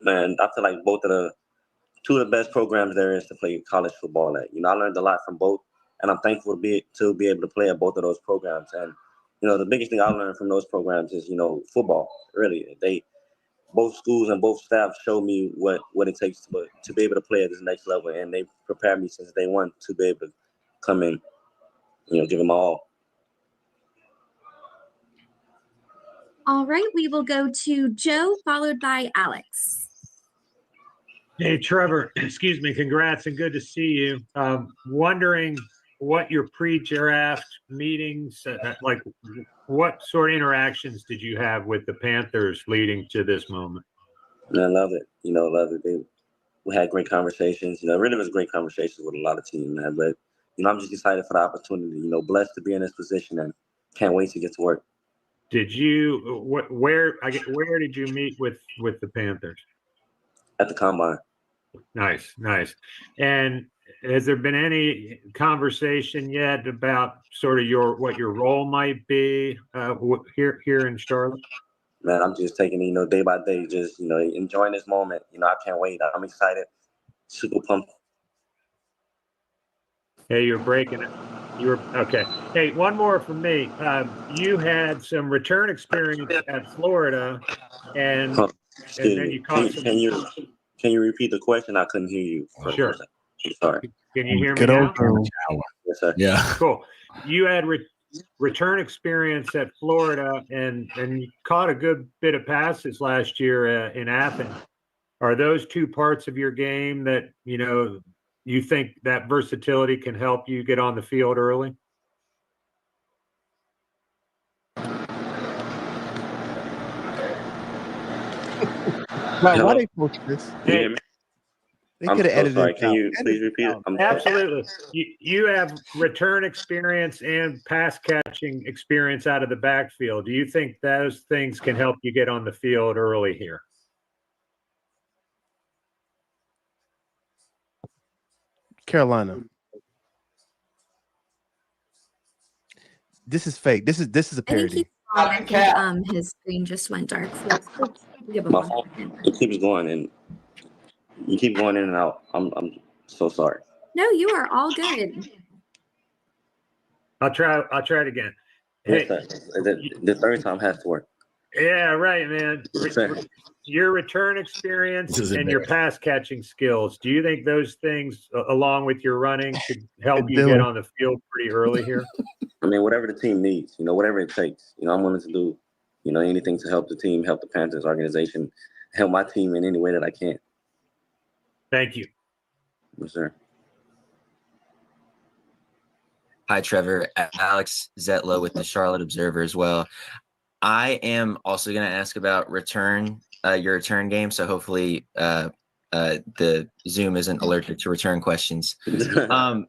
S12: I feel like two of the best programs there is to play college football at. I learned a lot from both, and I'm thankful to be able to play at both of those programs. And the biggest thing I learned from those programs is football. Really, both schools and both staff showed me what it takes to be able to play at this next level, and they prepared me since day one to be able to come in, give them all.
S14: All right, we will go to Joe, followed by Alex.
S15: Hey, Trevor, excuse me, congrats and good to see you. Wondering what your pre-draft meetings, what sort of interactions did you have with the Panthers leading to this moment?
S12: I love it. Love it. We had great conversations. It really was great conversations with a lot of teams, man. But, I'm just excited for the opportunity, blessed to be in this position and can't wait to get to work.
S15: Did you, where did you meet with the Panthers?
S12: At the Combine.
S15: Nice. And Has there been any conversation yet about sort of what your role might be here in Charlotte?
S12: Man, I'm just taking it, day by day, just, enjoying this moment. I can't wait. I'm excited, super pumped.
S15: Hey, you're breaking it. Okay. Hey, one more from me. You had some return experience at Florida, and then you caught some.
S12: Can you repeat the question? I couldn't hear you.
S15: Sure.
S12: I'm sorry.
S15: Can you hear me now?
S12: Yes, sir.
S1: Yeah.
S15: Cool. You had return experience at Florida, and you caught a good bit of passes last year in Athens. Are those two parts of your game that you think that versatility can help you get on the field early?
S2: Why they post this?
S15: Hey,
S2: they could have edited
S12: sorry.
S2: it.
S12: Can you please repeat it?
S15: Absolutely. You have return experience and pass catching experience out of the backfield. Do you think those things can help you get on the field early here?
S2: Carolina. This is fake. This is a parody.
S14: I think his screen just went dark. So give him
S12: My
S14: one
S12: phone,
S14: second.
S12: it keeps going and you keep going in and out. I'm so sorry.
S14: No, you are all good.
S15: I'll try it again.
S12: Yes,
S15: Hey,
S12: sir. The third time has to work.
S15: yeah, right, man.
S12: Yes, sir.
S15: Your return experience and your pass catching skills, do you think those things, along with your running, could help you get on the field pretty early here?
S12: I mean, whatever the team needs, whatever it takes, I'm willing to do, anything to help the team, help the Panthers organization, help my team in any way that I can.
S15: Thank you.
S12: Yes, sir.
S16: Hi, Trevor. Alex Zetlow with the Charlotte Observer as well. I am also going to ask about your return game. So hopefully the Zoom isn't allergic to return questions. Do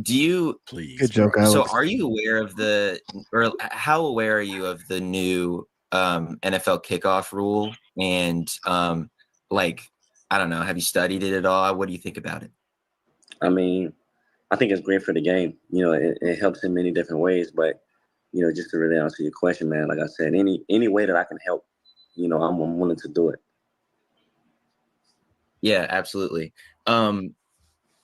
S16: you
S1: please?
S2: Good joke, Alex.
S16: So are you aware of how aware are you of the new NFL kickoff rule? And I don't know, have you studied it at all? What do you think about it?
S12: I mean, I think it's great for the game. It helps in many different ways, but just to really answer your question, man, like I said, any way that I can help, I'm willing to do it.
S16: Yeah, absolutely.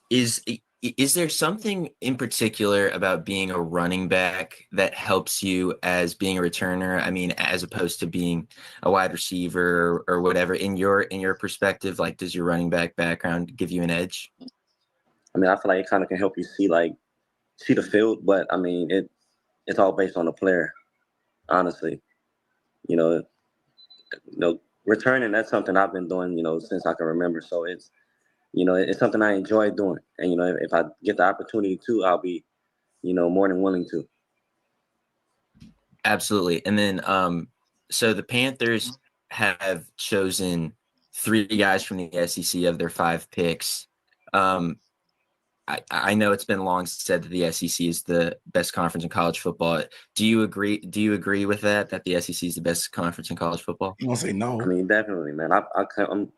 S16: Is there something in particular about being a running back that helps you as being a returner? I mean, as opposed to being a wide receiver or whatever, in your perspective, like, does your running back background give you an edge?
S12: I mean, I feel like it kind of can help you see the field, but I mean, it's all based on the player, honestly. Returning, that's something I've been doing, since I can remember. So it's something I enjoy doing. And, if I get the opportunity to, I'll be, more than willing to.
S16: Absolutely. And then, so the Panthers have chosen 3 guys from the SEC of their 5 picks. I know it's been long said that the SEC is the best conference in college football. Do you agree? Do you agree with that the SEC is the best conference in college football?
S1: You want to say no?
S12: I mean, definitely, man. I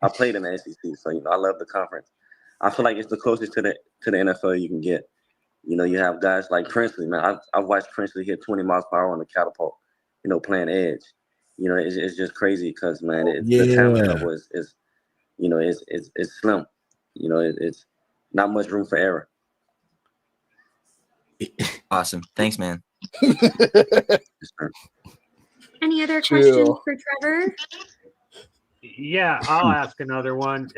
S12: played in the SEC, so I love the conference. I feel like it's the closest to the NFL you can get. You have guys like Princely, man. I've watched Princely hit 20 miles per hour on the catapult. Playing edge. It's just crazy because, man, the talent level is it's slim. It's not much room for error.
S16: Awesome. Thanks, man.
S14: Any other questions for Trevor?
S15: Yeah, I'll ask another one.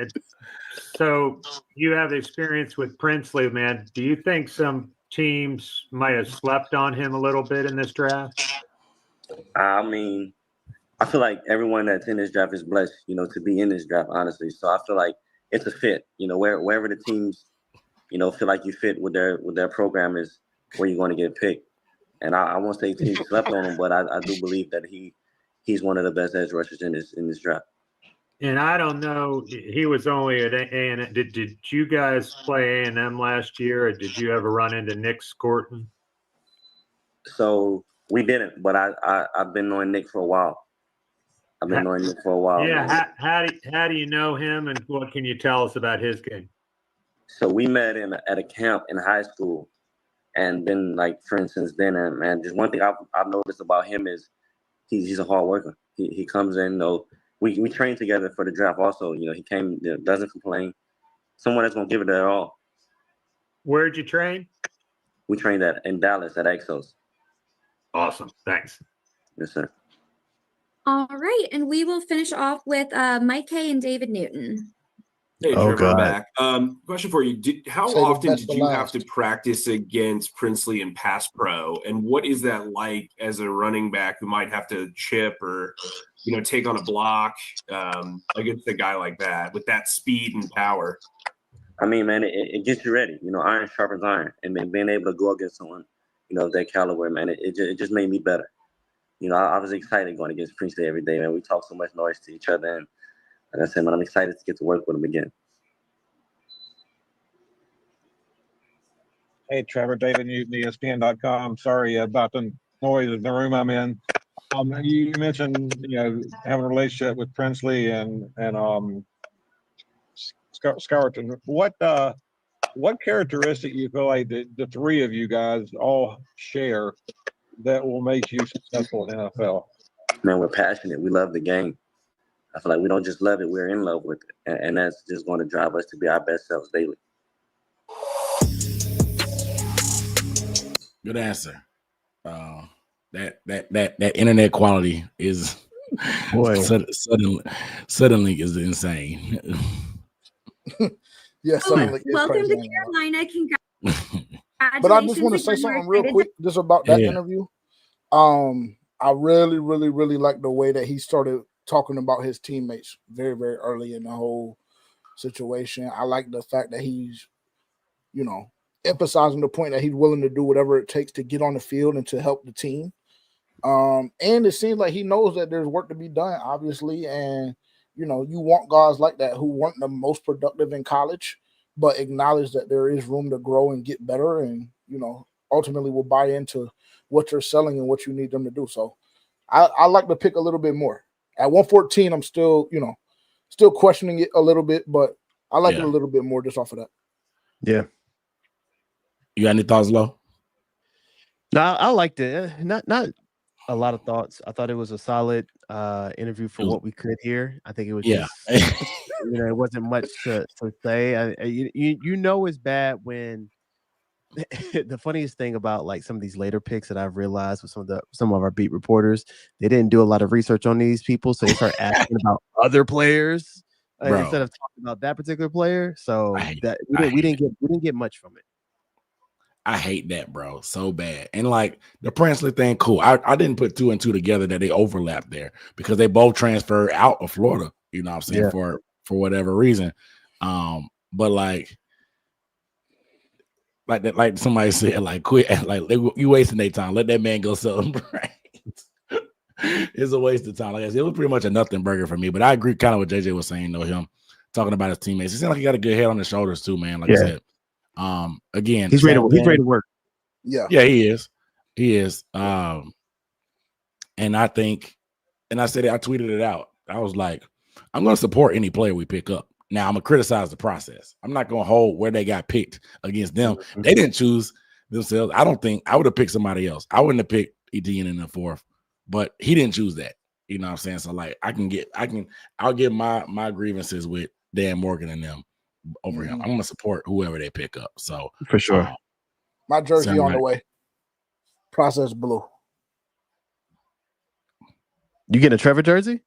S15: So you have experience with Princely, man. Do you think some teams might have slept on him a little bit in this draft?
S12: I mean, I feel like everyone that's in this draft is blessed, to be in this draft, honestly. So I feel like it's a fit. Wherever the teams, feel like you fit with their program is where you're going to get picked. And I won't say teams slept on him, but I do believe that he's one of the best edge rushers in this draft.
S15: And I don't know, he was only at A&M. Did you guys play A&M last year, or did you ever run into Nick Scorton?
S12: So we didn't, but I've been knowing Nick for a while.
S15: Yeah, how do you know him, and what can you tell us about his game?
S12: So we met at a camp in high school, and been like friends since then. And man, just one thing I've noticed about him is he's a hard worker. He comes in. We train together for the draft. Also, he came, doesn't complain. Someone that's gonna give it their all.
S15: Where'd you train?
S12: We trained in Dallas at Exos.
S15: Awesome. Thanks.
S12: Yes, sir.
S14: All right, and we will finish off with Mike K and David Newton.
S13: Hey,
S2: Oh,
S13: Trevor, I'm
S2: God.
S13: back. Question for you. How
S10: Say the
S13: often
S10: best
S13: did
S10: for
S13: you have
S10: last.
S13: to practice against Princely and Pass Pro? And what is that like as a running back who might have to chip or, take on a block against a guy like that with that speed and power?
S12: I mean, man, it gets you ready. Iron sharpens iron, and man, being able to go against someone, of that caliber, man, it just made me better. I was excited going against Princely every day, man. We talk so much noise to each other, and like I said, man, I'm excited to get to work with him again.
S17: Hey, Trevor, David Newton, ESPN.com. Sorry about the noise in the room I'm in. You mentioned, having a relationship with Princely and Scarleton. What characteristic you feel like the three of you guys all share that will make you successful in NFL?
S12: Man, we're passionate. We love the game. I feel like we don't just love it; we're in love with it, and that's just going to drive us to be our best selves daily.
S1: Good answer. That internet quality is suddenly is insane.
S10: Yeah, suddenly it's
S14: Welcome
S10: crazy.
S14: to Carolina. Congratulations.
S10: But I just want to say
S14: again.
S10: something
S14: We're
S10: real
S14: excited
S10: quick just about that
S1: Yeah.
S10: interview. I really, really, really like the way that he started talking about his teammates very, very early in the whole situation. I like the fact that he's, emphasizing the point that he's willing to do whatever it takes to get on the field and to help the team. And it seems like he knows that there's work to be done, obviously. And, you want guys like that who weren't the most productive in college, but acknowledge that there is room to grow and get better and, ultimately will buy into what you're selling and what you need them to do. So I like to pick a little bit more. At 114, I'm still, still questioning it a little bit, but I like it a little bit more just off of that.
S2: Yeah.
S1: You got any thoughts, Lo?
S2: No, I liked it. Not a lot of thoughts. I thought it was a solid interview for what we could hear. I think it was just, it wasn't much to say. It's bad when the funniest thing about like some of these later picks that I've realized with some of our beat reporters, they didn't do a lot of research on these people, so they start asking about other players instead of talking about that particular player. So we didn't get much from it.
S1: I hate that, bro, so bad. And like the Princely thing, cool. I didn't put two and two together that they overlapped there because they both transferred out of Florida. You know what I'm saying?
S2: Yeah.
S1: For whatever reason. But like that, like somebody said, like quit, like you wasting their time. Let that man go celebrate. It's a waste of time. Like I said, it was pretty much a nothing burger for me. But I agree, kind of what JJ was saying, though. Him talking about his teammates. It seems like he got a good head on his shoulders too, man. Like I said. Again,
S2: he's ready to work.
S10: Yeah,
S1: he is. And I think, and I said it, I tweeted it out. I was like, I'm going to support any player we pick up. Now I'm gonna criticize the process. I'm not gonna hold where they got picked against them. They didn't choose themselves. I don't think I would have picked somebody else. I wouldn't have picked Etienne in the fourth, but he didn't choose that. You know what I'm saying? So like I'll get my grievances with Dan Morgan and them over him. I'm gonna support whoever they pick up. So
S2: for sure.
S10: My jersey on the way. Process blue.
S2: You getting a Trevor jersey?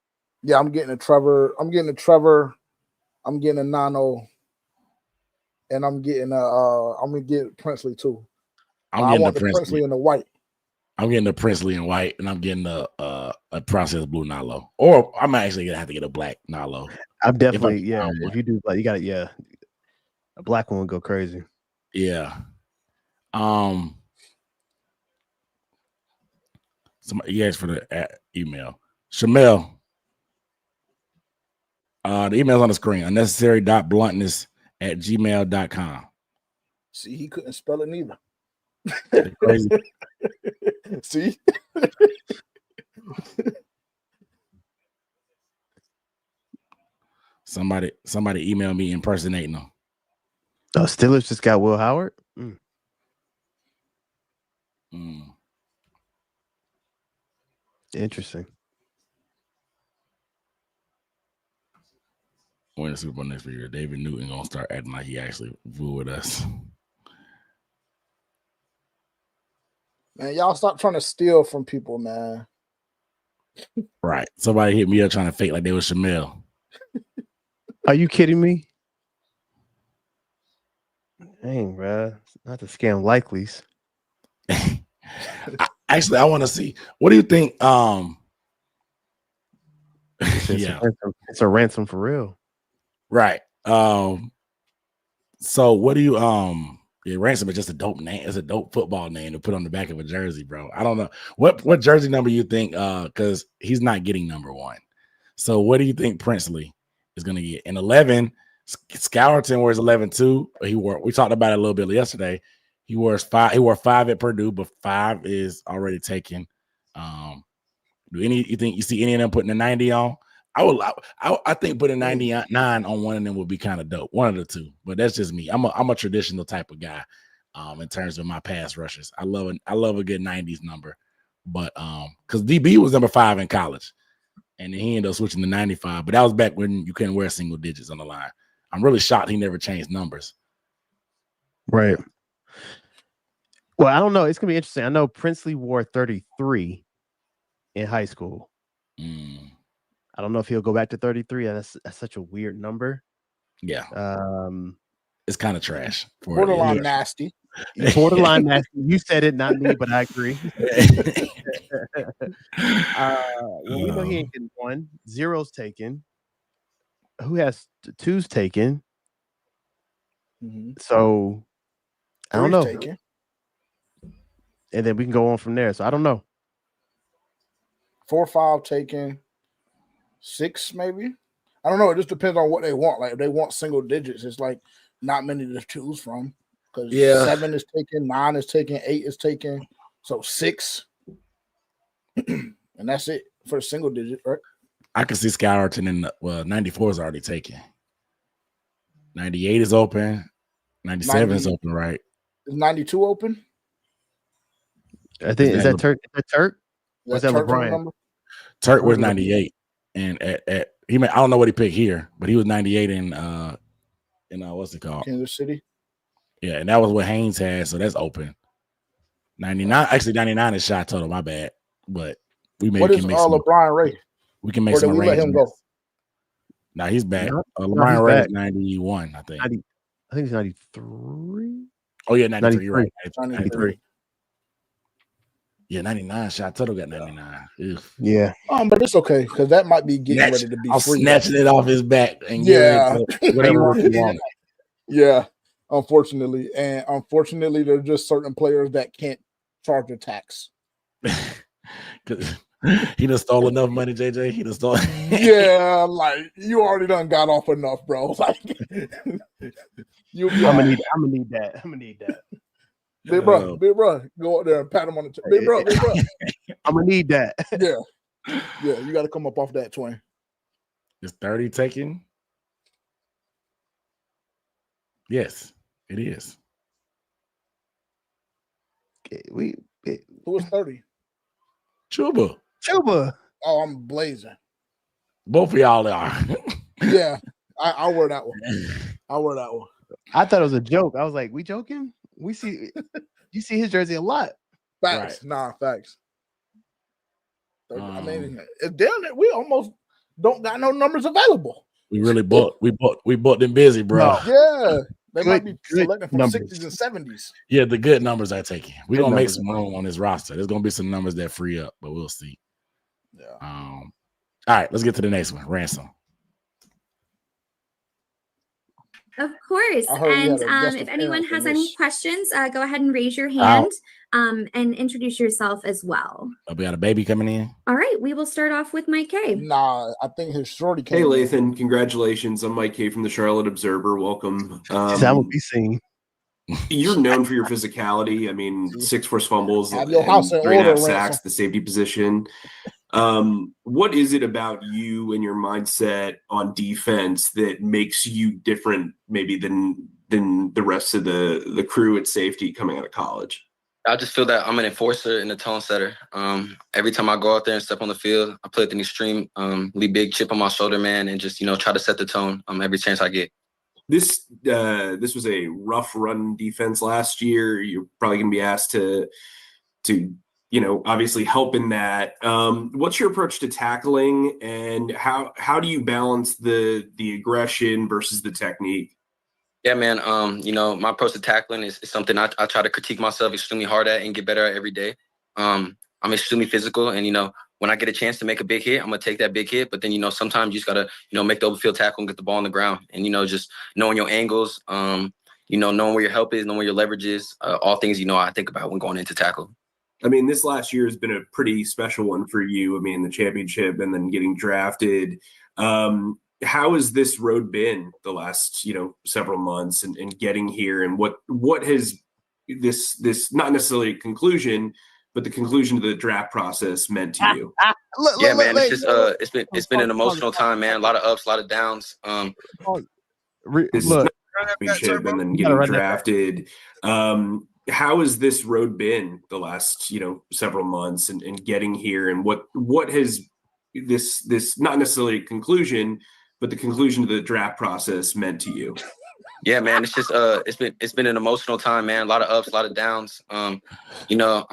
S10: Yeah, I'm getting a Trevor. I'm getting a Nano, and I'm gonna get Princely too. I want the Princely in the white.
S1: I'm getting the Princely in white, and I'm getting a process blue Nalo. Or I'm actually gonna have to get a black Nalo.
S2: I'm definitely if you do, like you got a black one would go crazy.
S1: Yeah. Somebody asked for the email. Shamel. The email's on the screen. unnecessary.bluntness@gmail.com.
S10: See, he couldn't spell it neither.
S1: Crazy.
S10: See?
S1: Somebody email me impersonating them.
S2: Steelers just got Will Howard. Interesting.
S1: Win the Super Bowl next year. David Newton gonna start acting like he actually flew with us.
S10: Man, y'all stop trying to steal from people, man.
S1: Right. Somebody hit me up trying to fake like they was Shamel.
S2: Are you kidding me? Dang, bro. Not to scam likelies.
S1: Actually, I want to see. What do you think?
S2: It's a ransom for real.
S1: Right. So what do you Ransom is just a dope name. It's a dope football name to put on the back of a jersey, bro. I don't know. What jersey number you think because he's not getting number 1. So what do you think Princely is gonna get? In 11, Scourton wears 11 too. We talked about it a little bit yesterday. He wore 5 at Purdue, but 5 is already taken. You think you see any of them putting a 90 on? I think putting 99 on one of them would be kind of dope. One of the two, but that's just me. I'm a traditional type of guy in terms of my pass rushes. I love a good 90s number, but because DB was number 5 in college, and then he ended up switching to 95. But that was back when you couldn't wear single digits on the line. I'm really shocked he never changed numbers.
S2: Right. Well, I don't know. It's gonna be interesting. I know Princely wore 33 in high school. I don't know if he'll go back to 33. That's such a weird number.
S1: Yeah. It's kind of trash.
S10: Borderline nasty.
S2: Borderline nasty. You said it, not me, but I agree. Well, we know he ain't getting 1. 0's taken. Who has 2's taken? So I don't know.
S10: Taken.
S2: And then we can go on from there. So I don't know.
S10: 4, 5 taken. 6 maybe. I don't know. It just depends on what they want. Like if they want single digits, it's like not many to choose from. Because 7 is taken, 9 is taken, 8 is taken. So 6. And that's it for the single digit, right?
S1: I can see Scourton in 94 is already taken. 98 is open. 97 is open, right?
S10: Is 92 open?
S2: I think is that Turk? Or is that
S10: Turk
S2: LeBron?
S1: Turk was 98, and I don't know what he picked here, but he was 98 in what's it called?
S10: Kansas City.
S1: Yeah, and that was what Haynes had, so that's open. 99, actually 99 is shot total. My bad, but we
S10: What is LeBron Ray?
S1: We can make some
S10: arrangements. Let him go?
S1: Nah, he's back.
S2: No,
S1: LeBron Ray is 91, I think.
S2: 90, I think it's 93.
S1: Oh yeah, 93. You're right.
S10: 93.
S1: Yeah, 99. Shot total got 99. Ugh.
S2: Yeah.
S10: But it's okay because that might be getting ready to be free.
S1: Snatching it off his back and whatever you want.
S10: Yeah, unfortunately. And unfortunately, there's just certain players that can't charge a tax.
S1: He done stole enough money, JJ. He done stole.
S10: Yeah, like you already done got off enough, bro. Like you'll be
S2: I'm gonna need that.
S10: Big bro, go out there and pat him on the big bro.
S2: I'm gonna need that.
S10: Yeah, you got to come up off that twin.
S1: Is 30 taken? Yes, it is.
S2: Okay,
S10: who was 30?
S1: Chuba.
S10: Oh, I'm blazing.
S1: Both of y'all are.
S10: Yeah, I'll wear that one.
S2: I thought it was a joke. I was like, we joking? You see his jersey a lot.
S10: Facts. Right. Nah, facts. I mean, it's down there. We almost don't got no numbers available.
S1: We really bought them busy, bro.
S10: Yeah. They might be selecting from
S2: numbers.
S10: 60s and 70s.
S1: Yeah, the good numbers are taken. We're gonna make some room on this roster. There's gonna be some numbers that free up, but we'll see.
S10: Yeah.
S1: All right, let's get to the next one. Ransom.
S14: Of course. And if anyone has any questions, go ahead and raise your hand and introduce yourself as well.
S1: We got a baby coming in.
S14: All right. We will start off with Mike K.
S10: Nah, I think his shorty came
S13: Hey, Lathan. Congratulations. I'm Mike K from the Charlotte Observer. Welcome.
S2: That will be seen.
S13: You're known for your physicality. I mean, 6 forced fumbles,
S10: Have your house in
S13: 3.5
S10: order,
S13: sacks,
S10: Ransom.
S13: the safety position. What is it about you and your mindset on defense that makes you different maybe than than the rest of the crew at safety coming out of college?
S18: I just feel that I'm an enforcer and a tone setter. Every time I go out there and step on the field, I play with an extremely big chip on my shoulder, man, and just try to set the tone every chance I get.
S13: This was a rough run defense last year. You're probably going to be asked to obviously help in that. What's your approach to tackling, and how do you balance the aggression versus the technique?
S18: Yeah, man. My approach to tackling is something I try to critique myself extremely hard at and get better at every day. I'm extremely physical, and when I get a chance to make a big hit, I'm gonna take that big hit. But then sometimes you just gotta make the open field tackle and get the ball on the ground, and just knowing your angles, knowing where your help is, knowing where your leverage is, all things I think about when going into tackle.
S13: I mean, this last year has been a pretty special one for you. I mean, the championship and then getting drafted. How has this road been the last, several months and getting here, and what has this not necessarily a conclusion, but the conclusion to the draft process meant to you?
S18: Yeah, man, it's just it's been an emotional time, man. A lot of ups, a lot of downs.
S13: This is not a championship and then getting drafted. How has this road been the last, several months and getting here, and what has this not necessarily a conclusion, but the conclusion to the draft process meant to you?
S18: Yeah, man, it's just it's been an emotional time, man. A lot of ups, a lot of downs. I'm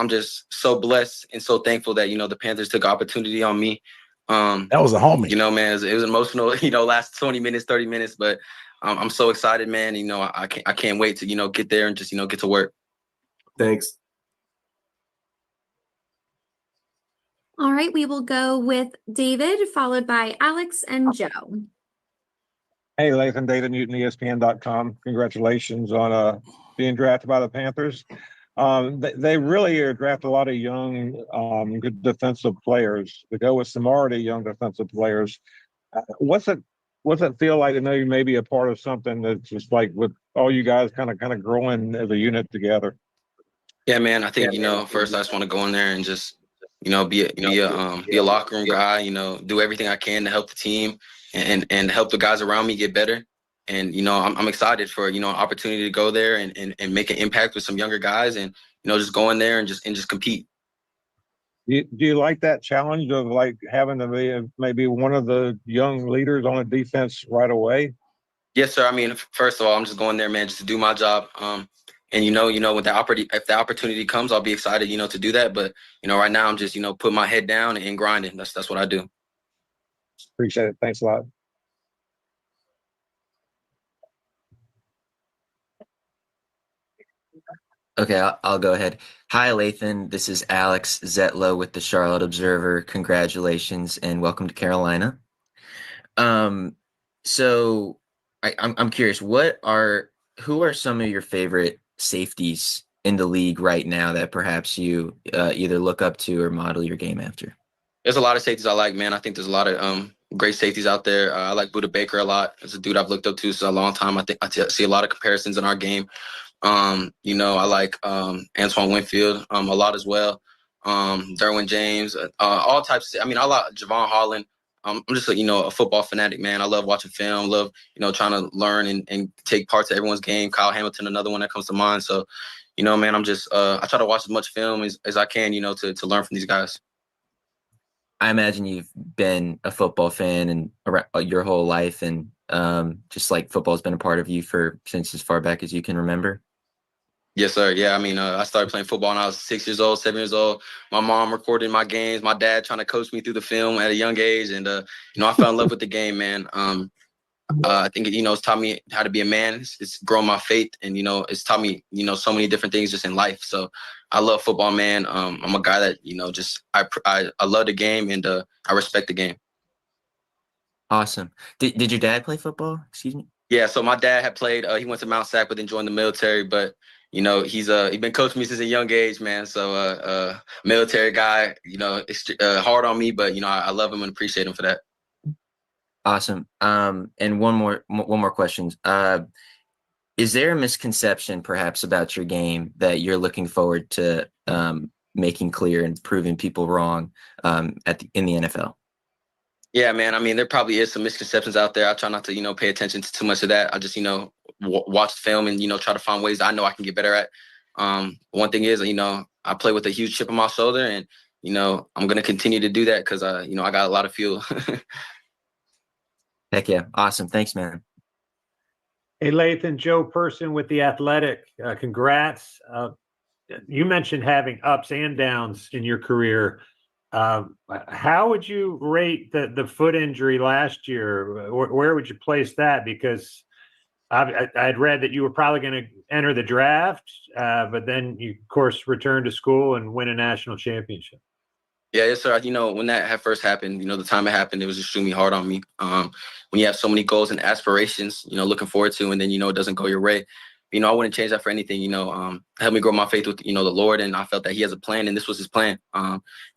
S18: just so blessed and so thankful that the Panthers took opportunity on me.
S1: That was a homie.
S18: Man, it was emotional. Last 20 minutes, 30 minutes, but I'm so excited, man. I can't wait to get there and just get to work.
S13: Thanks.
S14: All right, we will go with David, followed by Alex and Joe.
S17: Hey, Lathan, David Newton, ESPN.com. Congratulations on being drafted by the Panthers. They really draft a lot of young, good defensive players to go with some already young defensive players. What's it feel like to know you may be a part of something that's just like with all you guys kind of growing as a unit together?
S18: Yeah, man. I think first I just want to go in there and just be a locker room guy. Do everything I can to help the team and help the guys around me get better. And I'm excited for an opportunity to go there and make an impact with some younger guys and just go in there and just compete.
S17: Do you like that challenge of like having to be maybe one of the young leaders on a defense right away?
S18: Yes, sir. I mean, first of all, I'm just going there, man, just to do my job. And when if the opportunity comes, I'll be excited, to do that. But right now I'm just putting my head down and grinding. That's what I do.
S17: Appreciate it. Thanks a lot.
S16: Okay, I'll go ahead. Hi, Lathan. This is Alex Zetlow with the Charlotte Observer. Congratulations and welcome to Carolina. So I'm curious, who are some of your favorite safeties in the league right now that perhaps you either look up to or model your game after?
S18: There's a lot of safeties I like, man. I think there's a lot of great safeties out there. I like Budda Baker a lot. It's a dude I've looked up to for a long time. I think I see a lot of comparisons in our game. I like Antoine Winfield a lot as well. Derwin James, all types. I like Javon Holland. I'm just a football fanatic, man. I love watching film. Love trying to learn and take parts of everyone's game. Kyle Hamilton, another one that comes to mind. So, man, I'm just I try to watch as much film as I can, to learn from these guys.
S16: I imagine you've been a football fan and your whole life, and just like football's been a part of you since as far back as you can remember.
S18: Yes, sir. Yeah, I started playing football when I was 6 years old, 7 years old. My mom recorded my games. My dad trying to coach me through the film at a young age, and I fell in love with the game, man. I think it's taught me how to be a man. It's grown my faith, and it's taught me so many different things just in life. So I love football, man. I'm a guy that I love the game, and I respect the game.
S16: Awesome. Did your dad play football? Excuse me.
S18: Yeah. So my dad had played. He went to Mount Sac, but then joined the military. But he's been coaching me since a young age, man. So military guy. It's hard on me, but I love him and appreciate him for that.
S16: Awesome. And one more question. Is there a misconception perhaps about your game that you're looking forward to making clear and proving people wrong in the NFL?
S18: Yeah, man. There probably is some misconceptions out there. I try not to, pay attention to too much of that. I just, watch film and, try to find ways I know I can get better at. One thing is, I play with a huge chip on my shoulder, and, I'm going to continue to do that because, I got a lot of fuel.
S16: Heck yeah. Awesome. Thanks, man.
S15: Hey, Lathan, Joe Person with The Athletic. Congrats. You mentioned having ups and downs in your career. How would you rate the foot injury last year? Where would you place that? Because I'd read that you were probably going to enter the draft, but then you, of course, return to school and win a national championship.
S18: Yeah, yes, sir. When that had first happened, the time it happened, it was extremely hard on me. When you have so many goals and aspirations, looking forward to, and then, it doesn't go your way. I wouldn't change that for anything. Helped me grow my faith with, the Lord, and I felt that He has a plan, and this was His plan.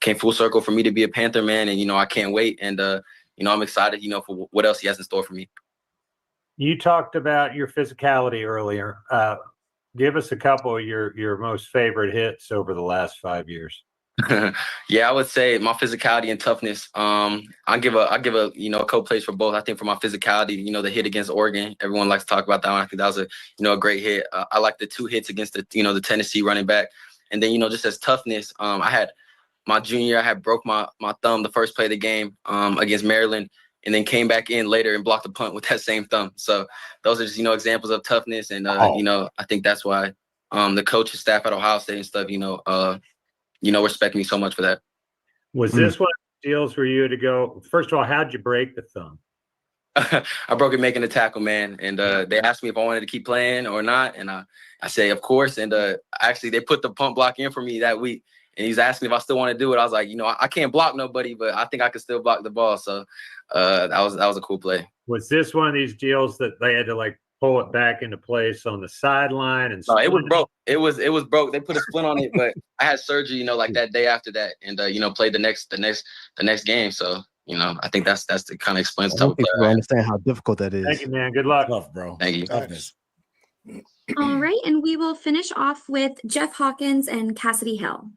S18: Came full circle for me to be a Panther, man, and I can't wait, and I'm excited, for what else He has in store for me. You talked about your physicality earlier. Give us a couple of your most favorite hits over the last 5 years. Yeah, I would say my physicality and toughness. I give a co-plays for both. I think for my physicality, the hit against Oregon, everyone likes to talk about that one. I think that was a great hit. I like the 2 hits against the Tennessee running back, and then just as toughness. I had my junior year, I had broke my thumb the first play of the game against Maryland, and then came back in later and blocked a punt with that same thumb. So those are just examples of toughness, and I think that's why the coaching staff at Ohio State and stuff, respect me so much for that. Was this one of the deals for you to go? First of all, how'd you break the thumb? I broke it making a tackle, man. And they asked me if I wanted to keep playing or not. And I say, of course. And actually, they put the punt block in for me that week. And he's asking me if I still want to do it. I was like, I can't block nobody, but I think I can still block the ball. So that was a cool play. Was this one of these deals that they had to pull it back into place on the sideline? And no, it was broke. It was broke. They put a splint on it, but I had surgery, that day after that, and played the next game. So I think that's the kind of explains the
S2: I
S18: type
S2: don't
S18: of
S2: think
S18: player
S2: people
S18: I am.
S2: understand how difficult that is.
S15: Thank you, man. Good luck.
S1: Tough, bro.
S18: Thank you.
S1: Toughness.
S14: All right, and we will finish off with Jeff Hawkins and Cassidy Hill.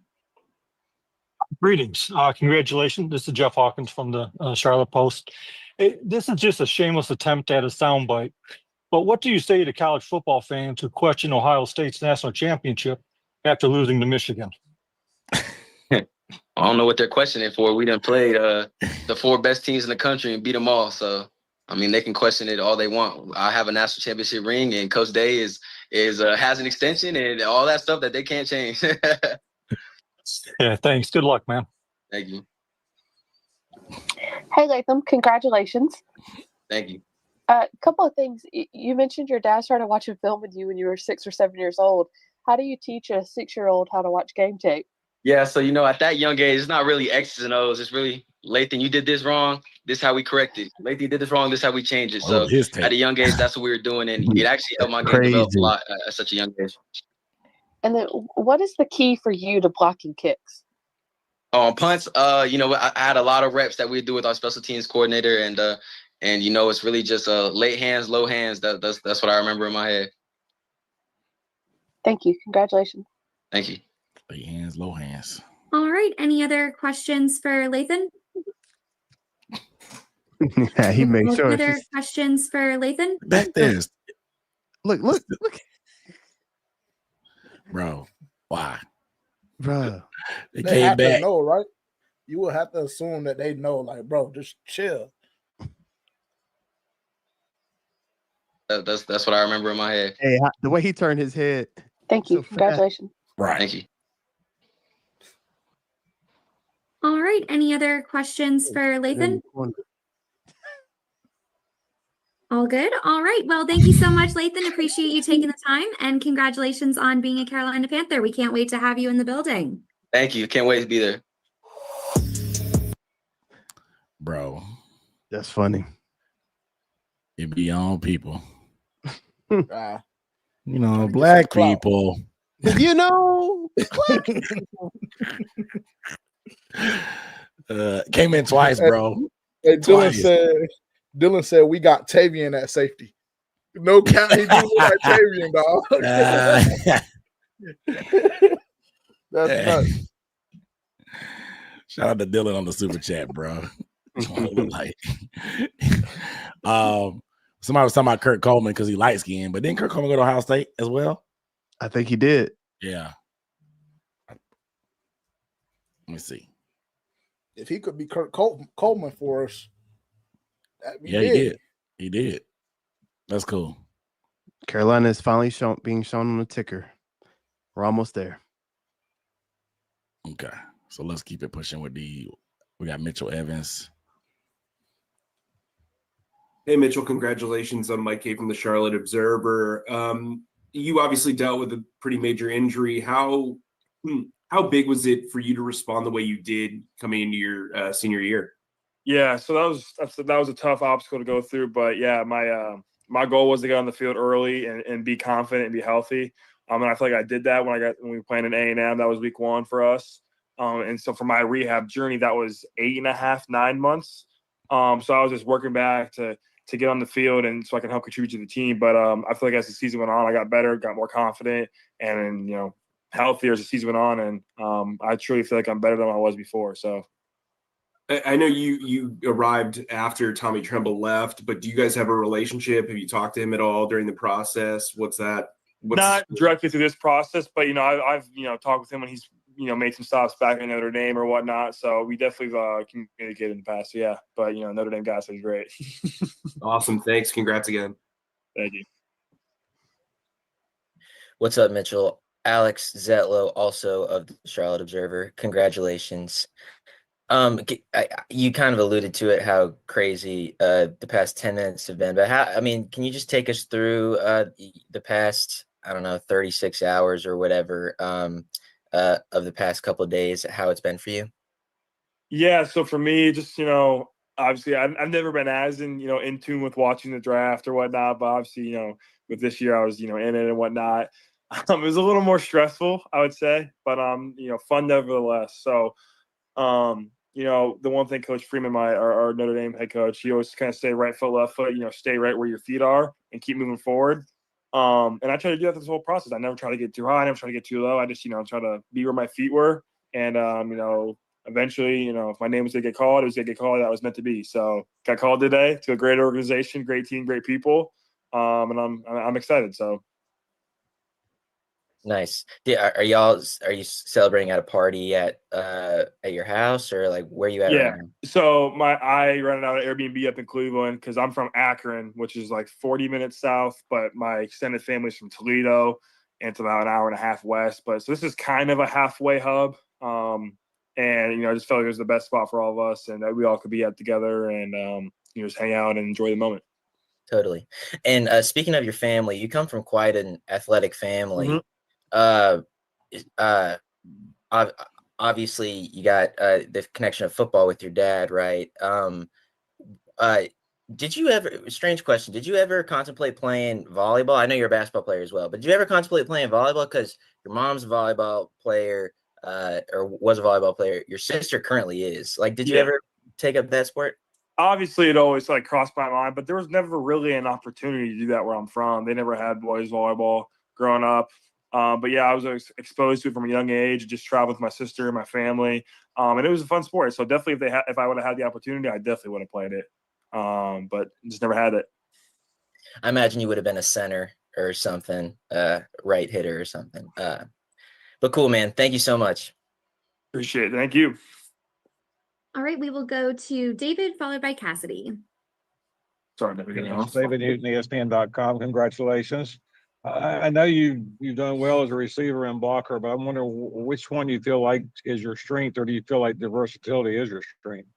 S19: Greetings. Congratulations. This is Jeff Hawkins from the Charlotte Post. This is just a shameless attempt at a soundbite. But what do you say to college football fans who question Ohio State's national championship after losing to Michigan?
S18: I don't know what they're questioning for. We done played the 4 best teams in the country and beat them all. So, they can question it all they want. I have a national championship ring, and Coach Day has an extension and all that stuff that they can't change.
S19: Yeah, thanks. Good luck, man.
S18: Thank you.
S3: Hey, Latham, congratulations.
S18: Thank you.
S3: A couple of things. You mentioned your dad started watching film with you when you were 6 or 7 years old. How do you teach a 6-year-old how to watch game tape?
S18: Yeah, so at that young age, it's not really X's and O's. It's really, Lathan, you did this wrong. This is how we correct it. Lathan, you did this wrong. This is how we change it. So at a young age, that's what we were doing, and it actually helped my game develop a lot at such a young age. And then, what is the key for you to blocking kicks? On punts, I had a lot of reps that we do with our special teams coordinator, and it's really just late hands, low hands. That's what I remember in my head.
S3: Thank you. Congratulations.
S18: Thank you.
S1: Late hands, low hands.
S14: All right. Any other questions for Lathan?
S2: Yeah, he made sure.
S14: Other questions for Lathan?
S1: Back there.
S2: Look.
S1: Bro, why?
S2: Bro.
S1: They
S10: They
S1: came
S10: have
S1: back.
S10: to know, right? You will have to assume that they know, bro, just chill.
S18: That's what I remember in my head.
S2: Hey, the way he turned his head.
S3: Thank you.
S2: So
S3: Congratulations.
S1: Right.
S18: Thank you.
S14: All right. Any other questions for Lathan? All good. All right. Well, thank you so much, Lathan. Appreciate you taking the time, and congratulations on being a Carolina Panther. We can't wait to have you in the building.
S18: Thank you. Can't wait to be there.
S1: Bro.
S2: That's funny.
S1: It be on people.
S10: Gotta
S1: Black people.
S2: Black
S1: came in twice, bro.
S10: Hey,
S1: Twice.
S10: Dylan said we got Tavian at safety. No count. He do like Tavian, dog. That's nuts.
S1: Shout out to Dylan on the super chat, bro. That's what it look like. Somebody was talking about Kurt Coleman because he light skinned, but didn't Kurt Coleman go to Ohio State as well?
S2: I think he did.
S1: Yeah. Let me see.
S10: If he could be Kurt Coleman for us, that'd be
S1: Yeah,
S10: big.
S1: he did. He did. That's cool.
S2: Carolina is finally being shown on the ticker. We're almost there.
S1: Okay. So let's keep it pushing with we got Mitchell Evans.
S13: Hey, Mitchell, congratulations on Mike K from the Charlotte Observer. You obviously dealt with a pretty major injury. How big was it for you to respond the way you did coming into your senior year?
S20: Yeah, so that was a tough obstacle to go through. But yeah, my goal was to get on the field early and be confident and be healthy. And I feel like I did that when we were playing in A&M. That was week 1 for us. And so for my rehab journey, that was 8.5, 9 months. So I was just working back to get on the field and so I can help contribute to the team. But I feel like as the season went on, I got better, got more confident, and healthier as the season went on. And I truly feel like I'm better than I was before. So.
S13: I know you arrived after Tommy Tremble left, but do you guys have a relationship? Have you talked to him at all during the process?
S20: Not directly through this process, but I've talked with him when he's made some stops back in Notre Dame or whatnot. So we definitely communicated in the past. So yeah, but Notre Dame guys are great.
S13: Awesome, thanks. Congrats again.
S20: Thank you.
S16: What's up, Mitchell? Alex Zetlow, also of the Charlotte Observer. Congratulations. You kind of alluded to it, how crazy the past 10 minutes have been, but can you just take us through the past, 36 hours or whatever of the past couple of days, how it's been for you?
S20: Yeah, so for me, just obviously I've never been as in tune with watching the draft or whatnot, but obviously with this year I was in it and whatnot. It was a little more stressful, I would say, but fun nevertheless. So the one thing Coach Freeman, our Notre Dame head coach, he always kind of say right foot, left foot, stay right where your feet are and keep moving forward. And I try to do that this whole process. I never try to get too high, I never try to get too low. I just, try to be where my feet were. And, eventually, if my name was going to get called, it was going to get called. That was meant to be. So got called today to a great organization, great team, great people. And I'm excited. So.
S16: Nice. Are you celebrating at a party at your house, or like where you at right now?
S20: So I rented out an Airbnb up in Cleveland because I'm from Akron, which is like 40 minutes south, but my extended family's from Toledo, and it's about an hour and a half west. But so this is kind of a halfway hub. And I just felt like it was the best spot for all of us, and that we all could be out together and just hang out and enjoy the moment.
S16: Totally. And speaking of your family, you come from quite an athletic family.
S20: Mm-hmm.
S16: Obviously you got the connection of football with your dad, right? Did you ever, strange question, did you ever contemplate playing volleyball? I know you're a basketball player as well, but did you ever contemplate playing volleyball? Because your mom's a volleyball player, or was a volleyball player. Your sister currently is. Like, did you ever take up that sport?
S20: Obviously, it always crossed my mind, but there was never really an opportunity to do that where I'm from. They never had boys volleyball growing up. But yeah, I was exposed to it from a young age. Just traveled with my sister and my family, and it was a fun sport. So definitely, if I would have had the opportunity, I definitely would have played it. But just never had it.
S16: I imagine you would have been a center or something, right hitter or something. But cool, man. Thank you so much.
S20: Appreciate it. Thank you.
S14: All right, we will go to David, followed by Cassidy.
S20: Sorry, never getting off.
S17: David Newton, ESPN.com. Congratulations. I know you've done well as a receiver and blocker, but I'm wondering which one you feel like is your strength, or do you feel like the versatility is your strength?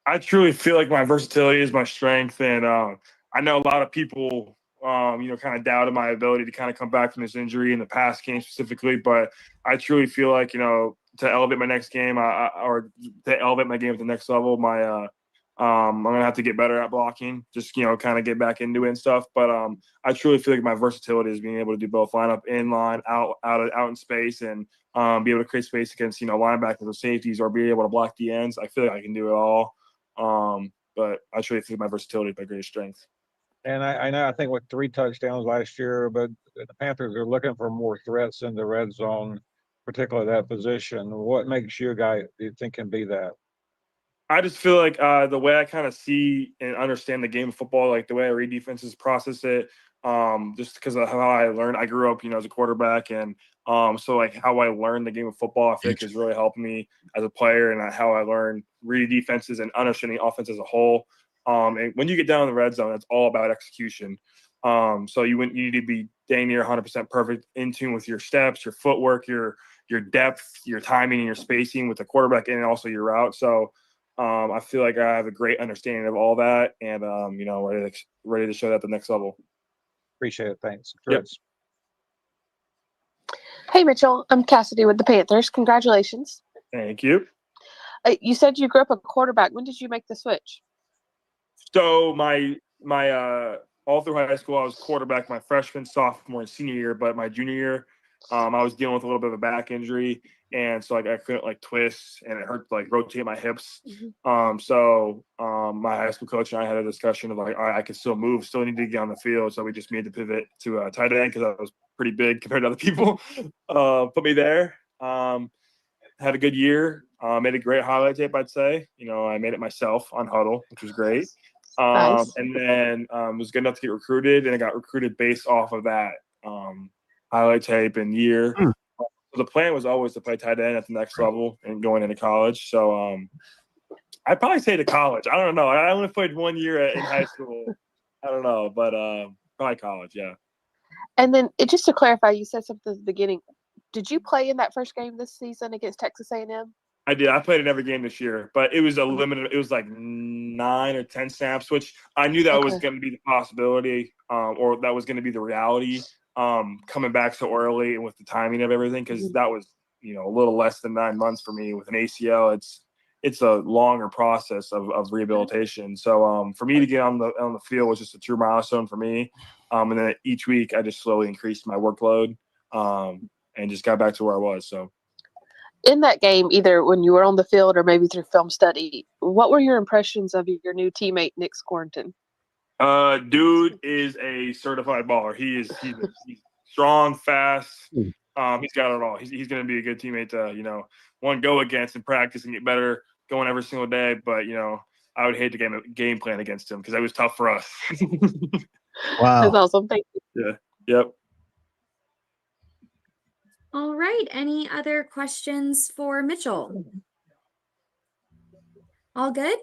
S20: I truly feel like my versatility is my strength, and I know a lot of people, kind of doubted my ability to kind of come back from this injury in the past game specifically, but I truly feel like, to elevate my next game, or to elevate my game at the next level, I'm gonna have to get better at blocking, just kind of get back into it and stuff. But I truly feel like my versatility is being able to do both, line up in line, out in space, and be able to create space against linebackers or safeties, or be able to block the ends. I feel like I can do it all. But I truly think my versatility is my greatest strength.
S17: And I know, I think with 3 touchdowns last year, but the Panthers are looking for more threats in the red zone, particularly that position. What makes you a guy you think can be that?
S20: I just feel like the way I kind of see and understand the game of football, like the way I read defenses, process it, just because of how I learned. I grew up, as a quarterback, and so like how I learned the game of football, I think has really helped me as a player, and how I learned reading defenses and understanding offense as a whole. And when you get down in the red zone, it's all about execution. So you need to be dang near 100% perfect, in tune with your steps, your footwork, your depth, your timing, and your spacing with the quarterback, and also your route. So I feel like I have a great understanding of all that, and ready to show that at the next level.
S17: Appreciate it. Thanks.
S20: Yep.
S3: Hey, Mitchell. I'm Cassidy with the Panthers. Congratulations.
S20: Thank you.
S3: You said you grew up a quarterback. When did you make the switch?
S20: So my all through high school, I was quarterback my freshman, sophomore, and senior year. But my junior year, I was dealing with a little bit of a back injury, and so I couldn't twist, and it hurt to rotate my hips. So my high school coach and I had a discussion of all right, I can still move, still need to get on the field. So we just made the pivot to tight end because I was pretty big compared to other people. Put me there. Had a good year. Made a great highlight tape, I'd say. I made it myself on Huddle, which was great.
S3: Nice.
S20: And then was good enough to get recruited, and I got recruited based off of that highlight tape and year. So the plan was always to play tight end at the next level and going into college. So I'd probably say to college. I don't know. I only played 1 year in high school. I don't know, but probably college, yeah.
S3: And then just to clarify, you said something at the beginning. Did you play in that first game this season against Texas A&M?
S20: I did. I played in every game this year, but it was a limited. It was like 9 or 10 snaps, which I knew that was going to be the possibility, or that was going to be the reality. Coming back so early and with the timing of everything, because that was a little less than 9 months for me with an ACL. It's a longer process of rehabilitation. So for me to get on the field was just a true milestone for me. And then each week I just slowly increased my workload and just got back to where I was. So.
S3: In that game, either when you were on the field or maybe through film study, what were your impressions of your new teammate, Nick Scornton?
S20: Dude is a certified baller. He's strong, fast. He's got it all. He's going to be a good teammate to, go against in practice and get better going every single day. But, I would hate to game plan against him because that was tough for us.
S2: Wow.
S3: That's awesome. Thank you.
S20: Yeah. Yep.
S14: All right. Any other questions for Mitchell? All good?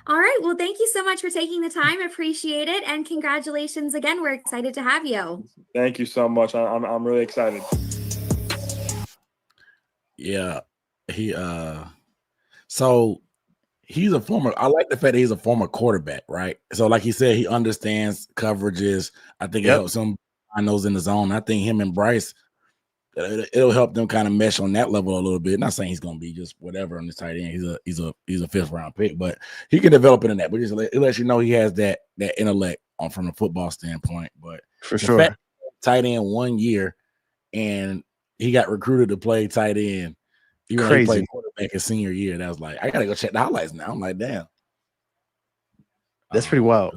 S14: All right. Well, thank you so much for taking the time. Appreciate it. And congratulations again. We're excited to have you.
S20: Thank you so much. I'm really excited.
S1: Yeah. So he's a former, I like the fact that he's a former quarterback, right? So like he said, he understands coverages. I think it helps him find those in the zone. I think him and Bryce, it'll help them kind of mesh on that level a little bit. Not saying he's going to be just whatever on this tight end. He's a 5th round pick, but he can develop into that. But it lets you know he has that intellect from a football standpoint. But
S2: for sure,
S1: tight end 1 year, and he got recruited to play tight end. Even though he played quarterback his senior year, that was like, I gotta go check the highlights now. I'm like, damn,
S2: that's pretty wild.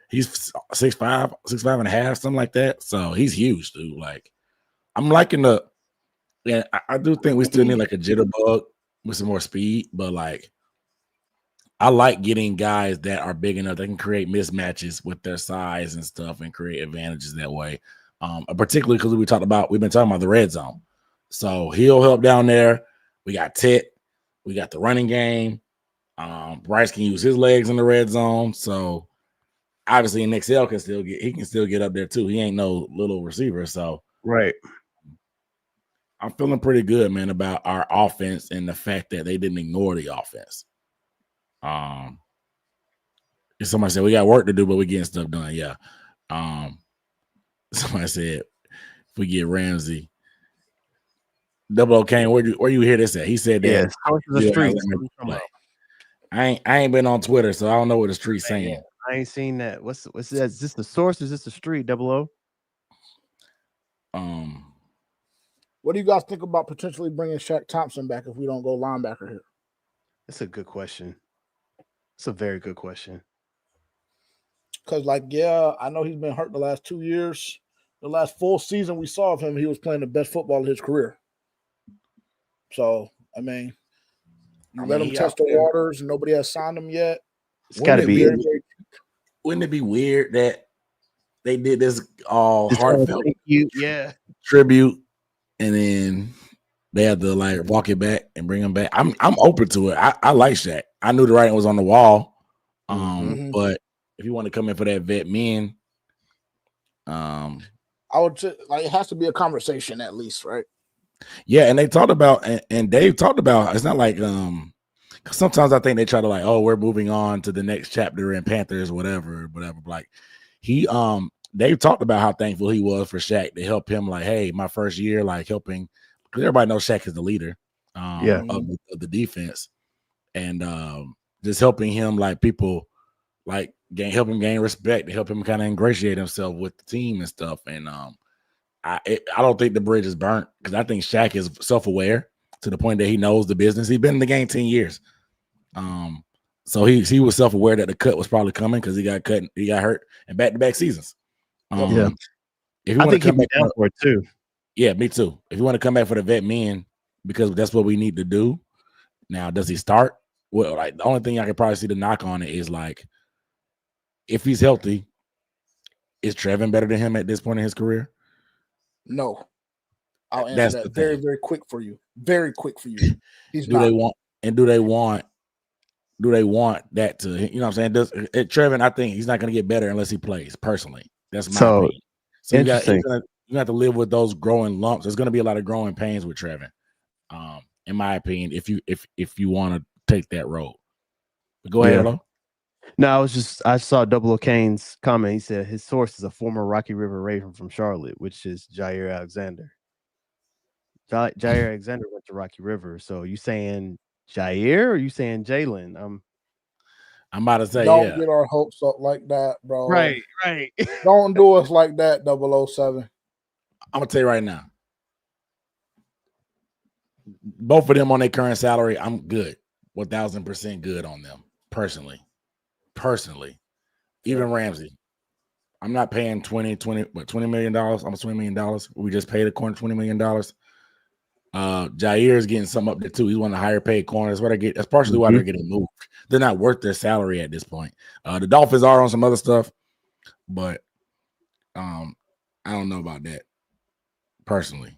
S1: He's 6'5", and a half, something like that. So he's huge, dude. Like, I'm liking I do think we still need like a jitterbug with some more speed, but like, I like getting guys that are big enough that can create mismatches with their size and stuff and create advantages that way. Particularly because we've been talking about the red zone. So he'll help down there. We got Tit. We got the running game. Bryce can use his legs in the red zone. So obviously Nick can still get up there too. He ain't no little receiver. So
S2: right.
S1: I'm feeling pretty good, man, about our offense and the fact that they didn't ignore the offense. Somebody said we got work to do, but we're getting stuff done. Yeah. Somebody said if we get Ramsey. Double O Kane, where you hear this at? He said that.
S2: Yes, the streets.
S1: I ain't been on Twitter, so I don't know what the street's saying.
S2: I ain't seen that. What's that? Is this the source? Is this the street? Double O.
S10: What do you guys think about potentially bringing Shaq Thompson back if we don't go linebacker here?
S2: That's a good question. It's a very good question.
S10: Because, I know he's been hurt the last 2 years. The last full season we saw of him, he was playing the best football of his career. So, I mean, You let him test the waters. Nobody has signed him yet.
S2: It's got to be.
S1: Wouldn't it be weird that they did this all heartfelt tribute, and then they had to like walk it back and bring him back? I'm open to it. I like Shaq. I knew the writing was on the wall. But if you want to come in for that vet men,
S10: I would like it has to be a conversation at least, right?
S1: Yeah, and they talked about and Dave talked about it's not like cause sometimes I think they try to like, oh, we're moving on to the next chapter in Panthers, whatever. Like he Dave talked about how thankful he was for Shaq to help him, like, hey, my first year, like helping, because everybody knows Shaq is the leader of the defense. And just helping him, like people like help him gain respect, to help him kind of ingratiate himself with the team and stuff. And I don't think the bridge is burnt, because I think Shaq is self-aware to the point that he knows the business. He's been in the game 10 years. So he was self-aware that the cut was probably coming, because he got cut, he got hurt in back-to-back seasons.
S2: If you
S1: want to come
S2: back
S1: back
S2: for it too.
S1: Yeah, me too. If you want to come back for the vet men, because that's what we need to do. Now, does he start? Well, like the only thing I could probably see the knock on it is like, if he's healthy, is Trevin better than him at this point in his career?
S10: No. I'll
S1: That's
S10: answer
S1: the
S10: that very,
S1: thing.
S10: very quick for you. Very quick for you. He's
S1: Do
S10: not.
S1: they want that to, you know what I'm saying? Trevin, I think he's not going to get better unless he plays, personally. That's my opinion. So you have to live with those growing lumps. There's going to be a lot of growing pains with Trevin, in my opinion, if you want to take that road. But go ahead, hello.
S2: No, I saw Double O'Kane's comment. He said his source is a former Rocky River Raven from Charlotte, which is Jair Alexander. Jair Alexander went to Rocky River. So you saying Jair or you saying Jalen?
S1: I'm about to say,
S10: don't get our hopes up like that, bro.
S2: Right.
S10: Don't do us like that, 007.
S1: I'm gonna tell you right now. Both of them on their current salary, I'm good. 1,000% good on them, personally. Even Ramsey. I'm not paying $20 million. Almost $20 million. We just paid a corner $20 million. Jair is getting some up there too. He's one of the higher paid corners. That's partially why they're getting moved. They're not worth their salary at this point. The Dolphins are on some other stuff, but I don't know about that personally.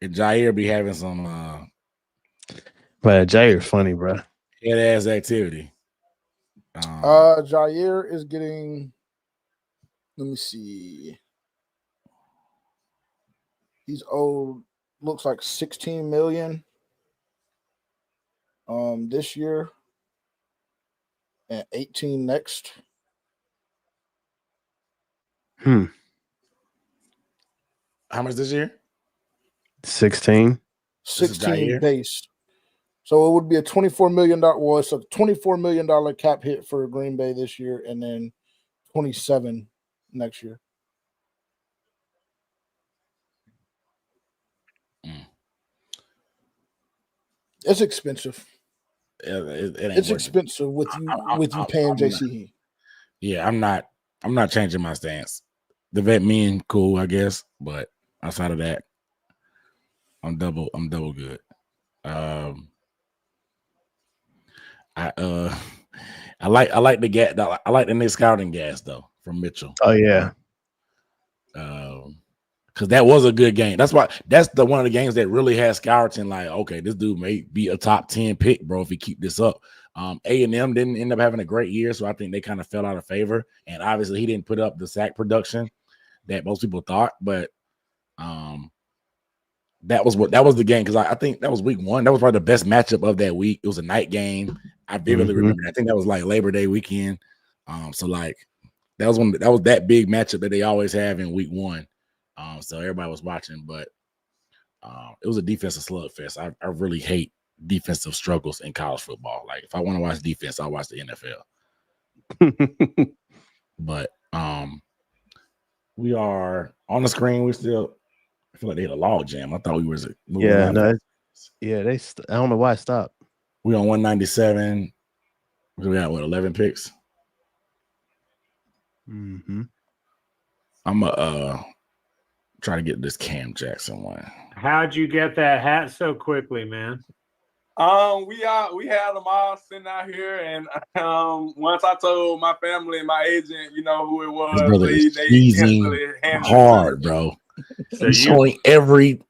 S1: And Jair be having some
S2: but Jair funny, bro.
S1: Head ass activity.
S10: Jair is getting, let me see. He's owed, looks like 16 million this year and 18 next.
S1: How much this year?
S2: 16.
S10: 16 base. So it would be a $24 million. Well, it's a $24 million cap hit for Green Bay this year, and then 27 next year. It's expensive. It's expensive with you paying JC.
S1: Yeah, I'm not changing my stance. The vet men cool, I guess, but outside of that, I'm double good. I like the gas. I like the Nick scouting gas though from Mitchell.
S2: Oh yeah.
S1: Because that was a good game. That's the one of the games that really had Scourton like, okay, this dude may be a top 10 pick, bro, if he keep this up. A&M didn't end up having a great year, so I think they kind of fell out of favor. And obviously, he didn't put up the sack production that most people thought, but that was the game, because I think that was week 1. That was probably the best matchup of that week. It was a night game. I vividly remember. I think that was like Labor Day weekend. So like that was that big matchup that they always have in week 1. So everybody was watching, but it was a defensive slugfest. I really hate defensive struggles in college football. Like if I want to watch defense, I'll watch the NFL. But we are on the screen. We still, I feel like they had a log jam. I thought we was moving.
S2: Yeah, no, I don't know why I stopped.
S1: We on 197. We got 11 picks.
S2: Mm-hmm.
S1: I'm try to get this Cam Jackson one.
S15: How'd you get that hat so quickly, man?
S20: We had them all sitting out here, and once I told my family and my agent, who it
S1: This
S20: was,
S1: brother is
S20: they
S1: cheesing
S20: instantly handed it to
S1: hard,
S20: me.
S1: bro.
S19: So
S1: He's showing every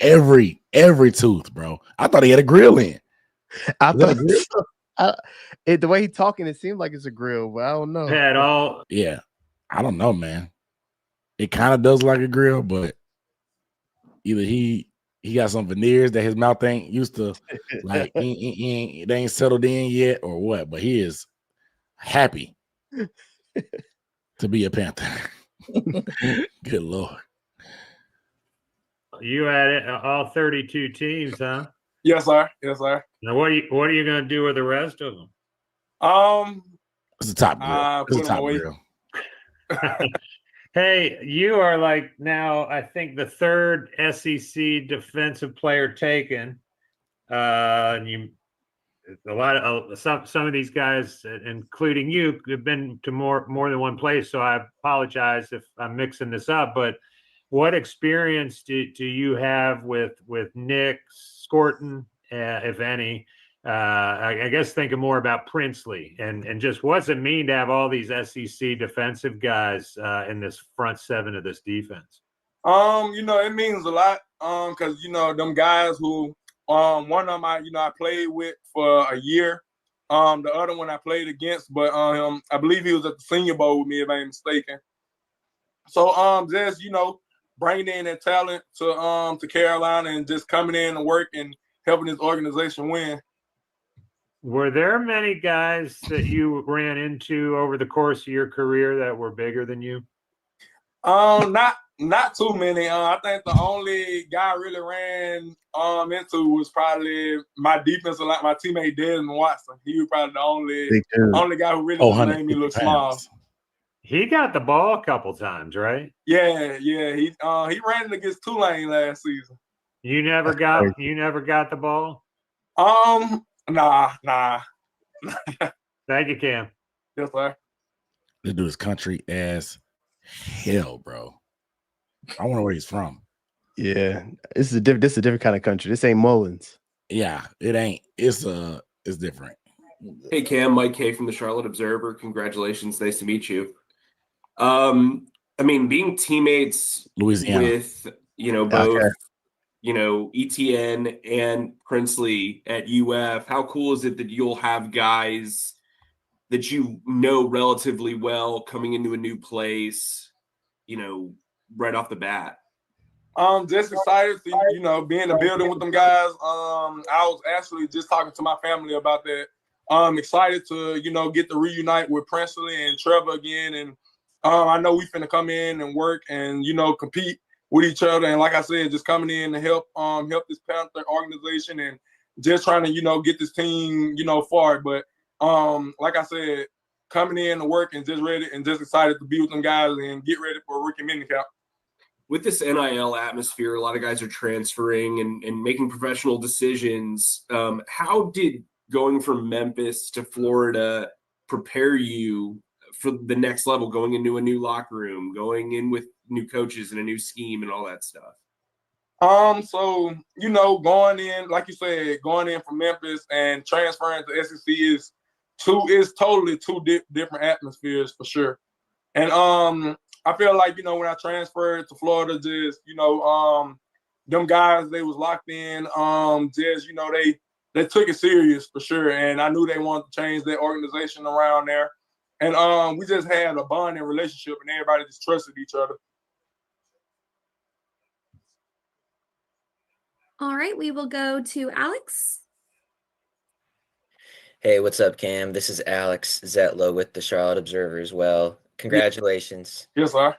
S1: tooth, bro. I thought he had a grill in.
S2: I
S1: Is that a
S2: thought
S1: grill?
S2: the way he's talking, it seemed like it's a grill, but I don't know.
S19: Had all.
S1: Yeah, I don't know, man. It kind of does like a grill, but either he got some veneers that his mouth ain't used to, like they ain't settled in yet, or what. But he is happy to be a Panther. Good Lord.
S15: You had it, all 32 teams, huh?
S20: Yes, sir. Yes, sir.
S15: Now, what are you going to do with the rest of them?
S1: It's a top grill. It's a
S20: Put 'em
S1: top
S20: away.
S1: grill.
S15: Hey, you are like now, I think, the third SEC defensive player taken. And some of these guys, including you, have been to more than one place. So I apologize if I'm mixing this up. But what experience do you have with Nick Scorton, if any? I guess thinking more about Princely and just what's it mean to have all these SEC defensive guys in this front seven of this defense?
S20: It means a lot. Because them guys who one of them I played with for a year. The other one I played against, but I believe he was at the Senior Bowl with me, if I ain't mistaken. So just bringing in that talent to Carolina and just coming in and work and helping this organization win.
S15: Were there many guys that you ran into over the course of your career that were bigger than you?
S20: Not too many. I think the only guy I really ran into was probably my defensive line, my teammate Desmond Watson. He was probably the only guy who really just made me look small.
S15: He got the ball a couple times, right?
S20: Yeah. He ran it against Tulane last season.
S15: You never got the ball?
S20: Nah.
S15: Thank you, Cam.
S20: Yes, sir.
S1: This dude is country as hell, bro. I wonder where he's from.
S2: Yeah, this is a different kind of country. This ain't Mullins.
S1: Yeah, it ain't. It's different.
S13: Hey Cam, Mike K from the Charlotte Observer. Congratulations, nice to meet you. Being teammates
S1: Louisiana
S13: with both ETN and Princely at UF. How cool is it that you'll have guys that you know relatively well coming into a new place, right off the bat?
S20: Just excited to, be in the building with them guys. I was actually just talking to my family about that. I'm excited to, get to reunite with Princely and Trevor again. And I know we finna come in and work and, compete with each other. And like I said, just coming in to help this Panther organization and just trying to, get this team, far. But like I said, coming in to work and just ready and just excited to be with them guys and get ready for rookie minicamp.
S13: With this NIL atmosphere, a lot of guys are transferring and making professional decisions. How did going from Memphis to Florida prepare you for the next level, going into a new locker room, going in with new coaches and a new scheme and all that stuff?
S20: So, going in, like you said, going in from Memphis and transferring to SEC is totally two different atmospheres for sure. And I feel like, when I transferred to Florida, just, them guys, they was locked in. Just, they took it serious for sure. And I knew they wanted to change their organization around there. And we just had a bonding relationship and everybody just trusted each other.
S14: All right, we will go to Alex.
S16: Hey, what's up, Cam? This is Alex Zetlow with the Charlotte Observer as well. Congratulations.
S20: Yes, sir.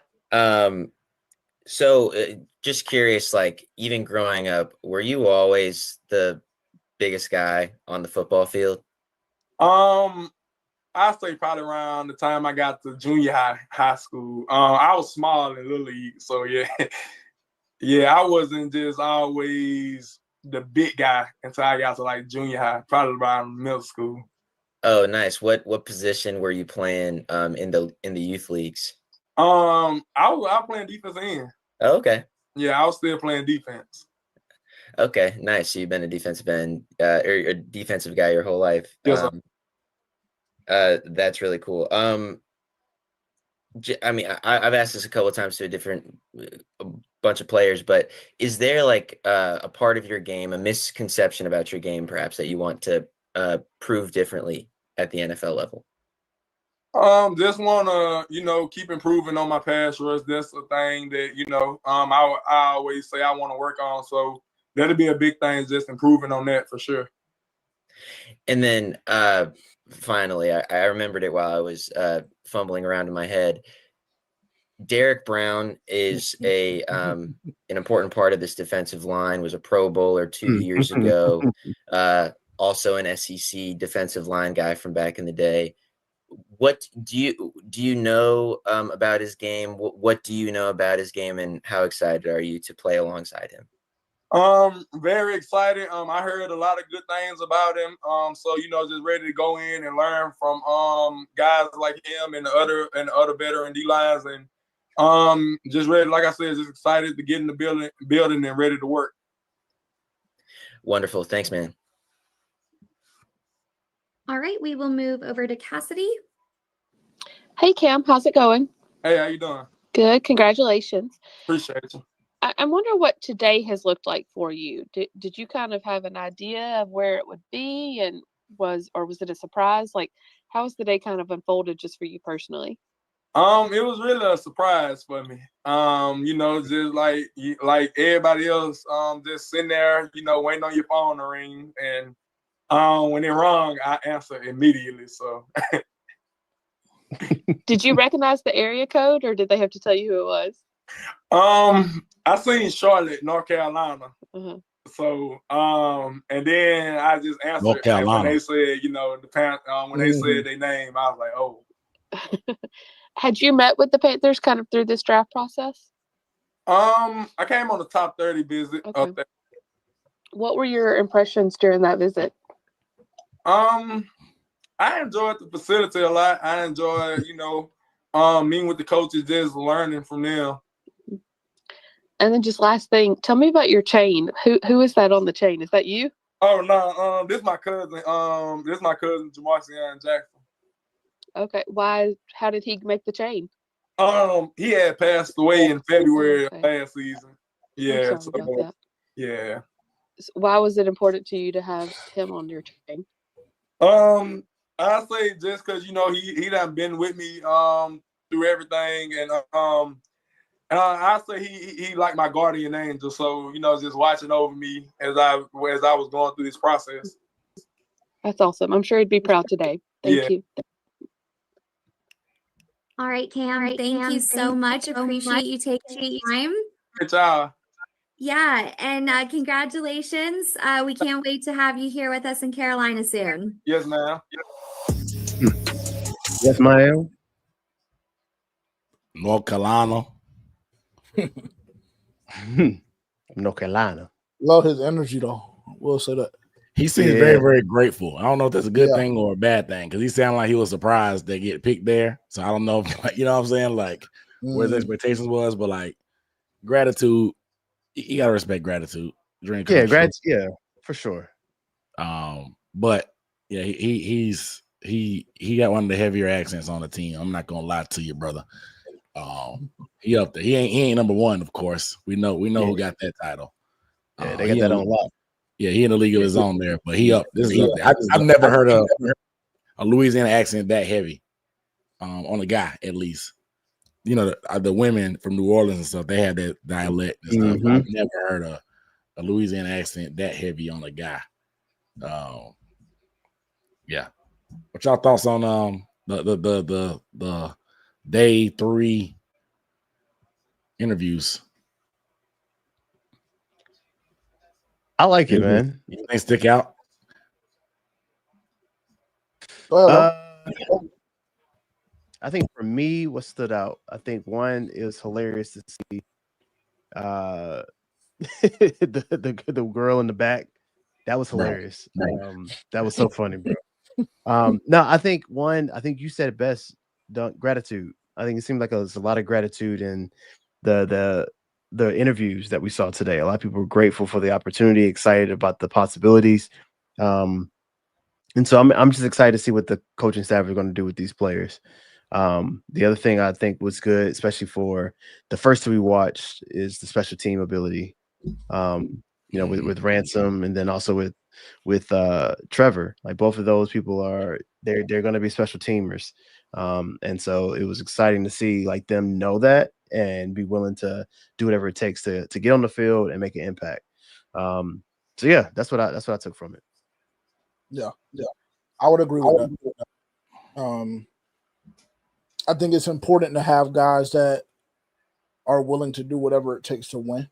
S16: So just curious, like even growing up, were you always the biggest guy on the football field?
S20: I'd say probably around the time I got to junior high school. I was small in Little League, so yeah. Yeah, I wasn't just always the big guy until I got to like junior high, probably around middle school.
S16: Oh, nice. What position were you playing in the youth leagues?
S20: I was playing defense end.
S16: Oh, okay.
S20: Yeah, I was still playing defense.
S16: Okay, nice. So you've been a defensive end or a defensive guy your whole life.
S21: Yes, sir.
S16: That's really cool. I mean, I've asked this a couple of times to a bunch of players, but is there like a part of your game, a misconception about your game, perhaps that you want to prove differently at the NFL level?
S21: Just wanna, keep improving on my pass rush. That's a thing that, I always say I want to work on. So that'll be a big thing, just improving on that for sure.
S16: And then finally, I remembered it while I was fumbling around in my head. Derek Brown is an important part of this defensive line, was a Pro Bowler 2 years ago, also an SEC defensive line guy from back in the day. What do you know about his game? What do you know about his game, and how excited are you to play alongside him?
S21: Very excited. I heard a lot of good things about him. So just ready to go in and learn from guys like him and the other veteran D lines, and just ready, like I said, just excited to get in the building and ready to work.
S16: Wonderful. Thanks, man.
S14: All right, we will move over to Cassidy.
S3: Hey, Cam, how's it going?
S21: Hey, how you doing?
S3: Good. Congratulations.
S21: Appreciate you.
S3: I wonder what today has looked like for you. Did you kind of have an idea of where it would be, and was it a surprise? Like, how has the day kind of unfolded just for you personally?
S21: It was really a surprise for me. Just like everybody else, just sitting there, waiting on your phone to ring, and when it rung, I answered immediately. So,
S3: did you recognize the area code, or did they have to tell you who it was?
S21: I seen Charlotte, North Carolina.
S3: Uh-huh.
S21: So, and then I just answered.
S1: North Carolina.
S21: And when they said, the Panthers, when they said their name, I was like, oh.
S3: Had you met with the Panthers kind of through this draft process?
S21: I came on the top 30 visit up there.
S3: What were your impressions during that visit?
S21: I enjoyed the facility a lot. I enjoyed, meeting with the coaches, just learning from them.
S3: And then just last thing, tell me about your chain. Who is that on the chain? Is that you?
S21: Oh no, this is my cousin. This is my cousin Jamarcion Jackson.
S3: Okay. Why? How did he make the chain?
S21: He had passed away in February of last season. Yeah.
S3: I'm sorry about that.
S21: Yeah.
S3: Why was it important to you to have him on your chain?
S21: I say just because he done been with me through everything, and I say he like my guardian angel. So just watching over me as I was going through this process.
S3: That's awesome. I'm sure he'd be proud today. Thank you.
S14: All right, Cam. Thank you so much. Appreciate you taking time.
S21: Good job.
S14: Yeah, and congratulations. We can't wait to have you here with us in Carolina soon.
S21: Yes, ma'am.
S2: Yes, ma'am.
S1: North Carolina.
S2: North Carolina.
S10: Love his energy, though. We'll say that.
S1: He seems very, very grateful. I don't know if that's a good thing or a bad thing, because he sounded like he was surprised they get picked there. So I don't know if, you know what I'm saying, like where his expectations was, but like gratitude, you gotta respect gratitude.
S2: Yeah, for sure.
S1: But yeah, he got one of the heavier accents on the team. I'm not gonna lie to you, brother. He up there. He ain't number one, of course. We know who got that title.
S2: Yeah, they got that on lock.
S1: Yeah, he in the league of his own there, but he up. This is up there. I've never heard a Louisiana accent that heavy on a guy, at least. The women from New Orleans and stuff, they had that dialect and stuff.
S2: Mm-hmm.
S1: I've never heard a Louisiana accent that heavy on a guy. Yeah. What y'all thoughts on the day 3 interviews?
S2: I like it, man.
S1: Anything stick out?
S2: I think for me, what stood out, I think one is hilarious to see the girl in the back. That was hilarious. That was so funny, bro. No, I think you said it best, Dunk, gratitude. I think it seemed like there's a lot of gratitude in the the interviews that we saw today. A lot of people were grateful for the opportunity, excited about the possibilities. And so I'm just excited to see what the coaching staff are going to do with these players. The other thing I think was good, especially for the first two we watched, is the special team ability. With Ransom, and then also with Trevor. Like both of those people they're going to be special teamers. And so it was exciting to see like them know that and be willing to do whatever it takes to get on the field and make an impact. So yeah, that's what I took from it.
S10: Yeah, I would agree with that. I think it's important to have guys that are willing to do whatever it takes to win.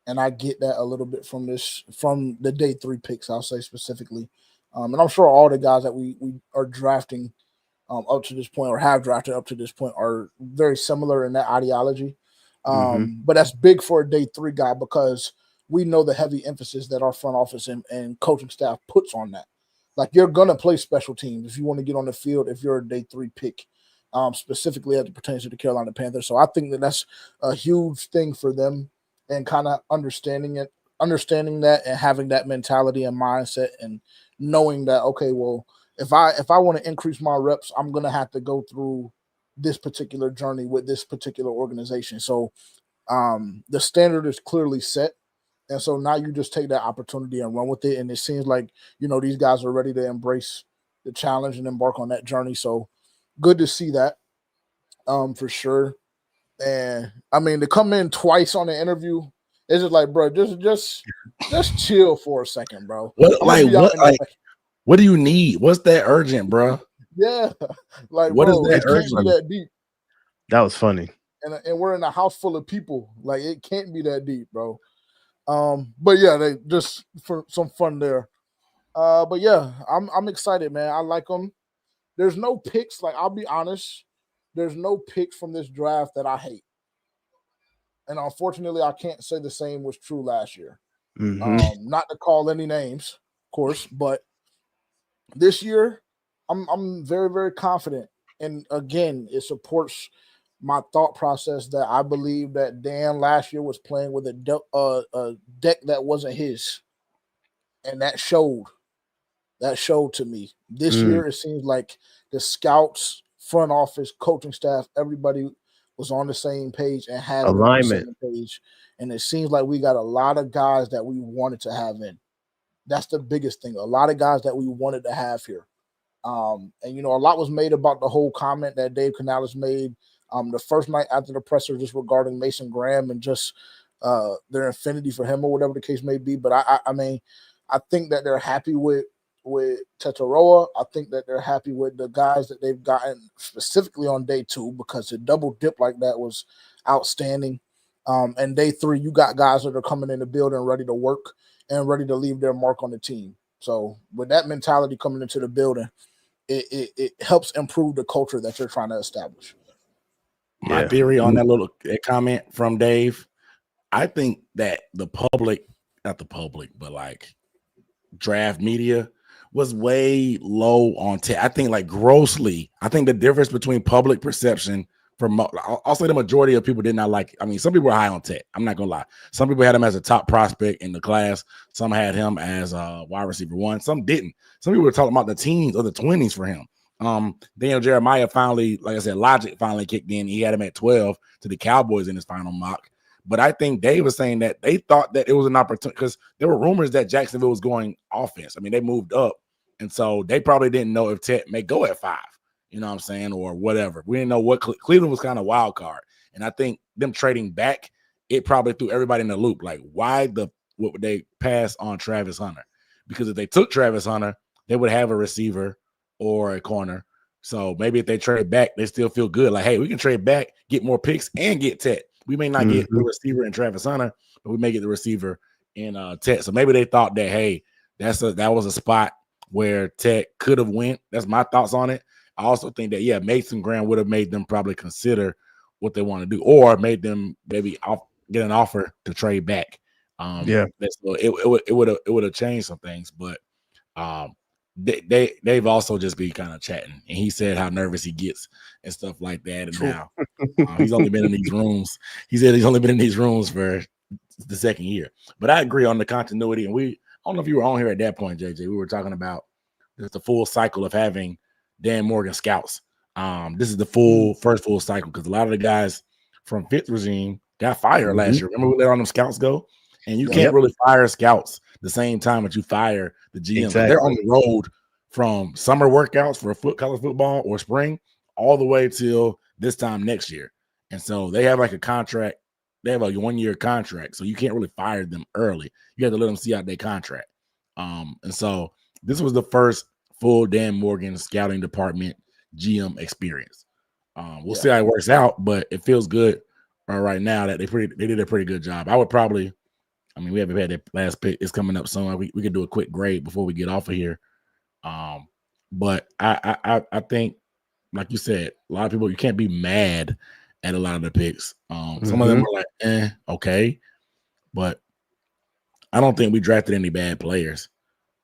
S10: And I get that a little bit from the day 3 picks, I'll say specifically. And I'm sure all the guys that we are drafting up to this point or have drafted up to this point are very similar in that ideology. But that's big for a day 3 guy because we know the heavy emphasis that our front office and coaching staff puts on that. Like you're going to play special teams if you want to get on the field if you're a day 3 pick, specifically as it pertains to the Carolina Panthers. So I think that's a huge thing for them and kind of understanding that and having that mentality and mindset and knowing that, okay, well, if I want to increase my reps, I'm going to have to go through this particular journey with this particular organization. So the standard is clearly set. And so now you just take that opportunity and run with it. And it seems like, these guys are ready to embrace the challenge and embark on that journey. So good to see that for sure. And I mean, to come in twice on the interview, it's just like, bro, just chill for a second, bro.
S1: What do you need? What's that urgent, bro?
S10: Yeah, like
S1: what
S10: bro,
S1: is that
S10: it can't be that deep.
S2: That was funny.
S10: And we're in a house full of people. Like it can't be that deep, bro. But yeah, they just for some fun there. But yeah, I'm excited, man. I like them. There's no picks. Like I'll be honest, there's no picks from this draft that I hate. And unfortunately, I can't say the same was true last year. Not to call any names, of course, but this year, I'm very, very confident. And again, it supports my thought process that I believe that Dan last year was playing with a deck that wasn't his, and that showed. That showed to me. This year, it seems like the scouts, front office, coaching staff, everybody was on the same page and has been on the same page. And it seems like we got a lot of guys that we wanted to have in. That's the biggest thing. A lot of guys that we wanted to have here. And, a lot was made about the whole comment that Dave Canales made the first night after the presser just regarding Mason Graham and just their affinity for him or whatever the case may be. But, I mean, I think that they're happy with Tetaroa. I think that they're happy with the guys that they've gotten specifically on day 2 because the double dip like that was outstanding. And day 3, you got guys that are coming in the building ready to work and ready to leave their mark on the team. So with that mentality coming into the building, it helps improve the culture that you're trying to establish.
S1: My theory on that comment from Dave, I think that the public, not the public, but like draft media was way low on Ted. I think like grossly. I think the difference between public perception from I'll say the majority of people did not like. I mean, some people were high on Ted. I'm not gonna lie. Some people had him as a top prospect in the class. Some had him as a wide receiver 1. Some didn't. Some people were talking about the teens or the 20s for him. Daniel Jeremiah finally, like I said, logic finally kicked in. He had him at 12 to the Cowboys in his final mock. But I think Dave was saying that they thought that it was an opportunity because there were rumors that Jacksonville was going offense. I mean, they moved up. And so they probably didn't know if Ted may go at 5, you know what I'm saying, or whatever. We didn't know what Cleveland was kind of wild card. And I think them trading back, it probably threw everybody in the loop. Like, why would they pass on Travis Hunter? Because if they took Travis Hunter, they would have a receiver or a corner. So maybe if they trade back, they still feel good. Like, hey, we can trade back, get more picks, and get Ted. We may not get the receiver in Travis Hunter, but we may get the receiver in Ted. So maybe they thought that, hey, that was a spot where Ted could have went. That's my thoughts on it. I also think that, Mason Graham would have made them probably consider what they want to do or made them maybe get an offer to trade back. It would have changed some things. But they've also just been kind of chatting, and he said how nervous he gets and stuff like that. And now he's only been in these rooms. He said he's only been in these rooms for the second year. But I agree on the continuity. And I don't know if you were on here at that point, JJ. We were talking about the full cycle of having Dan Morgan scouts. This is the first full cycle because a lot of the guys from fifth regime got fired last year. Remember we let all them scouts go? And you can't really fire scouts the same time that you fire the GM.
S2: Exactly.
S1: They're on the road from summer workouts for college football or spring all the way till this time next year. And so they have like a contract. They have a 1-year contract. So you can't really fire them early. You have to let them see out their contract. And so this was the first full Dan Morgan scouting department GM experience. We'll see how it works out, but it feels good right now that they did a pretty good job. I would probably, we haven't had that last pick. It's coming up soon. We could do a quick grade before we get off of here. But I think, like you said, a lot of people, you can't be mad at a lot of the picks. Some of them are like, okay. But I don't think we drafted any bad players,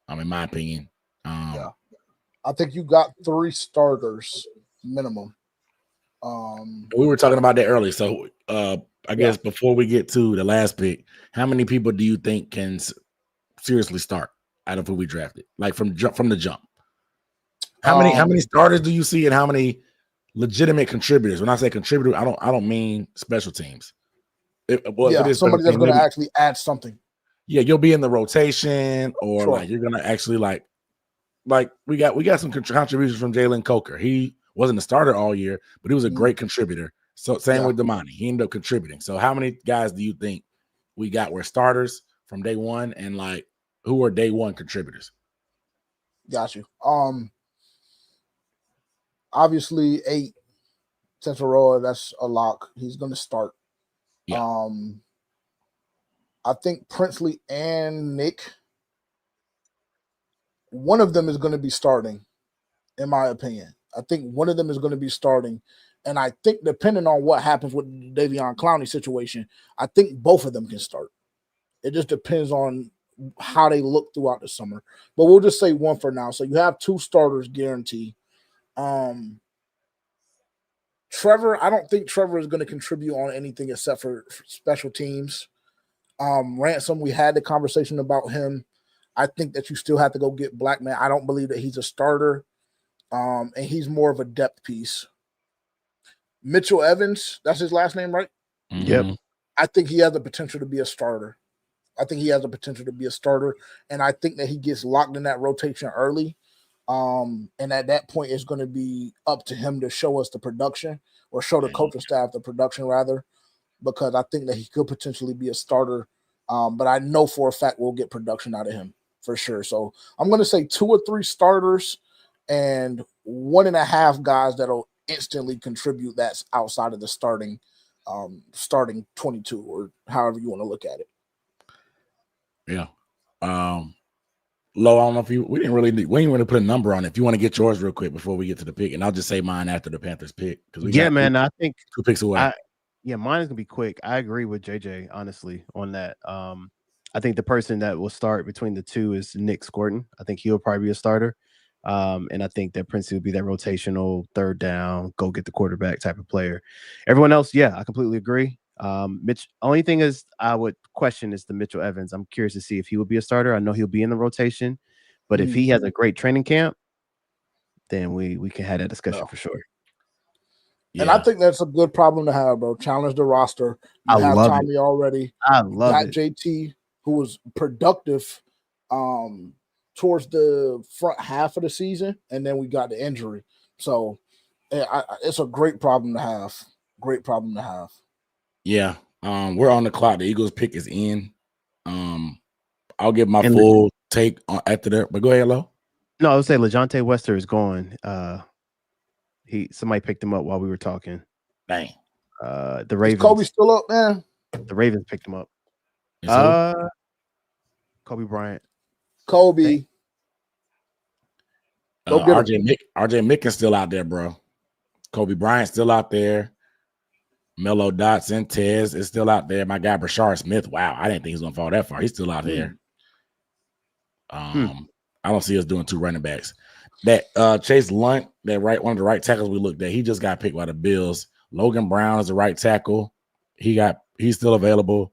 S1: in my opinion.
S10: I think you got 3 starters minimum.
S1: We were talking about that earlier. So I guess before we get to the last pick, how many people do you think can seriously start out of who we drafted? Like from the jump. How many starters do you see and how many legitimate contributors? When I say contributor, I don't mean special teams.
S10: Somebody that's going to actually add something.
S1: Yeah, you'll be in the rotation, or like you're going to actually like we got some contributions from Jalen Coker. He wasn't a starter all year, but he was a great contributor. So same with Damani. He ended up contributing. So how many guys do you think we got were starters from day one, and like who are day one contributors?
S10: Got you. Obviously 8 Tetaroa, that's a lock. He's going to start. Yeah. I think Princely and Nick, one of them is going to be starting, in my opinion. I think one of them is going to be starting. And I think depending on what happens with the Davion Clowney situation, I think both of them can start. It just depends on how they look throughout the summer. But we'll just say one for now. So you have 2 starters guaranteed. Trevor, I don't think Trevor is going to contribute on anything except for special teams. Ransom, we had the conversation about him. I think that you still have to go get Blackman. I don't believe that he's a starter. And he's more of a depth piece. Mitchell Evans, that's his last name, right?
S2: Yep.
S10: I think he has the potential to be a starter. And I think that he gets locked in that rotation early. And at that point, it's going to be up to him to show us the production, or show the coaching staff the production, rather, because I think that he could potentially be a starter. But I know for a fact we'll get production out of him for sure. So I'm going to say 2 or 3 starters and 1.5 guys that'll instantly contribute. That's outside of the starting 22, or however you want to look at it.
S1: Yeah. Lo, I don't know if we didn't really put a number on it. If you want to get yours real quick before we get to the pick, and I'll just say mine after the Panthers pick.
S2: I think
S1: 2 picks away.
S2: Mine is gonna be quick. I agree with JJ honestly on that. I think the person that will start between the 2 is Nick Scorton. I think he'll probably be a starter. And I think that Princey will be that rotational, third down, go get the quarterback type of player. Everyone else, I completely agree. Mitch, only thing is I would question is the Mitchell Evans. I'm curious to see if he will be a starter. I know he'll be in the rotation, but if he has a great training camp, then we can have that discussion for sure.
S10: And I think that's a good problem to have, bro. Challenge the roster. You have Tommy already.
S2: I love it.
S10: JT, who was productive towards the front half of the season, and then we got the injury. So it's a great problem to have.
S1: Yeah. We're on the clock. The Eagles pick is in. I'll get my full take on after that. But go ahead, Lo.
S2: No, I would say LeJohntay Wester is gone. Somebody picked him up while we were talking.
S1: Dang.
S2: The Ravens.
S10: Is Kobe still up, man?
S2: The Ravens picked him up. Kobe Bryant.
S10: Kobe.
S1: RJ Mickens still out there, bro. Kobe Bryant still out there. Melo Dotson, Tez is still out there. My guy Brashard Smith. Wow, I didn't think he was gonna fall that far. He's still out there. I don't see us doing 2 running backs. That Chase Lunt, one of the right tackles we looked at, he just got picked by the Bills. Logan Brown is the right tackle. He's still available.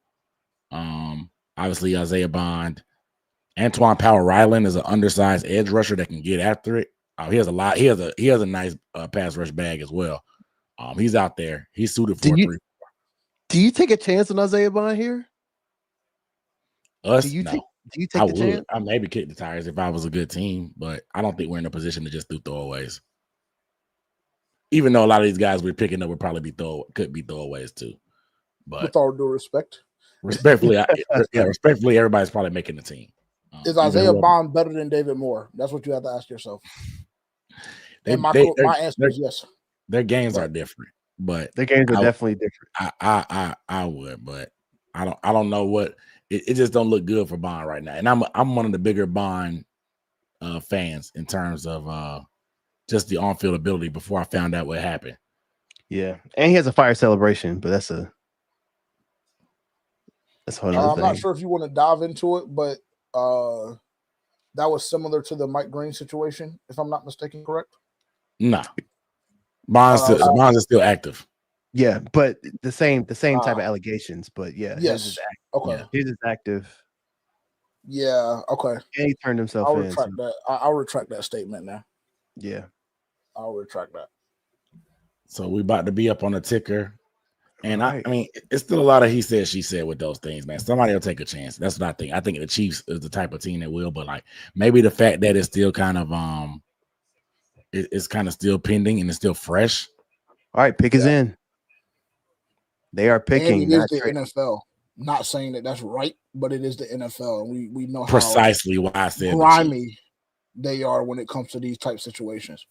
S1: Obviously Isaiah Bond. Antoine Powell-Ryland is an undersized edge rusher that can get after it. He has a lot. He has a nice pass rush bag as well. He's out there. He's suited for 3.
S2: Do you take a chance on Isaiah Bond here?
S1: Us?
S2: Do you
S1: No.
S2: take the chance?
S1: I maybe kick the tires if I was a good team, but I don't think we're in a position to just do throwaways. Even though a lot of these guys we're picking up would probably could be throwaways too. But
S10: with all due respect,
S1: respectfully, respectfully, everybody's probably making the team.
S10: Is Isaiah Bond better than David Moore? That's what you have to ask yourself. My answer is yes.
S1: Their games are different, but
S2: their games are definitely different.
S1: I would, but I don't know what it just don't look good for Bond right now. And I'm one of the bigger Bond fans in terms of just the on-field ability before I found out what happened.
S2: Yeah, and he has a fire celebration, but that's a whole other
S10: I'm
S2: thing.
S10: not sure if you want to dive into it, but that was similar to the Mike Green situation, if I'm not mistaken, correct?
S1: No. Bond is still active.
S2: Yeah, but the same type of allegations. But yeah,
S10: yes, okay,
S2: his is active.
S10: Yeah, okay.
S2: And he turned himself
S10: I'll
S2: in.
S10: retract that. I'll retract that statement now.
S2: Yeah,
S10: I'll retract that.
S1: So we about to be up on the ticker. And I mean, it's still a lot of he said, she said with those things, man. Somebody will take a chance. That's what I think. I think the Chiefs is the type of team that will, but like maybe the fact that it's still kind of it's kind of still pending and it's still fresh.
S2: All right, pick is in. They are picking.
S10: And it is the NFL. Not saying that that's right, but it is the NFL. And we know
S1: precisely why I said
S10: grimy they are when it comes to these type situations.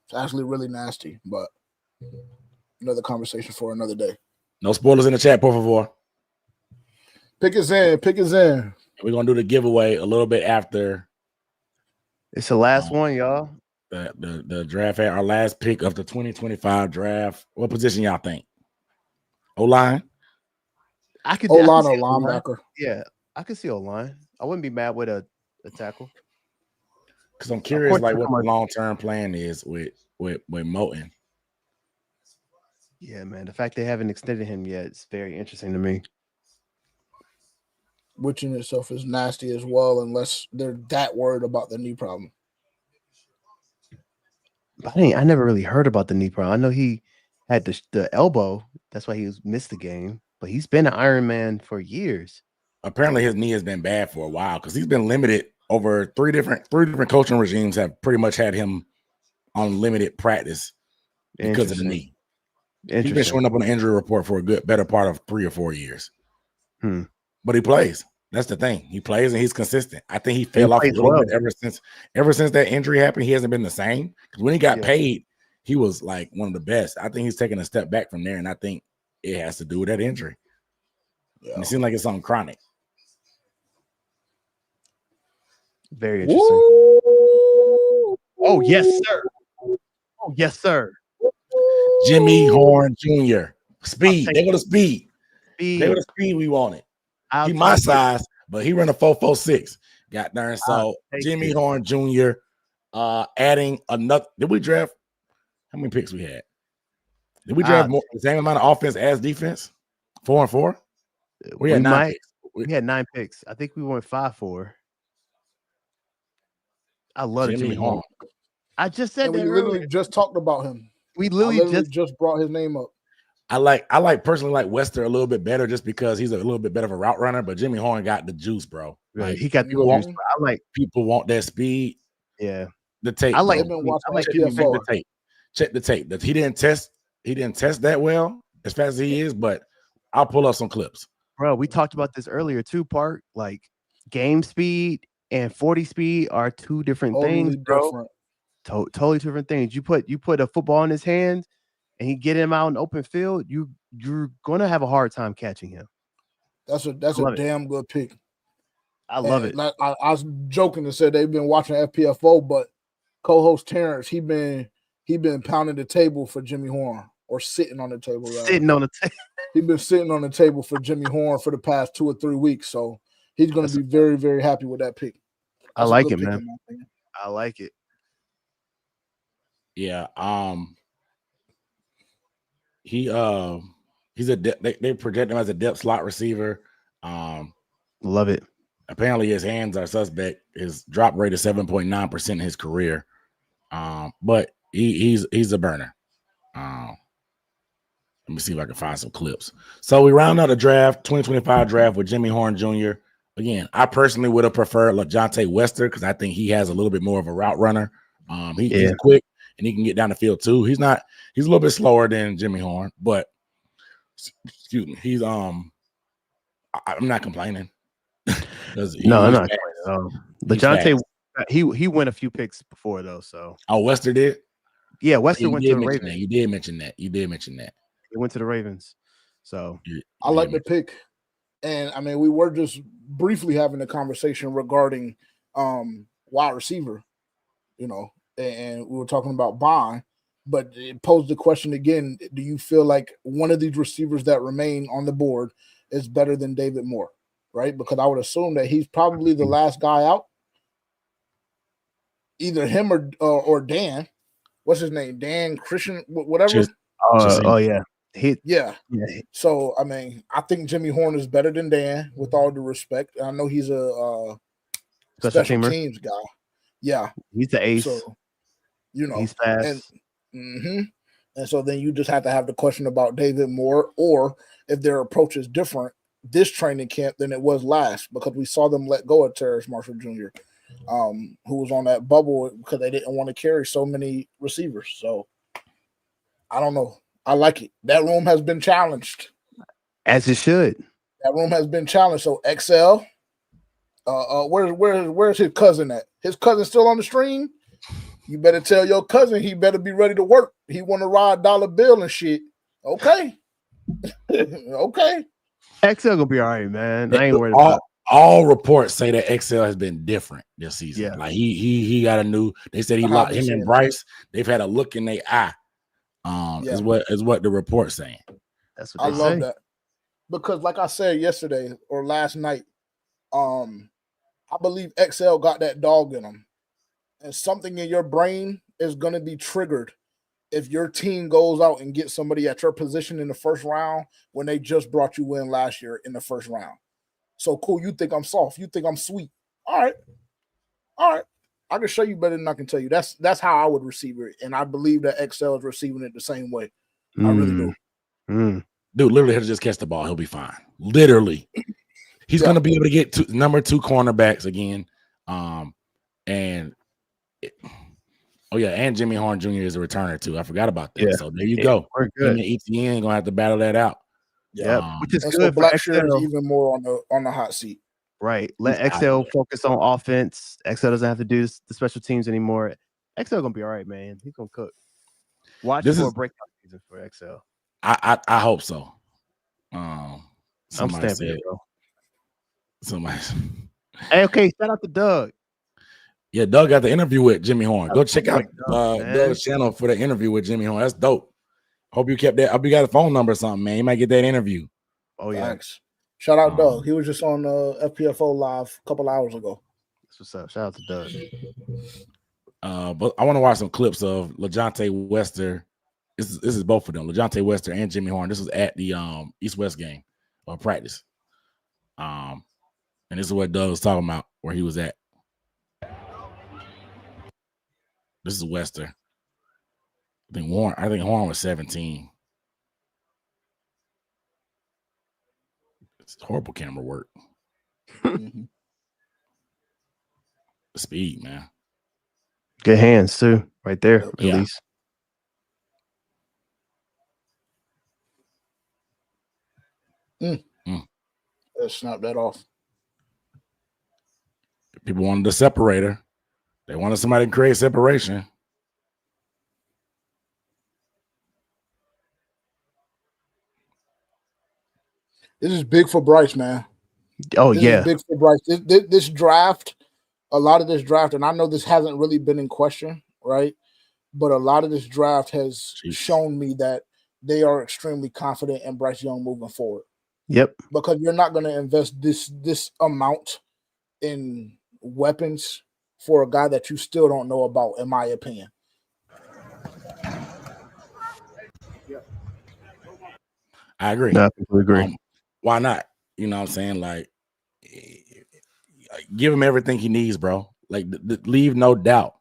S10: It's actually really nasty, but another conversation for another day.
S1: No spoilers in the chat, por favor.
S10: Pick is in. Pick is in.
S1: We're gonna do the giveaway a little bit after.
S2: It's the last one, y'all.
S1: The draft, our last pick of the 2025 draft. What position y'all think? O-line?
S2: I could
S10: O-line or linebacker.
S2: Yeah, I could see O-line. I wouldn't be mad with a tackle.
S1: Because I'm curious, like what the long-term plan is with Moten.
S2: Yeah, man. The fact they haven't extended him yet is very interesting to me.
S10: Which in itself is nasty as well, unless they're that worried about the knee problem.
S2: But I never really heard about the knee problem. I know he had the elbow. That's why he missed the game. But he's been an Iron Man for years.
S1: Apparently, his knee has been bad for a while because he's been limited over three different coaching regimes have pretty much had him on limited practice because of the knee. He's been showing up on the injury report for a better part of 3 or 4 years. But he plays. That's the thing. He plays and he's consistent. I think he fell off a little bit ever since that injury happened. He hasn't been the same. Because when he got paid, he was like one of the best. I think he's taking a step back from there, and I think it has to do with that injury. Yeah. And it seems like it's on chronic.
S2: Very interesting. Oh, yes, sir. Oh, yes, sir.
S1: Jimmy Horn Jr. Speed. They go to speed. They go to speed we wanted. He my size, but he run a 4.46. Got darn. So Jimmy Horn Jr. Adding another. Did we draft? How many picks we had? Did we draft the same amount of offense as defense? 4 and 4.
S2: We had 9 picks. We had 9 picks. I think we went 5-4. I love Jimmy Horn. I just said that
S10: we literally just talked about him.
S2: We literally
S10: just brought his name up.
S1: I personally like Wester a little bit better just because he's a little bit better of a route runner, but Jimmy Horn got the juice, bro.
S2: Right.
S1: Like,
S2: He got the juice. I like
S1: people want that speed.
S2: Yeah.
S1: The tape.
S2: I like
S1: the tape. Check the tape. He didn't test that well as fast as he is, but I'll pull up some clips.
S2: Bro, we talked about this earlier too, Park. Like game speed and 40 speed are two different things, bro. Totally different things. You put a football in his hands and he get him out in open field, you're gonna have a hard time catching him.
S10: That's a damn good pick.
S2: I love it.
S10: I was joking and said they've been watching FPFO, but co-host Terrence, he been pounding the table for Jimmy Horn, or sitting on the table.
S2: Sitting on the table.
S10: He's been sitting on the table for Jimmy Horn for the past 2 or 3 weeks, so he's going to be very, very happy with that pick.
S2: I like it, man. I like it.
S1: Yeah. He's they project him as a depth slot receiver.
S2: Love it.
S1: Apparently his hands are suspect. His drop rate is 7.9% in his career. But he's a burner. Let me see if I can find some clips. So we round out the draft, 2025 draft with Jimmy Horn Jr. Again, I personally would have preferred LaJohntay Wester because I think he has a little bit more of a route runner. He's quick and he can get down the field too. He's a little bit slower than Jimmy Horn, but excuse me, he's I'm not complaining.
S2: No, I'm not complaining at all. LaJohntay, he went a few picks before though. So
S1: Wester did?
S2: Yeah, Wester went to the Ravens.
S1: You did mention that.
S2: He went to the Ravens. So
S10: I like the pick. And I mean, we were just briefly having a conversation regarding wide receiver, and we were talking about Bond, but it posed the question again: do you feel like one of these receivers that remain on the board is better than David Moore? Right? Because I would assume that he's probably the last guy out. Either him or Dan. What's his name? Dan Christian, whatever.
S2: Yeah.
S10: Yeah. So I mean, I think Jimmy Horn is better than Dan, with all due respect. I know he's a special teams guy. Yeah,
S2: he's the ace.
S10: So
S2: he's fast.
S10: And so then you just have to have the question about David Moore, or if their approach is different this training camp than it was last, because we saw them let go of Terrace Marshall Jr., who was on that bubble because they didn't want to carry so many receivers. So I don't know. I like it. That room has been challenged.
S2: As it should.
S10: That room has been challenged. So XL, where's his cousin at? His cousin still on the stream? You better tell your cousin he better be ready to work. He want to ride dollar bill and shit. Okay. Okay.
S2: XL gonna be all right, man. I ain't worried about
S1: all reports say that XL has been different this season. Yeah. Like he got a new. They said he locked him and Bryce. They've had a look in their eye. Is what the report's saying.
S2: That's what
S10: I love that, because like I said yesterday or last night, I believe XL got that dog in him, and something in your brain is going to be triggered if your team goes out and gets somebody at your position in the first round when they just brought you in last year in the first round. So cool, you think I'm soft, you think I'm sweet. All right. I can show you better than I can tell you. That's how I would receive it, and I believe that XL is receiving it the same way. I really do.
S1: Dude, literally, he'll just catch the ball. He'll be fine. Literally, he's going to be able to get number 2 cornerbacks again. And Jimmy Horn Jr. is a returner too. I forgot about that. So there you go. Him and ETN gonna have to battle that out.
S2: Which is good.
S10: So Blackshear is even more on the hot seat.
S2: Right. Let XL focus on offense. XL doesn't have to do the special teams anymore. XL gonna be all right, man. He's gonna cook. Watch for a breakout season for XL.
S1: I hope so.
S2: I'm stamping it, bro.
S1: Somebody.
S2: Hey, okay. Shout out to Doug.
S1: Yeah, Doug got the interview with Jimmy Horn. Go check out Doug's channel for the interview with Jimmy Horn. That's dope. Hope you kept that. Hope you got a phone number or something, man. You might get that interview.
S2: Oh yeah.
S10: Thanks. Shout out Doug. He was just on FPFO Live a couple hours ago.
S2: That's what's up. Shout out to Doug.
S1: But I want to watch some clips of LaJohntay Wester. This is both of them, LaJohntay Wester and Jimmy Horn. This was at the East-West game or practice. And this is what Doug was talking about, where he was at. This is Wester. I think Horn was 17. It's horrible camera work. The speed, man.
S2: Good hands too, right there, at least.
S10: Let's snap that off.
S1: People wanted the separator. They wanted somebody to create separation.
S10: This is big for Bryce, man.
S2: Oh,
S10: this is big for Bryce. This draft, a lot of this draft, and I know this hasn't really been in question, right? But a lot of this draft has shown me that they are extremely confident in Bryce Young moving forward.
S2: Yep.
S10: Because you're not going to invest this amount in weapons for a guy that you still don't know about, in my opinion.
S1: I agree.
S2: No, I completely agree.
S1: Why not? You know what I'm saying? Like, give him everything he needs, bro. Like, leave no doubt.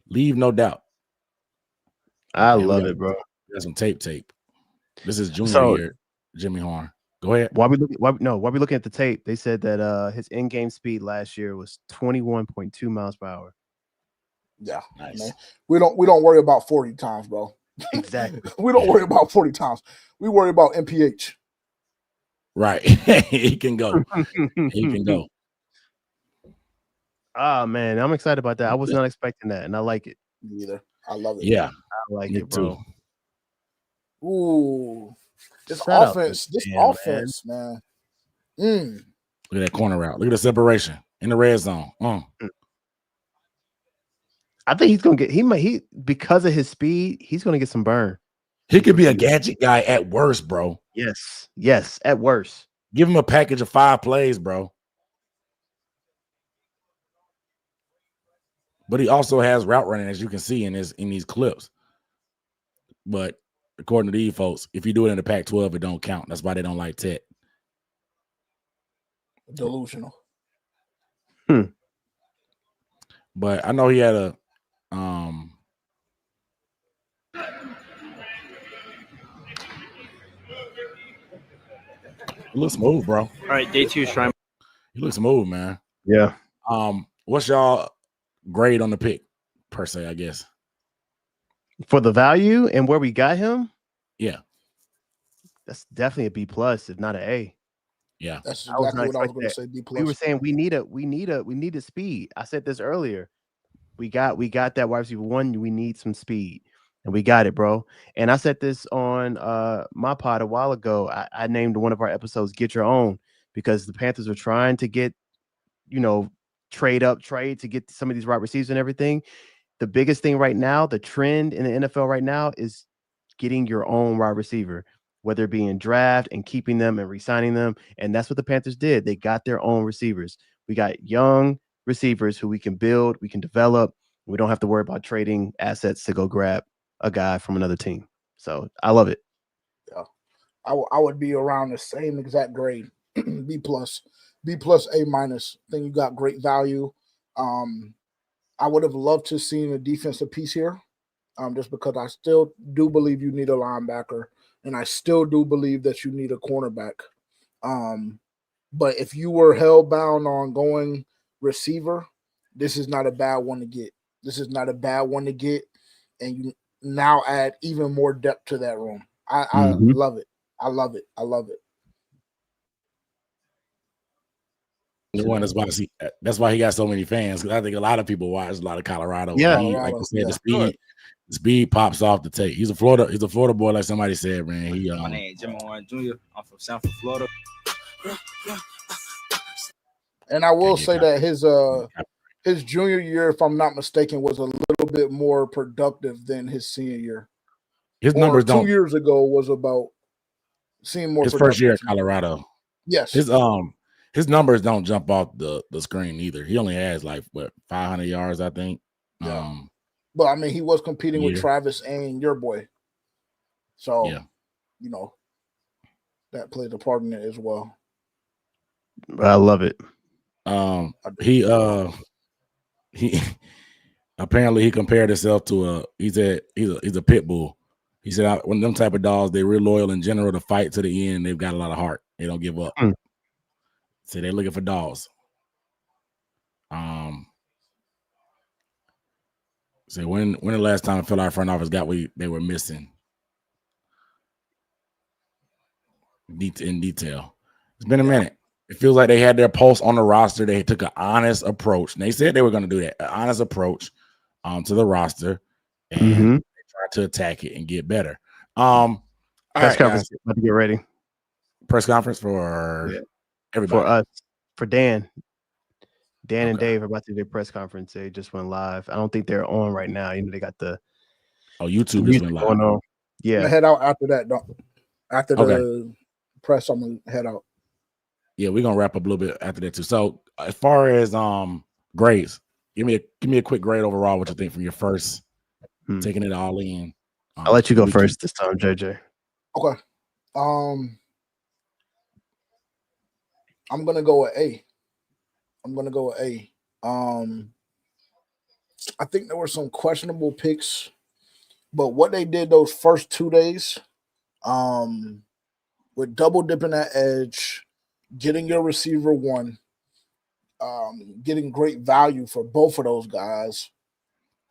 S1: Leave no doubt.
S2: I love it, bro.
S1: Got some tape. This is junior year, Jimmy Horn. Go ahead.
S2: While we looking at the tape, they said that his in-game speed last year was 21.2 miles per hour.
S10: Yeah,
S1: nice.
S10: Man. We don't worry about 40 times, bro.
S2: Exactly.
S10: We don't worry about 40 times. We worry about MPH.
S1: Right. He can go. He can go.
S2: Ah, man, I'm excited about that. I was not expecting that, and I like it.
S10: Me either. I love it.
S1: Yeah,
S2: I like
S1: me
S2: it, bro.
S10: Too. Ooh, this
S2: Shout
S10: offense, man.
S1: Look at that corner route. Look at the separation in the red zone.
S2: I think he's gonna get because of his speed, he's gonna get some burn.
S1: He could be a gadget guy at worst, bro.
S2: Yes, at worst.
S1: Give him a package of 5 plays, bro. But he also has route running, as you can see in these clips. But according to these folks, if you do it in the Pac-12, it don't count. That's why they don't like Tet.
S10: Delusional.
S1: But I know he had a he looks smooth, bro.
S7: All right, day 2 Shrine.
S1: He looks smooth, man.
S2: Yeah.
S1: What's y'all grade on the pick, per se, I guess?
S2: For the value and where we got him?
S1: Yeah.
S2: That's definitely a B plus, if not an A.
S1: Yeah.
S10: That's exactly what I was going to say. B plus.
S2: We were saying we need a speed. I said this earlier. We got that wide receiver 1. We need some speed. And we got it, bro. And I said this on my pod a while ago. I named one of our episodes "Get Your Own" because the Panthers are trying to get, trade to get some of these wide receivers and everything. The biggest thing right now, the trend in the NFL right now is getting your own wide receiver, whether it be in draft and keeping them and re-signing them. And that's what the Panthers did. They got their own receivers. We got young receivers who we can build, we can develop. We don't have to worry about trading assets to go grab a guy from another team. So I love it.
S10: Yeah, I would be around the same exact grade, B plus, A minus. Then you got great value. I would have loved to see a defensive piece here, just because I still do believe you need a linebacker, and I still do believe that you need a cornerback. But if you were hell-bound on going receiver, this is not a bad one to get. And you now add even more depth to that room. I love it. I love it.
S1: The one that's why that's why he got so many fans, because I think a lot of people watch a lot of Colorado.
S2: Yeah,
S1: like you said, the speed pops off the tape. He's a Florida boy, like somebody said, man.
S4: My name is Jimmy Horn Jr. I'm from Sanford, Florida.
S10: And I will say that his junior year, if I'm not mistaken, was a little bit more productive than his senior year.
S1: His numbers
S10: 2 years ago was about seeing more.
S1: His first year at Colorado.
S10: Yes.
S1: His numbers don't jump off the screen either. He only has 500 yards, I think.
S10: Yeah. But I mean, he was competing with Travis and your boy. So, that played a part in it as well.
S2: I love it.
S1: He apparently he compared himself to he's a pit bull. He said when them type of dogs, they're real loyal in general to fight to the end. They've got a lot of heart. They don't give up. So they're looking for dogs. So when the last time I felt our front office got what they were missing in detail? It's been a minute. It feels like they had their pulse on the roster. They took an honest approach. And they said they were going to do that, an honest approach to the roster, and they tried to attack it and get better.
S2: Press conference. About to get ready.
S1: Press conference for everybody.
S2: For us, for Dan. Dan and Dave are about to do their press conference. They just went live. I don't think they're on right now. They got the
S1: YouTube just went live.
S2: Going on. Yeah.
S10: I'm gonna head out after that. After the press, I'm gonna head out.
S1: Yeah, we're gonna wrap up a little bit after that too. So as far as grades, Give me a quick grade overall. What you think from your first taking it all in?
S2: I'll let you go first this time, JJ.
S10: Okay. I'm gonna go with A. I think there were some questionable picks, but what they did those first 2 days, with double dipping that edge, getting your receiver one, getting great value for both of those guys,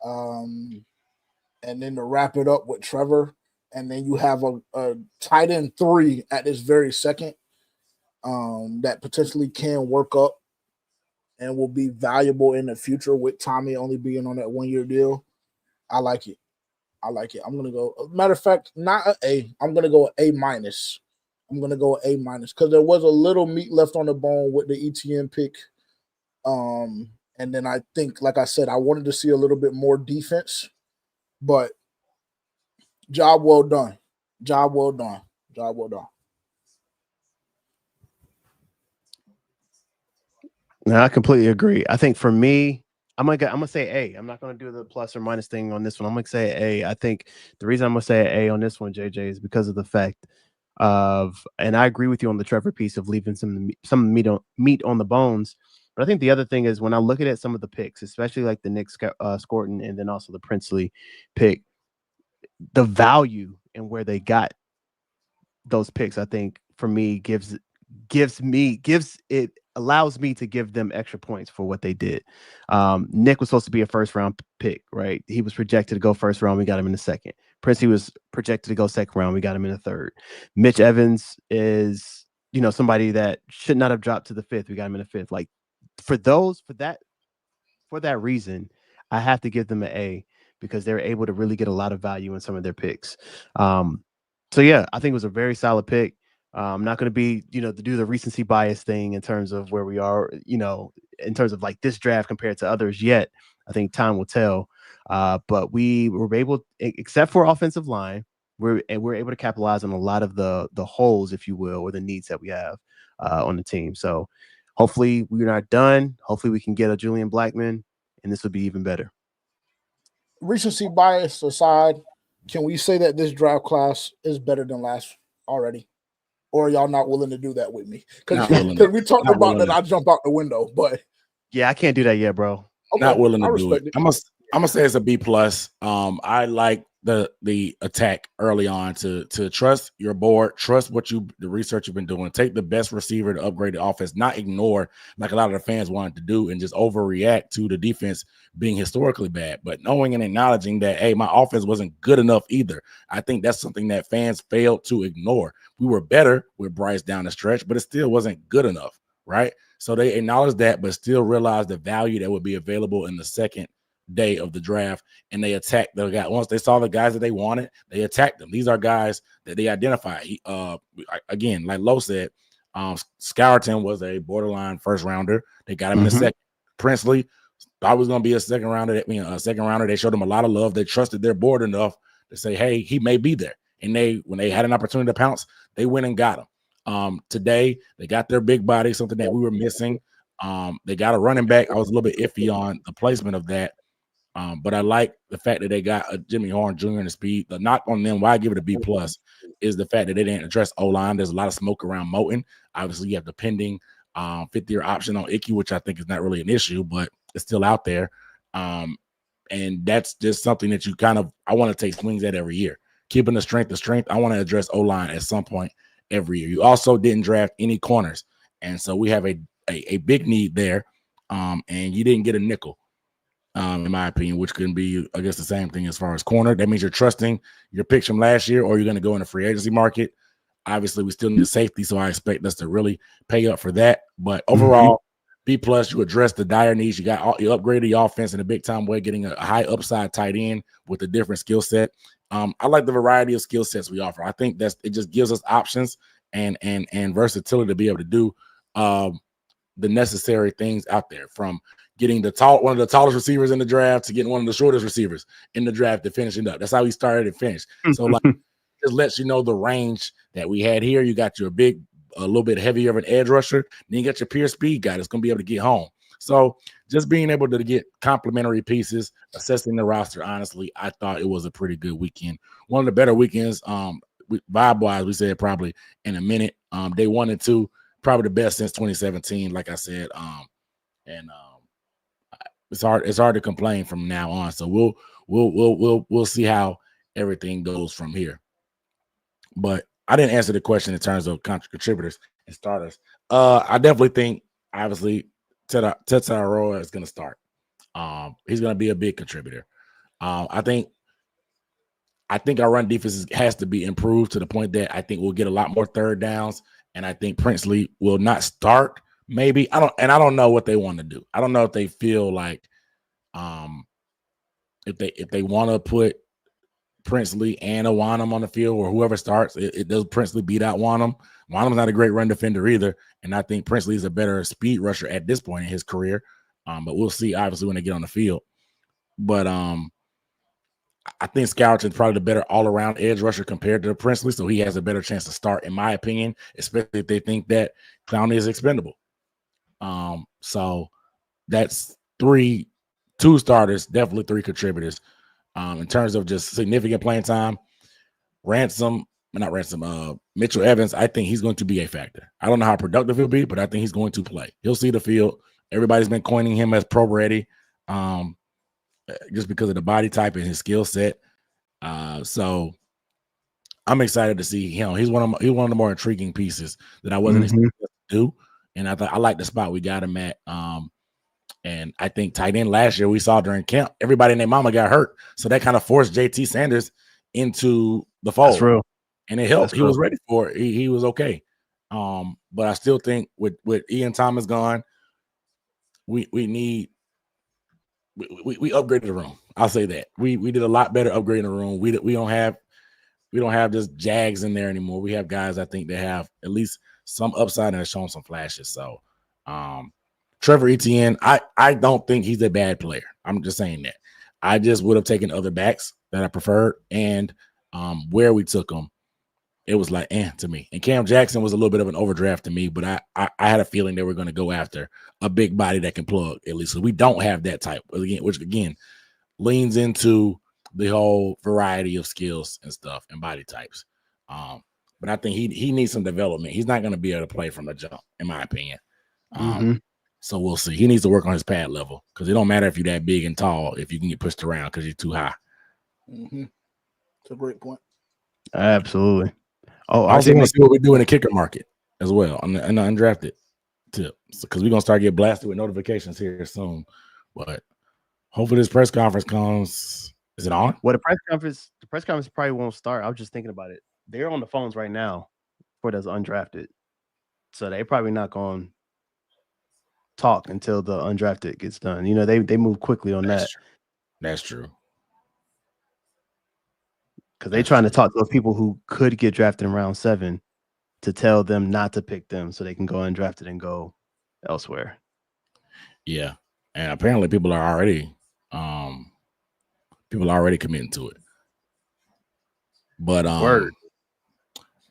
S10: and then to wrap it up with Trevor, and then you have a tight end 3 at this very second, that potentially can work up and will be valuable in the future with Tommy only being on that 1-year deal. I like it. I'm gonna go. Matter of fact, not an A. I'm gonna go A minus. Because there was a little meat left on the bone with the ETN pick. And then I think, like I said, I wanted to see a little bit more defense, but job well done.
S2: No, I completely agree. I think for me, I'm gonna say A. I'm not gonna do the plus or minus thing on this one. I'm gonna say A. I think the reason I'm gonna say A on this one, JJ, is because of the fact of, and I agree with you on the Trevor piece of leaving some meat on the bones. But I think the other thing is when I look at some of the picks, especially like the Nick Scorton and then also the Princely pick, the value and where they got those picks, I think for me allows me to give them extra points for what they did. Nick was supposed to be a first round pick, right? He was projected to go first round. We got him in the second. Princey was projected to go second round. We got him in the third. Mitch Evans is, somebody that should not have dropped to the fifth. We got him in the fifth. Like for that reason, I have to give them an A because they're able to really get a lot of value in some of their picks. So yeah, I think it was a very solid pick. I'm not going to be, to do the recency bias thing in terms of where we are, in terms of like this draft compared to others yet. I think time will tell. But we were able, except for offensive line, we're able to capitalize on a lot of the holes, if you will, or the needs that we have on the team. So hopefully we're not done. Hopefully we can get a Julian Blackmon, and this will be even better.
S10: Recency bias aside, can we say that this draft class is better than last already? Or are y'all not willing to do that with me? Because we talked about that I jump out the window, but
S2: yeah, I can't do that yet, bro.
S1: Okay, not willing to do it. I'm gonna say it's a B plus. I like the attack early on to trust your board, trust the research you've been doing, take the best receiver to upgrade the offense, not ignore like a lot of the fans wanted to do and just overreact to the defense being historically bad, but knowing and acknowledging that, hey, my offense wasn't good enough either. I think that's something that fans failed to ignore. We were better with Bryce down the stretch, but it still wasn't good enough, right? So they acknowledged that, but still realized the value that would be available in the second day of the draft, and they attacked the guy. Once they saw the guys that they wanted, they attacked them. These are guys that they identified. Again, like Lo said, Scourton was a borderline first rounder. They got him in the second. Princely thought he was going to be a second rounder. They showed him a lot of love. They trusted their board enough to say, hey, he may be there. And when they had an opportunity to pounce, they went and got him. Today, they got their big body, something that we were missing. They got a running back. I was a little bit iffy on the placement of that. But I like the fact that they got a Jimmy Horn Jr. in the speed. The knock on them, why I give it a B plus, is the fact that they didn't address O-line. There's a lot of smoke around Moton. Obviously, you have the pending fifth-year option on Icky, which I think is not really an issue, but it's still out there. And that's just something that I want to take swings at every year. Keeping the strength, I want to address O-line at some point every year. You also didn't draft any corners. And so we have a big need there. And you didn't get a nickel. In my opinion, which can be, I guess, the same thing as far as corner. That means you're trusting your picks from last year, or you're going to go in the free agency market. Obviously, we still need a safety, so I expect us to really pay up for that. But overall, B plus, you address the dire needs. You upgraded the offense in a big time way, getting a high upside tight end with a different skill set. I like the variety of skill sets we offer. I think it just gives us options and versatility to be able to do the necessary things out there, from getting one of the tallest receivers in the draft to getting one of the shortest receivers in the draft to finishing up. That's how we started and finished. So just lets you know the range that we had here. You got your a little bit heavier of an edge rusher. Then you got your pure speed guy that's going to be able to get home. So just being able to get complementary pieces, assessing the roster. Honestly, I thought it was a pretty good weekend. One of the better weekends, vibe wise, we said probably in a minute. Day 1 and 2, probably the best since 2017. Like I said, it's hard to complain from now on. So we'll see how everything goes from here. But I didn't answer the question in terms of contributors and starters. I definitely think, obviously, Tetairoa is going to start. He's going to be a big contributor. I think our run defense has to be improved to the point that I think we'll get a lot more third downs, and I think Princely will not start. Maybe I don't know what they want to do. I don't know if they feel like if they want to put Princely and Awanam on the field, or whoever starts, it does Princely beat out Wanham. Wanham's not a great run defender either, and I think Princely is a better speed rusher at this point in his career. But we'll see, obviously, when they get on the field. But I think Scourton's probably the better all-around edge rusher compared to Princely, so he has a better chance to start, in my opinion, especially if they think that Clowney is expendable. So that's 2 starters, definitely 3 contributors. In terms of just significant playing time, Mitchell Evans, I think he's going to be a factor. I don't know how productive he'll be, but I think he's going to play. He'll see the field. Everybody's been coining him as pro ready, just because of the body type and his skill set. So I'm excited to see him. He's one of the more intriguing pieces that I wasn't expecting to do. And I like the spot we got him at. And I think tight end last year we saw during camp, everybody and their mama got hurt. So that kind of forced JT Sanders into the fold.
S2: That's real.
S1: And it helped. He was ready for it. He was okay. But I still think with Ian Thomas gone, we upgraded the room. I'll say that. We did a lot better upgrading the room. We don't have just Jags in there anymore. We have guys I think that have at least some upside and have shown some flashes. So Trevor Etienne, I don't think he's a bad player. I'm just saying that. I just would have taken other backs that I preferred, and where we took them, it was like to me. And Cam Jackson was a little bit of an overdraft to me, but I had a feeling they were going to go after a big body that can plug at least. So we don't have that type, which again leans into the whole variety of skills and stuff and body types. But I think he needs some development. He's not going to be able to play from the jump, in my opinion. So we'll see. He needs to work on his pad level, because it don't matter if you're that big and tall if you can get pushed around because you're too high.
S10: It's a great point.
S2: Absolutely.
S1: Oh, I also want to see what we do in the kicker market as well, and the undrafted tip, because we're gonna start getting blasted with notifications here soon. But hopefully this press conference comes. Is it on?
S2: Well, the press conference probably won't start. I was just thinking about it. They're on the phones right now for those undrafted, so they probably not going to talk until the undrafted gets done. You know, they move quickly on that.
S1: That's true.
S2: Because they're trying to talk to those people who could get drafted in round 7 to tell them not to pick them so they can go undrafted and go elsewhere.
S1: Yeah. And apparently people are already committing to it. But
S2: Word.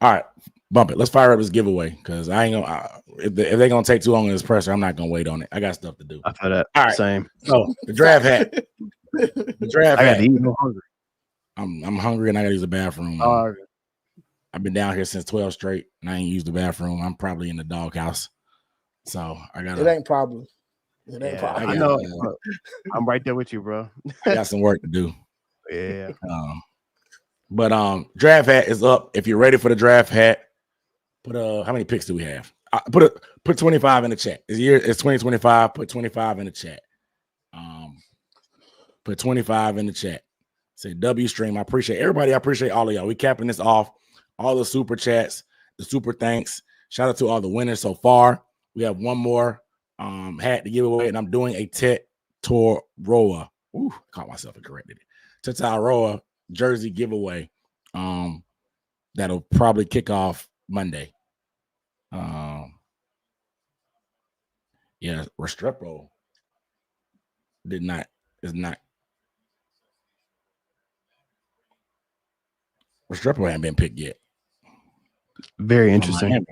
S1: All right, bump it. Let's fire up this giveaway, because I ain't gonna if they're gonna take too long in this presser, I'm not gonna wait on it. I got stuff to do.
S2: I feel that.
S1: All right.
S2: Same.
S1: So the draft hat. The draft
S2: I
S1: hat.
S2: got to eat. I'm hungry.
S1: I'm hungry and I gotta use the bathroom. I've been down here since 12 straight and I ain't used the bathroom. I'm probably in the doghouse. So I got
S10: it ain't problem. It ain't problem.
S2: I know. I'm right there with you, bro.
S1: I got some work to do.
S2: Yeah.
S1: But draft hat is up. If you're ready for the draft hat, put how many picks do we have? Put 25 in the chat. It's 2025. Put 25 in the chat. Put 25 in the chat. Say W stream. I appreciate everybody. I appreciate all of y'all. We capping this off. All the super chats, the super thanks. Shout out to all the winners so far. We have one more hat to give away, and I'm doing a Tetairoa. Ooh, caught myself and corrected it. Tetairoa jersey giveaway. That'll probably kick off Monday. Yeah, Restrepo is not. Restrepo hadn't been picked yet.
S2: Very interesting.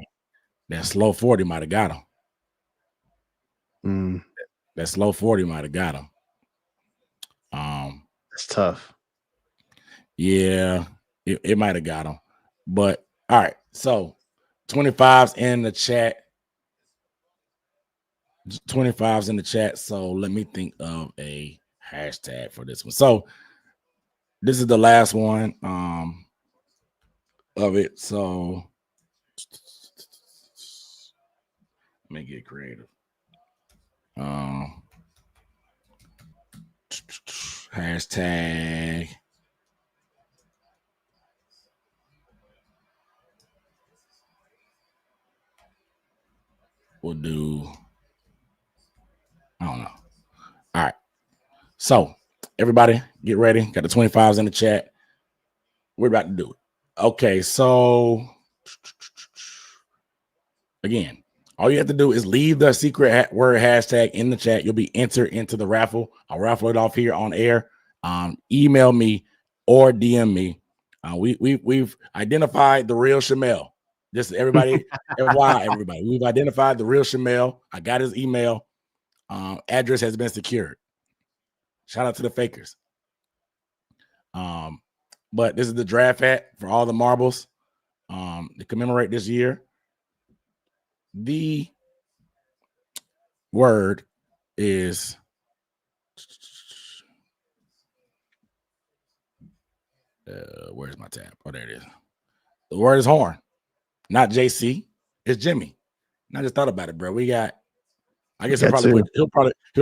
S1: That slow 40 might have got him. That slow 40 might have got him.
S2: That's tough.
S1: Yeah, it might have got him. But all right, so 25's in the chat. 25's in the chat. So let me think of a hashtag for this one. So this is the last one of it. So let me get creative. Hashtag we'll do, I don't know. All right. So everybody get ready. Got the 25's in the chat. We're about to do it. Okay, so again, all you have to do is leave the secret word hashtag in the chat. You'll be entered into the raffle. I'll raffle it off here on air. Email me or DM me. We've identified the real Shamel. Just everybody, everybody. We've identified the real Shamel. I got his email. Address has been secured. Shout out to the fakers. But this is the draft hat for all the marbles to commemorate this year. The word is where's my tab? Oh, there it is. The word is horn, not JC. It's Jimmy. And I just thought about it, bro. We got. I guess he'll probably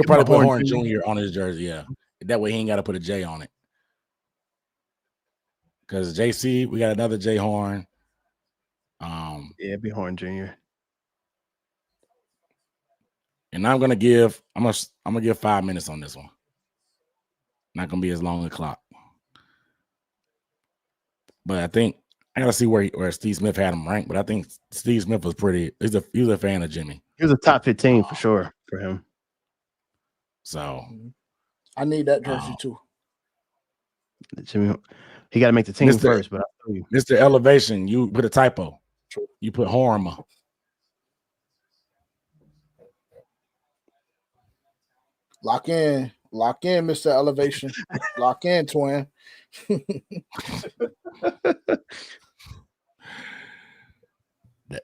S1: put Horn Jr. on his jersey. Yeah, that way he ain't got to put a J on it. Because JC, we got another J Horn.
S2: Yeah, it'd be Horn Jr.
S1: And I'm gonna give 5 minutes on this one. Not gonna be as long a clock. But I think I gotta see where Steve Smith had him ranked. But I think Steve Smith was pretty. He was a fan of Jimmy.
S2: He was a top 15 for sure for him.
S1: So
S10: I need that jersey too.
S2: Jimmy, he got to make the team first. But I'll tell you,
S1: Mr. Elevation, you put a typo. You put Horma.
S10: Lock in, Mr. Elevation. Lock in, twin.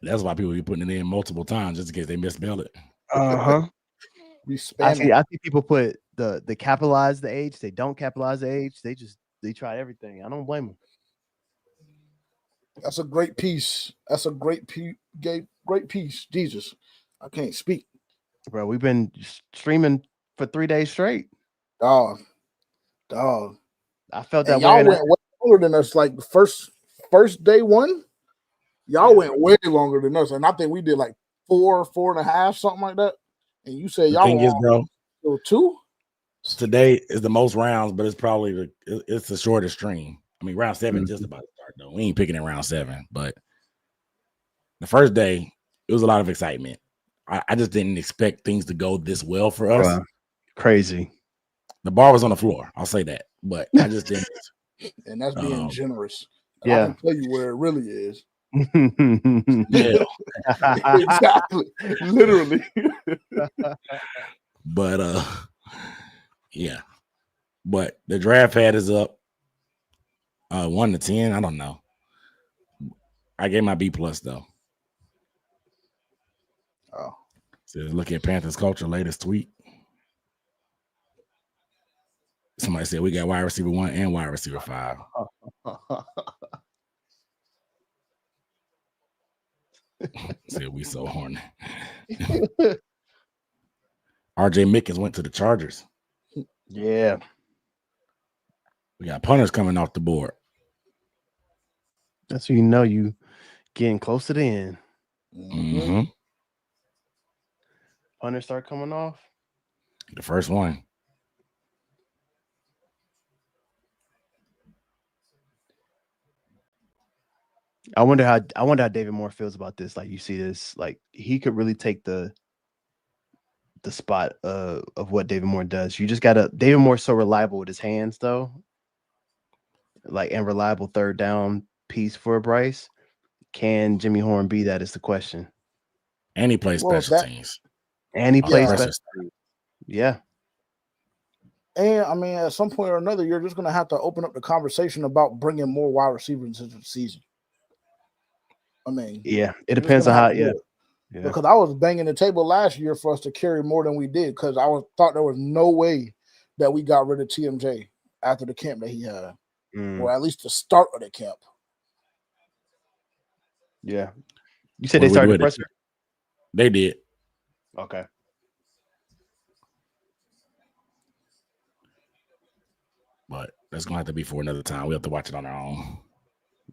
S1: That's why people be putting it in multiple times just in case they misspell it.
S2: I see people put the capitalize the H. They don't capitalize the H. They try everything. I don't blame them.
S10: That's a great piece. That's a great piece. Jesus, I can't speak,
S2: bro. We've been streaming for 3 days straight.
S10: Dog.
S2: I felt that
S10: y'all went way longer than us. Like first day one, y'all went way longer than us, and I think we did like 4.5, something like that. And you said y'all
S1: thing is, bro,
S10: 2.
S1: Today is the most rounds, but it's probably it's the shortest stream. I mean, round 7 just about to start though. We ain't picking in round 7, but the first day it was a lot of excitement. I just didn't expect things to go this well for us.
S2: Wow. Crazy.
S1: The bar was on the floor. I'll say that, but I just didn't.
S10: And that's being generous.
S2: Yeah,
S10: I can tell you where it really is.
S1: Yeah,
S10: exactly, literally.
S1: But yeah. But the draft hat is up. 1 to 10. I don't know. I gave my B+ though.
S10: Oh.
S1: Says look at Panthers culture latest tweet. Somebody said we got wide receiver 1 and wide receiver 5. Said we so horny. RJ Mickens went to the Chargers.
S2: Yeah.
S1: We got punters coming off the board.
S2: That's when you know you getting close to the end.
S1: Mm-hmm.
S2: Punters start coming off.
S1: The first one.
S2: I wonder how David Moore feels about this. Like, you see this, like he could really take the spot of what David Moore does. You just gotta. David Moore's so reliable with his hands, though. Like, and reliable third down piece for Bryce. Can Jimmy Horn be that? Is the question.
S1: And he plays special teams.
S2: And he plays special teams. Yeah.
S10: And I mean, at some point or another, you're just going to have to open up the conversation about bringing more wide receivers into the season. I mean,
S2: yeah, it depends on how. Yeah.
S10: Because I was banging the table last year for us to carry more than we did because thought there was no way that we got rid of TMJ after the camp that he had, or at least the start of the camp.
S2: Yeah. You said they started the presser?
S1: They did.
S2: Okay.
S1: But that's going to have to be for another time. We have to watch it on our own.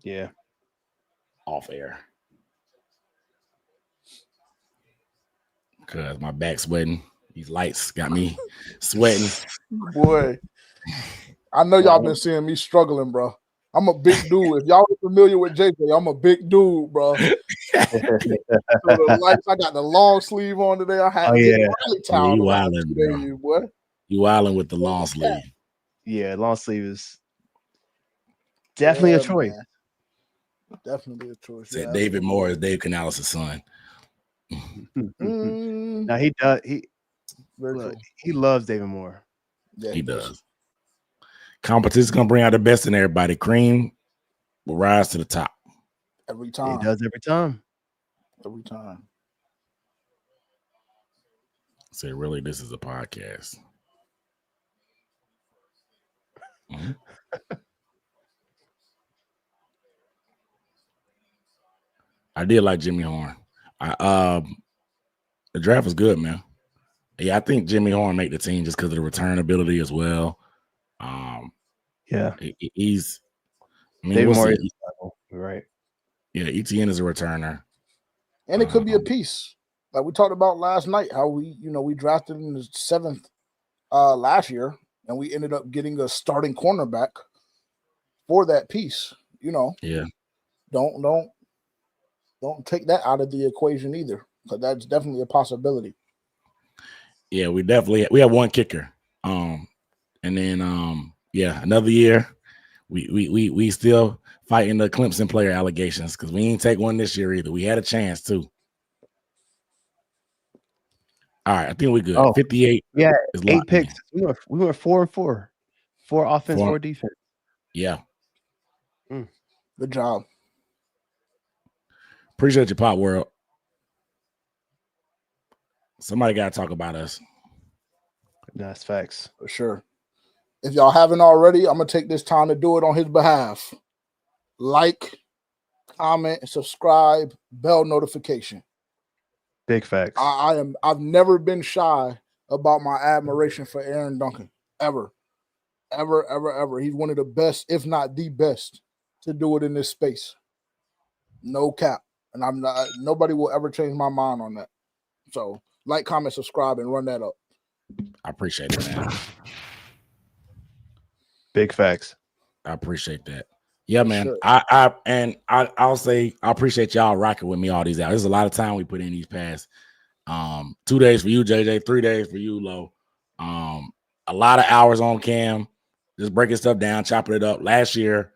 S2: Yeah.
S1: Off air. Because my back's sweating. These lights got me sweating.
S10: Boy, I know y'all been seeing me struggling, bro. I'm a big dude. If y'all are familiar with JJ, I'm a big dude, bro. So the lights, I got the long sleeve on today. I had to get Riley towel.
S1: You wilding,
S10: boy.
S1: You wilding with the long sleeve.
S2: Yeah, long sleeve is definitely a choice.
S10: Man. Definitely a choice.
S1: Said David Moore is Dave Canales' son.
S2: Now he does. He loves David Moore.
S10: Yeah,
S1: he does. Competition's gonna bring out the best in everybody. Cream will rise to the top
S10: every time.
S2: He does every time.
S10: Every time.
S1: Say, really, this is a podcast. Mm-hmm. I did like Jimmy Horn. The draft was good, man. Yeah, I think Jimmy Horn made the team just because of the return ability as well.
S2: Yeah,
S1: he's. I mean,
S2: David Moore is right.
S1: Yeah, ETN is a returner,
S10: and it could be a piece like we talked about last night. How we drafted in the 7th last year, and we ended up getting a starting cornerback for that piece.
S1: Yeah.
S10: Don't take that out of the equation either, because that's definitely a possibility.
S1: Yeah, we have one kicker. And then another year, we still fighting the Clemson player allegations because we ain't take one this year either. We had a chance too. All right, I think we're good. 58.
S2: Yeah, 8 picks. We went 4-4. 4 offense, 4 defense.
S1: Yeah.
S10: Good job.
S1: Appreciate your Pop World. Somebody got to talk about us.
S2: That's facts.
S10: For sure. If y'all haven't already, I'm going to take this time to do it on his behalf. Like, comment, subscribe, bell notification.
S2: Big facts.
S10: I've never been shy about my admiration for Aaron Duncan. Ever. He's one of the best, if not the best, to do it in this space. No cap. And I'm not, nobody will ever change my mind on that. So like, comment, subscribe, and run that up.
S1: I appreciate it, man.
S2: Big facts.
S1: I appreciate that. Yeah, man.
S10: Sure.
S1: I'll say I appreciate y'all rocking with me all these hours. There's a lot of time we put in these past 2 days for you, JJ, 3 days for you, Lo. A lot of hours on cam, just breaking stuff down, chopping it up. Last year,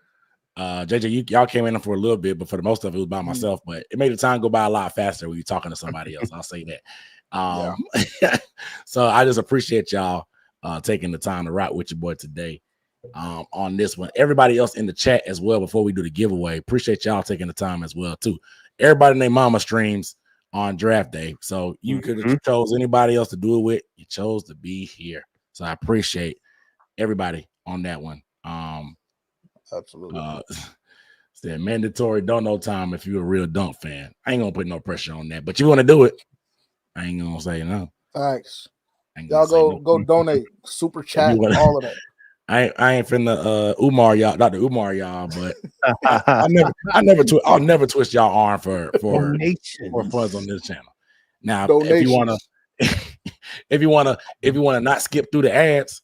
S1: JJ, y'all came in for a little bit, but for the most of it was by myself. But it made the time go by a lot faster when you're talking to somebody else. I'll say that. So I just appreciate y'all taking the time to rock with your boy today on this one. Everybody else in the chat as well before we do the giveaway. Appreciate y'all taking the time as well too. Everybody named mama streams on draft day. So you could have chose anybody else to do it with. You chose to be here. So I appreciate everybody on that one.
S10: Absolutely.
S1: Said mandatory don't know time if you're a real Dunk fan. I ain't gonna put no pressure on that, but you want to do it. I ain't gonna say no.
S10: Thanks. Y'all go donate, super chat, all of that.
S1: I ain't finna Umar y'all, Dr. Umar y'all, but I'll never twist y'all arm for funds on this channel. Now, if you wanna not skip through the ads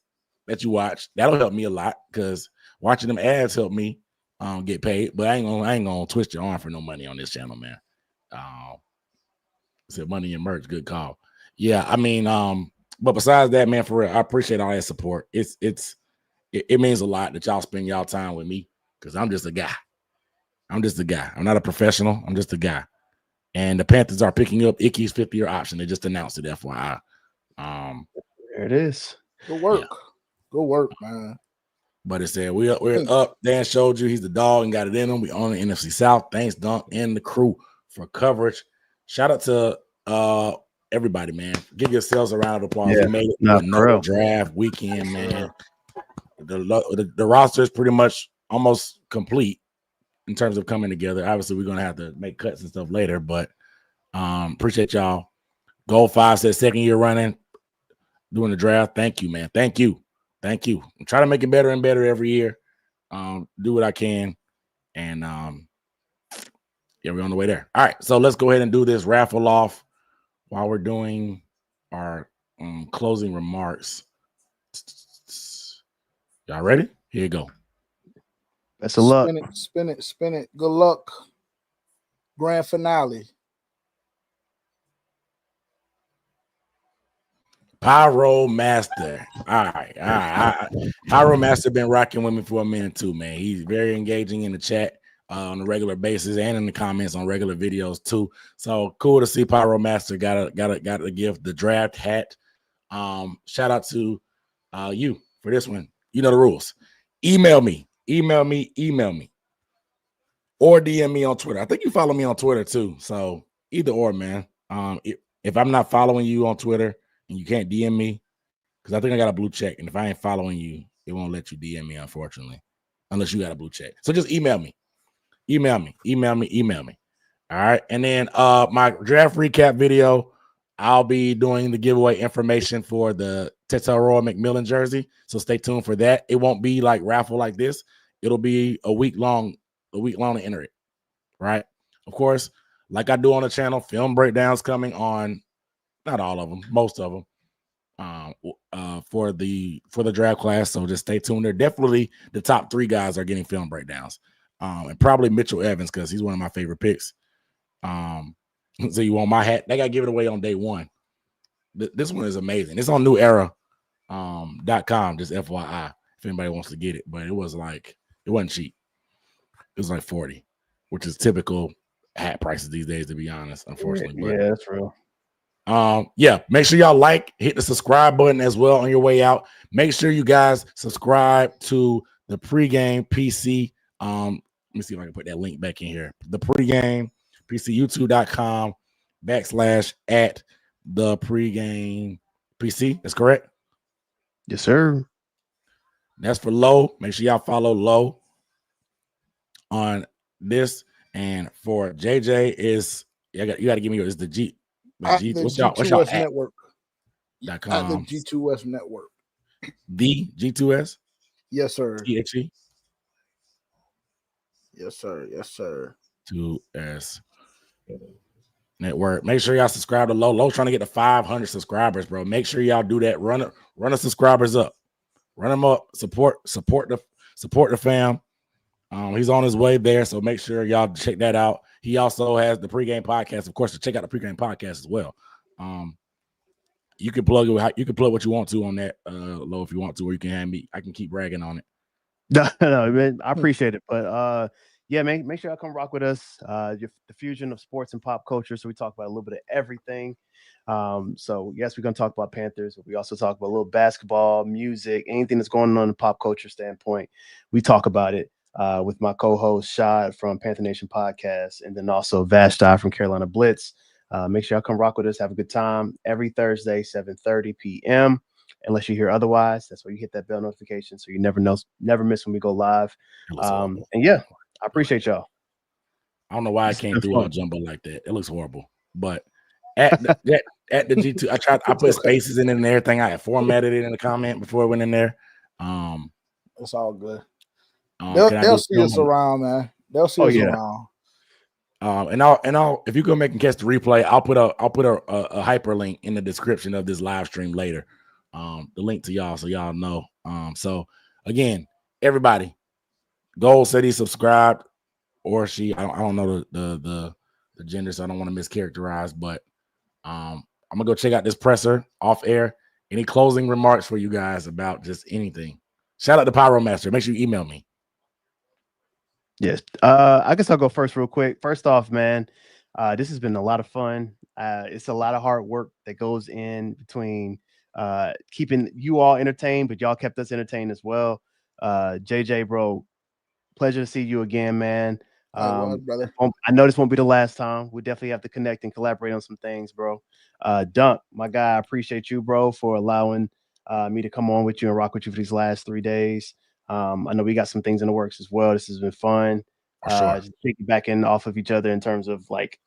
S1: that you watch, that'll help me a lot because watching them ads help me get paid. But I ain't gonna twist your arm for no money on this channel, man. Said money and merch, good call. Yeah, I mean, but besides that, man, for real, I appreciate all that support. It means a lot that y'all spend y'all time with me because I'm just a guy. I'm not a professional. I'm just a guy. And the Panthers are picking up Icky's 5th-year option. They just announced it, FYI.
S2: There it is.
S10: Good work. Good work, man.
S1: But it said we're up. Dan showed you he's the dog and got it in him. We own the NFC South. Thanks, Dunk and the crew for coverage. Shout out to everybody, man. Give yourselves a round of applause. We made it to another draft weekend, man. The roster is pretty much almost complete in terms of coming together. Obviously, we're gonna have to make cuts and stuff later, but appreciate y'all. Goal 5 says 2nd year running doing the draft. Thank you, man. Thank you. I'm trying to make it better and better every year. Do what I can, and yeah, we're on the way there. All right, so let's go ahead and do this raffle off while we're doing our closing remarks. Y'all ready? Here you go.
S2: Best of luck.
S10: Spin it. Good luck. Grand finale.
S1: Pyro Master. All right. Pyro Master been rocking with me for a minute too, man. He's very engaging in the chat on a regular basis and in the comments on regular videos too. So cool to see Pyro Master got a gift, the draft hat. Shout out to you for this one. You know the rules. Email me, or DM me on Twitter. I think you follow me on Twitter too. So either or, man. If I'm not following you on Twitter and you can't DM me, because I think I got a blue check, and if I ain't following you, it won't let you DM me, unfortunately, unless you got a blue check. So just email me. All right. And then my draft recap video, I'll be doing the giveaway information for the Tetairoa McMillan jersey. So stay tuned for that. It won't be like raffle like this. It'll be a week long to enter it. Right. Of course, like I do on the channel, film breakdowns coming on, not all of them, most of them, for the draft class. So just stay tuned. They're definitely the top 3 guys are getting film breakdowns. And probably Mitchell Evans, because he's one of my favorite picks. So you want my hat? They got to give it away on day 1. This one is amazing. It's on newera.com, just FYI, if anybody wants to get it. But it wasn't cheap. It was like 40, which is typical hat prices these days, to be honest, unfortunately. But,
S2: yeah, that's real.
S1: Yeah, make sure y'all hit the subscribe button as well on your way out. Make sure you guys subscribe to the pregame PC. Let me see if I can put that link back in here. The pregame PC, youtube.com / at the pregame PC. That's correct.
S2: Yes, sir.
S1: That's for Low. Make sure y'all follow Low on this. And for JJ is you got to give me is the G.
S10: At
S1: G,
S10: the
S1: what's y'all
S10: Network.
S1: .com.
S10: At the G2S Network.
S1: The G2S?
S10: Yes, sir.
S1: TXE?
S10: Yes, sir.
S1: 2S Network. Make sure y'all subscribe to Low. Low's trying to get to 500 subscribers, bro. Make sure y'all do that. Run the subscribers up. Run them up. Support the fam. He's on his way there, so make sure y'all check that out. He also has the pregame podcast, of course, to check out the pregame podcast as well. You can plug it. You can plug what you want to on that, Low, if you want to, or you can have me. I can keep bragging on it.
S2: No, man, I appreciate it, but yeah, man, make sure y'all come rock with us. The fusion of sports and pop culture. So we talk about a little bit of everything. So yes, we're gonna talk about Panthers, but we also talk about a little basketball, music, anything that's going on in the pop culture standpoint. We talk about it. With my co-host Shad from Panther Nation Podcast, and then also Vashti from Carolina Blitz. Make sure y'all come rock with us. Have a good time every Thursday, 7:30 p.m. Unless you hear otherwise, that's where you hit that bell notification so you never miss when we go live. And yeah, I appreciate y'all.
S1: I don't know why I came through all jumbo like that. It looks horrible. But at the G2, I put spaces in it and everything. I had formatted it in the comment before it went in there.
S10: It's all good. They'll see us around, man. They'll see us around.
S1: And I'll if you go make and catch the replay, I'll put a hyperlink in the description of this live stream later. The link to y'all so y'all know. So again, everybody, Gold said he subscribed, or she. I don't know the gender, so I don't want to mischaracterize. But I'm gonna go check out this presser off air. Any closing remarks for you guys about just anything? Shout out to Pyro Master. Make sure you email me.
S2: Yes. I guess I'll go first real quick. First off, man, this has been a lot of fun. It's a lot of hard work that goes in between keeping you all entertained, but y'all kept us entertained as well. JJ, bro, pleasure to see you again, man.
S10: Brother.
S2: I know this won't be the last time. We definitely have to connect and collaborate on some things, bro. Dunk, my guy, I appreciate you, bro, for allowing me to come on with you and rock with you for these last 3 days. I know we got some things in the works as well. This has been fun.
S1: Sure.
S2: Just piggybacking off of each other in terms of like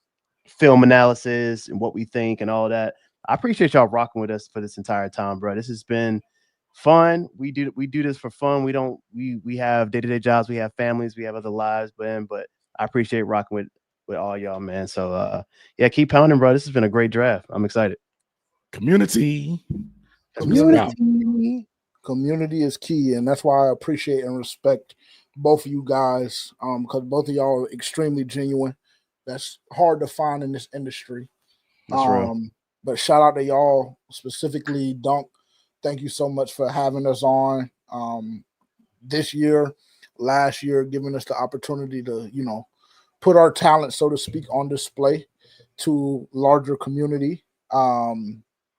S2: film analysis and what we think and all that. I appreciate y'all rocking with us for this entire time, bro. This has been fun. We do this for fun. We have day-to-day jobs, we have families, we have other lives, man. But I appreciate rocking with all y'all, man. So yeah, keep pounding, bro. This has been a great draft. I'm excited.
S1: Community
S10: is key, and that's why I appreciate and respect both of you guys, because both of y'all are extremely genuine. That's hard to find in this industry.
S2: That's real.
S10: But shout out to y'all, specifically Dunk. Thank you so much for having us on this year, last year, giving us the opportunity to, put our talent, so to speak, on display to larger community.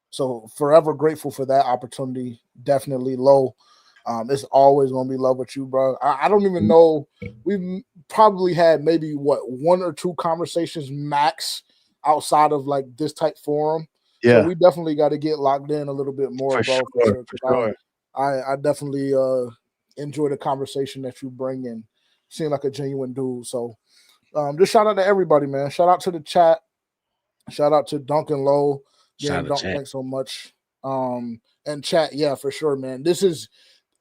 S10: So forever grateful for that opportunity. Definitely low. It's always going to be love with you, bro. I don't even know. We've probably had maybe 1 or 2 conversations max outside of like this type forum.
S2: Yeah.
S10: So we definitely got to get locked in a little bit more, bro.
S2: For sure.
S10: I definitely enjoy the conversation that you bring and seem like a genuine dude. So just shout out to everybody, man. Shout out to the chat. Shout out to Duncan Lowe.
S1: Shout out to chat.
S10: Thanks so much. And chat, yeah, for sure, man. This is,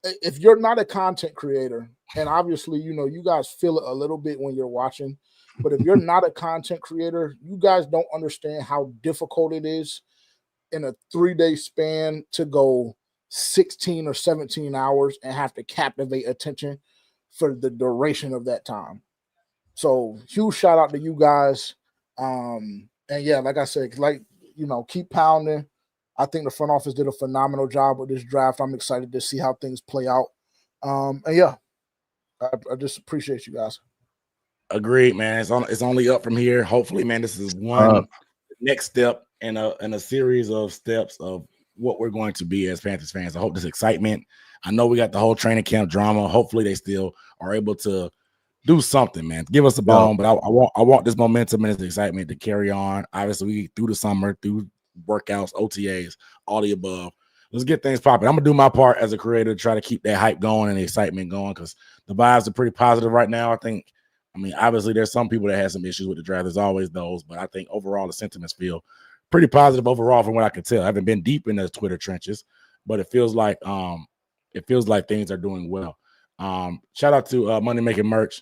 S10: if you're not a content creator, and obviously, you guys feel it a little bit when you're watching, but if you're not a content creator, you guys don't understand how difficult it is in a 3-day span to go 16 or 17 hours and have to captivate attention for the duration of that time. So huge shout out to you guys. And yeah, like I said, keep pounding. I think the front office did a phenomenal job with this draft. I'm excited to see how things play out. And yeah, I just appreciate you guys.
S1: Agreed, man. It's only up from here. Hopefully, man, this is one next step in a series of steps of what we're going to be as Panthers fans. I hope this excitement. I know we got the whole training camp drama. Hopefully, they still are able to do something, man. Give us a bone, but I want this momentum and this excitement to carry on. Obviously, we through the summer, through workouts, OTAs, all the above. Let's get things popping. I'm gonna do my part as a creator to try to keep that hype going and the excitement going because the vibes are pretty positive right now. I mean, obviously, there's some people that have some issues with the draft. There's always those, but I think overall the sentiments feel pretty positive overall from what I can tell. I haven't been deep in the Twitter trenches, but it feels like things are doing well. Shout out to Money Making Merch.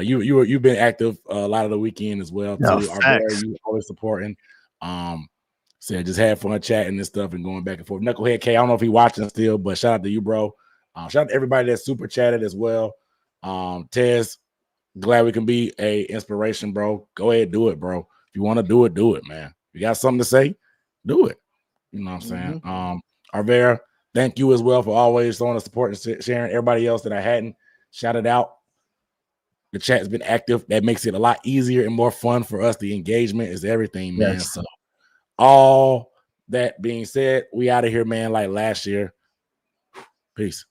S1: You've been active a lot of the weekend as well too. You always supporting. Said just had fun chatting and stuff and going back and forth. Knucklehead K, I don't know if he's watching still, but shout out to you, bro. Shout out to everybody that super chatted as well. Tez, glad we can be a inspiration, bro. Go ahead, do it, bro. If you want to do it, man. If you got something to say, do it. You know what I'm saying? Arvera, thank you as well for always showing the support and sharing. Everybody else that I hadn't shouted out. The chat has been active. That makes it a lot easier and more fun for us. The engagement is everything, man.
S2: Yes.
S1: So all that being said, we out of here, man, like last year. Peace.